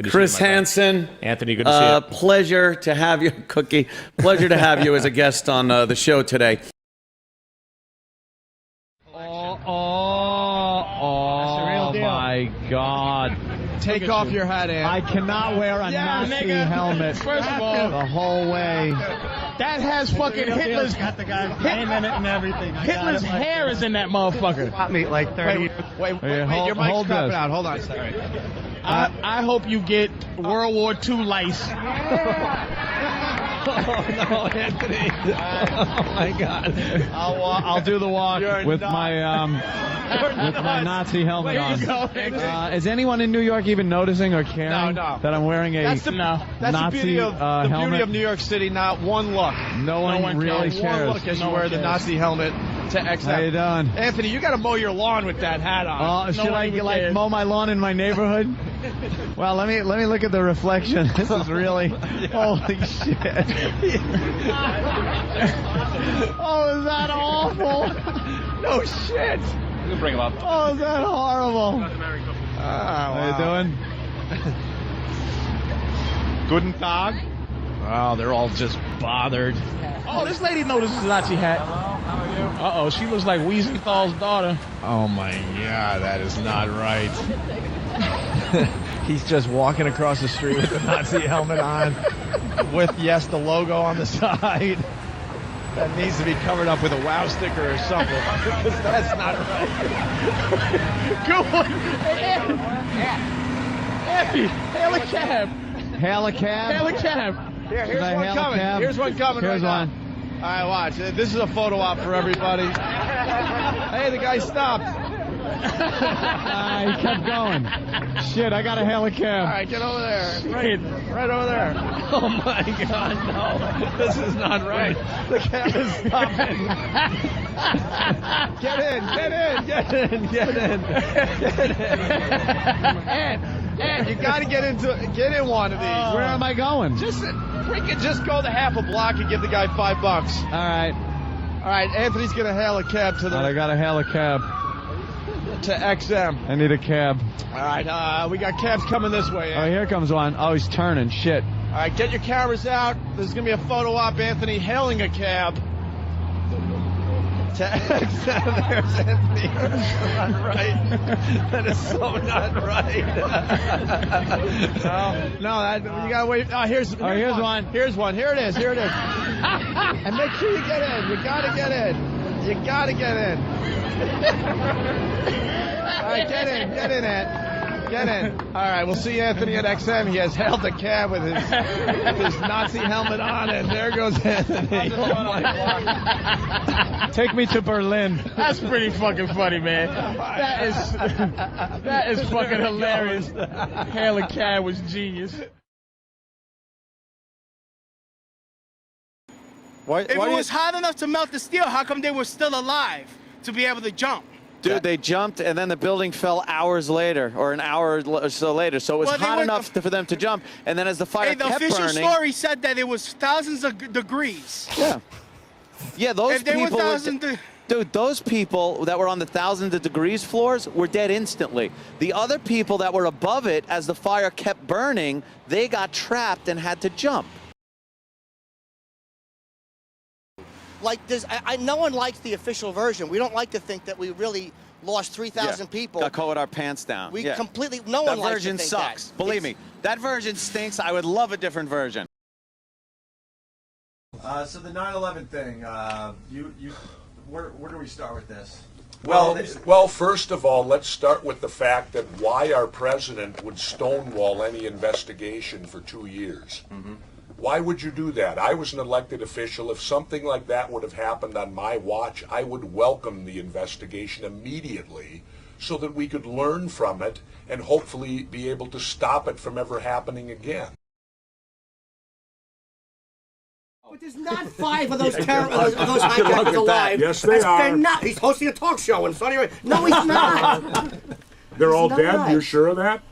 Chris Hansen. Anthony, good to see you. Pleasure to have you, Cookie. Pleasure to have you as a guest on the show today. Oh my God. Take off your hat, Ant. I cannot wear a Nazi helmet First of all, the whole way. that has fucking Hitler's got the guy name in it and everything. Hitler's hair is in that motherfucker. Got me like 30. Wait, hold your mic's crapping this. out. Hold on. Sorry. I hope you get World War II lice. Oh no, Anthony! Oh my God! I'll do the walk with my Nazi helmet on. Is anyone in New York even noticing or caring that I'm wearing a That's Nazi the beauty of helmet? New York City. Not one look. No one really cares. One look as you wear the Nazi helmet to XM. How you doing? Anthony, you got to mow your lawn with that hat on. Should I mow my lawn in my neighborhood? Well, let me look at the reflection. This is really holy shit. Oh, is that awful? No shit. You can bring him up. Oh, is that horrible? How you doing? Guten Tag. Wow, they're all just bothered. Oh, this lady notices the Nazi hat. Uh-oh, she looks like Wiesenthal's daughter. Oh my God, that is not right. He's just walking across the street with the Nazi helmet on, with, yes, the logo on the side. That needs to be covered up with a WOW sticker or something, because that's not right. Good one. Happy. Hail a cab. Hail a cab? Hail a cab. Here, here's one coming. Here's one coming Here's right one. now. All right, watch. This is a photo op for everybody. Hey, the guy stopped. He kept going. Shit, I got to hail a cab. All right, get over there. Straight. Right over there. Oh, my God, no. This is not right. The cab is stopping. Get in. And you got to get in one of these. Where am I going? Just go the half a block and give the guy $5. All right, Anthony's going to hail a cab to the... I got to hail a cab. To XM. I need a cab. All right, we got cabs coming this way. Oh, here comes one. Oh, he's turning. Shit. All right, get your cameras out. There's going to be a photo op. Anthony hailing a cab. To XM. There's Anthony. That's not right. That is so not right. No, you got to wait. Here's one. Here's one. Here it is. And make sure you get in. You got to get in. All right, get in, Ed. Get in. All right, we'll see Anthony at XM. He has hailed a cab with his Nazi helmet on, and there goes Anthony. Oh my God. Take me to Berlin. That's pretty fucking funny, man. That is fucking hilarious. Hail a cab was genius. If it was hot enough to melt the steel, how come they were still alive to be able to jump? Dude, they jumped, and then the building fell hours later, or an hour or so later. So it was hot enough for them to jump, and then as the fire kept burning... The official story said that it was thousands of degrees. Yeah, those people... Dude, those people that were on the thousands of degrees floors were dead instantly. The other people that were above it, as the fire kept burning, they got trapped and had to jump. Like, no one likes the official version. We don't like to think that we really lost 3,000 people. Got caught with our pants down. We completely, no one likes to think that. That version sucks. Believe me, that version stinks. I would love a different version. So the 9/11 thing, where do we start with this? Well, first of all, let's start with the fact that why our president would stonewall any investigation for 2 years. Why would you do that? I was an elected official. If something like that would have happened on my watch, I would welcome the investigation immediately so that we could learn from it and hopefully be able to stop it from ever happening again. But there's not 5 of those hijackers alive. Yes, they are. They're not. He's hosting a talk show in Saudi Arabia. No, he's not. They're all He's dead? not. You're sure of that?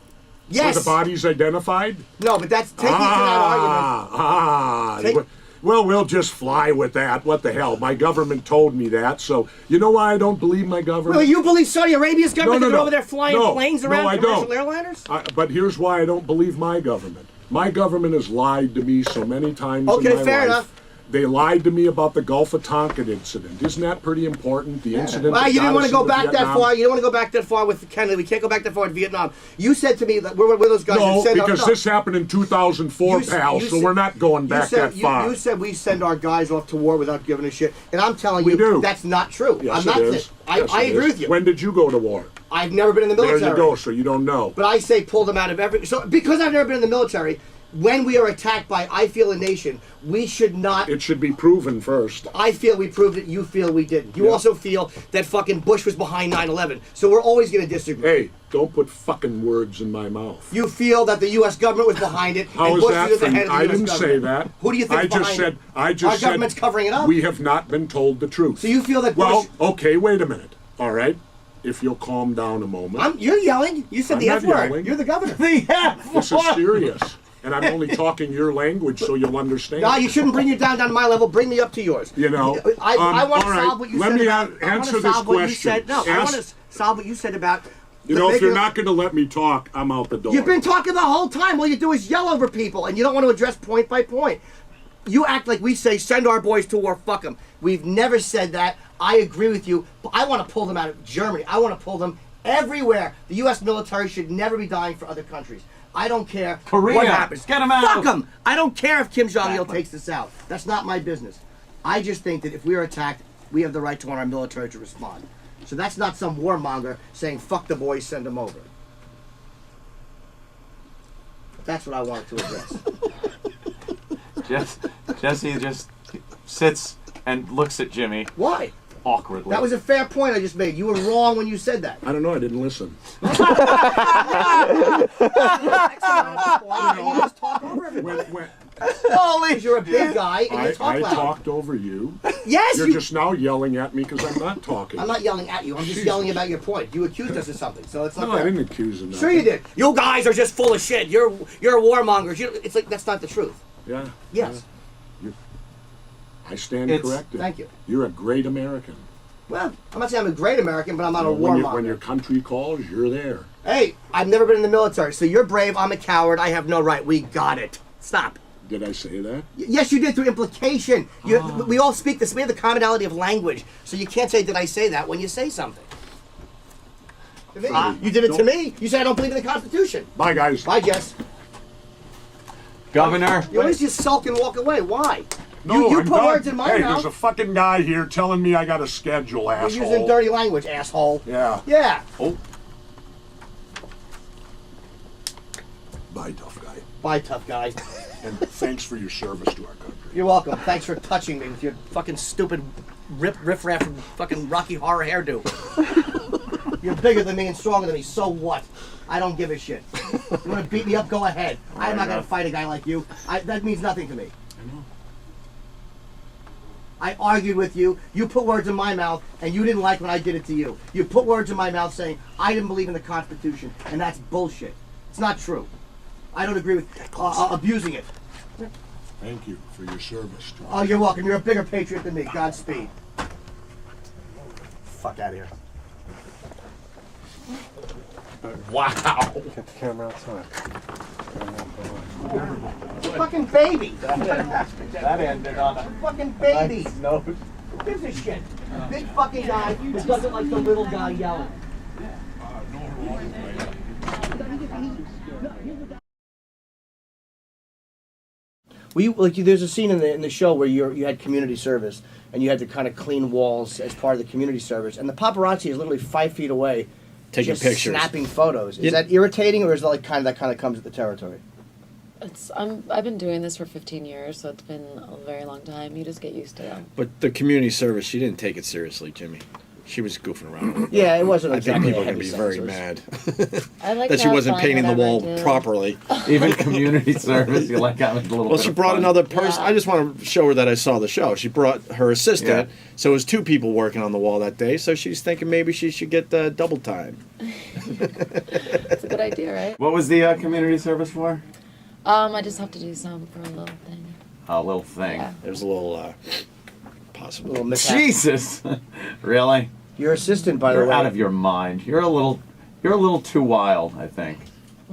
Yes. Were the bodies identified? No, but that's taking to that argument. Well, we'll just fly with that. What the hell? My government told me that. So, you know why I don't believe my government? Well, you believe Saudi Arabia's government? They're over there flying planes around commercial airliners? But here's why I don't believe my government. My government has lied to me so many times in my life. Okay, fair enough. They lied to me about the Gulf of Tonkin incident. Isn't that pretty important? The incident. Well, that you didn't got want us to go into back that Vietnam? far. You don't want to go back that far with Kennedy. We can't go back that far with Vietnam. You said to me that we're those guys. No, that because this happened in 2004, pal. So we're not going back that far. You said we send our guys off to war without giving a shit, and I'm telling you, that's not true. Yes, I'm not it is. Yes, I it agree is. with you. When did you go to war? I've never been in the military. There you go. So you don't know. But I say pull them out of every. So because I've never been in the military, when we are attacked by I feel a nation, we should not. It should be proven first. I feel we proved it. You feel we didn't. You also feel that fucking Bush was behind 9/11. So we're always going to disagree. Hey, don't put fucking words in my mouth. You feel that the U.S. government was behind it. How and is Bush that? was at the head of the I US didn't government. say that. Who do you think I is just behind said. it? I just Our said. government's covering it up. We have not been told the truth. So you feel that? Well, Bush, okay. Wait a minute. All right. If you'll calm down a moment. You're yelling. You said I'm the not F word. yelling. You're the governor. The F This is serious. And I'm only talking your language so you'll understand. No, you shouldn't bring you down to my level. Bring me up to yours. You know, I want to all right, solve what you let said. me about, answer this question. I want to solve what you said about. You know, if you're not going to let me talk, I'm out the door. You've been talking the whole time. All you do is yell over people, and you don't want to address point by point. You act like we say, send our boys to war, fuck them. We've never said that. I agree with you, but I want to pull them out of Germany. I want to pull them everywhere. The U.S. military should never be dying for other countries. I don't care what happens. Get them out. Fuck them. I don't care if Kim Jong-il takes this out. That's not my business. I just think that if we are attacked, we have the right to want our military to respond. So that's not some warmonger saying, fuck the boys, send them over. That's what I wanted to address. Jesse just sits and looks at Jimmy. Why? Awkwardly. That was a fair point I just made. You were wrong when you said that. I don't know. I didn't listen. Holy, you're a big guy and you talk I loud. talked over you. Yes, You're just now yelling at me because I'm not talking. I'm not yelling at you. I'm just yelling about your point. You accused us of something, so it's not No, fair. I didn't accuse him. Sure you did. You guys are just full of shit. You're warmongers. It's like that's not the truth. Yeah. Yes. I stand corrected. Thank you. You're a great American. Well, I'm not saying I'm a great American, but I'm not a When warmonger. your country calls, you're there. Hey, I've never been in the military, so you're brave. I'm a coward. I have no right. We got it. Stop. Did I say that? Yes, you did through implication. We all speak this. We have the commonality of language, so you can't say, "Did I say that?" when you say something. To me. You did it to me. You said I don't believe in the Constitution. Bye, guys. Bye, Jess. Governor. You always just sulk and walk away. Why? No, you I'm put done. words in my Hey, mouth. there's a fucking guy here telling me I got a schedule, asshole. You're using dirty language, asshole. Yeah. Yeah. Oh. Bye, tough guy. Bye, tough guy. And thanks for your service to our country. You're welcome. Thanks for touching me with your fucking stupid riff-raff fucking Rocky Horror hairdo. You're bigger than me and stronger than me, so what? I don't give a shit. You want to beat me up, go ahead. I'm not going to fight a guy like you. That means nothing to me. I know. I argued with you. You put words in my mouth, and you didn't like when I did it to you. You put words in my mouth saying I didn't believe in the Constitution, and that's bullshit. It's not true. I don't agree with abusing it. Thank you for your service to Oh, you're welcome. You're a bigger patriot than me. Godspeed. Fuck out of here. Wow. Get the camera outside. Fucking baby. That ended on a Fucking baby. nice note. Who gives a shit? Big fucking guy who doesn't like the little guy yelling. There's a scene in the show where you had community service and you had to kind of clean walls as part of the community service, and the paparazzi is literally 5 feet away, taking just pictures, snapping photos. Is that irritating, or is that kind of comes with the territory? I've been doing this for 15 years, so it's been a very long time. You just get used to it. But the community service, she didn't take it seriously, Jimmy. She was goofing around. Yeah, it wasn't. I think exactly people a are going to be heavy very mad I like that to she have wasn't fun, painting the whatever wall I do. properly. Even community service, you like having a little. Well, bit she of brought fun. another person. I just want to show her that I saw the show. She brought her assistant, Yeah. so it was 2 people working on the wall that day. So she's thinking maybe she should get double time. It's a good idea, right? What was the community service for? I just have to do some for a little thing. A little thing. Yeah. There's a little possible. Little mishap. Jesus, really? Your assistant, by the You're way. out of your mind. You're a little too wild, I think.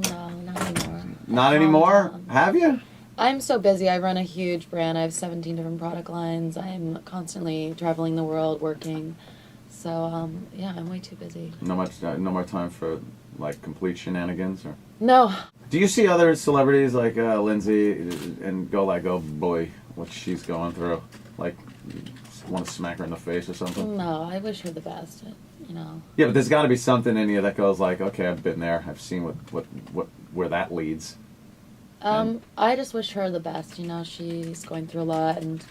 No, not anymore. Not anymore? Have you? I'm so busy. I run a huge brand. I have 17 different product lines. I'm constantly traveling the world, working. So, yeah, I'm way too busy. No more time for like complete shenanigans, or. No. Do you see other celebrities like Lindsay and go like, oh boy, what she's going through? Like, want to smack her in the face or something? No, I wish her the best. You know. Yeah, but there's got to be something in you that goes like, okay, I've been there. I've seen where that leads. I just wish her the best. You know, she's going through a lot, and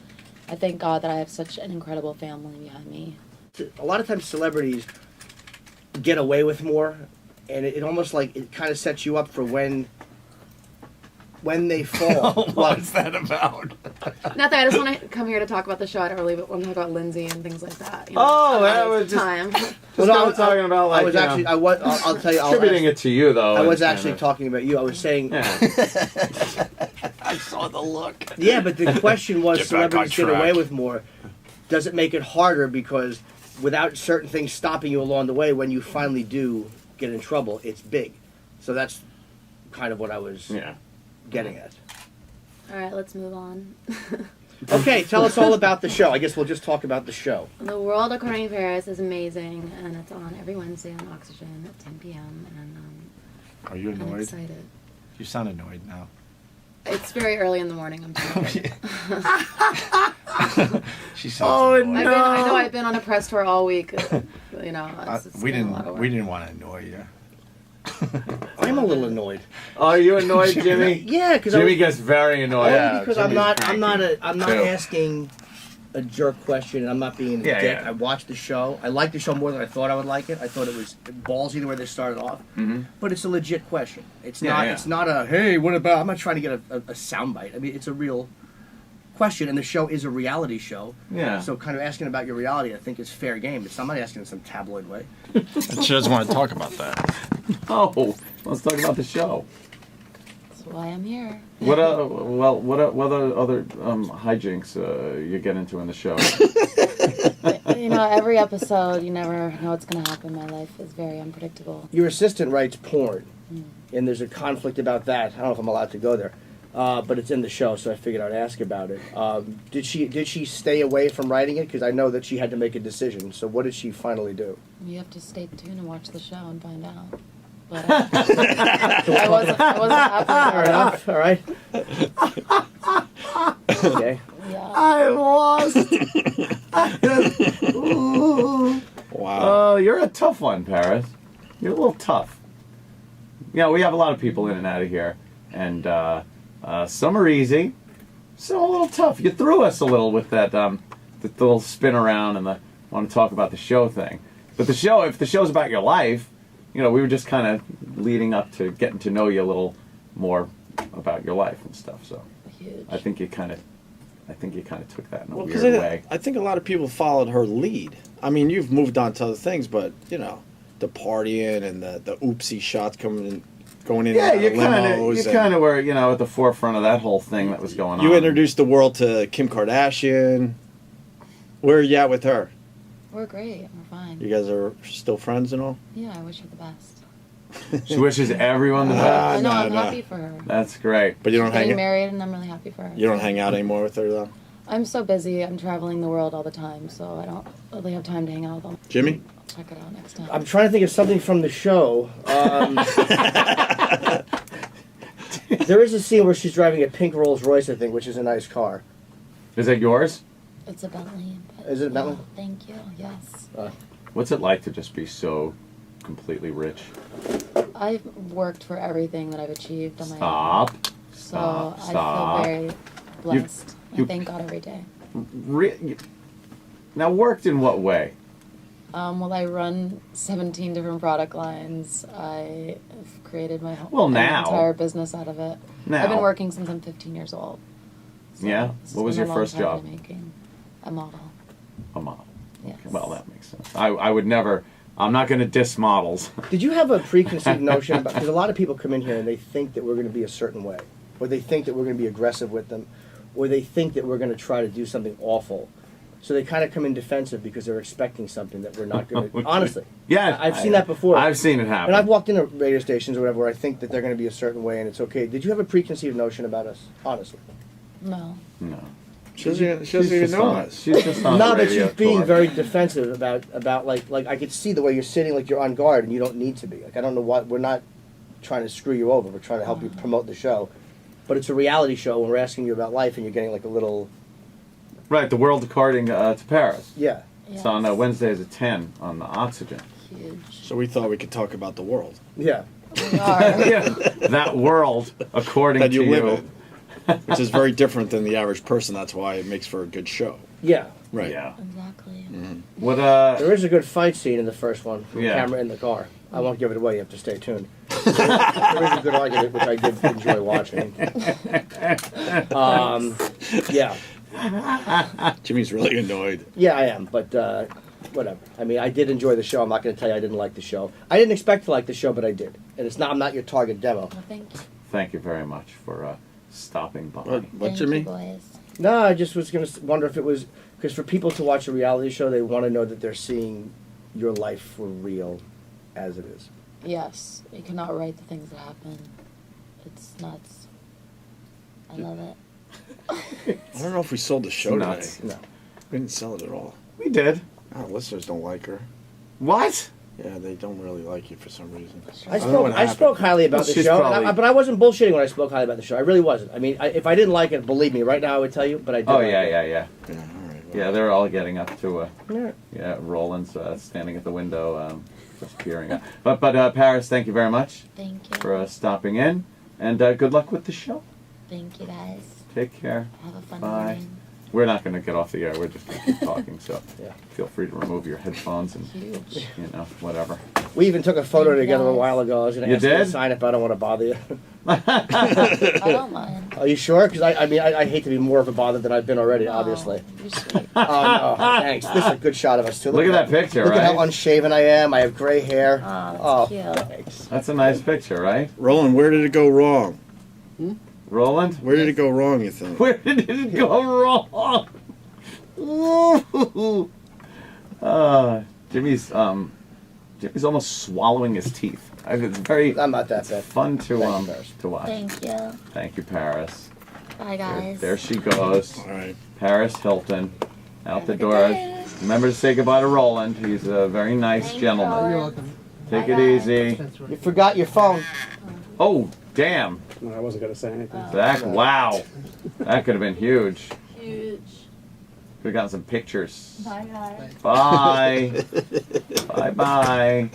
I thank God that I have such an incredible family behind me. A lot of times celebrities get away with more, and it almost like it kind of sets you up for when they fall. What's that about? Nothing. I just want to come here to talk about the show. I don't really want to talk about Lindsay and things like that. You know, Oh, that was just time. talking about like. I was actually. I'll tell you. Attributing it to you though. I was it's actually kinda- talking about you. I was saying. I saw the look. Yeah, but the question was, Get back on celebrities get track. away with more. Does it make it harder because without certain things stopping you along the way, when you finally do get in trouble, it's big. So that's kind of what I was getting at. All right, let's move on. Okay, tell us all about the show. I guess we'll just talk about the show. The World According to Paris is amazing, and it's on every Wednesday on Oxygen at 10 p.m. And Are you I'm annoyed? excited. You sound annoyed now. It's very early in the morning. I'm tired. She sounds Oh, annoyed. I know I've been on a press tour all week. You know, it's we been a lot of didn't. work. We didn't want to annoy you. I'm a little annoyed. Are you annoyed, Jimmy? Yeah, because Jimmy gets very annoyed. Only because I'm not cranky, too. asking a jerk question, and I'm not being a Yeah, dick. yeah. I watched the show. I liked the show more than I thought I would like it. I thought it was ballsy the way they started off, but it's a legit question. It's Yeah, not. yeah. It's not a hey, what about? I'm not trying to get a soundbite. I mean, it's a real question, and the show is a reality show. Yeah. So, kind of asking about your reality, I think, is fair game. It's not asking in some tabloid way. She doesn't want to talk about that. Oh, let's talk about the show. That's why I'm here. What what other hijinks you get into in the show? You know, every episode, you never know what's going to happen. My life is very unpredictable. Your assistant writes porn, and there's a conflict about that. I don't know if I'm allowed to go there, but it's in the show, so I figured I'd ask about it. Did she stay away from writing it? Because I know that she had to make a decision. So what did she finally do? You have to stay tuned and watch the show and find out. But I wasn't happy. Fair enough. All right. Okay. Yeah. I lost. Wow. Oh, you're a tough one, Paris. You're a little tough. Yeah, we have a lot of people in and out of here, and some are easy, some a little tough. You threw us a little with that the little spin around and the want to talk about the show thing. But the show, if the show's about your life, you know, we were just kind of leading up to getting to know you a little more about your life and stuff. So Huge. I think you kind of took that in a Well, weird because way. I think a lot of people followed her lead. I mean, you've moved on to other things, but you know, the partying and the oopsie shots going in Yeah, and out you of limos. kind of were, you know, at the forefront of that whole thing that was going on. You introduced the world to Kim Kardashian. Where are you at with her? We're great. We're fine. You guys are still friends and all? Yeah, I wish her the best. She wishes everyone the best. I know, I'm happy for her. That's great. But you don't She's hang getting out. married, and I'm really happy for her. You don't hang out anymore with her though. I'm so busy. I'm traveling the world all the time, so I don't really have time to hang out with them. Jimmy? I'll check it out next time. I'm trying to think of something from the show. There is a scene where she's driving a pink Rolls Royce, I think, which is a nice car. Is that yours? It's a Bentley. But Is it a Bentley? Thank you. Yes. What's it like to just be so completely rich? I've worked for everything that I've achieved on my Stop. own. Stop. So Stop. I feel very blessed. You- I thank God every day. Now, worked in what way? Well, I run 17 different product lines. I have created my whole Well, now. entire business out of it. Now. I've been working since I'm 15 years old. So Yeah? this What has was been your a long first time in job? the making. A model. A model. Yes. Well, that makes sense. I would never. I'm not going to diss models. Did you have a preconceived notion about, because a lot of people come in here and they think that we're going to be a certain way, or they think that we're going to be aggressive with them, or they think that we're going to try to do something awful. So they kind of come in defensive because they're expecting something that we're not going to. Honestly, Yeah, I've seen that before. I've seen it happen. And I've walked into radio stations or whatever where I think that they're going to be a certain way and it's okay. Did you have a preconceived notion about us? Honestly. No. No. She doesn't even know us. She's just on No, the but radio she's being tour. very defensive about like I could see the way you're sitting like you're on guard and you don't need to be. Like I don't know what we're not trying to screw you over. We're trying to help you promote the show. But it's a reality show and we're asking you about life and you're getting like a little Right, the world according to Paris. Yeah. It's on Wednesdays at 10 on the Oxygen. Huge. So we thought we could talk about the world. Yeah. Yeah, that world according that you to live you. in. Which is very different than the average person. That's why it makes for a good show. Yeah. Right. Yeah. Exactly. What There is a good fight scene in the first one. From Yeah. camera in the car. I won't give it away. You have to stay tuned. There is a good argument, which I did enjoy watching. Yeah. Jimmy's really annoyed. Yeah, I am, but whatever. I mean, I did enjoy the show. I'm not going to tell you I didn't like the show. I didn't expect to like the show, but I did. And it's not. I'm not your target demo. Well, thank you. Thank you very much for stopping by. What Thank Jimmy? you, boys. No, I just was going to wonder if it was because for people to watch a reality show, they want to know that they're seeing your life for real, as it is. Yes. You cannot write the things that happen. It's nuts. I love it. I don't know if we sold the show today. Nuts. No. We didn't sell it at all. We did. Our listeners don't like her. What? Yeah, they don't really like you for some reason. I spoke highly about the She's show, probably- but I wasn't bullshitting when I spoke highly about the show. I really wasn't. I mean, if I didn't like it, believe me, right now I would tell you. But I did. Oh like yeah, it. yeah, yeah. Yeah, all right. Yeah, they're all getting up to Yeah. yeah. Roland's standing at the window, just peering out. But Paris, thank you very much Thank you. for stopping in, and good luck with the show. Thank you, guys. Take care. Have a fun Bye. evening. We're not going to get off the air. We're just going to keep talking. So Yeah. feel free to remove your headphones and Huge. whatever. We even took a photo Thank you, together a guys. while ago. I was going You to ask you to did? sign it, but I don't want to bother you. I don't mind. Are you sure? Because I hate to be more of a bother than I've been already, obviously. You're sweet. Oh, no. Thanks. This is a good shot of us, too. Look at that picture, Look at how right? unshaven I am. I have gray hair. Oh, that's cute. Thanks. That's a nice picture, right? Roland, where did it go wrong? Roland? Where did it go wrong, you think? Where did it go wrong? Ooh. Jimmy's almost swallowing his teeth. It's very. I'm not that bad. Fun to Thank you, Paris. to watch. Thank you. Thank you, Paris. Bye, guys. There she goes. All right. Paris Hilton, out the a good door. day. Remember to say goodbye to Roland. He's a very nice Thanks, gentleman. Roland. You're welcome. Take Bye, it guys. easy. You forgot your phone. Oh, damn. No, I wasn't going to say anything. That wow. That could have been huge. Huge. Could have gotten some pictures. Bye, guys. Bye. Bye bye.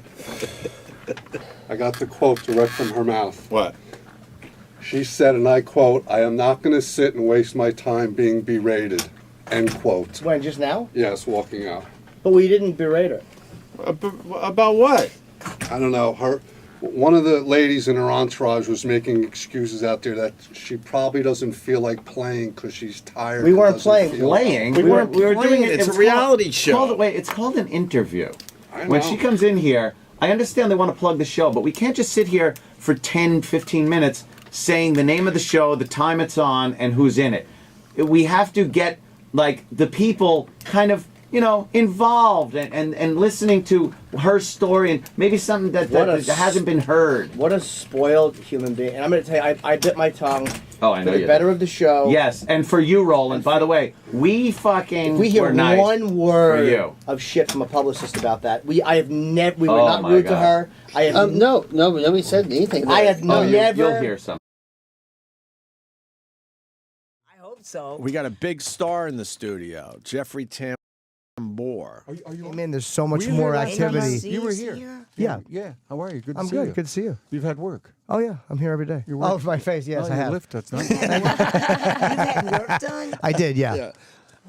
I got the quote direct from her mouth. What? She said, and I quote, "I am not going to sit and waste my time being berated." End quote. When, just now? Yes, walking out. But we didn't berate her. About what? I don't know. One of the ladies in her entourage was making excuses out there that she probably doesn't feel like playing because she's tired. We and weren't doesn't playing. feel- Playing. We weren't We were playing. doing it. It's was a reality called- show. Wait, it's called an interview. I When know. she comes in here, I understand they want to plug the show, but we can't just sit here for 10, 15 minutes saying the name of the show, the time it's on, and who's in it. We have to get, like, the people kind of, involved and listening to her story and maybe something that hasn't been heard. What a spoiled human being. And I'm going to tell you, I bit my tongue Oh, I know for the you better did. of the show. Yes, and for you, Roland, by the way, we fucking If we hear were nice one for word you. of shit from a publicist about that, we were Oh, not my rude to God. her. No, nobody said anything. I have Oh, never. you'll hear some. so. We got a big star in the studio, Jeffrey Tambor. Hey, man, there's so much more activity. You were here. Yeah. Yeah. How are you? Good to I'm see good. you. Good to see you. You've had work. Oh, yeah. I'm here every day. Your work? Oh, for my face. Yes, I your have. lift, that's nice. You've had work done? I did, yeah.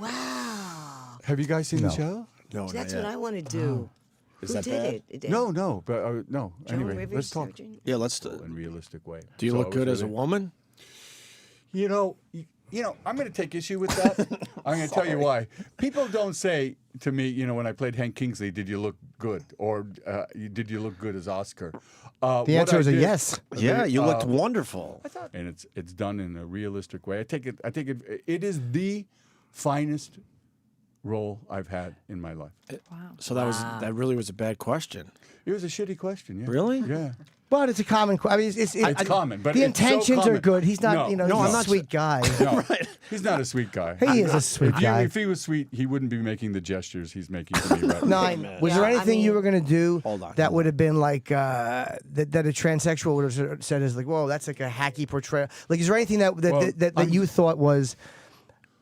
Wow. Have you guys seen the show? No, That's what I want to do. Is Who that did bad? it? No, no, but no. Joan Anyway, Rivers, let's talk. Surgeon? Yeah, let's in a realistic way. Do you So look it was good as a really- woman? You know, I'm going to take issue with that. I'm going to tell you why. People don't say to me, when I played Hank Kingsley, did you look good? Or did you look good as Oscar? The answer is a yes. Yeah, you looked wonderful. And it's done in a realistic way. I think it is the finest role I've had in my life. So that really was a bad question. It was a shitty question, yeah. Really? Yeah. But it's a common question. I mean, It's common, but the it's so intentions are common. good. He's not, No, he's I'm a not sweet guy. No, he's not a sweet guy. He is a sweet guy. If he was sweet, he wouldn't be making the gestures he's making to me right now. No, was there anything you were going to do that would have been like that a transsexual would have said is like, whoa, that's like a hacky portrayal? Like, is there anything that you thought was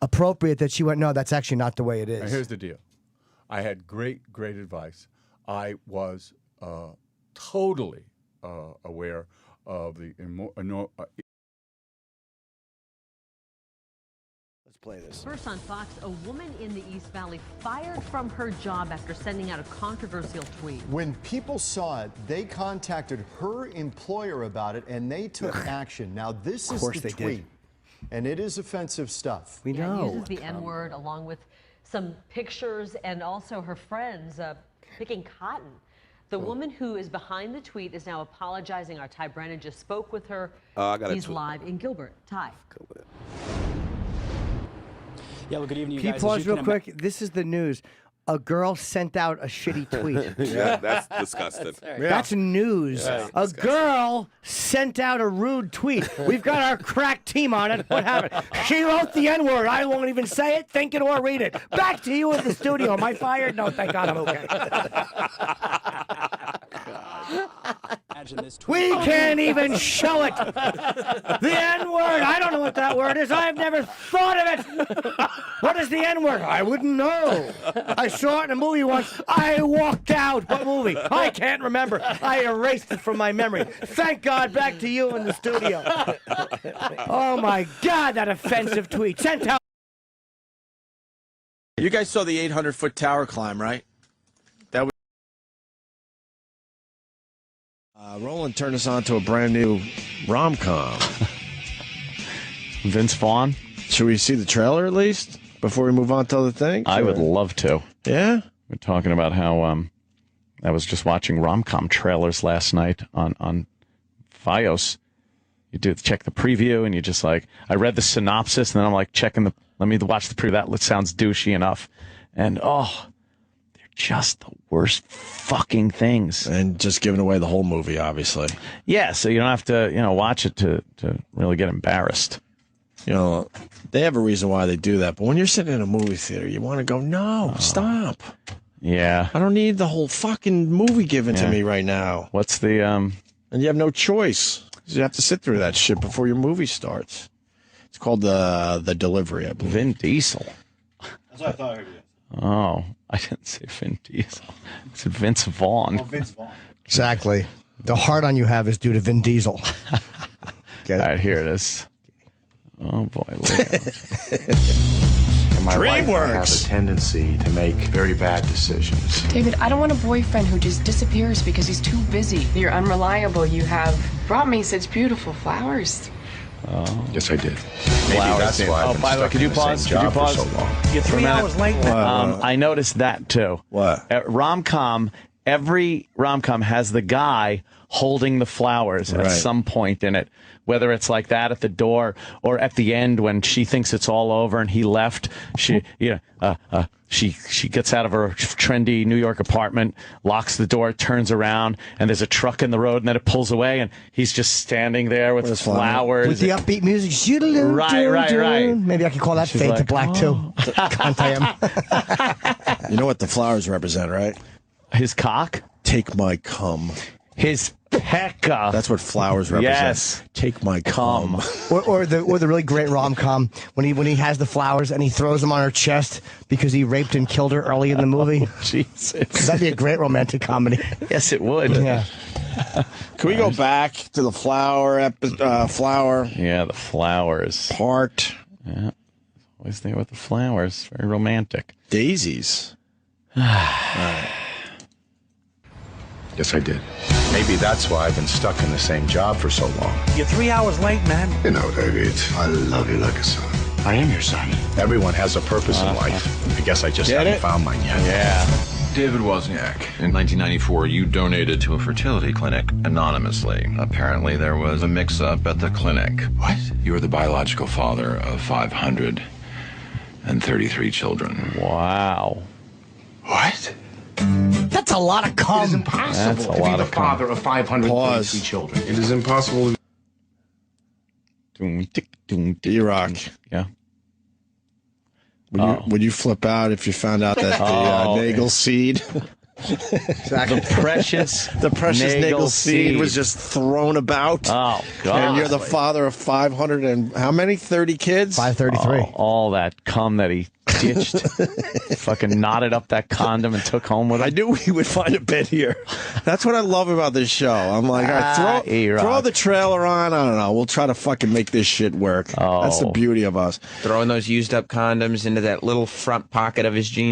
appropriate that she went, no, that's actually not the way it is? Now, here's the deal. I had great advice. I was totally aware of the Let's play this. First on Fox, a woman in the East Valley fired from her job after sending out a controversial tweet. When people saw it, they contacted her employer about it, and they took action. Now, this is the tweet, and it is offensive stuff. We know. It uses the N-word along with some pictures and also her friends picking cotton. The woman who is behind the tweet is now apologizing. Our Ty Brennan just spoke with her. He's live in Gilbert. Ty. Yeah, well, good evening, you Can you guys. pause real quick? This is the news. A girl sent out a shitty tweet. Yeah, that's disgusting. That's news. Yeah. A girl sent out a rude tweet. We've got our crack team on it. What happened? She wrote the N-word. I won't even say it, think it, or read it. Back to you in the studio. Am I fired? No, thank God I'm okay. We can't even show it. The N-word. I don't know what that word is. I've never thought of it. What is the N-word? I wouldn't know. I saw it in a movie once. I walked out. What movie? I can't remember. I erased it from my memory. Thank God. Back to you in the studio. Oh, my God, that offensive tweet. Sent out. You guys saw the 800-foot tower climb, right? That was. Roland turned us on to a brand new rom-com. Vince Vaughn. Should we see the trailer at least before we move on to other things? I would love to. Yeah? We're talking about how I was just watching rom-com trailers last night on Fios. You check the preview, and you just like, I read the synopsis, and then I'm like let me watch the preview. That sounds douchey enough. And, they're just the worst fucking things. And just giving away the whole movie, obviously. Yeah, so you don't have to, watch it to really get embarrassed. They have a reason why they do that. But when you're sitting in a movie theater, you want to go, no, stop. Yeah. I don't need the whole fucking movie given to me right now. What's the... And you have no choice. You have to sit through that shit before your movie starts. It's called The Delivery, I believe. Vin Diesel. That's what I thought I heard you. Oh, I didn't say Vin Diesel. I said Vince Vaughn. Oh, Vince Vaughn. Exactly. The heart on you have is due to Vin Diesel. All right, here it is. Oh, boy. My wife DreamWorks. has a tendency to make very bad decisions. David, I don't want a boyfriend who just disappears because he's too busy. You're unreliable. You have brought me such beautiful flowers. Oh. Yes, I did. Maybe that's why I've been by the way, stuck could you in the pause? same Could you job for pause? so long. You're 3 hours late now. I noticed that too. What? Rom-com, every rom-com has the guy holding the flowers at some point in it. Whether it's like that at the door or at the end when she thinks it's all over and he left, she gets out of her trendy New York apartment, locks the door, turns around, and there's a truck in the road, and then it pulls away, and he's just standing there with flowers. With the upbeat music. Right. Maybe I could call that She's Fade to like, Black, too. You know what the flowers represent, right? His cock? Take my cum. His Hecka. That's what flowers represent. Yes. Take my cum. Or the really great rom-com when he has the flowers and he throws them on her chest because he raped and killed her early in the movie. Oh, Jesus. That'd be a great romantic comedy. Yes, it would. Yeah. Can we go back to the flower flower? Yeah, the flowers. Part. Yeah. Always there with the flowers. Very romantic. Daisies. All right. Yes, I did. Maybe that's why I've been stuck in the same job for so long. You're 3 hours late, man. You know, David, I love you like a son. I am your son. Everyone has a purpose in life. I guess I just haven't found mine yet. Yeah. David Wozniak, in 1994, you donated to a fertility clinic anonymously. Apparently, there was a mix-up at the clinic. What? You are the biological father of 533 children. Wow. What? That's a lot of cum. It is impossible to be the father of 533 children. It is impossible to... D-Rock. Yeah. Would you flip out if you found out that the Nagel seed, the precious Nagel seed was just thrown about? Oh, God. And you're the father of 500 and how many? 30 kids? 533. All that cum that he ditched. Fucking knotted up that condom and took home with him. I knew we would find a bit here. That's what I love about this show. I'm like, all right, throw the trailer on. I don't know. We'll try to fucking make this shit work. That's the beauty of us. Throwing those used up condoms into that little front pocket of his jeans.